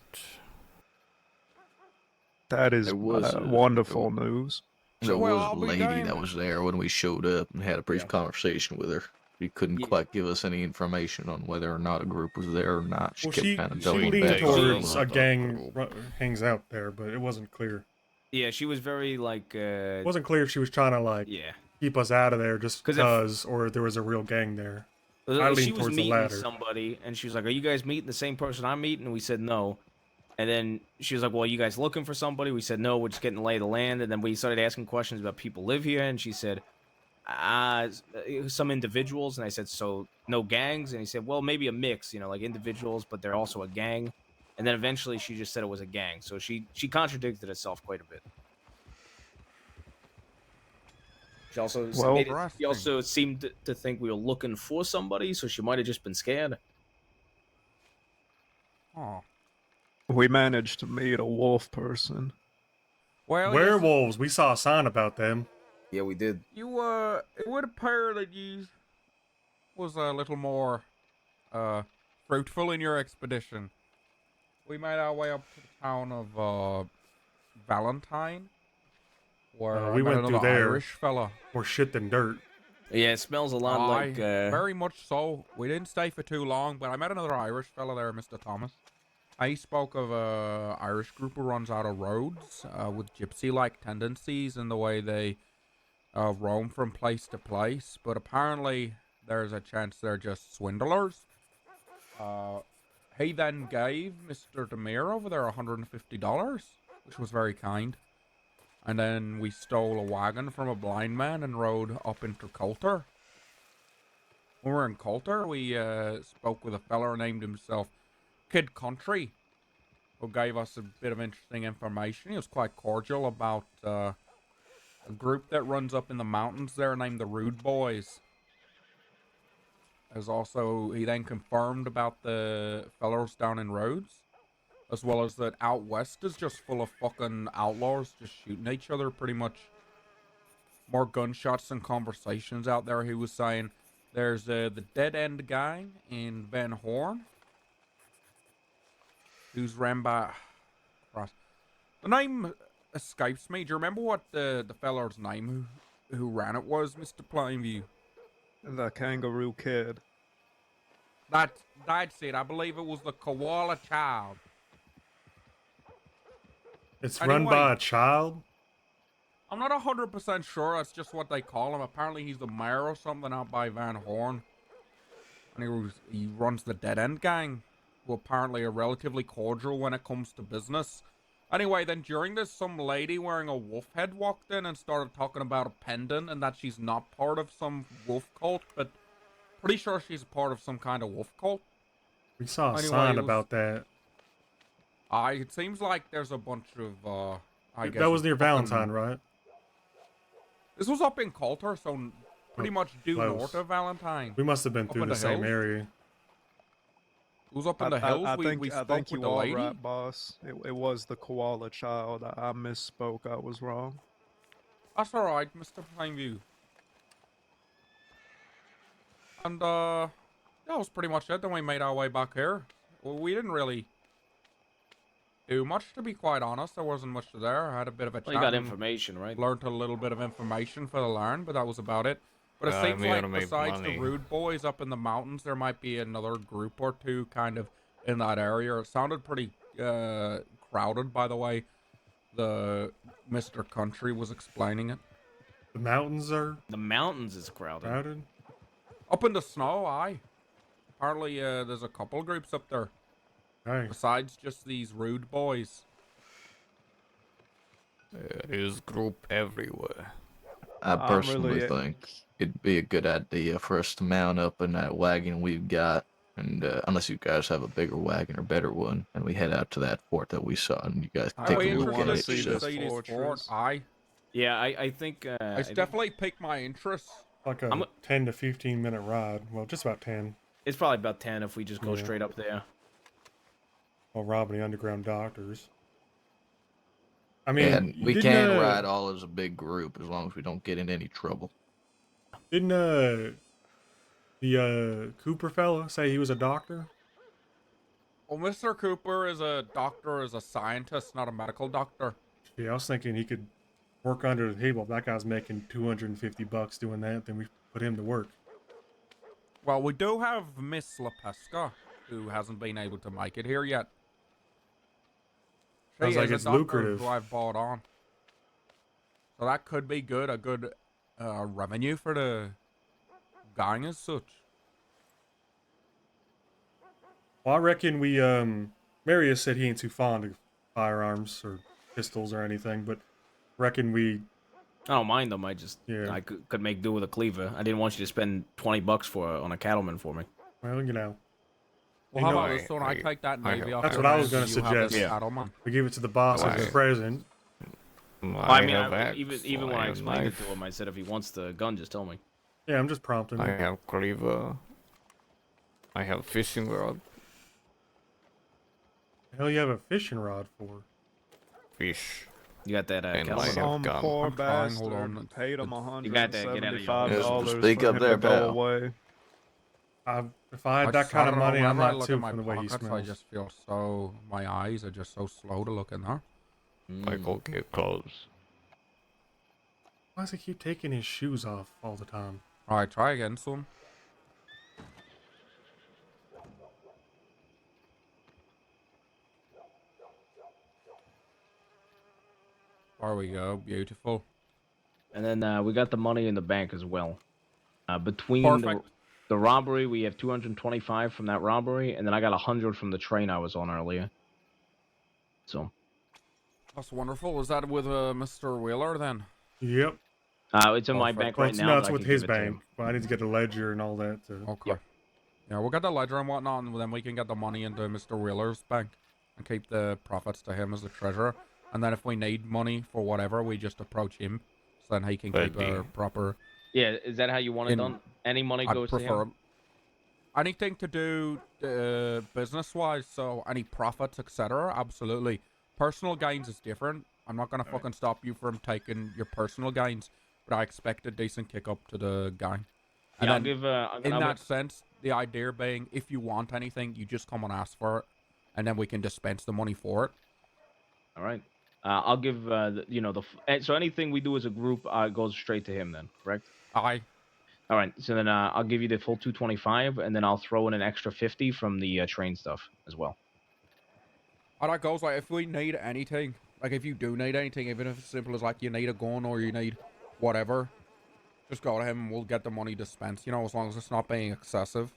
That is wonderful news. There was a lady that was there when we showed up and had a brief conversation with her. She couldn't quite give us any information on whether or not a group was there or not. She kept kind of doubling back. She leaned towards a gang hangs out there, but it wasn't clear. Yeah, she was very like. It wasn't clear if she was trying to like keep us out of there just because, or there was a real gang there. I leaned she was towards the meeting latter. somebody, and she was like, "Are you guys meeting the same person I'm meeting?" And we said no. And then she was like, "Well, you guys looking for somebody?" We said no. We're just getting the lay of the land. And then we started asking questions about people live here, and she said, some individuals. And I said, "So no gangs?" And he said, "Well, maybe a mix, like individuals, but they're also a gang." And then eventually she just said it was a gang. So she contradicted herself quite a bit. She also seemed to think we were looking for somebody, so she might have just been scared. Oh. We managed to meet a wolf person. Well, werewolves. We saw a sign about them. Yeah, we did. You it would appear that you was a little more fruitful in your expedition. We made our way up to the town of Valentine, where we I met went through another there. Irish fella. More shit than dirt. Yeah, it smells a lot like. Very much so. We didn't stay for too long, but I met another Irish fella there, Mr. Thomas. He spoke of a Irish group who runs out of roads with gypsy-like tendencies in the way they roam from place to place. But apparently, there's a chance they're just swindlers. He then gave Mr. Demir over there $150, which was very kind. And then we stole a wagon from a blind man and rode up into Coulter. When we were in Coulter, we spoke with a fella who named himself Kid Country, who gave us a bit of interesting information. He was quite cordial about a group that runs up in the mountains there named the Rude Boys. He then confirmed about the fellows down in Rhodes, as well as that out west is just full of fucking outlaws just shooting each other pretty much. More gunshots and conversations out there, he was saying. There's the Dead End Gang in Van Horn, who's ran by... The name escapes me. Do you remember what the fellow's name who ran it was, Mr. Plainview? The Kangaroo Kid. That's it. I believe it was the Koala Child. It's Anyway, run by a child? I'm not 100% sure. That's just what they call him. Apparently, he's the mayor or something out by Van Horn. And he runs the Dead End Gang, who apparently are relatively cordial when it comes to business. Anyway, then during this, some lady wearing a wolf head walked in and started talking about a pendant and that she's not part of some wolf cult, but pretty sure she's part of some kind of wolf cult. We saw a sign about that. It seems like there's a bunch of, I guess... That was near Valentine, right? This was up in Coulter, so pretty much due close. north of Valentine. We must have been through the same area. It was up in the hills. I We think spoke you with the are lady. right, boss. It was the Koala Child. I misspoke. I was wrong. That's alright, Mr. Plainview. And, that was pretty much it. Then we made our way back here. Well, we didn't really do much, to be quite honest. There wasn't much there. I had a bit of a chat. Well, you got information, right? Learned a little bit of information for the learn, but that was about it. But it seems like besides the rude boys up in the mountains, there might be another group or two kind of in that area. It sounded pretty crowded, by the way. The Mr. Country was explaining it. The mountains are... The mountains is crowded. Up in the snow, aye. Apparently, there's a couple groups up there. Aye. Besides just these rude boys. There is group everywhere. I personally think it'd be a good idea for us to mount up in that wagon we've got, and unless you guys have a bigger wagon or better one, and we head out to that fort that we saw, and you guys can take a look at it. Aye. Yeah, I think... it's definitely piqued my interest. Like a 10 to 15 minute ride. Well, just about 10. It's probably about 10 if we just go Yeah. straight up there. While robbing the underground doctors. I mean, and we can ride all as a big group as long as we don't get in any trouble. Didn't the Cooper fella say he was a doctor? Well, Mr. Cooper is a doctor, is a scientist, not a medical doctor. Yeah, I was thinking he could work under the table. If that guy's making $250 doing that, then we put him to work. Well, we do have Miss LaPesca, who hasn't been able to make it here yet. Sounds She like is it's a doctor lucrative. who I've bought on. So that could be good, a good revenue for the gang as such. Well, I reckon we, Marius said he ain't too fond of firearms or pistols or anything, but reckon we... I don't mind them. I just I could make do with a cleaver. I didn't want you to spend $20 on a cattleman for me. Well, you know. Well, how about this one? I take that Navy off. That's what I was going to suggest. We give it to the boss as a present. I mean, even when I explained it to him, I said if he wants the gun, just tell me. Yeah, I'm just prompting I him. have cleaver. I have fishing rod. The hell you have a fishing rod for? Fish. You got that, And I have Some gum. poor I'm trying, bastard hold on. paid him You got that, get out of here. $175 Speak for up him there, to go pal. away. If I had that kind of money, I'm not too from the way he I smells. just feel so... My eyes are just so slow to look in there. Michael, get close. Why does he keep taking his shoes off all the time? Alright, try again, son. There we go, beautiful. And then we got the money in the bank as well. Between Perfect. the robbery, we have 225 from that robbery, and then I got 100 from the train I was on earlier. So. That's wonderful. Is that with Mr. Wheeler then? Yep. It's in my bank right now. No, it's but I with can his give it to bank. him. But I need to get a ledger and all that. Okay. Yeah, we'll get the ledger and whatnot, and then we can get the money into Mr. Wheeler's bank and keep the profits to him as the treasurer. And then if we need money for whatever, we just approach him, so then he can keep a proper... Yeah, is that how you want it done? Any money I'd goes to prefer him? anything to do business-wise, so any profits, etc. Absolutely. Personal gains is different. I'm not gonna fucking stop you from taking your personal gains, but I expect a decent kick up to the gang. And Yeah, I'll then give, in that sense, the idea being, if you want anything, you just come and ask for it, and then we can dispense the money for it. All right. I'll give, so anything we do as a group goes straight to him then, correct? Aye. All right, so then I'll give you the full 225, and then I'll throw in an extra 50 from the train stuff as well. How that goes, like, if we need anything, like, if you do need anything, even if it's simple as, like, you need a gun or you need whatever, just go to him and we'll get the money dispensed, you know, as long as it's not being excessive.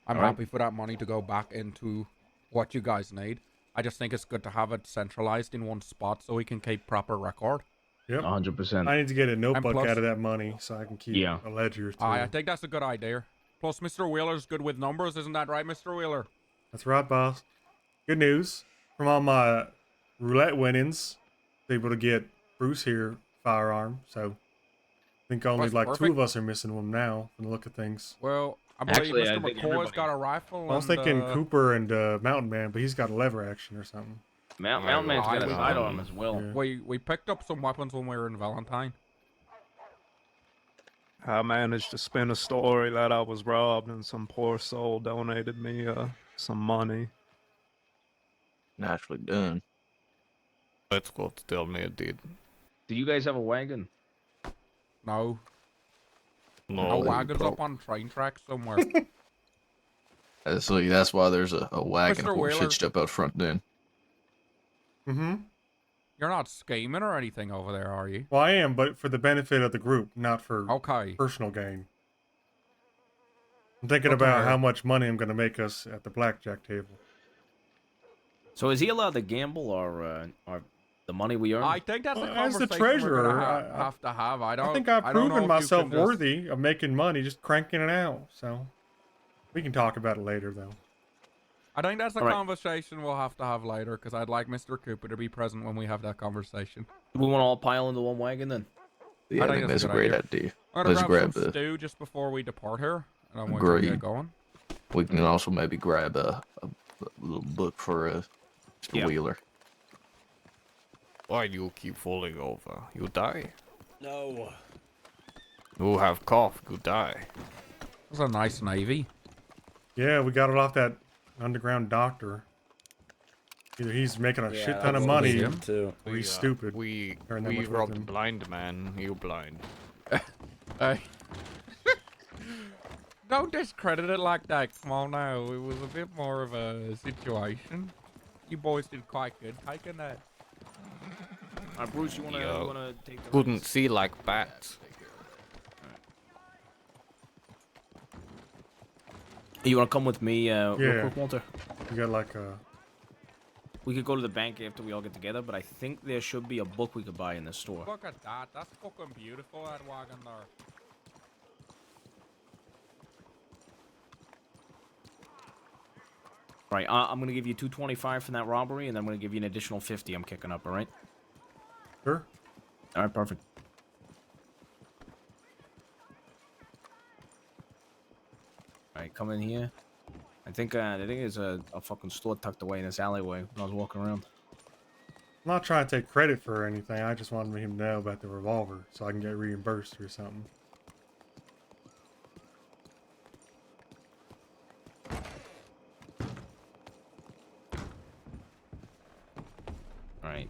I'm Alright. happy for that money to go back into what you guys need. I just think it's good to have it centralized in one spot so we can keep proper record. Yep. 100%. I need to get a notebook plus- out of that money so I can keep Yeah. a ledger too. I think that's a good idea. Plus, Mr. Wheeler's good with numbers, isn't that right, Mr. Wheeler? That's right, boss. Good news. From all my roulette winnings, able to get Bruce here firearm. So I think only That's like 2 perfect. of us are missing one now from the look of things. Well, I believe Actually, I Mr. think McCoy's everybody- got a rifle. I was and, thinking Cooper and Mountain Man, but he's got a lever action or something. Mountain Man's got a sidearm as well. Yeah. We picked up some weapons when we were in Valentine. I managed to spin a story that I was robbed and some poor soul donated me some money. Nicely done. Let's go tell me it did. Do you guys have a wagon? No. No, A wagon's bro. up on train tracks somewhere. So that's why there's a wagon Mr. horse Wheeler. hitched up out front then. Mm-hmm. You're not scheming or anything over there, are you? Well, I am, but for the benefit of the group, not for Okay. personal gain. I'm thinking Good to about hear. how much money I'm going to make us at the blackjack table. So is he allowed to gamble or the money we earn? I think that's a Well, as conversation the we're treasurer, gonna have to have. I don't. I think I've I don't know proven if you myself can just- worthy of making money, just cranking it out. So we can talk about it later, though. I think that's a All right. conversation we'll have to have later because I'd like Mr. Cooper to be present when we have that conversation. Do we want to all pile into one wagon then? Yeah, I think that's a great idea. Let's grab some the. stew just before we depart here, and I'm going to Agreed. get going. We can also maybe grab a little book for Mr. Yeah. Wheeler. Why do you keep falling over? You die. No. You have cough, you die. That's a nice navy. Yeah, we got it off that underground doctor. Either he's making a shit ton of that's money, him too. or he's stupid. We Earn that much with robbed him. blind man. You blind. Hey. Don't discredit it like that. Come on now. It was a bit more of a situation. You boys did quite good taking that. Bruce, you Yo, wanna take the couldn't reins? see like bats. You wanna come with me, Yeah. real quick, Walter? You got like a. We could go to the bank after we all get together, but I think there should be a book we could buy in the store. Look at that. That's fucking beautiful, that wagon there. Right, I'm gonna give you 225 for that robbery, and then I'm gonna give you an additional 50. I'm kicking up. All right. Sure. All right, perfect. All right, come in here. I think there's a fucking store tucked away in this alleyway when I was walking around. I'm not trying to take credit for anything. I just wanted him to know about the revolver so I can get reimbursed or something. All right.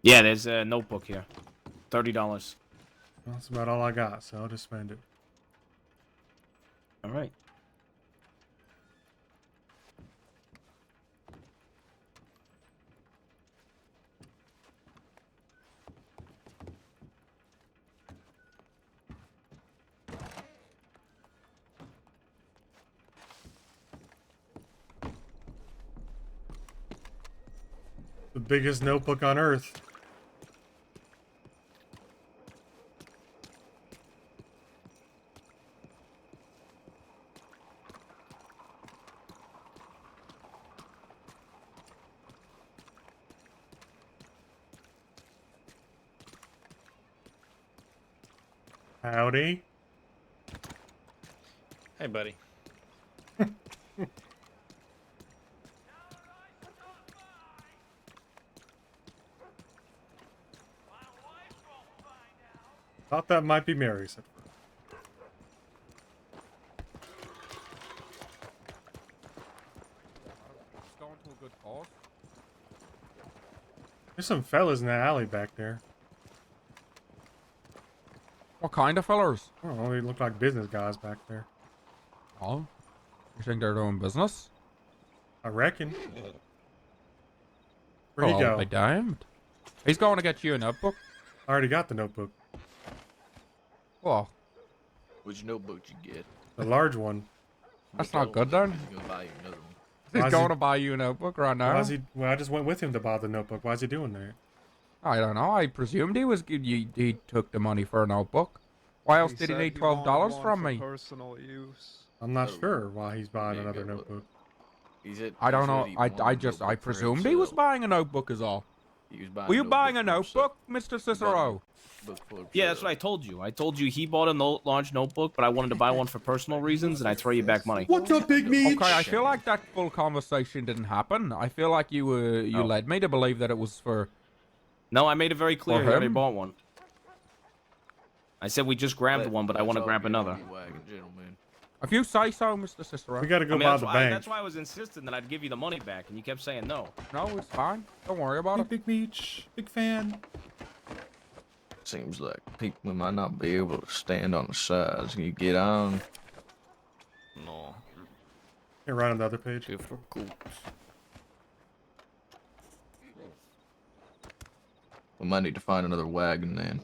Yeah, there's a notebook here. $30. That's about all I got, so I'll just spend it. All right. The biggest notebook on earth. Howdy. Hey, buddy. Thought that might be Mary's. It's going to a good cause. There's some fellas in that alley back there. What kind of fellers? I don't know. They look like business guys back there. Oh, you think they're doing business? I reckon. Where'd he Oh, go? I'll be damned. He's going to get you a notebook. I already got the notebook. Well, Which notebook did you get? The large one. that's not good then. He's gonna buy you another one. He's Why's going he- to buy you a notebook right now. Why is he? Well, I just went with him to buy the notebook. Why is he doing that? I don't know. I presumed he took the money for a notebook. Why else did he said need he wanted $12 one from for me? Personal use. I'm not sure why he's buying another notebook. I don't know. I presumed he was buying a notebook is all. Were you buying a notebook, Mr. Cicero? Yeah, that's what I told you. I told you he bought a large notebook, but I wanted to buy one for personal reasons, and I throw you back money. What's up, Big Meat? Okay, I feel like that full conversation didn't happen. I feel like you led me to believe that it was for. No, I made it very clear For he already him? bought one. I said we just grabbed one, but I want to grab another. If you say so, Mr. Cicero. We gotta go I mean, by that's the why, bank. that's why I was insisting that I'd give you the money back, and you kept saying no. No, it's fine. Don't worry about it. Big Meat, big fan. Seems like people might not be able to stand on the sides. Can you get on? No. Here, right on the other page. Difficult. We might need to find another wagon then.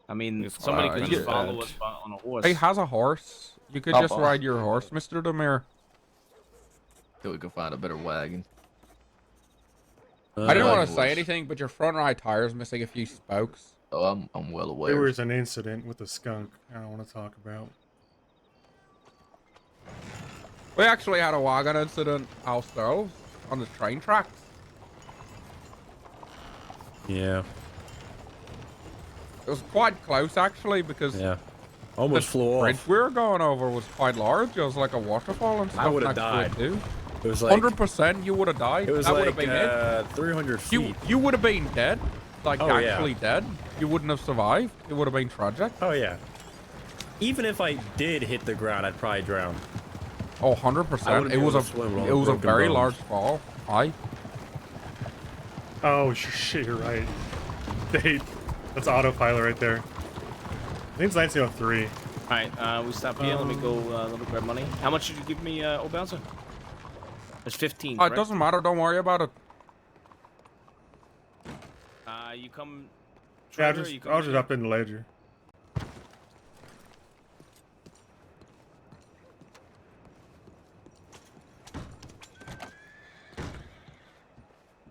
I mean, It's somebody fine, could I just follow get us on a horse. He has a horse. You could Hop just on. ride your horse, Mr. Demir. Till we can find a better wagon. I didn't want wagon to say was- anything, but your front right tire's missing a few spokes. Oh, I'm well aware. There was an incident with a skunk I don't want to talk about. We actually had a wagon incident ourselves on the train tracks. Yeah. It was quite close, actually, because Yeah. Almost flew bridge off. we were going over was quite large. It was like a waterfall and stuff. I would have next to it, died. too. It was like 100% you would have died. it was That would like have been it. 300 feet. You would have been dead. Like, Oh, yeah. actually dead. You wouldn't have survived. It would have been tragic. Oh yeah. Even if I did hit the ground, I'd probably drown. Oh, I 100%. wouldn't It be was able to swim with all it the was a broken very bones. large fall. Aye. Oh shit, you're right. That's autopilot right there. I think it's 1903. All right, we stop here. Let me go. Let me grab money. How much did you give me, old bouncer? It's 15. It Correct? doesn't matter. Don't worry about it. You come. Yeah, Trader, you come I'll just up in the ledger.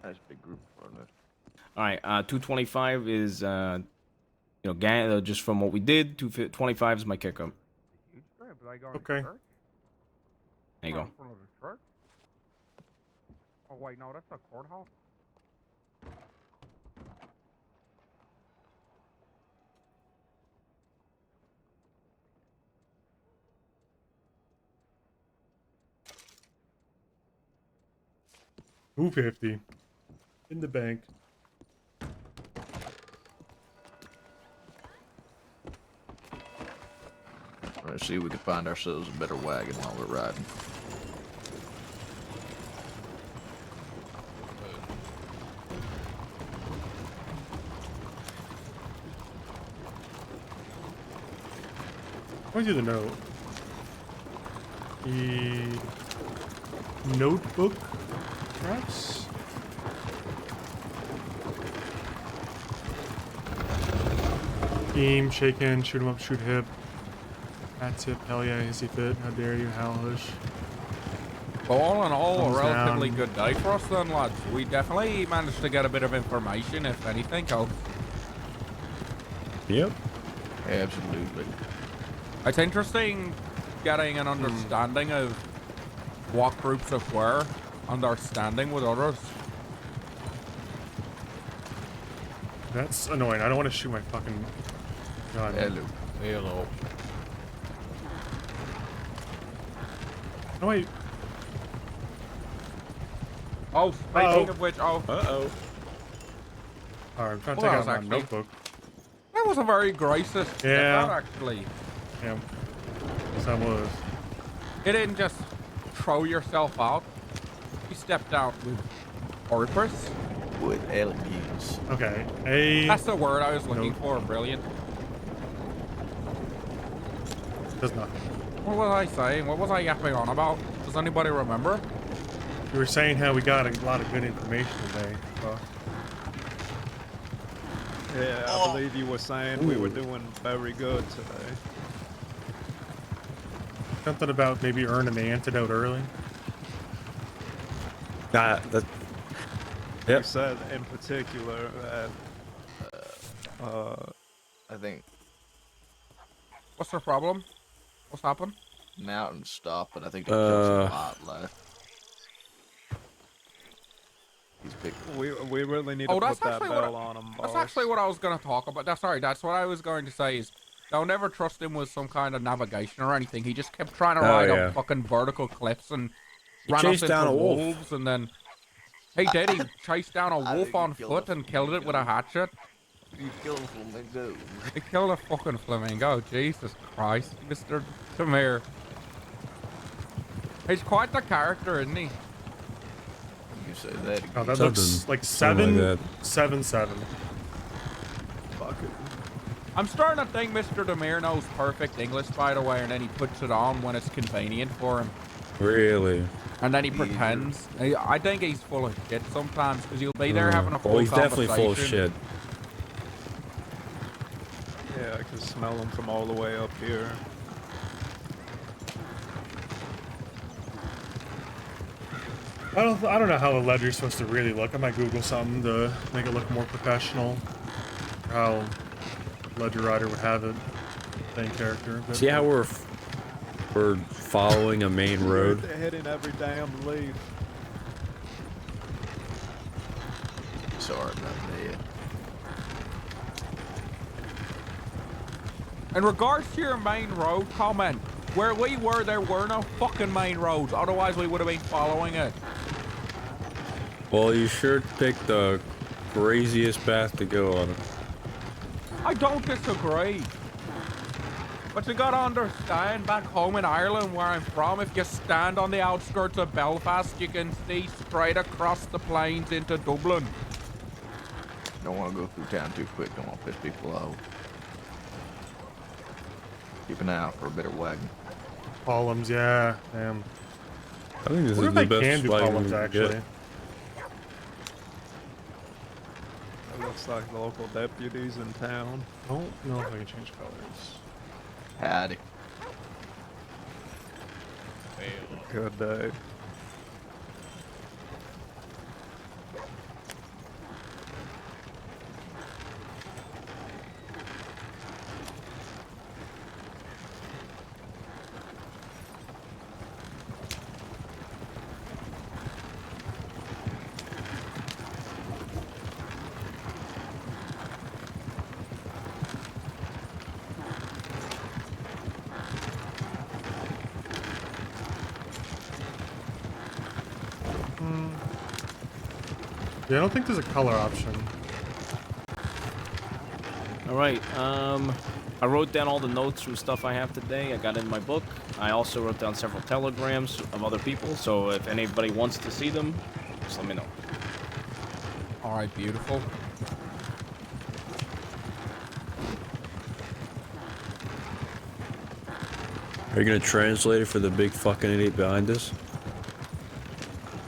That's a big group, wasn't it? All right, 225 is gang just from what we did. 225 is my kicker. Okay. There you go. Oh wait, no, that's a courthouse. $250 in the bank. Let's see if we can find ourselves a better wagon while we're riding. Where's the note? The notebook, perhaps? Beam, shake hand, shoot him up, shoot hip. Hat tip, hell yeah, hissy fit, how dare you, how hush. Well, all in all, Thumbs a relatively down. good day for us then, lads. We definitely managed to get a bit of information, if anything. Yep. Absolutely. It's interesting getting an understanding of what groups of were understanding with others. That's annoying. I don't want to shoot my fucking gun. Hello. Hello. No, wait. Oh, speaking of which, Alright, I'm trying to Well, take that out was my actually- notebook. that was a very gracious Yeah. step out, actually. Yeah. Yes, I was. You didn't just throw yourself out. You stepped out with purpose. With elegance. Okay. That's the word I was looking for. Brilliant. Does nothing. What was I saying? What was I yapping on about? Does anybody remember? You were saying how we got a lot of good information today. Yeah, I believe you were saying we were doing very good today. Something about maybe earning the antidote early. That. You said in particular that. I think. What's the problem? What's happened? Mountain stop, but I think there's just a lot left. He's big. We really need to put that bell on him, boss. That's actually what I was going to talk about. That's what I was going to say is, don't ever trust him with some kind of navigation or anything. He just kept trying to ride up fucking vertical cliffs and ran us into wolves, and then he chased down a wolf on foot and killed it with a hatchet. You killed a flamingo. He killed a fucking flamingo. Jesus Christ, Mr. Tamir. He's quite the character, isn't he? You say that again. Oh, that looks like 7-7-7. Fuck it. I'm starting to think Mr. Demir knows perfect English, by the way, and then he puts it on when it's convenient for him. Really? And then he pretends. I think he's full of shit sometimes, because he'll be there having a full he's definitely full of conversation. shit. Yeah, I can smell him from all the way up here. I don't know how a ledger's supposed to really look. I might Google something to make it look more professional. How Ledger Rider would have it, same character. But See how we're following a main road? They're hitting every damn leaf. Sorry about that. In regards to your main road comment, where we were, there were no fucking main roads. Otherwise, we would have been following it. Well, you sure picked the craziest path to go on. I don't disagree. But you gotta understand, back home in Ireland, where I'm from, if you stand on the outskirts of Belfast, you can see straight across the plains into Dublin. Don't want to go through town too quick. Don't want to piss people off. Keep an eye out for a better wagon. Columns, yeah. Damn. I think this What is if the I best can do wagon columns, we can actually? get. It looks like local deputies in town. I don't know if I can change colors. Howdy. Good day. Yeah, I don't think there's a color option. All right. I wrote down all the notes from stuff I have today. I got in my book. I also wrote down several telegrams of other people. So if anybody wants to see them, just let me know. All right, beautiful. Are you gonna translate it for the big fucking idiot behind us?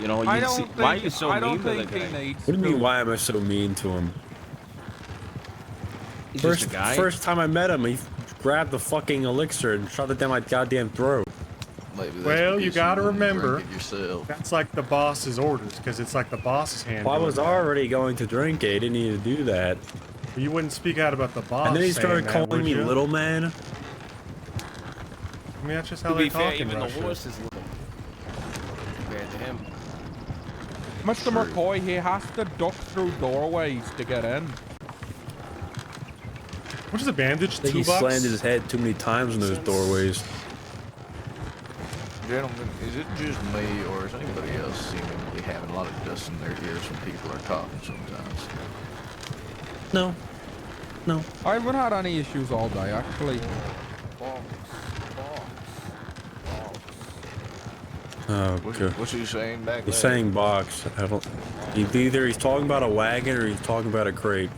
You know, I you don't see, think, why are you so I don't mean to the think he guy? needs What do you to. mean, why am I so mean to him? He's just a guy. First time I met him, he grabbed the fucking elixir and shoved it down my goddamn throat. Well, you gotta remember, yourself. that's like the boss's orders, because it's like the boss's hand. Well, I doing was that. already going to drink it. I didn't need to do that. But you wouldn't speak out about the boss. And then he saying started that, calling would me you? little man. I mean, that's just how To they be fair, talk in even the Russia. horse is little compared to him. Mr. McCoy, he has to duck through doorways to get in. What is a bandage? I think $2? he slammed his head too many times in those doorways. Gentlemen, is it just me, or is anybody else seemingly having a lot of dust in their ears when people are talking sometimes? No. No. I haven't had any issues all day, actually. Oh, okay. What's he saying back there? He's saying box. I don't. Either he's talking about a wagon or he's talking about a crate.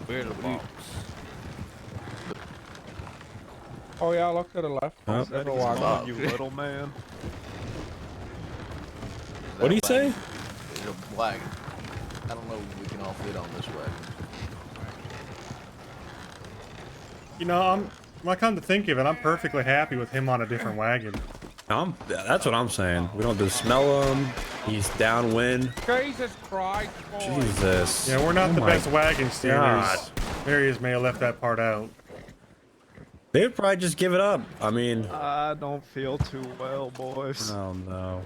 Where's the box? Oh yeah, look to the left. Huh? Said There's a he's wagon. calling you little man. What do you say? It's a wagon. I don't know if we can all fit on this wagon. You know, when I come to think of it, I'm perfectly happy with him on a different wagon. That's what I'm saying. We don't have to smell him. He's downwind. Jesus Christ, boy. Jesus. Yeah, we're not Oh the my best wagon steerers. God. Marius may have left that part out. They'd probably just give it up. I mean, I don't feel too well, boys. oh no.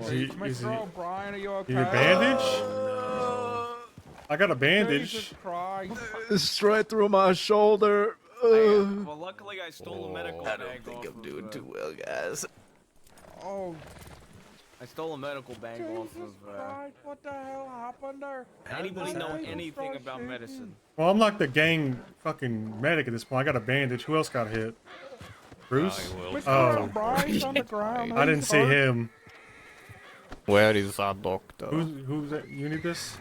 Mr. O'Brien, are you okay? Your bandage? I got a bandage. Jesus Christ. Straight through my shoulder. Well, luckily I stole a medical bag. I don't think I'm doing too well, guys. Oh. I stole a medical bag off of. Christ, what the hell happened there? Anybody know People anything start about shooting. medicine? Well, I'm like the gang fucking medic at this point. I got a bandage. Who else got hit? Bruce? Mr. O'Brien's on the ground. I didn't He's see hurt. him. Where is our doctor? Who's that? You need this?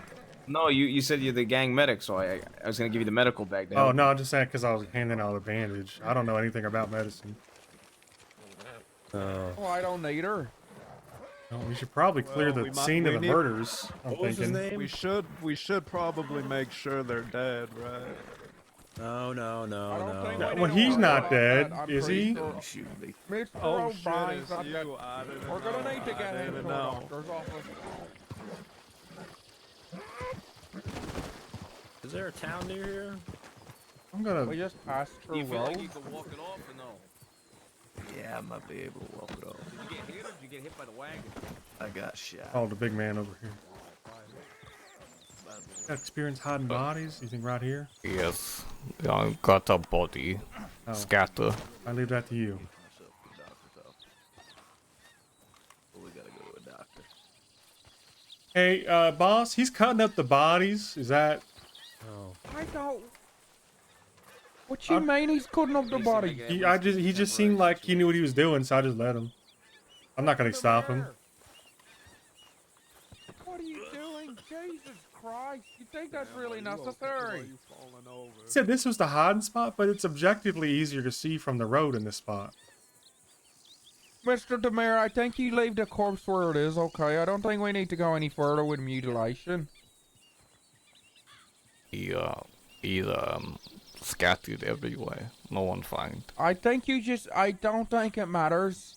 No, you said you're the gang medic, so I was gonna give you the medical bag. To Oh, help. no, I'm just saying because I was handing out a bandage. I don't know anything about medicine. Oh, I don't need her. Oh, we should probably clear Well, the scene of the need- murders, I'm What was his thinking. name? We should probably make sure they're dead, right? No. Well, he's not dead, is he? Mr. Oh shit, O'Brien's it's not dead. you. I didn't We're gonna know. need to I get him didn't to a know. doctor's office. Is there a town near here? I'm gonna. We just passed Do through you feel like road. you can walk it off or no? Yeah, I might be able to walk it off. Did you get hit or did you get hit by the wagon? I got shot. Oh, the big man over here. Got experience hiding bodies? You think right here? Yes. I got a body. Oh. Scatter. I leave that to you. We gotta go to a doctor. Hey, boss, he's cutting up the bodies. Is that? Oh. I don't. What you mean he's cutting up the body? He just seemed like he knew what he was doing, so I just let him. I'm not gonna stop him. What are you doing? Jesus Christ. You think that's really necessary? He said this was the hiding spot, but it's objectively easier to see from the road in this spot. Mr. Demare, I think you leave the corpse where it is, okay? I don't think we need to go any further with mutilation. He scattered everywhere. No one find. I think you just... I don't think it matters.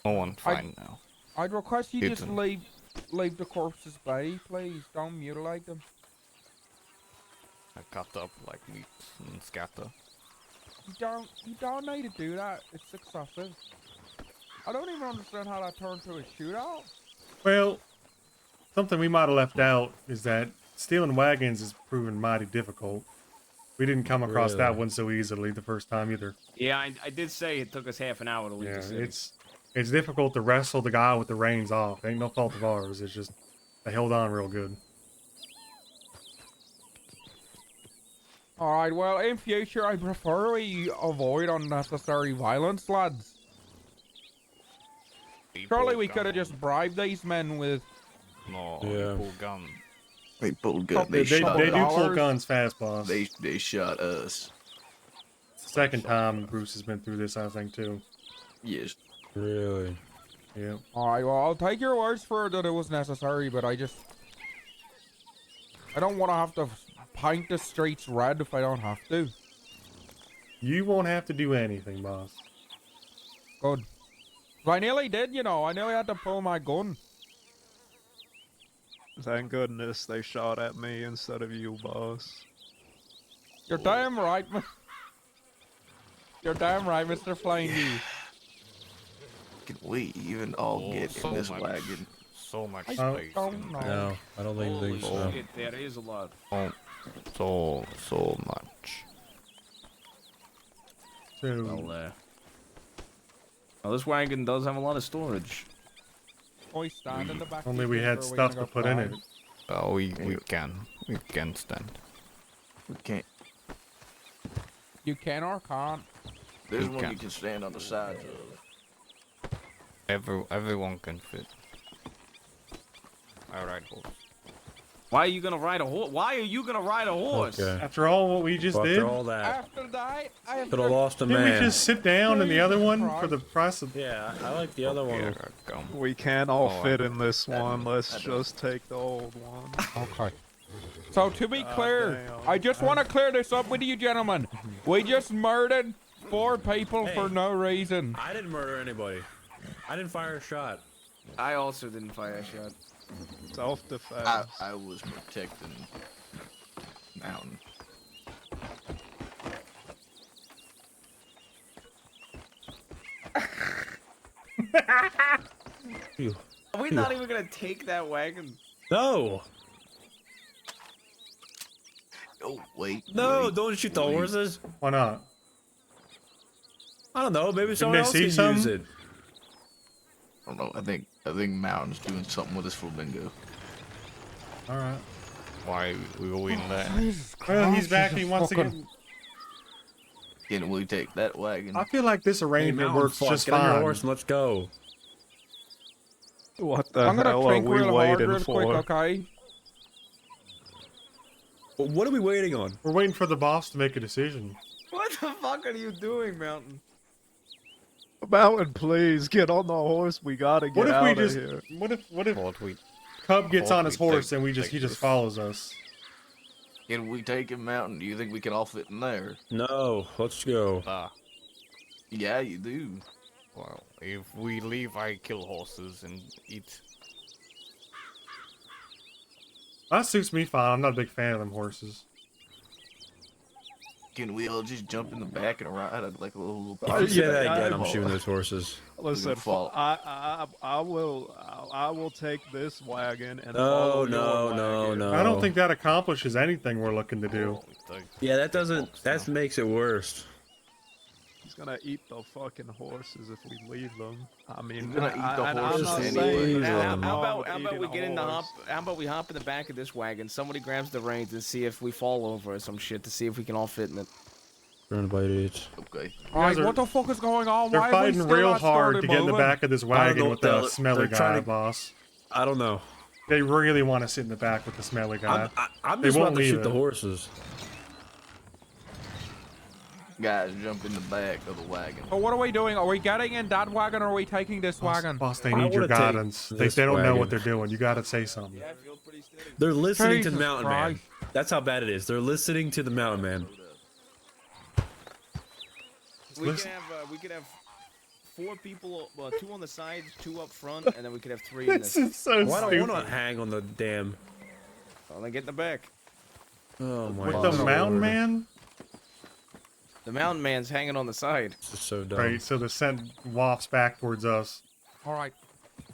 No one find now. I'd request you just Hidden. leave the corpses be, please. Don't mutilate them. I cut up like meat and scatter. You don't need to do that. It's excessive. I don't even understand how that turned to a shootout. Well, something we might have left out is that stealing wagons is proving mighty difficult. We didn't come across that Really? one so easily the first time either. Yeah, I did say it took us half an hour to leave Yeah, the city. it's difficult to wrestle the guy with the reins off. Ain't no fault of ours. It's just they held on real good. Alright, well, in future, I prefer we avoid unnecessary violence, lads. Surely we could have just bribed these men with... No, Yeah. pull gun. They pulled gun. They, They shot do us. pull guns fast, boss. They shot us. Second time Bruce has been through this, I think, too. Yes. Really? Yeah. Alright, well, I'll take your words for it that it was necessary, but I don't want to have to paint the streets red if I don't have to. You won't have to do anything, boss. Good. I nearly did, you know. I nearly had to pull my gun. Thank goodness they shot at me instead of you, boss. You're damn right, You're damn right, Mr. Flying Goose. Can we even all get so in this much. wagon? So much I space. don't know. No, I don't think Holy so. shit, there is a lot. Oh, so much. So, Well, this wagon does have a lot of storage. Boy, stand in the back. only seat, we had or stuff gonna to go put in fly? it. Oh, we can stand. We can't. You can or can't. There's You one can. you can stand on the sides of. Everyone can fit. Alright, horse. Why are you gonna ride a horse? Why are you gonna ride a horse? Okay. After all what we just did, After all that, After that, I could have lost a didn't man. we just sit down in the other one for the price of? Yeah, I like the other one. We can't all Oh, fit in this one. Let's just take the old one. Okay. So to be clear, damn. I just want to clear this up with you gentlemen. We just murdered 4 people Hey. for no reason. I didn't murder anybody. I didn't fire a shot. I also didn't fire a shot. Self-defense. I was protecting Mountain. Are we not even gonna take that wagon? No. Oh wait. No, wait, don't shoot the wait. horses. Why not? I don't know. Maybe someone they else see can use something? it. I don't know. I think Mountain's doing something with his flamingo. All right. Why we were waiting there? Well, he's back. He wants to get. Can we take that wagon? I feel like this Hey, arrangement Mountain, works fuck, just get on your fine. horse and let's go. What the I'm gonna hell are think we real hard waiting real for? quick, okay? Well, what are we waiting on? We're waiting for the boss to make a decision. What the fuck are you doing, Mountain? Mountain, please get on the horse. We gotta What get if we out of just? here. What if What we Cub gets What on his we horse take- and he take just this? follows us? Can we take him Mountain? Do you think we can all fit in there? No, let's go. Yeah, you do. Well, if we leave, I kill horses and eat. That suits me fine. I'm not a big fan of them horses. Can we all just jump in the back and ride it like a little? If you say that again, I'm I- shooting those horses. Listen, fall. I will take this wagon and No, follow no, your no, wagon. no. I don't think that accomplishes anything we're looking to do. Yeah, that doesn't. That makes it worse. He's gonna eat the fucking horses if we leave them. I mean, He's gonna eat the I'm horses not anyway. saying How nothing wrong about with how about eating we a get in the hop? horse. How about we hop in the back of this wagon? Somebody grabs the reins and see if we fall over or some shit to see if we can all fit in it. Surrounded by idiots. Okay. Alright, what the fuck is going on? They're Why have we fighting still real not hard started to get in the moving? back of this I wagon don't know with what the they're smelly trying guy, to- boss. I don't know. They really want to sit in the back with the smelly guy. I'm They just won't about to leave shoot the it. horses. Guys, jump in the back of the wagon. So what are we doing? Are we getting in that wagon or are we taking this wagon? Boss, they I need your wanna take guidance. They this don't know wagon. what they're doing. You gotta say something. They're listening to Jesus Mountain Man. Christ. That's how bad it is. They're listening to the Mountain Man. We could have 4 people, 2 on the sides, 2 up front, and then we could have 3 in This this. is so Why don't stupid. want to hang on the damn? Well, then get in the back. Oh my With god. the mountain man? The mountain man's hanging on the side. This is so dumb. Right, so the scent wafts back towards us. Alright.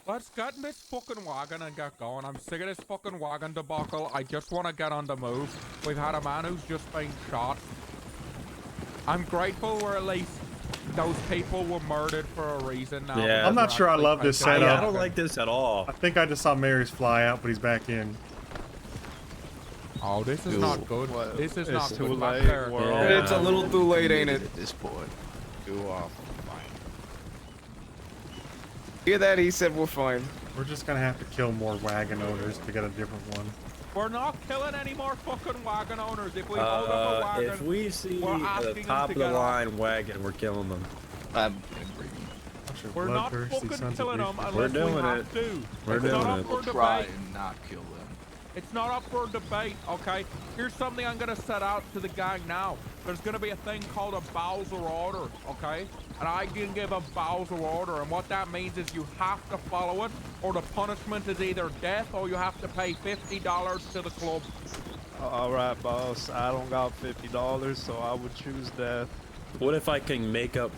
Let's get in this fucking wagon and get going. I'm sick of this fucking wagon debacle. I just want to get on the move. We've had a man who's just been shot. I'm grateful we're at least those people were murdered for a reason now. Yeah. I'm not sure I love this I setup. don't like this at all. I think I just saw Marius fly out, but he's back in. Oh, this is not good. This is not too good. late. Back there. We're all It's a little too late, ain't it? At this point. You are fine. Hear that? He said we're fine. We're just gonna have to kill more wagon owners to get a different one. We're not killing any more fucking wagon owners. If we hold up a wagon, If we see we're the asking them top to of the get off. line wagon, we're killing them. I'm agreeing. We're not fucking killing them unless we doing have it. to. We're It's doing not it. up for We'll try debate. and not kill them. It's not up for debate, okay? Here's something I'm gonna set out to the gang now. There's gonna be a thing called a Bowser order, okay? And I can give a Bowser order, and what that means is you have to follow it, or the punishment is either death, or you have to pay $50 to the club. All right, boss. I don't got $50, so I would choose death. What if I can make up?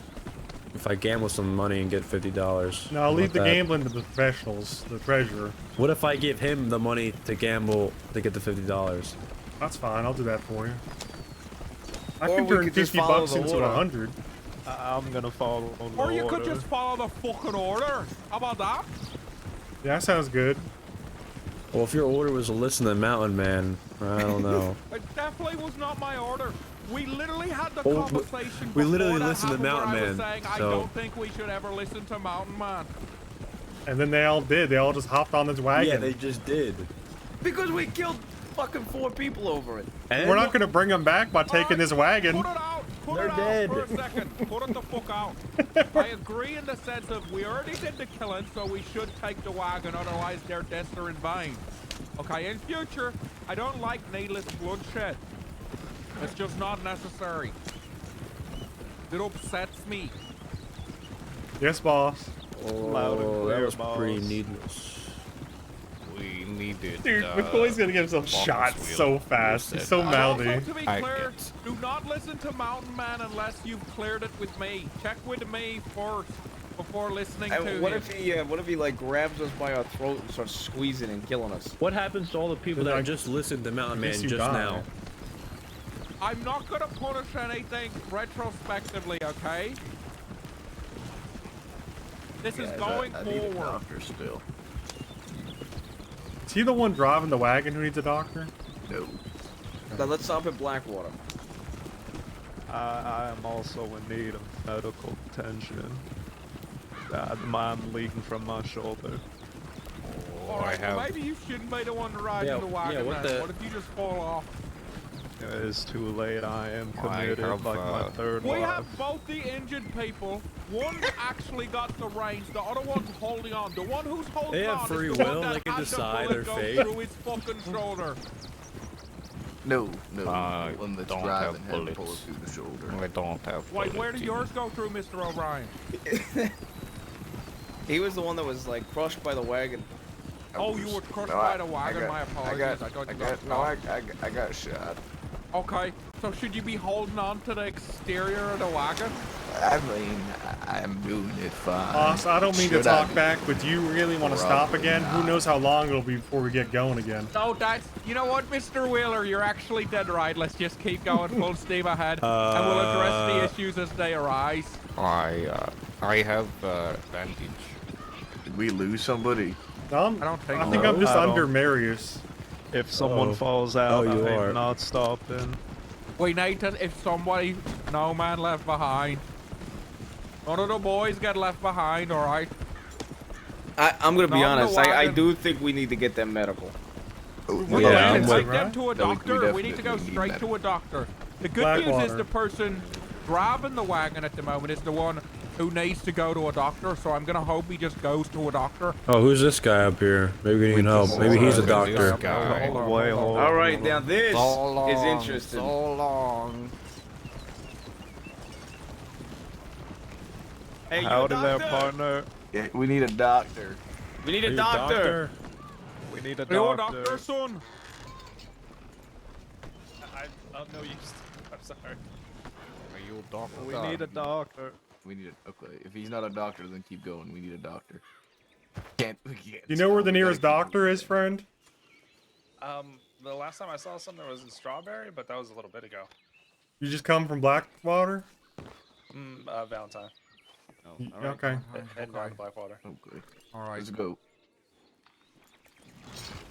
If I gamble some money and get $50? No, I'll leave the How about that? gambling to the professionals, the treasurer. What if I give him the money to gamble to get the $50? That's fine. I'll do that for you. I Or can we turn could just 50 follow bucks the into order. 100. I'm gonna follow the Or you order. could just follow the fucking order. How about that? Yeah, that sounds good. Well, if your order was to listen to the Mountain Man, I don't know. It definitely was not my order. We literally had the Oh, conversation we before literally that listened to happened where Mountain I was Man, saying I so- don't think we should ever listen to Mountain Man. And then they all did. They all just hopped on this wagon. Yeah, they just did. Because we killed fucking 4 people over it. We're not gonna bring them back by taking this wagon. Put it out for a second. Put it the fuck out. I agree in the sense of we already did the killing, so we should take the wagon, otherwise their deaths are in vain. Okay, in future, I don't like needless bloodshed. It's just not necessary. It upsets me. Yes, boss. Loud and clear, that was boss. pretty needless. We needed. Dude, McCoy's gonna get himself shot so fast. He's so mouthy. Also, to be clear, do not listen to Mountain Man unless you've cleared it with me. Check with me first before listening to What him. if he like grabs us by our throat and starts squeezing and killing us? What happens to all the people that just listened to Mountain Man just now? I'm not gonna punish anything retrospectively, okay? This is going I need a forward. doctor still. Is he the one driving the wagon who needs a doctor? No. Now let's stop at Blackwater. I am also in need of medical attention. I'm leaking from my shoulder. Alright, well, maybe you shouldn't be the one riding the wagon. what What if you just fall off? It is too late. I am I committed have, like my third We wife. have both the injured people. One actually got the reins, the other one's holding on. The one who's holding They have on free is the will, one that they can had decide the their bullet go fate. through his fucking shoulder. No, the one that's don't driving have had to bullets. pull it through the shoulder. I don't have Wait, where bullets did yours go through, Mr. O'Brien? He was the one that was like crushed by the wagon. Oh, you were crushed by the wagon. My apologies. I thought you got I got shot. Okay, so should you be holding on to the exterior of the wagon? I mean, I'm doing it fine. Boss, I don't mean to Should I talk be? back, but do you really want to stop Probably again? Who not. knows how long it'll be before we get going again? So that's, you know what, Mr. Wheeler, you're actually dead right. Let's just keep going full steam ahead, and we'll address the issues as they arise. I have advantage. Did we lose somebody? I don't think I think so. I'm just I don't- under Marius. If someone falls out, you I'm are. not stopping. We need to, if somebody, no man left behind. None of the boys get left behind, alright? I'm gonna be Not the honest. I wagon. do think we need to get them medical. We Yeah, need I'm to with- take them to a No, we doctor. We need to go definitely need straight medical. to a doctor. The good news is Blackwater. the person driving the wagon at the moment is the one who needs to go to a doctor, so I'm gonna hope he just goes to a doctor. Oh, who's this guy up here? Maybe we need help. Maybe he's a doctor. Hold on, hold on. All right, now this So long, is interesting. So long. Hey, you Howdy there, doctor? partner. Yeah, we need a doctor. We need Are a you doctor. We need a You're a doctor. doctor, son. I'm no use. I'm sorry. Are you a doctor? We need a doctor. We need a, okay. If he's not a doctor, then keep going. We need a doctor. We can't. You know where the stop. We nearest gotta keep doctor is, friend? The last time I saw something was in Strawberry, but that was a little bit ago. You just come from Blackwater? Valentine. Okay. Heading down to Blackwater. Okay. Alright. Let's go.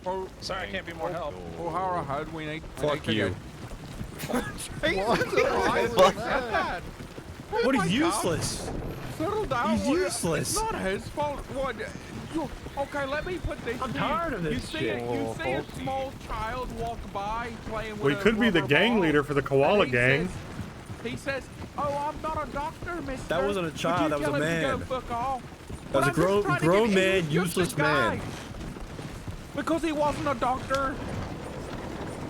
Oh, Sorry, I can't be more help. O'Hara, how do we need Fuck to you. What is useless? Settle down. He's would you? useless. It's not his fault. What? Okay, let me put this. I'm to tired you. of this shit. You see a small child walk by playing with We a could be the rubber gang ball, leader for the koala and gang. He says, "Oh, I'm not a doctor, mister." That wasn't a Would child, you that was tell a him to go man. fuck off? That was a But I'm just trying to grown get- man, he was just a useless guy. man. Because he wasn't a doctor.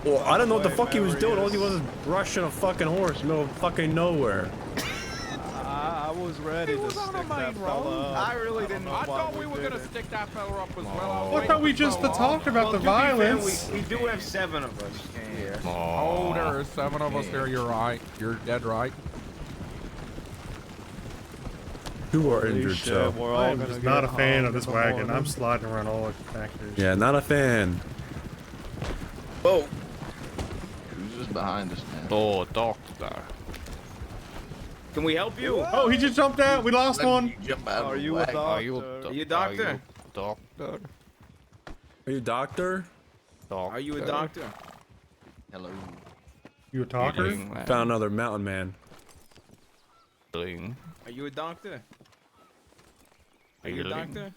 Well, I don't know what the Wait, fuck he was doing. All he Marius. was rushing a fucking horse in the middle of fucking nowhere. I was ready He to was on a stick that main fella road. up. I really didn't. know I why thought we were did gonna it. stick that fella up as well. I was I waiting thought we for just so long. talked about the to be fair, violence. we do have 7 of us here. Oh, there are 7 of us here. You're right. You're dead right. 2 are Holy injured, shit, so. we're all I'm gonna just get not a fan hung of this in the wagon. I'm morning. sliding around all the factors. Yeah, not a fan. Oh, Who's just behind us now? Oh, doctor. can we help you? Oh, he just jumped out. We lost one. Jump out of Are the you a wagon. Are you doctor? Are you a doctor? doctor? Are you a doctor? Are you a doctor? Hello. You a talker? Found another mountain man. Are you a doctor? Are you a doctor?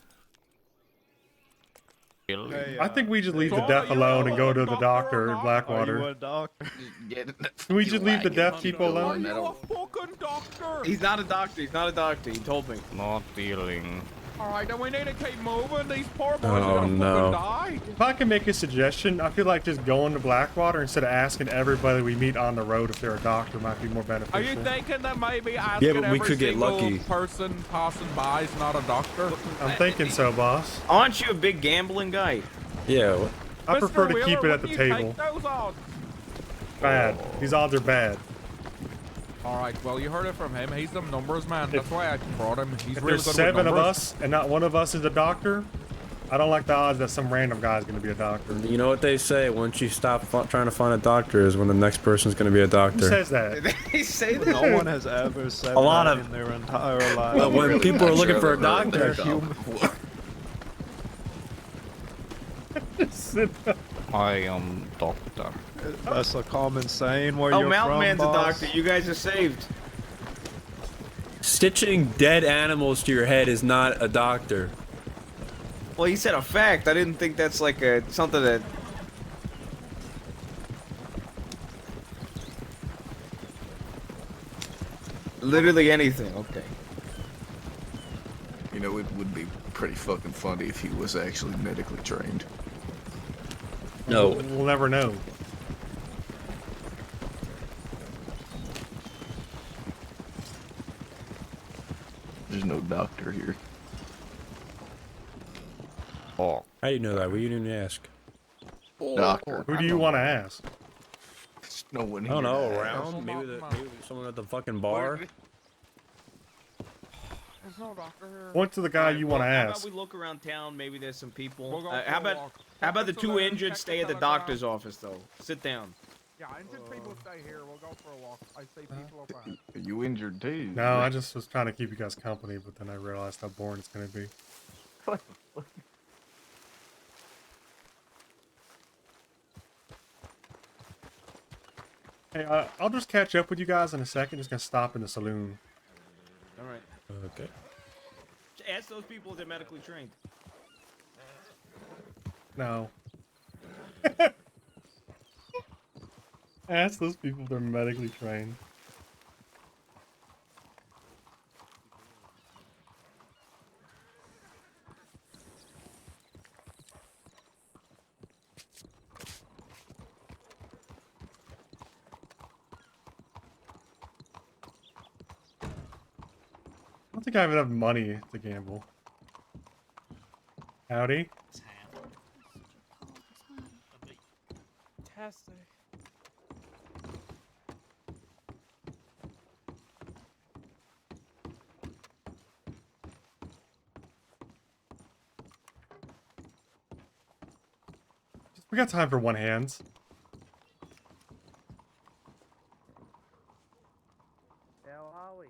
Hey, I think we just leave the Donna, deaf you alone a and go to the doctor doctor or in not? Blackwater. Are you a doctor? Can we just leave the deaf people alone? Fucking doctor! He's not a doctor. He's not a doctor. He told me. Not dealing. Alright, then we need to keep moving. These poor boys Oh, are gonna no. fucking die. If I can make a suggestion, I feel like just going to Blackwater instead of asking everybody we meet on the road if they're a doctor might be more Are you beneficial. thinking that maybe asking but we every could get single lucky. person passing by is not a doctor? I'm thinking so, boss. Aren't you a big gambling guy? Yeah. I prefer to Mr. keep it Wheeler, at the wouldn't you table. take those odds? Bad. These odds are bad. Alright, well, you heard it from him. He's the numbers man. That's why I brought him. He's If really there's good 7 with of numbers. us and not one of us is a doctor, I don't like the odds that some random guy is going to be a doctor. You know what they say? Once you stop trying to find a doctor is when the next person's going to be a doctor. Who says that? Did they say that? No one has ever said A lot that of- in their entire life. Well, when Really people are not looking sure for a I've ever doctor. heard They're Sit down. I am doctor. That's a common saying where Oh, you're Mountain from, Man's a boss. doctor. You guys are saved. Stitching dead animals to your head is not a doctor. Well, he said a fact. I didn't think that's like a something that. Literally anything. Okay. You know, it would be pretty fucking funny if he was actually medically trained. No. We'll never know. There's no doctor here. Oh. How do you know that? What you didn't ask? Doctor. Who do you want to ask? There's no one I here. don't know. to Around? ask. Maybe someone at the fucking bar. There's no doctor here. Point to the guy you want to How about ask. we look around town? Maybe there's some people. We'll go How for a about walk. how about the Check two the injured check stay the at the telegraph. doctor's office though? Sit down. Yeah, injured people stay here. We'll go for a walk. I say people are bad. Are you injured too? No, I just was trying to keep you guys company, but then I realized how boring it's going to be. Hey, I'll just catch up with you guys in a second. Just going to stop in the saloon. All right. Okay. Ask those people if they're medically trained. No. Ask those people if they're medically trained. I don't think I have enough money to gamble. Howdy. Fantastic. We got time for one hands. Hell, Holly.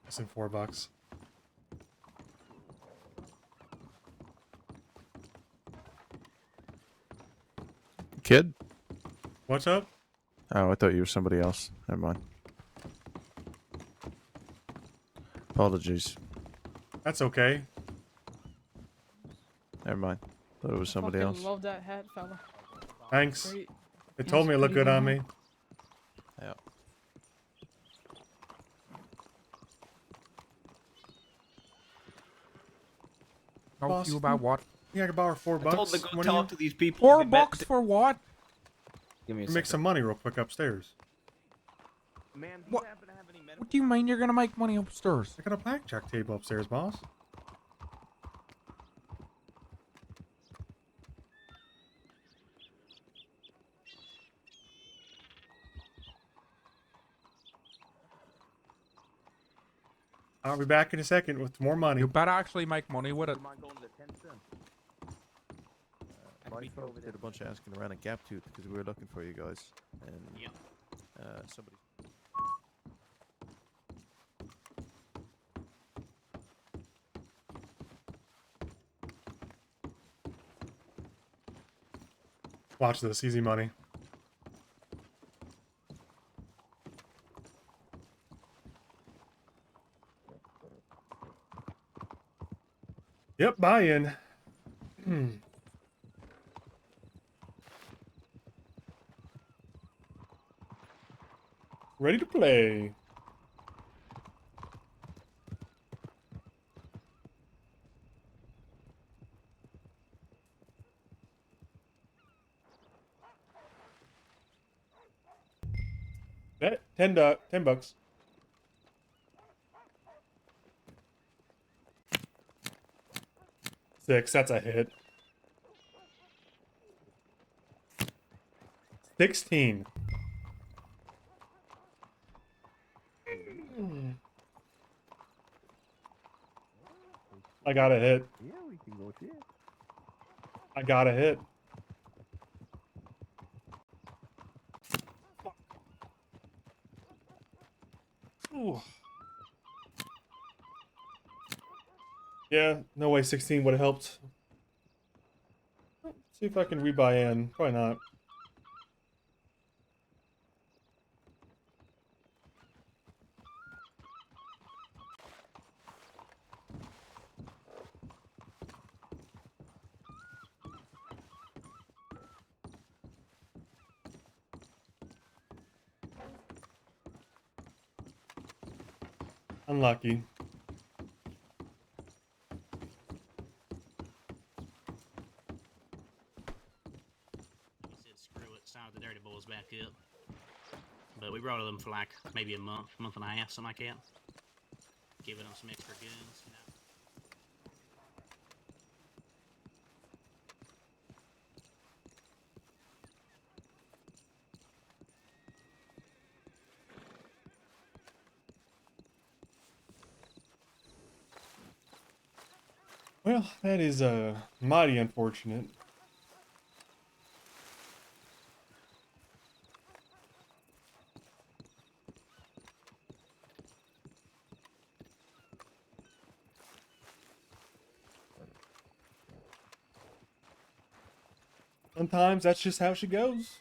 It's in $4. Kid? What's up? Oh, I thought you were somebody else. Never mind. Apologies. That's okay. Never mind. Thought it was somebody Fucking else. love that hat, fella. Thanks. Great. It told me it looked good on me. Yeah. Talk Boss, to you about what? Yeah, I could borrow $4. I told them to go What do talk you- to these people. $4 They met- bucks for what? Give me a Make second. some money real quick upstairs. Man, do What? you happen to have any medical? What do you mean you're gonna make money upstairs? I got a blackjack table upstairs, boss. I'll be back in a second with more money. You better actually make money with it. Mind going to 10 cents? My folks did a bunch of asking around at Gap Tooth because we were looking for you guys. And somebody. Watch this, easy money. Yep, buy-in. Ready to play. Bet 10 bucks. Six, that's a hit. 16. I got a hit. Yeah, we can go shit. I got a hit. Ooh. Yeah, no way 16 would have helped. See if I can rebuy in. Probably not. Unlucky. He said screw it, signed with the Dirty Boys back up. But we rode them for like maybe a month and a half, something like that. Giving them some extra guns, you know. Well, that is mighty unfortunate. Sometimes that's just how she goes.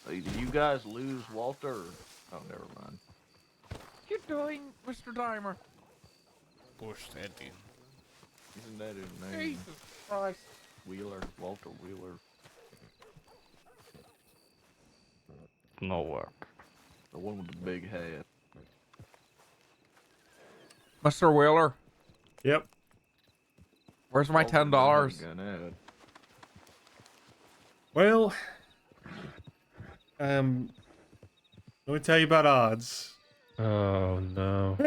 Hey, did you guys lose Walter? Oh, never mind. You doing, Mr. Dimer? Push Eddie. Isn't that his name? Jesus Christ. Wheeler, Walter Wheeler. No work. The one with the big hat. Mr. Wheeler? Yep. Where's my Walter $10? didn't have a gun out. Well, let me tell you about odds. Oh no.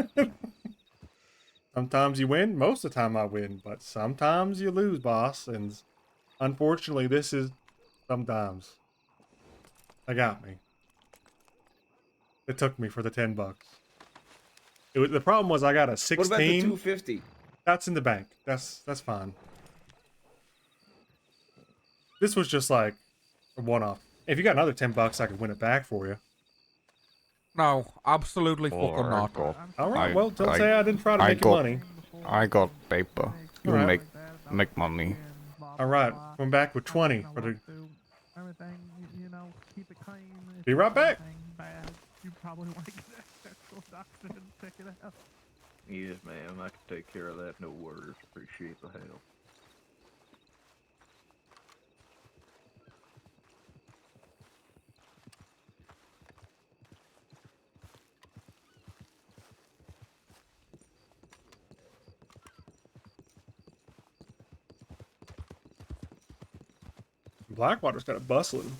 Sometimes you win, most of the time I win, but sometimes you lose, boss, and unfortunately this is sometimes. They got me. It took me for the 10 bucks. The problem was I got a 16. What about the 250? That's in the bank. That's fine. This was just like a one-off. If you got another 10 bucks, I could win it back for you. No, absolutely Or fucking I not. got- All right, well, don't say I didn't try to make you money. I got paper. You All right. make money. All right, come back with 20 for the. Everything, you know, keep it clean. Be right back. Bad, you probably want to get a sexual doctor and check it out. Yes, ma'am. I can take care of that. No worries. Appreciate the help. Blackwater's got a bustling.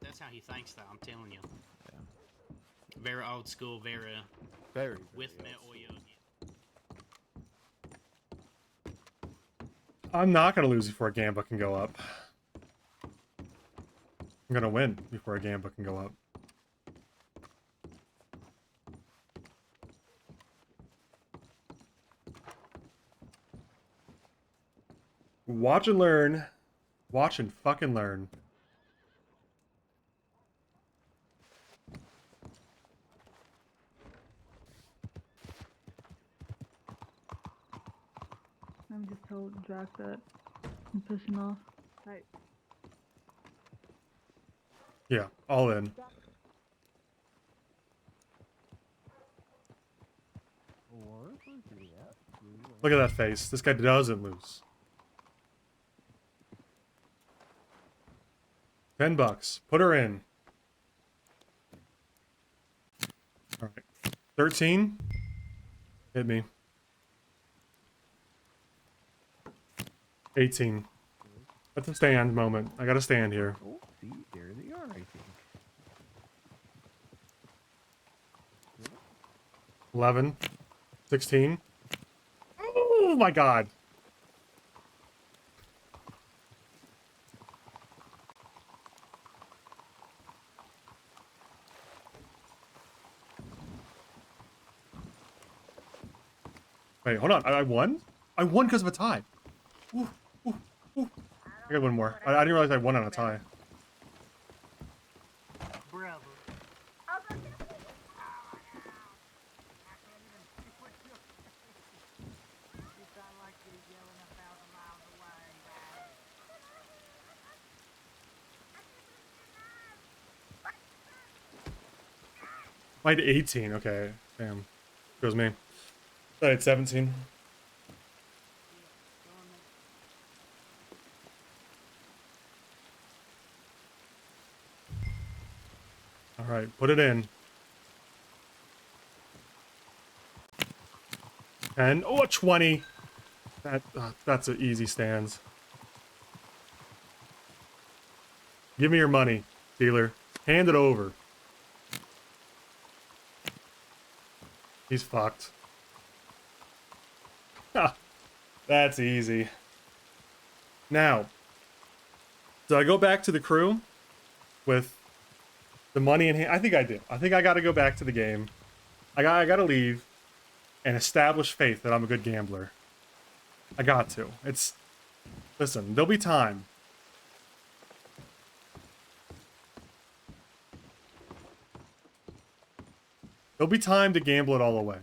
That's how he thinks, though. I'm telling you. Yeah. Very old school, Very with me or you. I'm not gonna lose before a gamba can go up. I'm gonna win before a gamba can go up. Watch and learn. Watch and fucking learn. I'm just told Jack that I'm pissing off. Right. Yeah, all in. Look at that face. This guy doesn't lose. $10. Put her in. All right. 13. Hit me. 18. That's a stand moment. I gotta stand here. Oh, see, there they are, I think. 11. 16. Oh my god. Wait, hold on. I won? I won because of a tie. Ooh, ooh, ooh. I got one more. I didn't realize I won on a tie. I had 18. Okay. Damn. Goes me. I had 17. All right, put it in. 10. Oh, 20. That's an easy stands. Give me your money, dealer. Hand it over. He's fucked. Ha! That's easy. Now, do I go back to the crew with the money in hand? I think I do. I think I got to go back to the game. I got to leave and establish faith that I'm a good gambler. I got to. Listen, there'll be time. There'll be time to gamble it all away.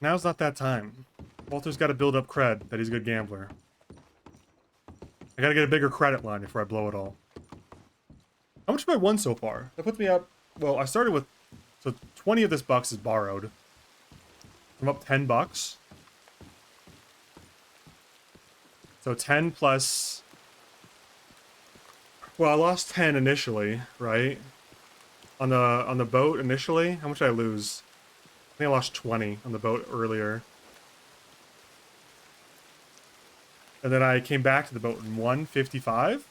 Now's not that time. Walter's got to build up cred that he's a good gambler. I gotta get a bigger credit line before I blow it all. How much have I won so far? That puts me up... Well, I started with... So 20 of this bucks is borrowed. I'm up $10. So 10 plus... Well, I lost 10 initially, right? On the boat initially. How much did I lose? I think I lost 20 on the boat earlier. And then I came back to the boat and won 55?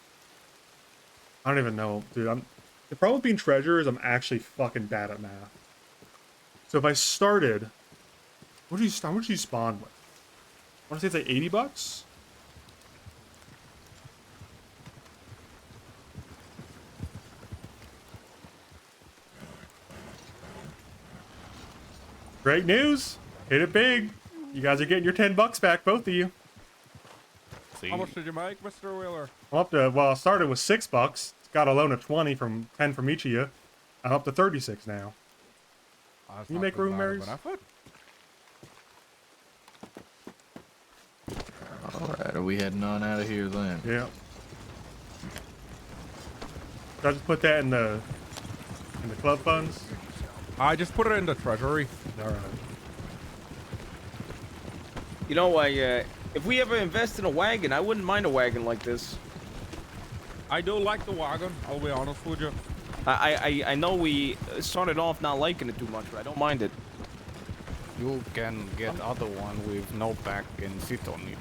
I don't even know, dude. The problem with being treasure is I'm actually fucking bad at math. So if I started... What did you spawn with? I want to say it's like 80 bucks? Great news! Hit it big! You guys are getting your 10 bucks back, both of you. How much did you make, Mr. Wheeler? I'm up to, well, I started with $6. Got a loan of 20 from 10 from each of you. I'm up to 36 now. Can you make room, Marys? Alright, are we heading on out of here then? Yeah. Should I just put that in the club funds? I just put it in the treasury. Alright. You know, if we ever invest in a wagon, I wouldn't mind a wagon like this. I do like the wagon, I'll be honest with you. I know we started off not liking it too much, but I don't mind it. You can get other one with no back and sit on it.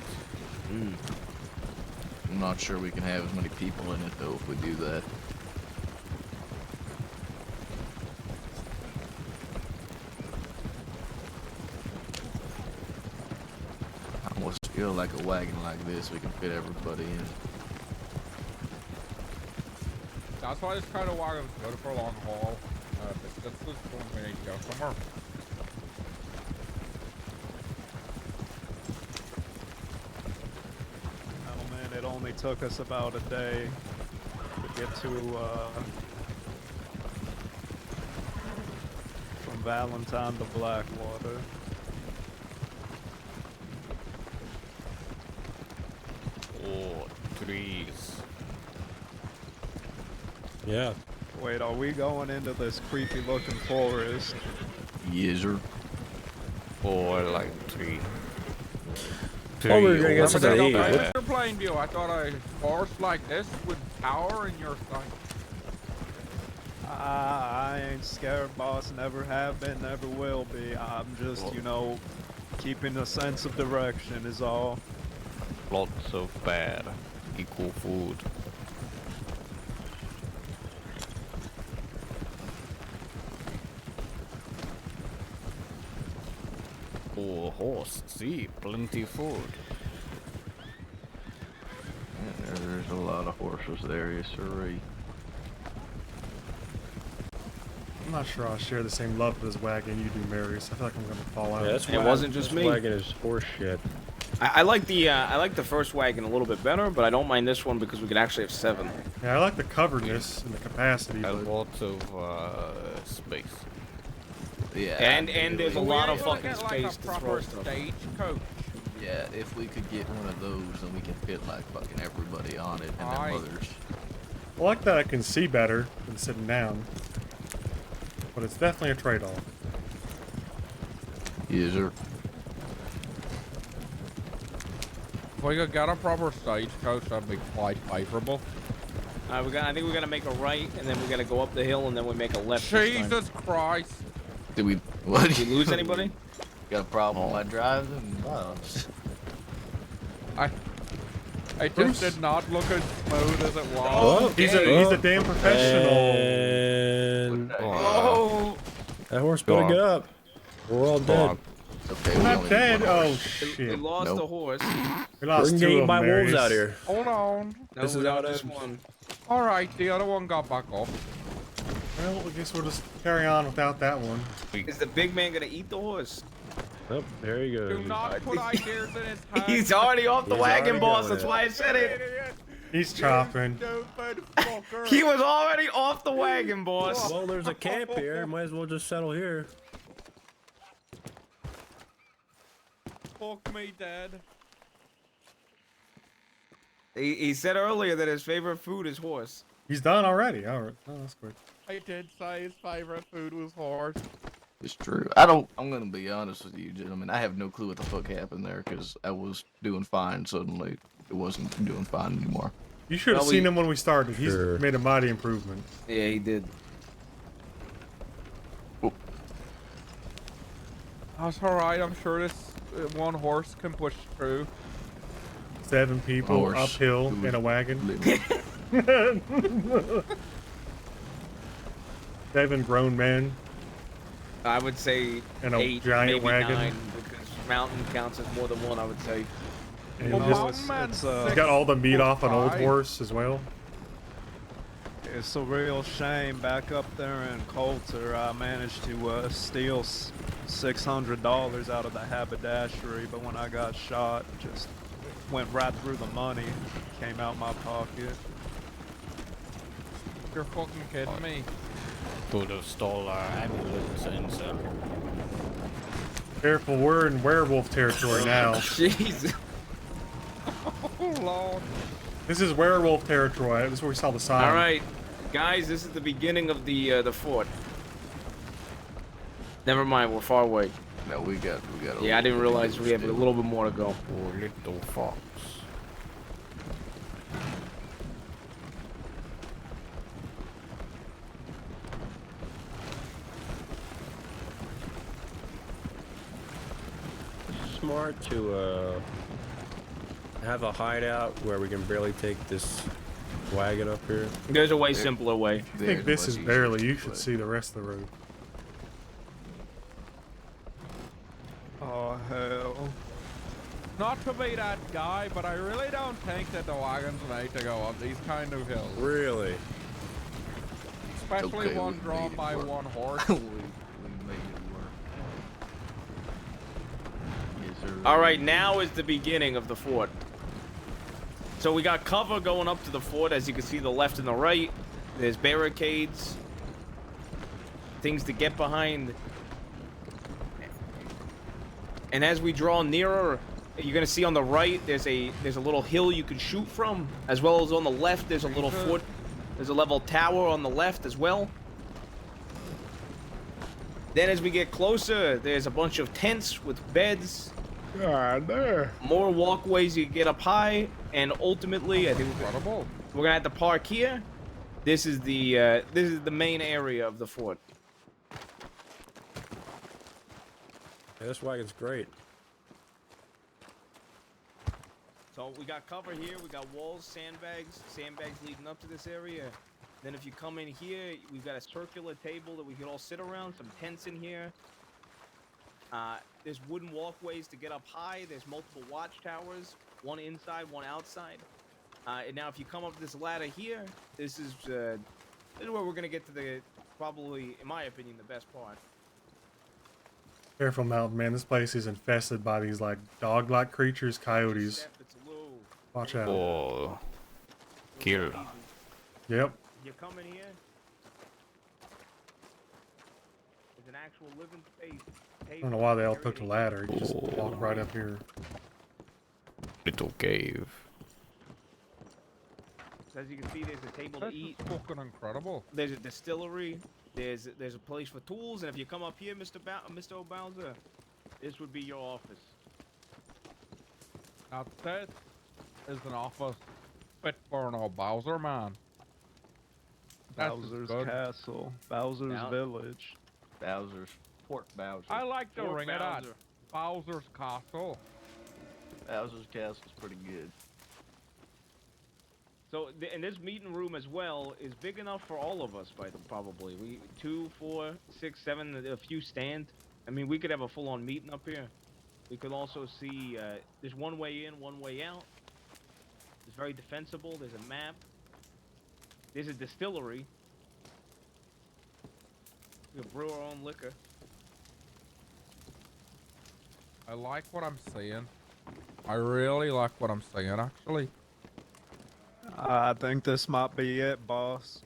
I'm not sure we can have as many people in it though if we do that. I almost feel like a wagon like this we can fit everybody in. That's why this kind of wagon's good for a long haul. This is when we need to go somewhere. and it only took us about a day to get to from Valentine to Blackwater. Oh, trees. Yeah. Wait, are we going into this creepy looking forest? Yes, sir. Oh, I like tree. Oh, we were gonna get something to eat. Mr. Plainview, I thought a horse like this would power in your sight. I ain't scared, boss. Never have been, never will be. I'm just, you know, keeping a sense of direction is all. Lots of bad equal food. Oh, horse, see, plenty food. Yeah, there's a lot of horses there, yes, sirree. I'm not sure I'll share the same love for this wagon you do, Marius. I feel like I'm gonna fall out. Yeah, it wasn't just me. Wagon is horse shit. I like the first wagon a little bit better, but I don't mind this one because we could actually have 7. Yeah, I like the coveredness and the capacity. Has lots of space. Yeah. And there's a lot of We're fucking gonna get, space like, to a throw proper stuff. stagecoach. Yeah, if we could get one of those, then we can fit like fucking everybody on it, and then others. I like that I can see better than sitting down, but it's definitely a trade-off. Yes, sir. If we could get a proper stagecoach, that'd be quite favorable. I think we're gonna make a right, and then we're gonna go up the hill, and then we make a left. this time. Jesus Christ! Did we? What? Did we lose anybody? Got a problem with my driving? No. It just did not look as smooth as it was. Oh, he's a damn professional. And oh, that horse better get up. We're all dead. Okay, we're not dead. Oh shit! We lost the horse. We lost We're 2 getting of eaten them, by wolves Marius. out here. Hold on. No, This is we how got it this ends. one. All right, the other one got back up. Well, I guess we'll just carry on without that one. Is the big man gonna eat the horse? Oh, there you go. Do not put ideas in his head. He's already off the He's wagon, already boss. going That's in. why I said it. He's chopping. He was already off the wagon, boss. Well, there's a camp here. Might as well just settle here. Fuck me, Dad. He said earlier that his favorite food is horse. He's done already. All right. Oh, that's quick. I did say his favorite food was horse. It's true. I'm gonna be honest with you, gentlemen. I have no clue what the fuck happened there, because I was doing fine. Suddenly, it wasn't doing fine anymore. You should have seen him when we started. He's Sure. made a mighty improvement. Yeah, he did. That's alright, I'm sure this one horse can push through. 7 people Horse. uphill in a wagon. 7 grown men. I would say And a 8, giant maybe wagon. 9, because mountain counts as more than one. I would say. And Well, just, man's he's got all the meat off an old 6'5". horse as well. It's a real shame. Back up there in Coulter, I managed to steal $600 out of the haberdashery, but when I got shot, just went right through the money, came out my pocket. You're fucking kidding me. Could have stole our ambulance and some. Careful, we're in werewolf territory now. Jeez. Oh, Lord. This is werewolf territory. This is where we saw the sign. All right, guys, this is the beginning of the fort. Never mind, we're far away. No, we got. Yeah, I didn't realize we have a little bit more to go. Poor little fox. Smart to have a hideout where we can barely take this wagon up here. There's a way simpler way. I think this is barely. You should see the rest of the road. Oh, hell. Not to be that guy, but I really don't think that the wagon's made to go up these kind of hills. Really? Especially Okay, one we drawn made it by work. one horse. we made it work. Yes, sir. All right, now is the beginning of the fort. So we got cover going up to the fort, as you can see, the left and the right. There's barricades, things to get behind. And as we draw nearer, you're gonna see on the right there's a little hill you can shoot from, as well as on the left there's a little fort. There's a level tower on the left as well. Then as we get closer, there's a bunch of tents with beds. More walkways you can get up high, and ultimately, I think we're gonna have to park here. This is the main area of the fort. Yeah, this wagon's great. So we got cover here. We got walls, sandbags leading up to this area. Then if you come in here, we've got a circular table that we can all sit around. Some tents in here. There's wooden walkways to get up high. There's multiple watchtowers, one inside, one outside. And now if you come up this ladder here, this is where we're gonna get to the, probably, in my opinion, the best part. Careful, Mountain Man. This place is infested by these like dog-like creatures, coyotes. Watch out. Oh, kill. Yep. You come in here. There's an actual living space. I don't know why they all took the ladder. You just walk right up here. Little cave. So as you can see, there's a table to eat. Fucking incredible. There's a distillery. There's a place for tools, and if you come up here, Mr. O'Bowser, this would be your office. Now that is an office fit for an old Bowser, man. That's Bowser's good. Castle, Bowser's Village. Bowser's Port Bowser. I like the Fort ring of that. Bowser. Bowser's Castle. Bowser's Castle's pretty good. So, and this meeting room as well is big enough for all of us, probably. 2, 4, 6, 7, a few stand. I mean, we could have a full-on meeting up here. We could also see, there's one way in, one way out. It's very defensible. There's a map. There's a distillery. We can brew our own liquor. I like what I'm seeing. I really like what I'm seeing, actually. I think this might be it, boss.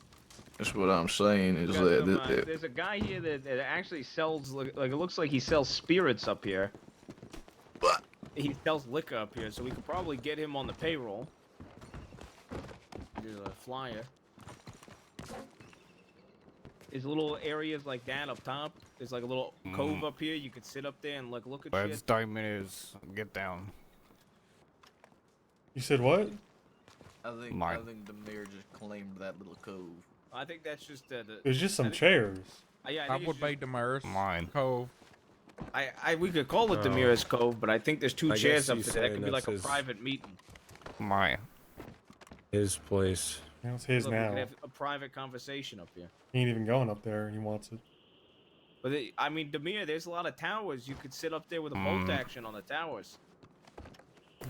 That's what I'm saying is that There's a guy here that actually sells, like it looks like he sells spirits up here. He sells liquor up here, so we could probably get him on the payroll. There's a flyer. There's little areas like that up top. There's like a little cove up here. You could sit up there and like look at Where shit. the diamond is, get down. You said what? I think the mayor just claimed that little cove. I think that's just There's just some chairs. Yeah, I That think would it's be Demir's Cove. we could call it the Demir's Cove, but I think there's two I chairs guess up he's there. That saying could be like a that's his- private meeting. His place. Yeah, it's his Look, we now. could have a private conversation up here. He ain't even going up there. He wants it. But I mean, Demir, there's a lot of towers. You could sit up there with a bolt action on the towers.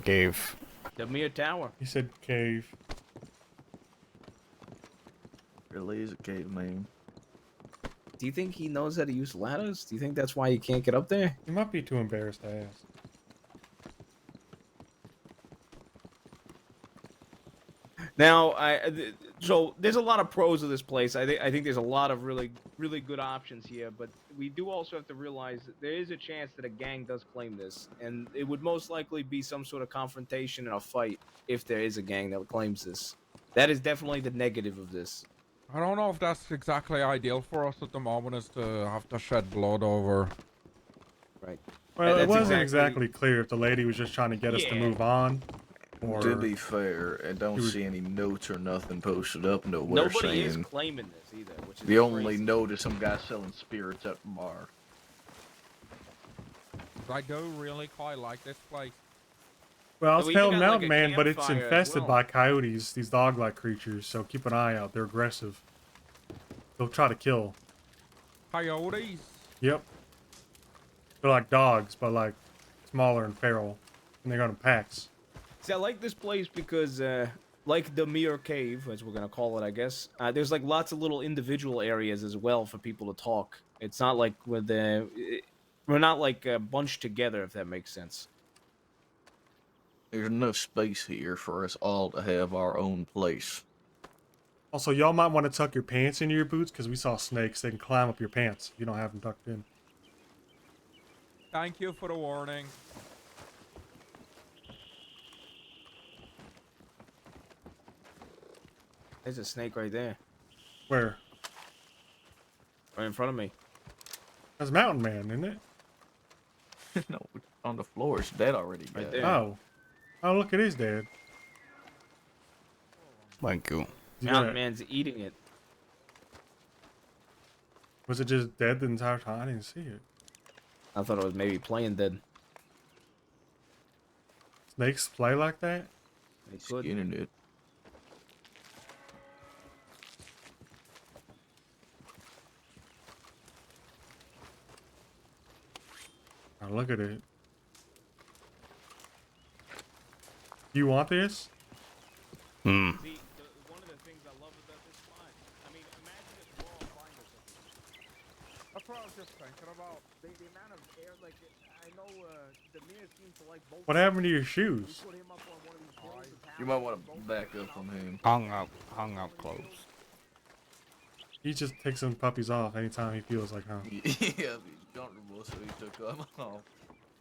Cave. Demir Tower. He said cave. Really is a caveman. Do you think he knows how to use ladders? Do you think that's why he can't get up there? He might be too embarrassed to ask. Now, so there's a lot of pros of this place. I think there's a lot of really good options here, but we do also have to realize that there is a chance that a gang does claim this, and it would most likely be some sort of confrontation and a fight if there is a gang that claims this. That is definitely the negative of this. I don't know if that's exactly ideal for us at the moment, is to have to shed blood over. Right. Well, it wasn't exactly clear if the lady was just trying to get us to move on. Or To be fair, I don't see any notes or nothing posted up nowhere Nobody is saying. claiming this either, which is The only crazy. note is some guy selling spirits at the bar. I do really quite like this place. Well, So it's we even Hell got, Mountain like, a Man, but it's campfire as infested well. by coyotes, these dog-like creatures, so keep an eye out. They're aggressive. They'll try to kill. Coyotes? Yep. They're like dogs, but like smaller and feral. And they go in packs. See, I like this place because, like the Mir Cave, as we're gonna call it, I guess, there's like lots of little individual areas as well for people to talk. It's not like we're not like bunched together, if that makes sense. There's enough space here for us all to have our own place. Also, y'all might want to tuck your pants into your boots because we saw snakes. They can climb up your pants if you don't have them tucked in. Thank you for the warning. There's a snake right there. Where? Right in front of me. That's Mountain Man, isn't it? No, on the floor. It's dead already. Right guys. there. Oh. Oh, look, it is dead. Thank you. Mountain Man's eating it. Was it just dead the entire time? I didn't see it. I thought it was maybe playing dead. Snakes play like that? They could. Skinning it. Oh, look at it. Do you want this? Hmm. See, one of the things I love about this spot, I mean, imagine if we're all flying or something. That's what I was just thinking about. The amount of air, like, I know the mirror seems to like both. What happened to your shoes? Put him up on one of these hills and You might want to back up from him. Hung up close. He just takes some puppies off anytime he feels like home. Yeah, he's comfortable, so he took them off.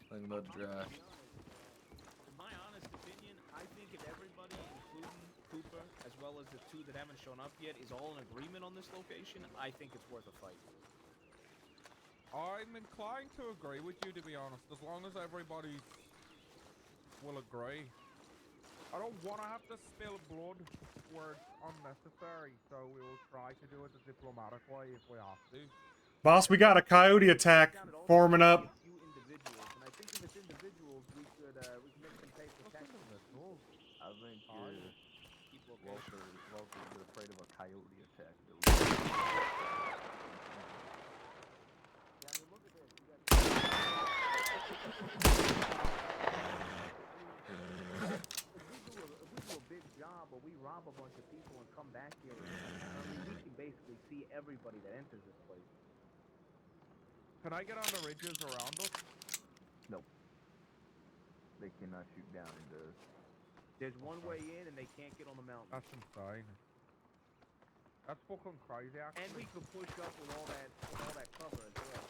Let him let dry. In my honest opinion, I think if everybody, including Cooper, as well as the two that haven't shown up yet, is all in agreement on this location, I think it's worth a fight. I'm inclined to agree with you, to be honest, as long as everybody will agree. I don't want to have to spill blood where it's unnecessary, so we will try to do it the diplomatic way if we have to. Boss, we got a coyote attack forming up. few individuals, and I think if it's individuals, we can make some paper taxes. I think Walter's afraid of a coyote attack. If we do a big job, or we rob a bunch of people and come back here, we can basically see everybody that enters this place. Can I get on the ridges around us? No. They cannot shoot down into. There's one way in, and they can't get on the mountain. That's insane. That's fucking crazy, actually. And we could push up with all that cover as well.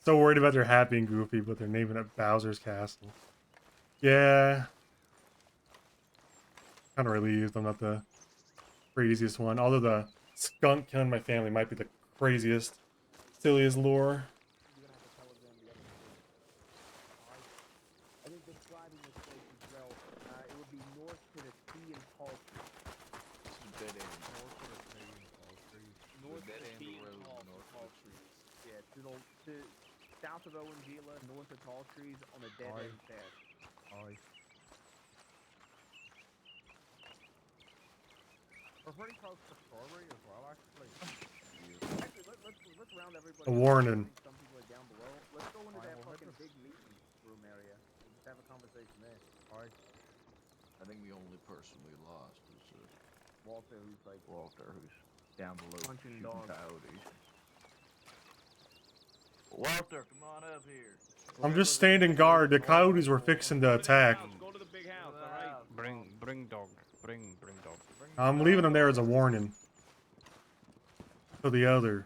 So worried about their happy and goofy, but they're naming it Bowser's Castle. Yeah. Kind of relieved I'm not the craziest one. Although the skunk killing my family might be the craziest, silliest lore. I think describing this place as well, it would be north to the sea and Paltry. Dead end. North to the sea and Paltry. Yeah, to south of Owengila, north of Tall Trees, on a dead end path. Aye. We're pretty close to Strawberry as well, actually. Actually, let's round everybody. A warning. Some people are down below. Let's go into that fucking big meeting room area and just have a conversation there. Alright. I think the only person we lost is Walter, who's like who's down below punching shooting dogs. coyotes. Walter, come on up here. I'm just standing guard. The coyotes were fixing to attack. Go to the big house, alright? Bring dog. bring dog. Bring I'm leaving him there as a warning. For the other.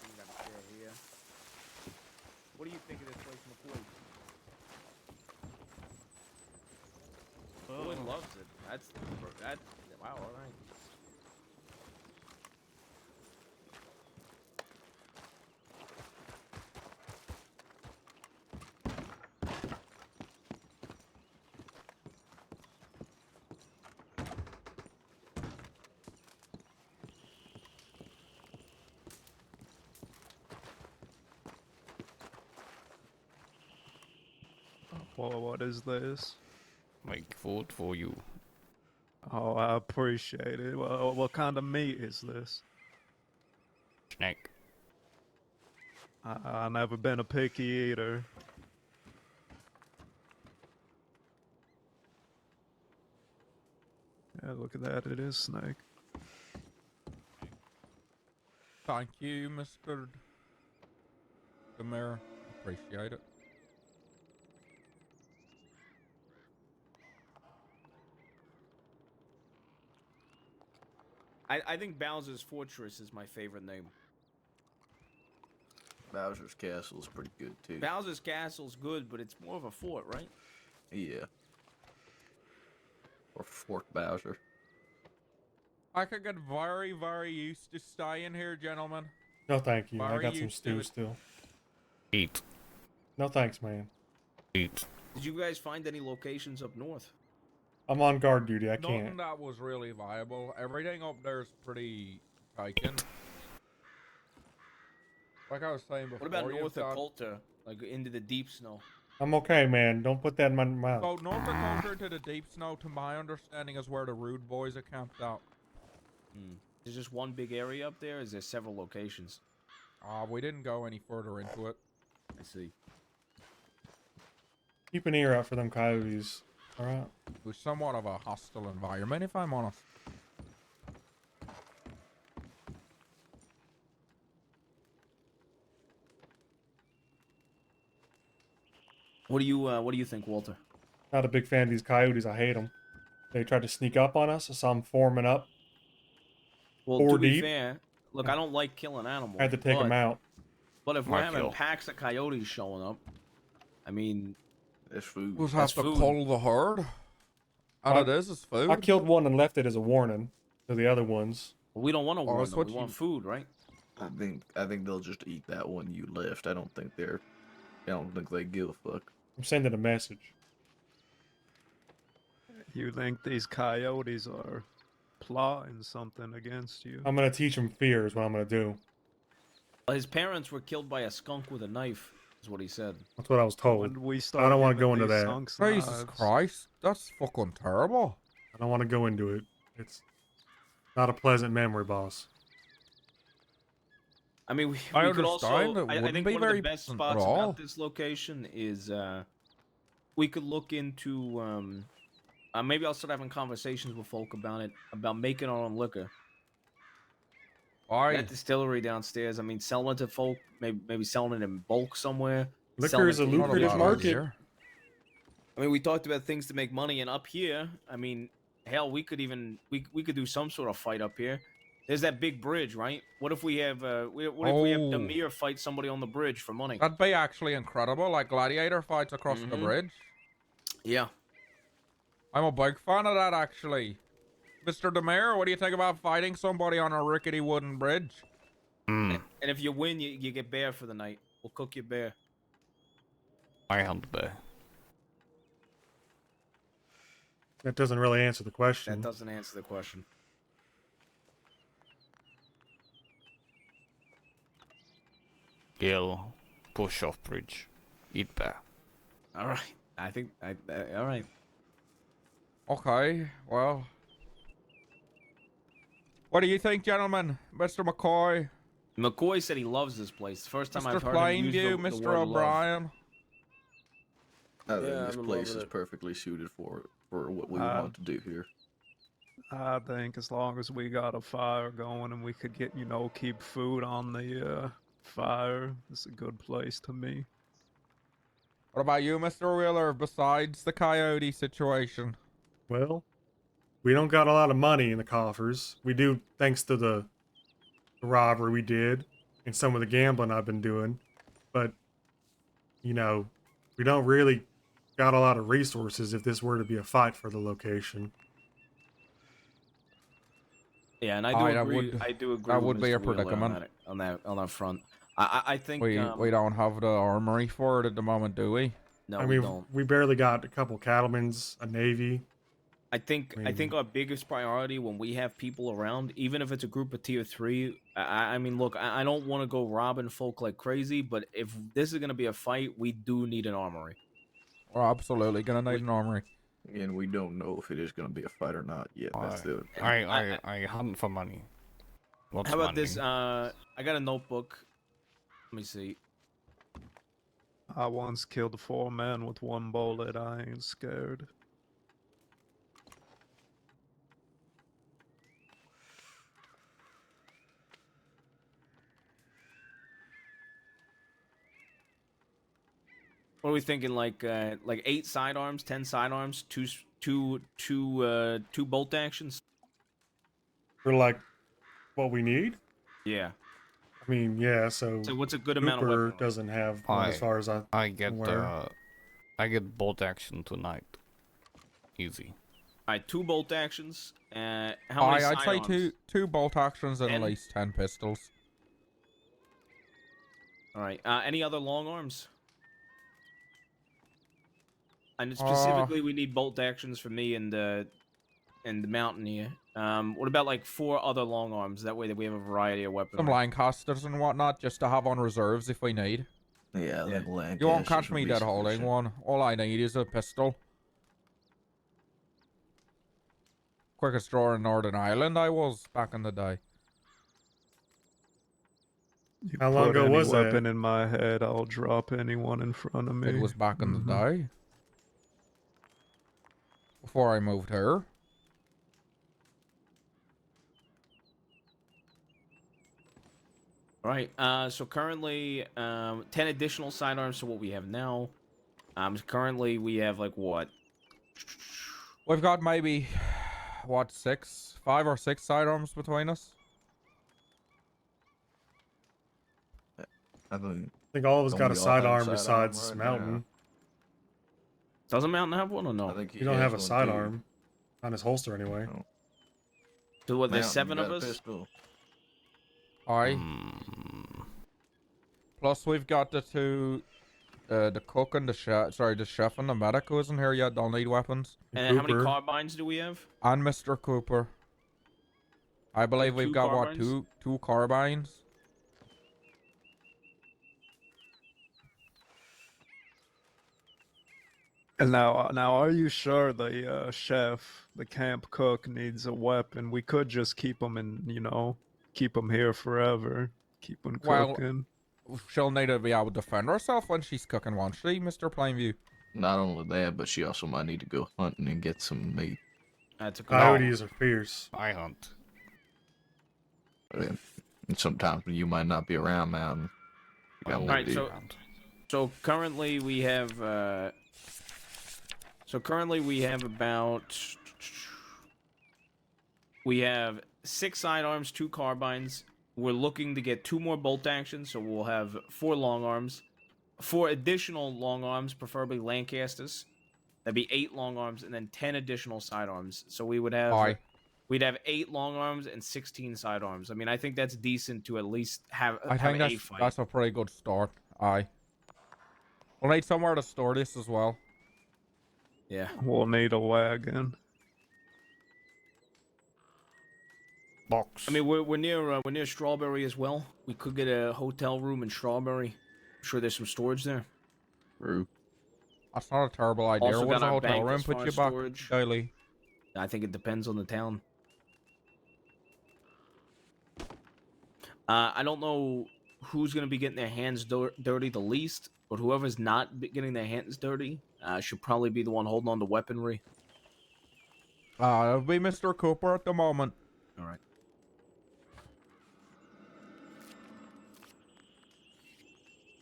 You gotta stay here. What do you think of this place, McCoy? Boyd loves it. That's wow. All right. What is this? Make food for you. Oh, I appreciate it. Well, what kind of meat is this? Snake. I never been a picky eater. Yeah, look at that. It is snake. Thank you, Mr. the Mayor. Appreciate it. I think Bowser's Fortress is my favorite name. Bowser's Castle is pretty good too. Bowser's Castle's good, but it's more of a fort, right? Yeah. Or Fort Bowser. I could get very, very used to staying here, gentlemen. No, thank you. I Very got some used to stew it. still. Eat. No thanks, man. Eat. Did you guys find any locations up north? I'm on guard duty. I Nothing can't. that was really viable. Everything up there is pretty taken. Like I was saying before. What about you've north of got- Coulter, like into the deep snow? I'm okay, man. Don't put that in my mouth. So north of Coulter to the deep snow, to my understanding, is where the rude boys are camped out. There's just one big area up there. Or is there several locations? We didn't go any further into it. I see. Keep an ear out for them coyotes. All right. It was somewhat of a hostile environment, if I'm honest. What do you think, Walter? Not a big fan of these coyotes. I hate them. They tried to sneak up on us. I saw them forming up. Well, Four to be deep. fair, look, I don't like killing animals. I had to take them out. But if we're My having kill. packs of coyotes showing up, I mean, That's food. We'll That's have to food. cull the herd. All it is food. I killed one and left it as a warning to the other ones. we don't want to warn that's them. what We you- want food, right? I think they'll just eat that one you left. I don't think they give a fuck. I'm sending a message. You think these coyotes are plotting something against you? I'm gonna teach them fear. Is what I'm gonna do. His parents were killed by a skunk with a knife, is what he said. That's what I was told. When we I start don't want to giving go into these that. sunks Jesus knives- Christ, that's fucking terrible. I don't want to go into it. It's not a pleasant memory, boss. I mean, we I could also. understand, it I wouldn't think be one of very the best pleasant at spots all. about this location is we could look into. Maybe I'll start having conversations with folk about it, about making our own liquor. That distillery downstairs. I mean, selling it to folk, maybe selling it in bulk somewhere. Liquor selling is it a to lucrative individuals. market. I mean, we talked about things to make money, and up here, I mean, hell, we could even we could do some sort of fight up here. There's that big bridge, right? What if we have what if we have Oh. Demir fight somebody on the bridge for money? That'd be actually incredible, like gladiator fights across the Mhm. bridge. Yeah. I'm a big fan of that, actually. Mr. Demir, what do you think about fighting somebody on a rickety wooden bridge? And if you win, you get bear for the night. We'll cook you bear. I hunt bear. That doesn't really answer the question. That doesn't answer the question. Kill. Push off bridge. Eat bear. All right. I think. All right. Okay, well. What do you think, gentlemen? Mr. McCoy? McCoy said he loves this place. The first time Mr. I've heard him use Plainview, the Mr. word love. O'Brien? I think Yeah, this I'm in place love is with it. perfectly suited for what we Uh, want to do here. I think as long as we got a fire going and we could get, keep food on the fire, it's a good place to me. What about you, Mr. Wheeler, besides the coyote situation? Well, we don't got a lot of money in the coffers. We do, thanks to the robbery we did and some of the gambling I've been doing. But, you know, we don't really got a lot of resources if this were to be a fight for the location. Yeah, and I do agree. I do agree. That with would be Mr. a Wheeler predicament. on that front. I think We don't have the armory for it at the moment, do we? No, I we mean, don't. we barely got a couple cattlemen's, a navy. I think our biggest priority when we have people around, even if it's a group of tier 3, I mean, look, I don't want to go robbing folk like crazy, but if this is gonna be a fight, we do need an armory. We're absolutely gonna need an armory. And we don't know if it is going to be a fight or not yet. That's it. I hunt for money. What's How about money? this? I got a notebook. Let me see. I once killed 4 men with 1 bullet. I ain't scared. What are we thinking? Like 8 sidearms, 10 sidearms, two bolt actions. For like what we need? Yeah. I mean, yeah, so what's a good amount of Cooper weaponry? doesn't have one as far as I get aware. I get bolt action tonight. Easy. Alright, 2 bolt actions. How many I'd say sidearms? two bolt actions and at 10? least 10 pistols. Alright, any other long arms? And specifically, we need bolt actions for me and the mountain here. What about like 4 other long arms? That way that we have a variety of weapons. Some Lancasters and whatnot, just to have on reserves if we need. Yeah, I think Lancasters You won't catch would me be dead holding sufficient. one. All I need is a pistol. Quickest drawer in Northern Ireland I was back in the day. You How long put ago any was that? weapon in my head, I'll drop anyone in front of me. It was back in the day. Before I moved here. Alright, so currently, 10 additional sidearms to what we have now. Currently we have like what? We've got maybe, what, 5 or 6 sidearms between us? I think all of us don't got a we all have sidearm sidearm besides right Mountain. now? Doesn't Mountain have one or no? I think You don't have a sidearm. On his holster anyway. So what, there's Mountain 7 of got a us? pistol. Aye. Plus we've got the 2, the cook and the chef, the chef and the medic who isn't here yet, they'll need weapons. And how many carbines do we have? And Mr. Cooper. I believe we've 2 got, carbines? what, two carbines? And now, are you sure the chef, the camp cook, needs a weapon? We could just keep him keep him here forever. Keep him cooking. Well, she'll need to be able to defend herself when she's cooking, won't she, Mr. Plainview? Not only that, but she also might need to go hunting and get some meat. That's a Coyotes are fierce. I hunt. And sometimes you might not be around, Mountain. You got Alright, one so, so currently we have, we have 6 sidearms, 2 carbines. We're looking to get 2 more bolt actions, so we'll have 4 long arms. 4 additional long arms, preferably Lancasters. That'd be 8 long arms, and then 10 additional sidearms. So we would have, we'd have 8 long arms and 16 sidearms. I mean, I think that's decent to at least have I think a fight. that's a pretty good start. Aye. We'll need somewhere to store this as well. Yeah. We'll need a wagon. Box. I mean, we're near Strawberry as well. We could get a hotel room in Strawberry. I'm sure there's some storage there. True. That's not a terrible idea. Also What does got a our hotel bank room as put far you as back storage. daily? I think it depends on the town. I don't know who's going to be getting their hands dirty the least, but whoever's not getting their hands dirty should probably be the one holding on to weaponry. It'll be Mr. Cooper at the moment. All right.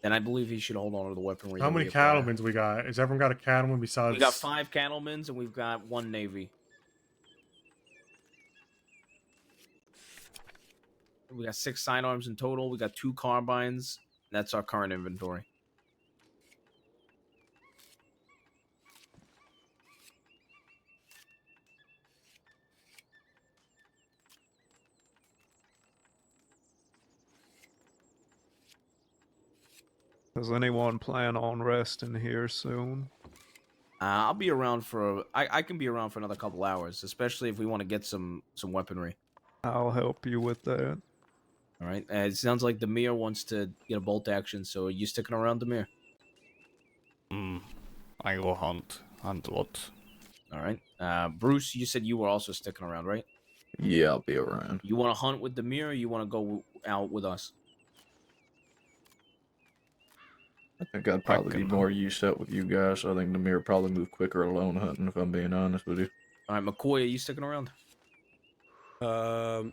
And I believe he should hold on to the weaponry. How that many we acquire. cattlemen we got? Has everyone got a cattleman besides? We got 5 cattlemen and we've got 1 navy. We got 6 sidearms in total. We got 2 carbines. That's our current inventory. Does anyone plan on resting here soon? I'll be around for. I can be around for another couple hours, especially if we want to get some weaponry. I'll help you with that. All right. It sounds like Demir wants to get a bolt action. So are you sticking around, Demir? I go hunt a lot. All right. Bruce, you said you were also sticking around, right? Yeah, I'll be around. You want to hunt with Demir, or you want to go out with us? I think I'd probably be more used up with you guys. So I think Namir probably move quicker alone hunting, if I'm being honest with you. All right, McCoy, are you sticking around? I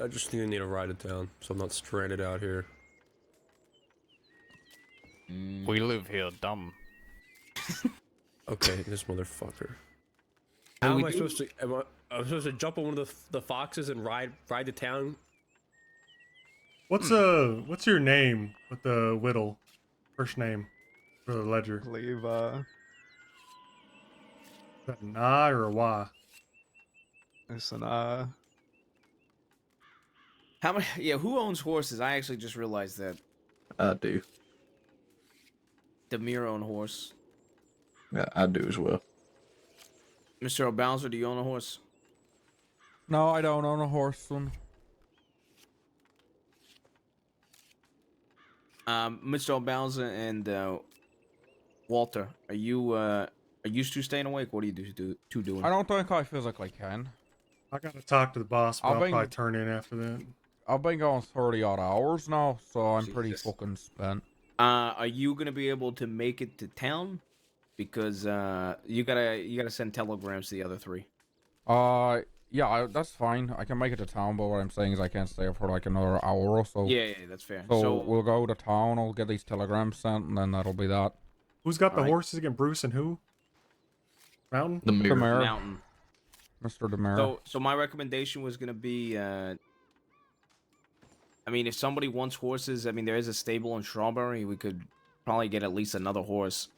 just need a ride to town, so I'm not stranded out here. We live here, dumb. Okay, this motherfucker. How How do am we I do- supposed to? I'm supposed to jump on one of the foxes and ride to town? What's your name with the whittle? First name for the ledger. Levi. Is that an I or a Y? It's an I. How many? Yeah, who owns horses? I actually just realized that. I do. Demir owns horse. Yeah, I do as well. Mr. O'Bowser, do you own a horse? No, I don't own a horse, son. Mr. O'Bowser and Walter, are you two staying awake? What are you two doing? I don't think I physically can. I gotta talk to the boss, but I'll probably turn in after that. I've been going 30-odd hours now, so I'm pretty fucking spent. Are you gonna be able to make it to town? Because you gotta send telegrams to the other 3. Yeah, that's fine. I can make it to town, but what I'm saying is I can't stay for like another hour or so. Yeah, that's fair. So we'll go to town. I'll get these telegrams sent, and then that'll be that. Who's got the Alright. horses again? Bruce and who? Mountain? Demir. Mountain. Mr. Demir. So my recommendation was gonna be, I mean, if somebody wants horses, I mean, there is a stable in Strawberry. We could probably get at least another horse.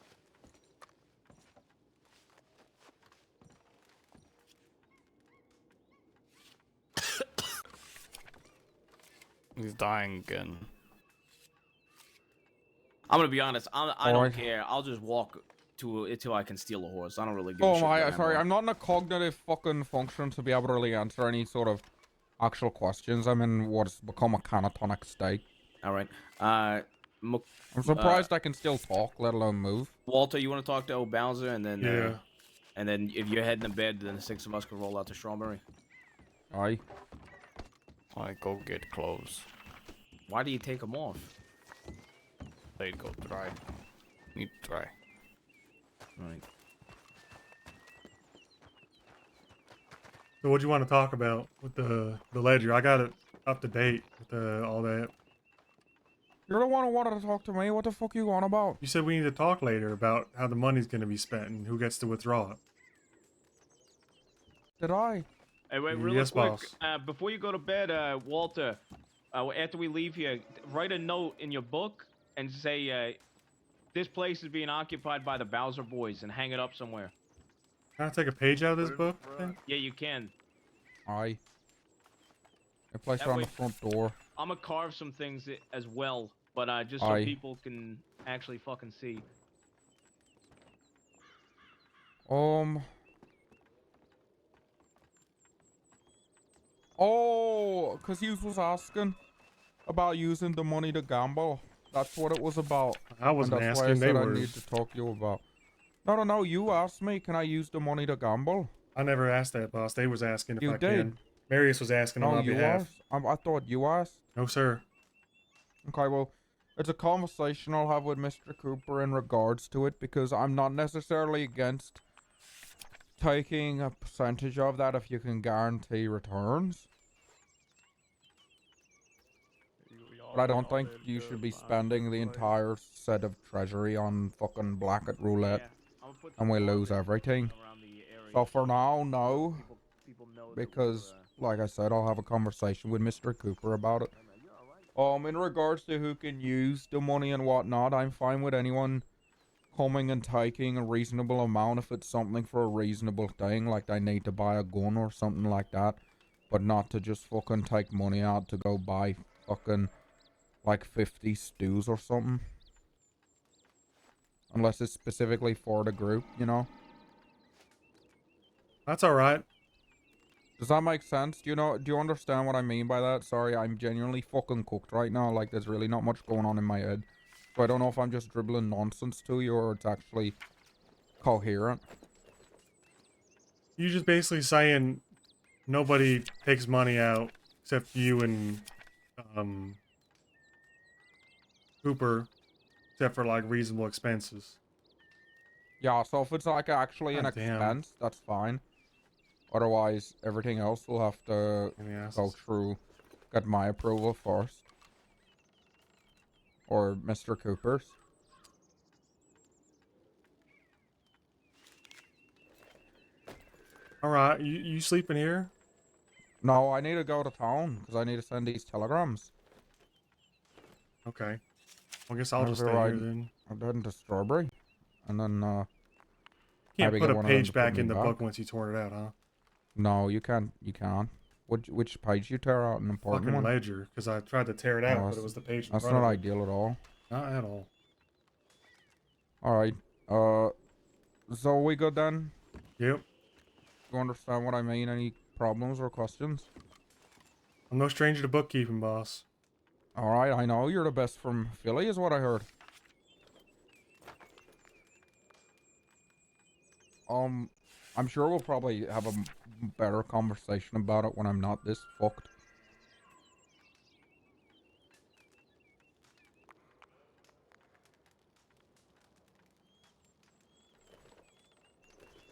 He's dying again. I'm gonna be honest. I don't Alright. care. I'll just walk until I can steal a horse. I don't really give a Oh shit. my, where sorry, at. I'm not in a cognitive fucking function to be able to really answer any sort of actual questions. I'm in what's become a catatonic state. All right. I'm surprised I can still talk, let alone move. Walter, you want to talk to O'Bowser, and then Yeah. and then if you're heading to bed, then the 6 of us can roll out to Strawberry. Aye. I go get clothes. Why do you take them off? They go dry. Need dry. Right. So what do you want to talk about with the ledger? I got it up to date with all that. You're the one who wanted to talk to me. What the fuck you on about? You said we need to talk later about how the money's going to be spent and who gets to withdraw it. Did I? Hey, wait, really Yes, quick. boss. Before you go to bed, Walter, after we leave here, write a note in your book and say, this place is being occupied by the Bowser boys, and hang it up somewhere. Can I take a page out of this book? Thing? Yeah, you can. Aye. I placed That it on way- the front door. I'm gonna carve some things as well, but just so Aye. people can actually fucking see. Oh, because you was asking about using the money to gamble. That's what it was about. I wasn't and that's asking, why I they said were. I need to talk to you about. No, you asked me, can I use the money to gamble? I never asked that, boss. They was asking if You I did. can. Marius was asking on No, my you behalf. asked. I thought you asked. No, sir. Okay, well, it's a conversation I'll have with Mr. Cooper in regards to it, because I'm not necessarily against taking a percentage of that if you can guarantee returns. But I don't think you should be spending the entire set of treasury on fucking black at roulette, and we lose everything. So for now, no, because like I said, I'll have a conversation with Mr. Cooper about it. In regards to who can use the money and whatnot, I'm fine with anyone coming and taking a reasonable amount if it's something for a reasonable thing, like I need to buy a gun or something like that, but not to just fucking take money out to go buy fucking like 50 stews or something. Unless it's specifically for the group, you know? That's alright. Does that make sense? Do you understand what I mean by that? Sorry, I'm genuinely fucking cooked right now. Like, there's really not much going on in my head. So I don't know if I'm just dribbling nonsense to you or it's actually coherent. You just basically saying nobody takes money out except you and Cooper, except for like reasonable expenses. Yeah, so if it's like actually an God damn. expense, that's fine. Otherwise, everything else will have to go through, get my approval first. Or Mr. Cooper's. Alright, you sleeping here? No, I need to go to town, because I need to send these telegrams. Okay. I guess I'll just stay here then. I'm heading to Strawberry. And then, Can't maybe put get a one of them page to put back me in the book once you tore it out, huh? No, you can't. You can't. Which page you tear out? An important Fucking one? ledger, because I tried to tear it out, but it was the page in That's front not of it. ideal at all. Not at all. Alright. So we good then? Yep. You understand what I mean? Any problems or questions? I'm no stranger to bookkeeping, boss. Alright, I know. You're the best from Philly is what I heard. I'm sure we'll probably have a better conversation about it when I'm not this fucked.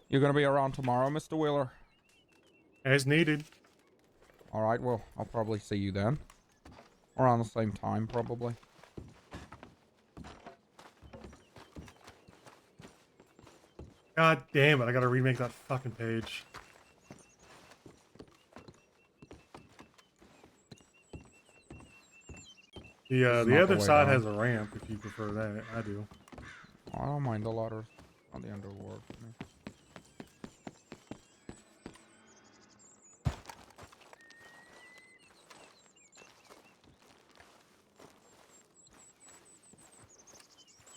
You gonna be around tomorrow, Mr. Wheeler? As needed. Alright, well, I'll probably see you then. Around the same time, probably. God damn it, I gotta remake that fucking page. The other side has a ramp if you prefer that. I do. I don't mind the ladders on the underworld for me.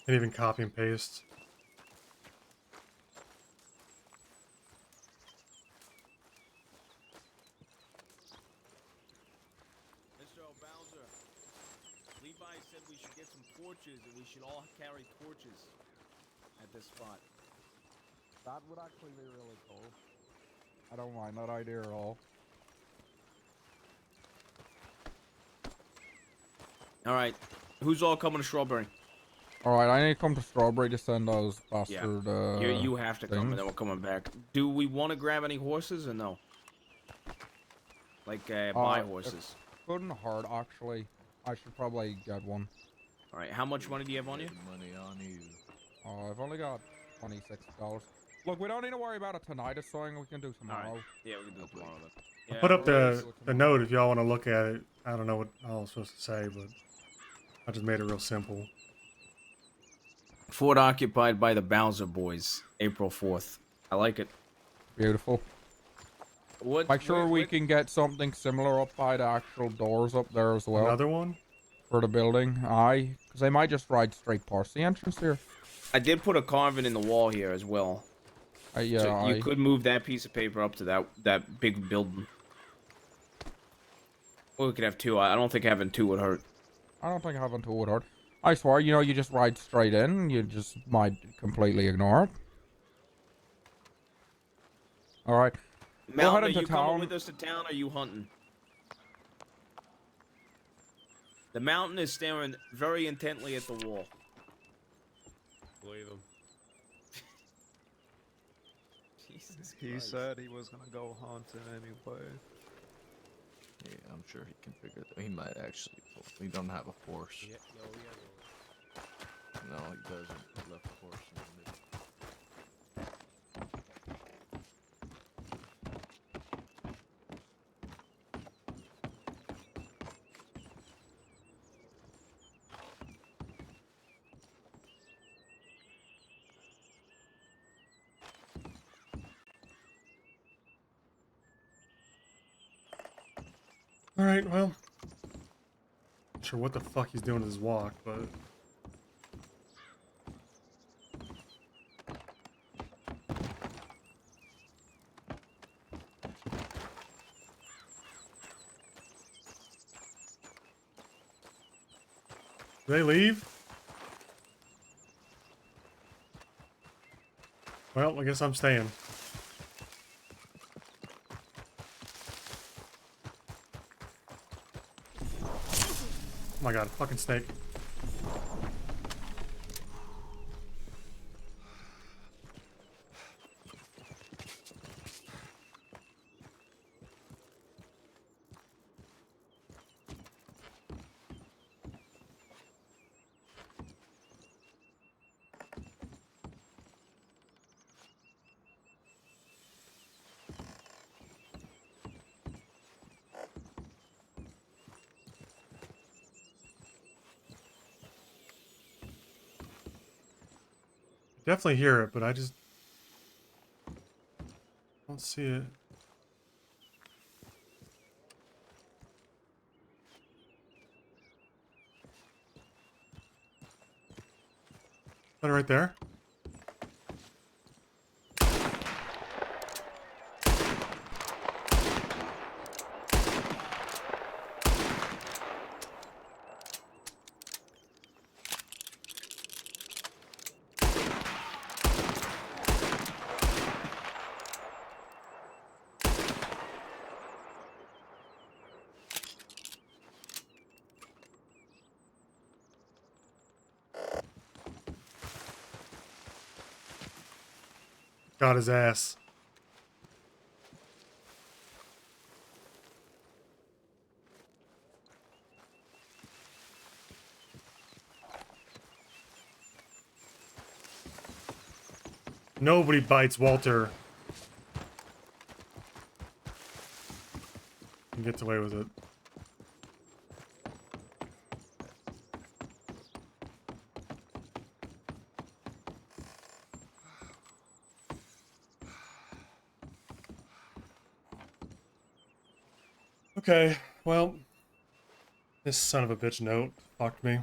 Can't even copy and paste. Mr. Bowser, Levi said we should get some torches and we should all carry torches at this spot. That would actually be really cool. I don't mind that idea at all. Alright, who's all coming to Strawberry? Alright, I need to come to Strawberry to send those bastard, You have to come and then we're coming back. Do we want to grab any horses or no? Like, buy horses. Couldn't hurt, actually. I should probably get one. Alright, how much money do you have on you? Money on you. I've only got $26. Look, we don't need to worry about it tonight. It's something we can do tomorrow. Right. Yeah, we can do it tomorrow then. I'll Yeah, put up the note if y'all want to look at it. I don't know what I was supposed to say, but I just made it real simple. Fort occupied by the Bowser Boys, April 4th. I like it. Beautiful. Make sure we can get something similar up by the actual doors up there as well. Another one? For the building. Aye. Because they might just ride straight past the entrance here. I did put a carving in the wall here as well. Yeah, so you could move that piece of paper up to that big building. Or we could have two. I don't think having two would hurt. I don't think having two would hurt. I swear, you know, you just ride straight in. You just might completely ignore it. Alright. Mountain, are you coming with us to town or are you hunting? The mountain is staring very intently at the wall. Believe him. He said he was gonna go hunting anyway. Yeah, I'm sure he can figure it. He might actually. We don't have a horse. Yeah, No, he doesn't. He left the horse in the middle. Alright, well. Not sure what the fuck he's doing with his walk, but... Do they leave? Well, I guess I'm staying. Oh my god, fucking snake. Definitely hear it, but I just don't see it. Is that right there? Got his ass. Nobody bites Walter. He gets away with it. Okay, well, this son of a bitch note fucked me.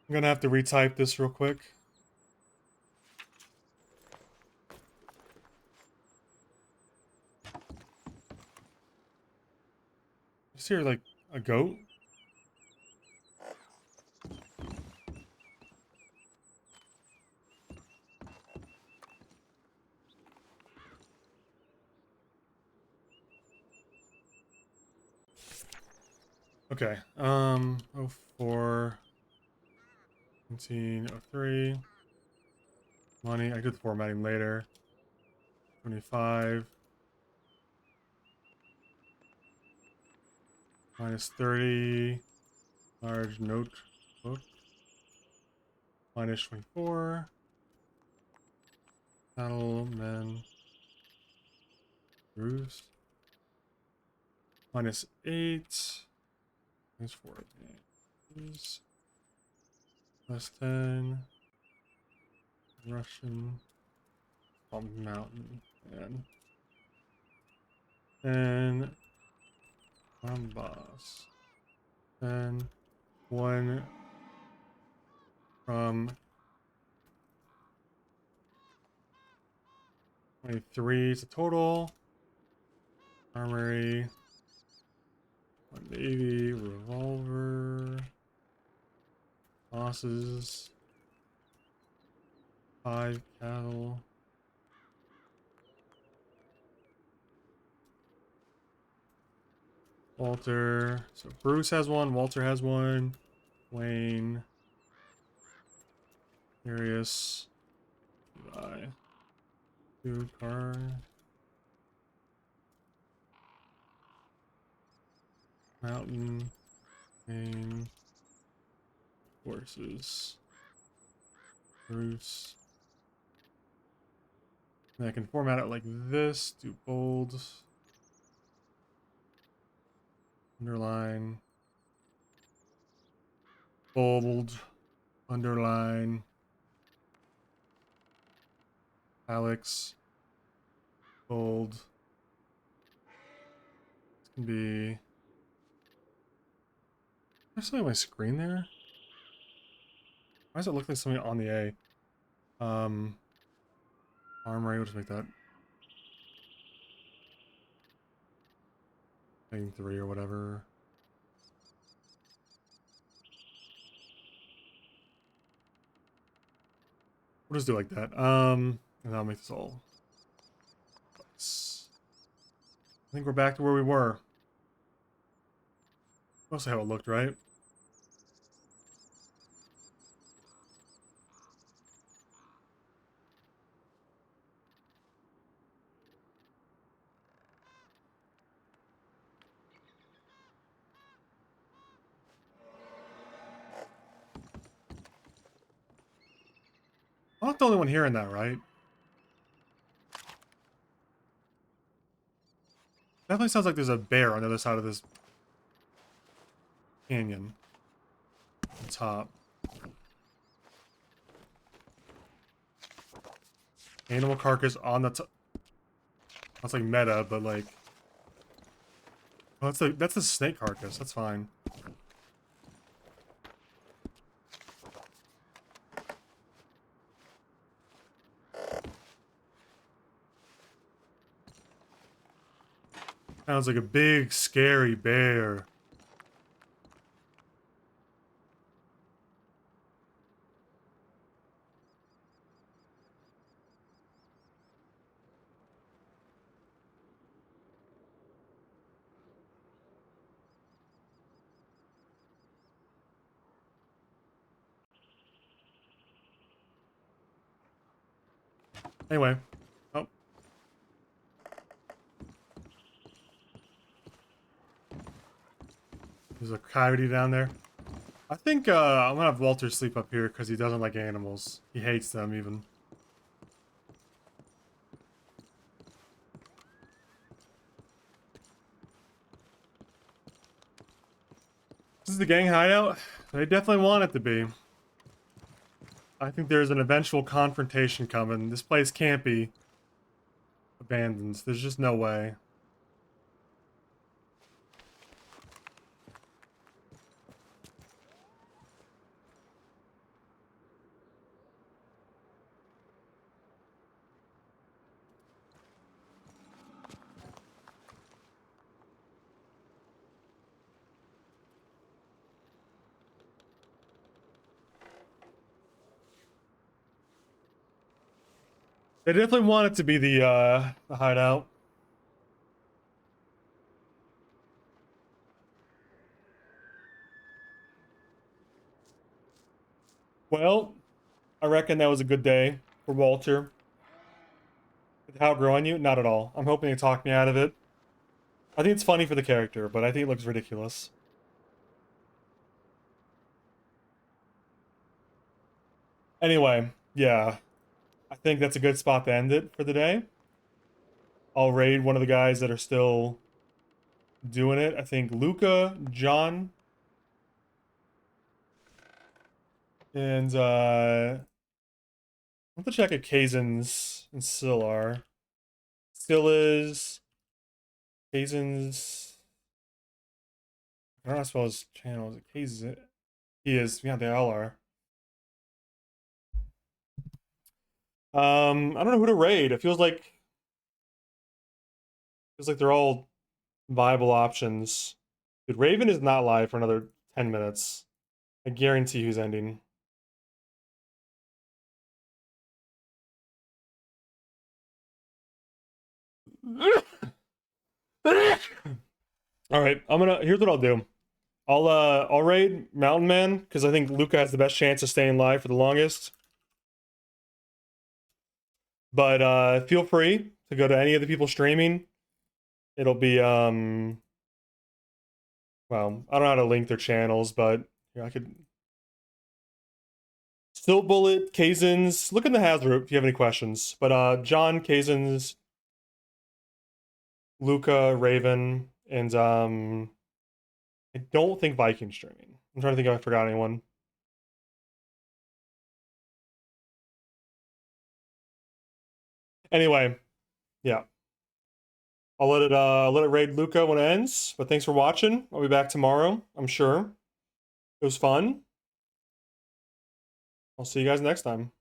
I'm gonna have to retype this real quick. Is here like a goat? Okay, 04, 1903. Money, I did the formatting later. 25. Minus 30. Large notebook. Minus 24. Cattlemen. Bruce. Minus 8. Minus 4. Plus 10. Russian. Mountain. And boss. Then 1 from 23 is a total. Armory. 180. Revolver. Bosses. 5 cattle. Walter. So Bruce has one. Walter has one. Wayne. Darius. Levi. 2 car. Mountain. Wayne. Horses. Bruce. And I can format it like this. Do bold. Underline. Bold. Underline. Alex. Gold. This can be... There's something on my screen there? Why does it look like something on the A? Armory, we'll just make that. Making 3 or whatever. We'll just do like that. And I'll make this all. I think we're back to where we were. Mostly how it looked, right? I'm not the only one hearing that, right? Definitely sounds like there's a bear on the other side of this canyon. On top. Animal carcass on the top. That's like meta, but like... Oh, that's the snake carcass. That's fine. Sounds like a big, scary bear. Anyway. Oh. There's a coyote down there. I think I'm gonna have Walter sleep up here because he doesn't like animals. He hates them even. This is the gang hideout? They definitely want it to be. I think there's an eventual confrontation coming. This place can't be abandoned. There's just no way. They definitely want it to be the hideout. Well, I reckon that was a good day for Walter. How growing you? Not at all. I'm hoping they talk me out of it. I think it's funny for the character, but I think it looks ridiculous. Anyway, yeah. I think that's a good spot to end it for the day. I'll raid one of the guys that are still doing it. I think Luca, John, and I have to check if Kazens and Still are. Still is. Kazens. I don't know how to spell his channel. Is it Kazens? He is. Yeah, they all are. I don't know who to raid. It feels like they're all viable options. Dude, Raven is not live for another 10 minutes. I guarantee who's ending. All right, here's what I'll do. I'll raid Mountain Man because I think Luca has the best chance of staying live for the longest. But feel free to go to any of the people streaming. It'll be well, I don't know how to link their channels, but yeah, I could. Still Bullet, Kazens. Look in the Hazard if you have any questions. But John, Kazens, Luca, Raven, and I don't think Viking streaming. I'm trying to think if I forgot anyone. Anyway, yeah. I'll let it raid Luca when it ends. But thanks for watching. I'll be back tomorrow, I'm sure. It was fun. I'll see you guys next time.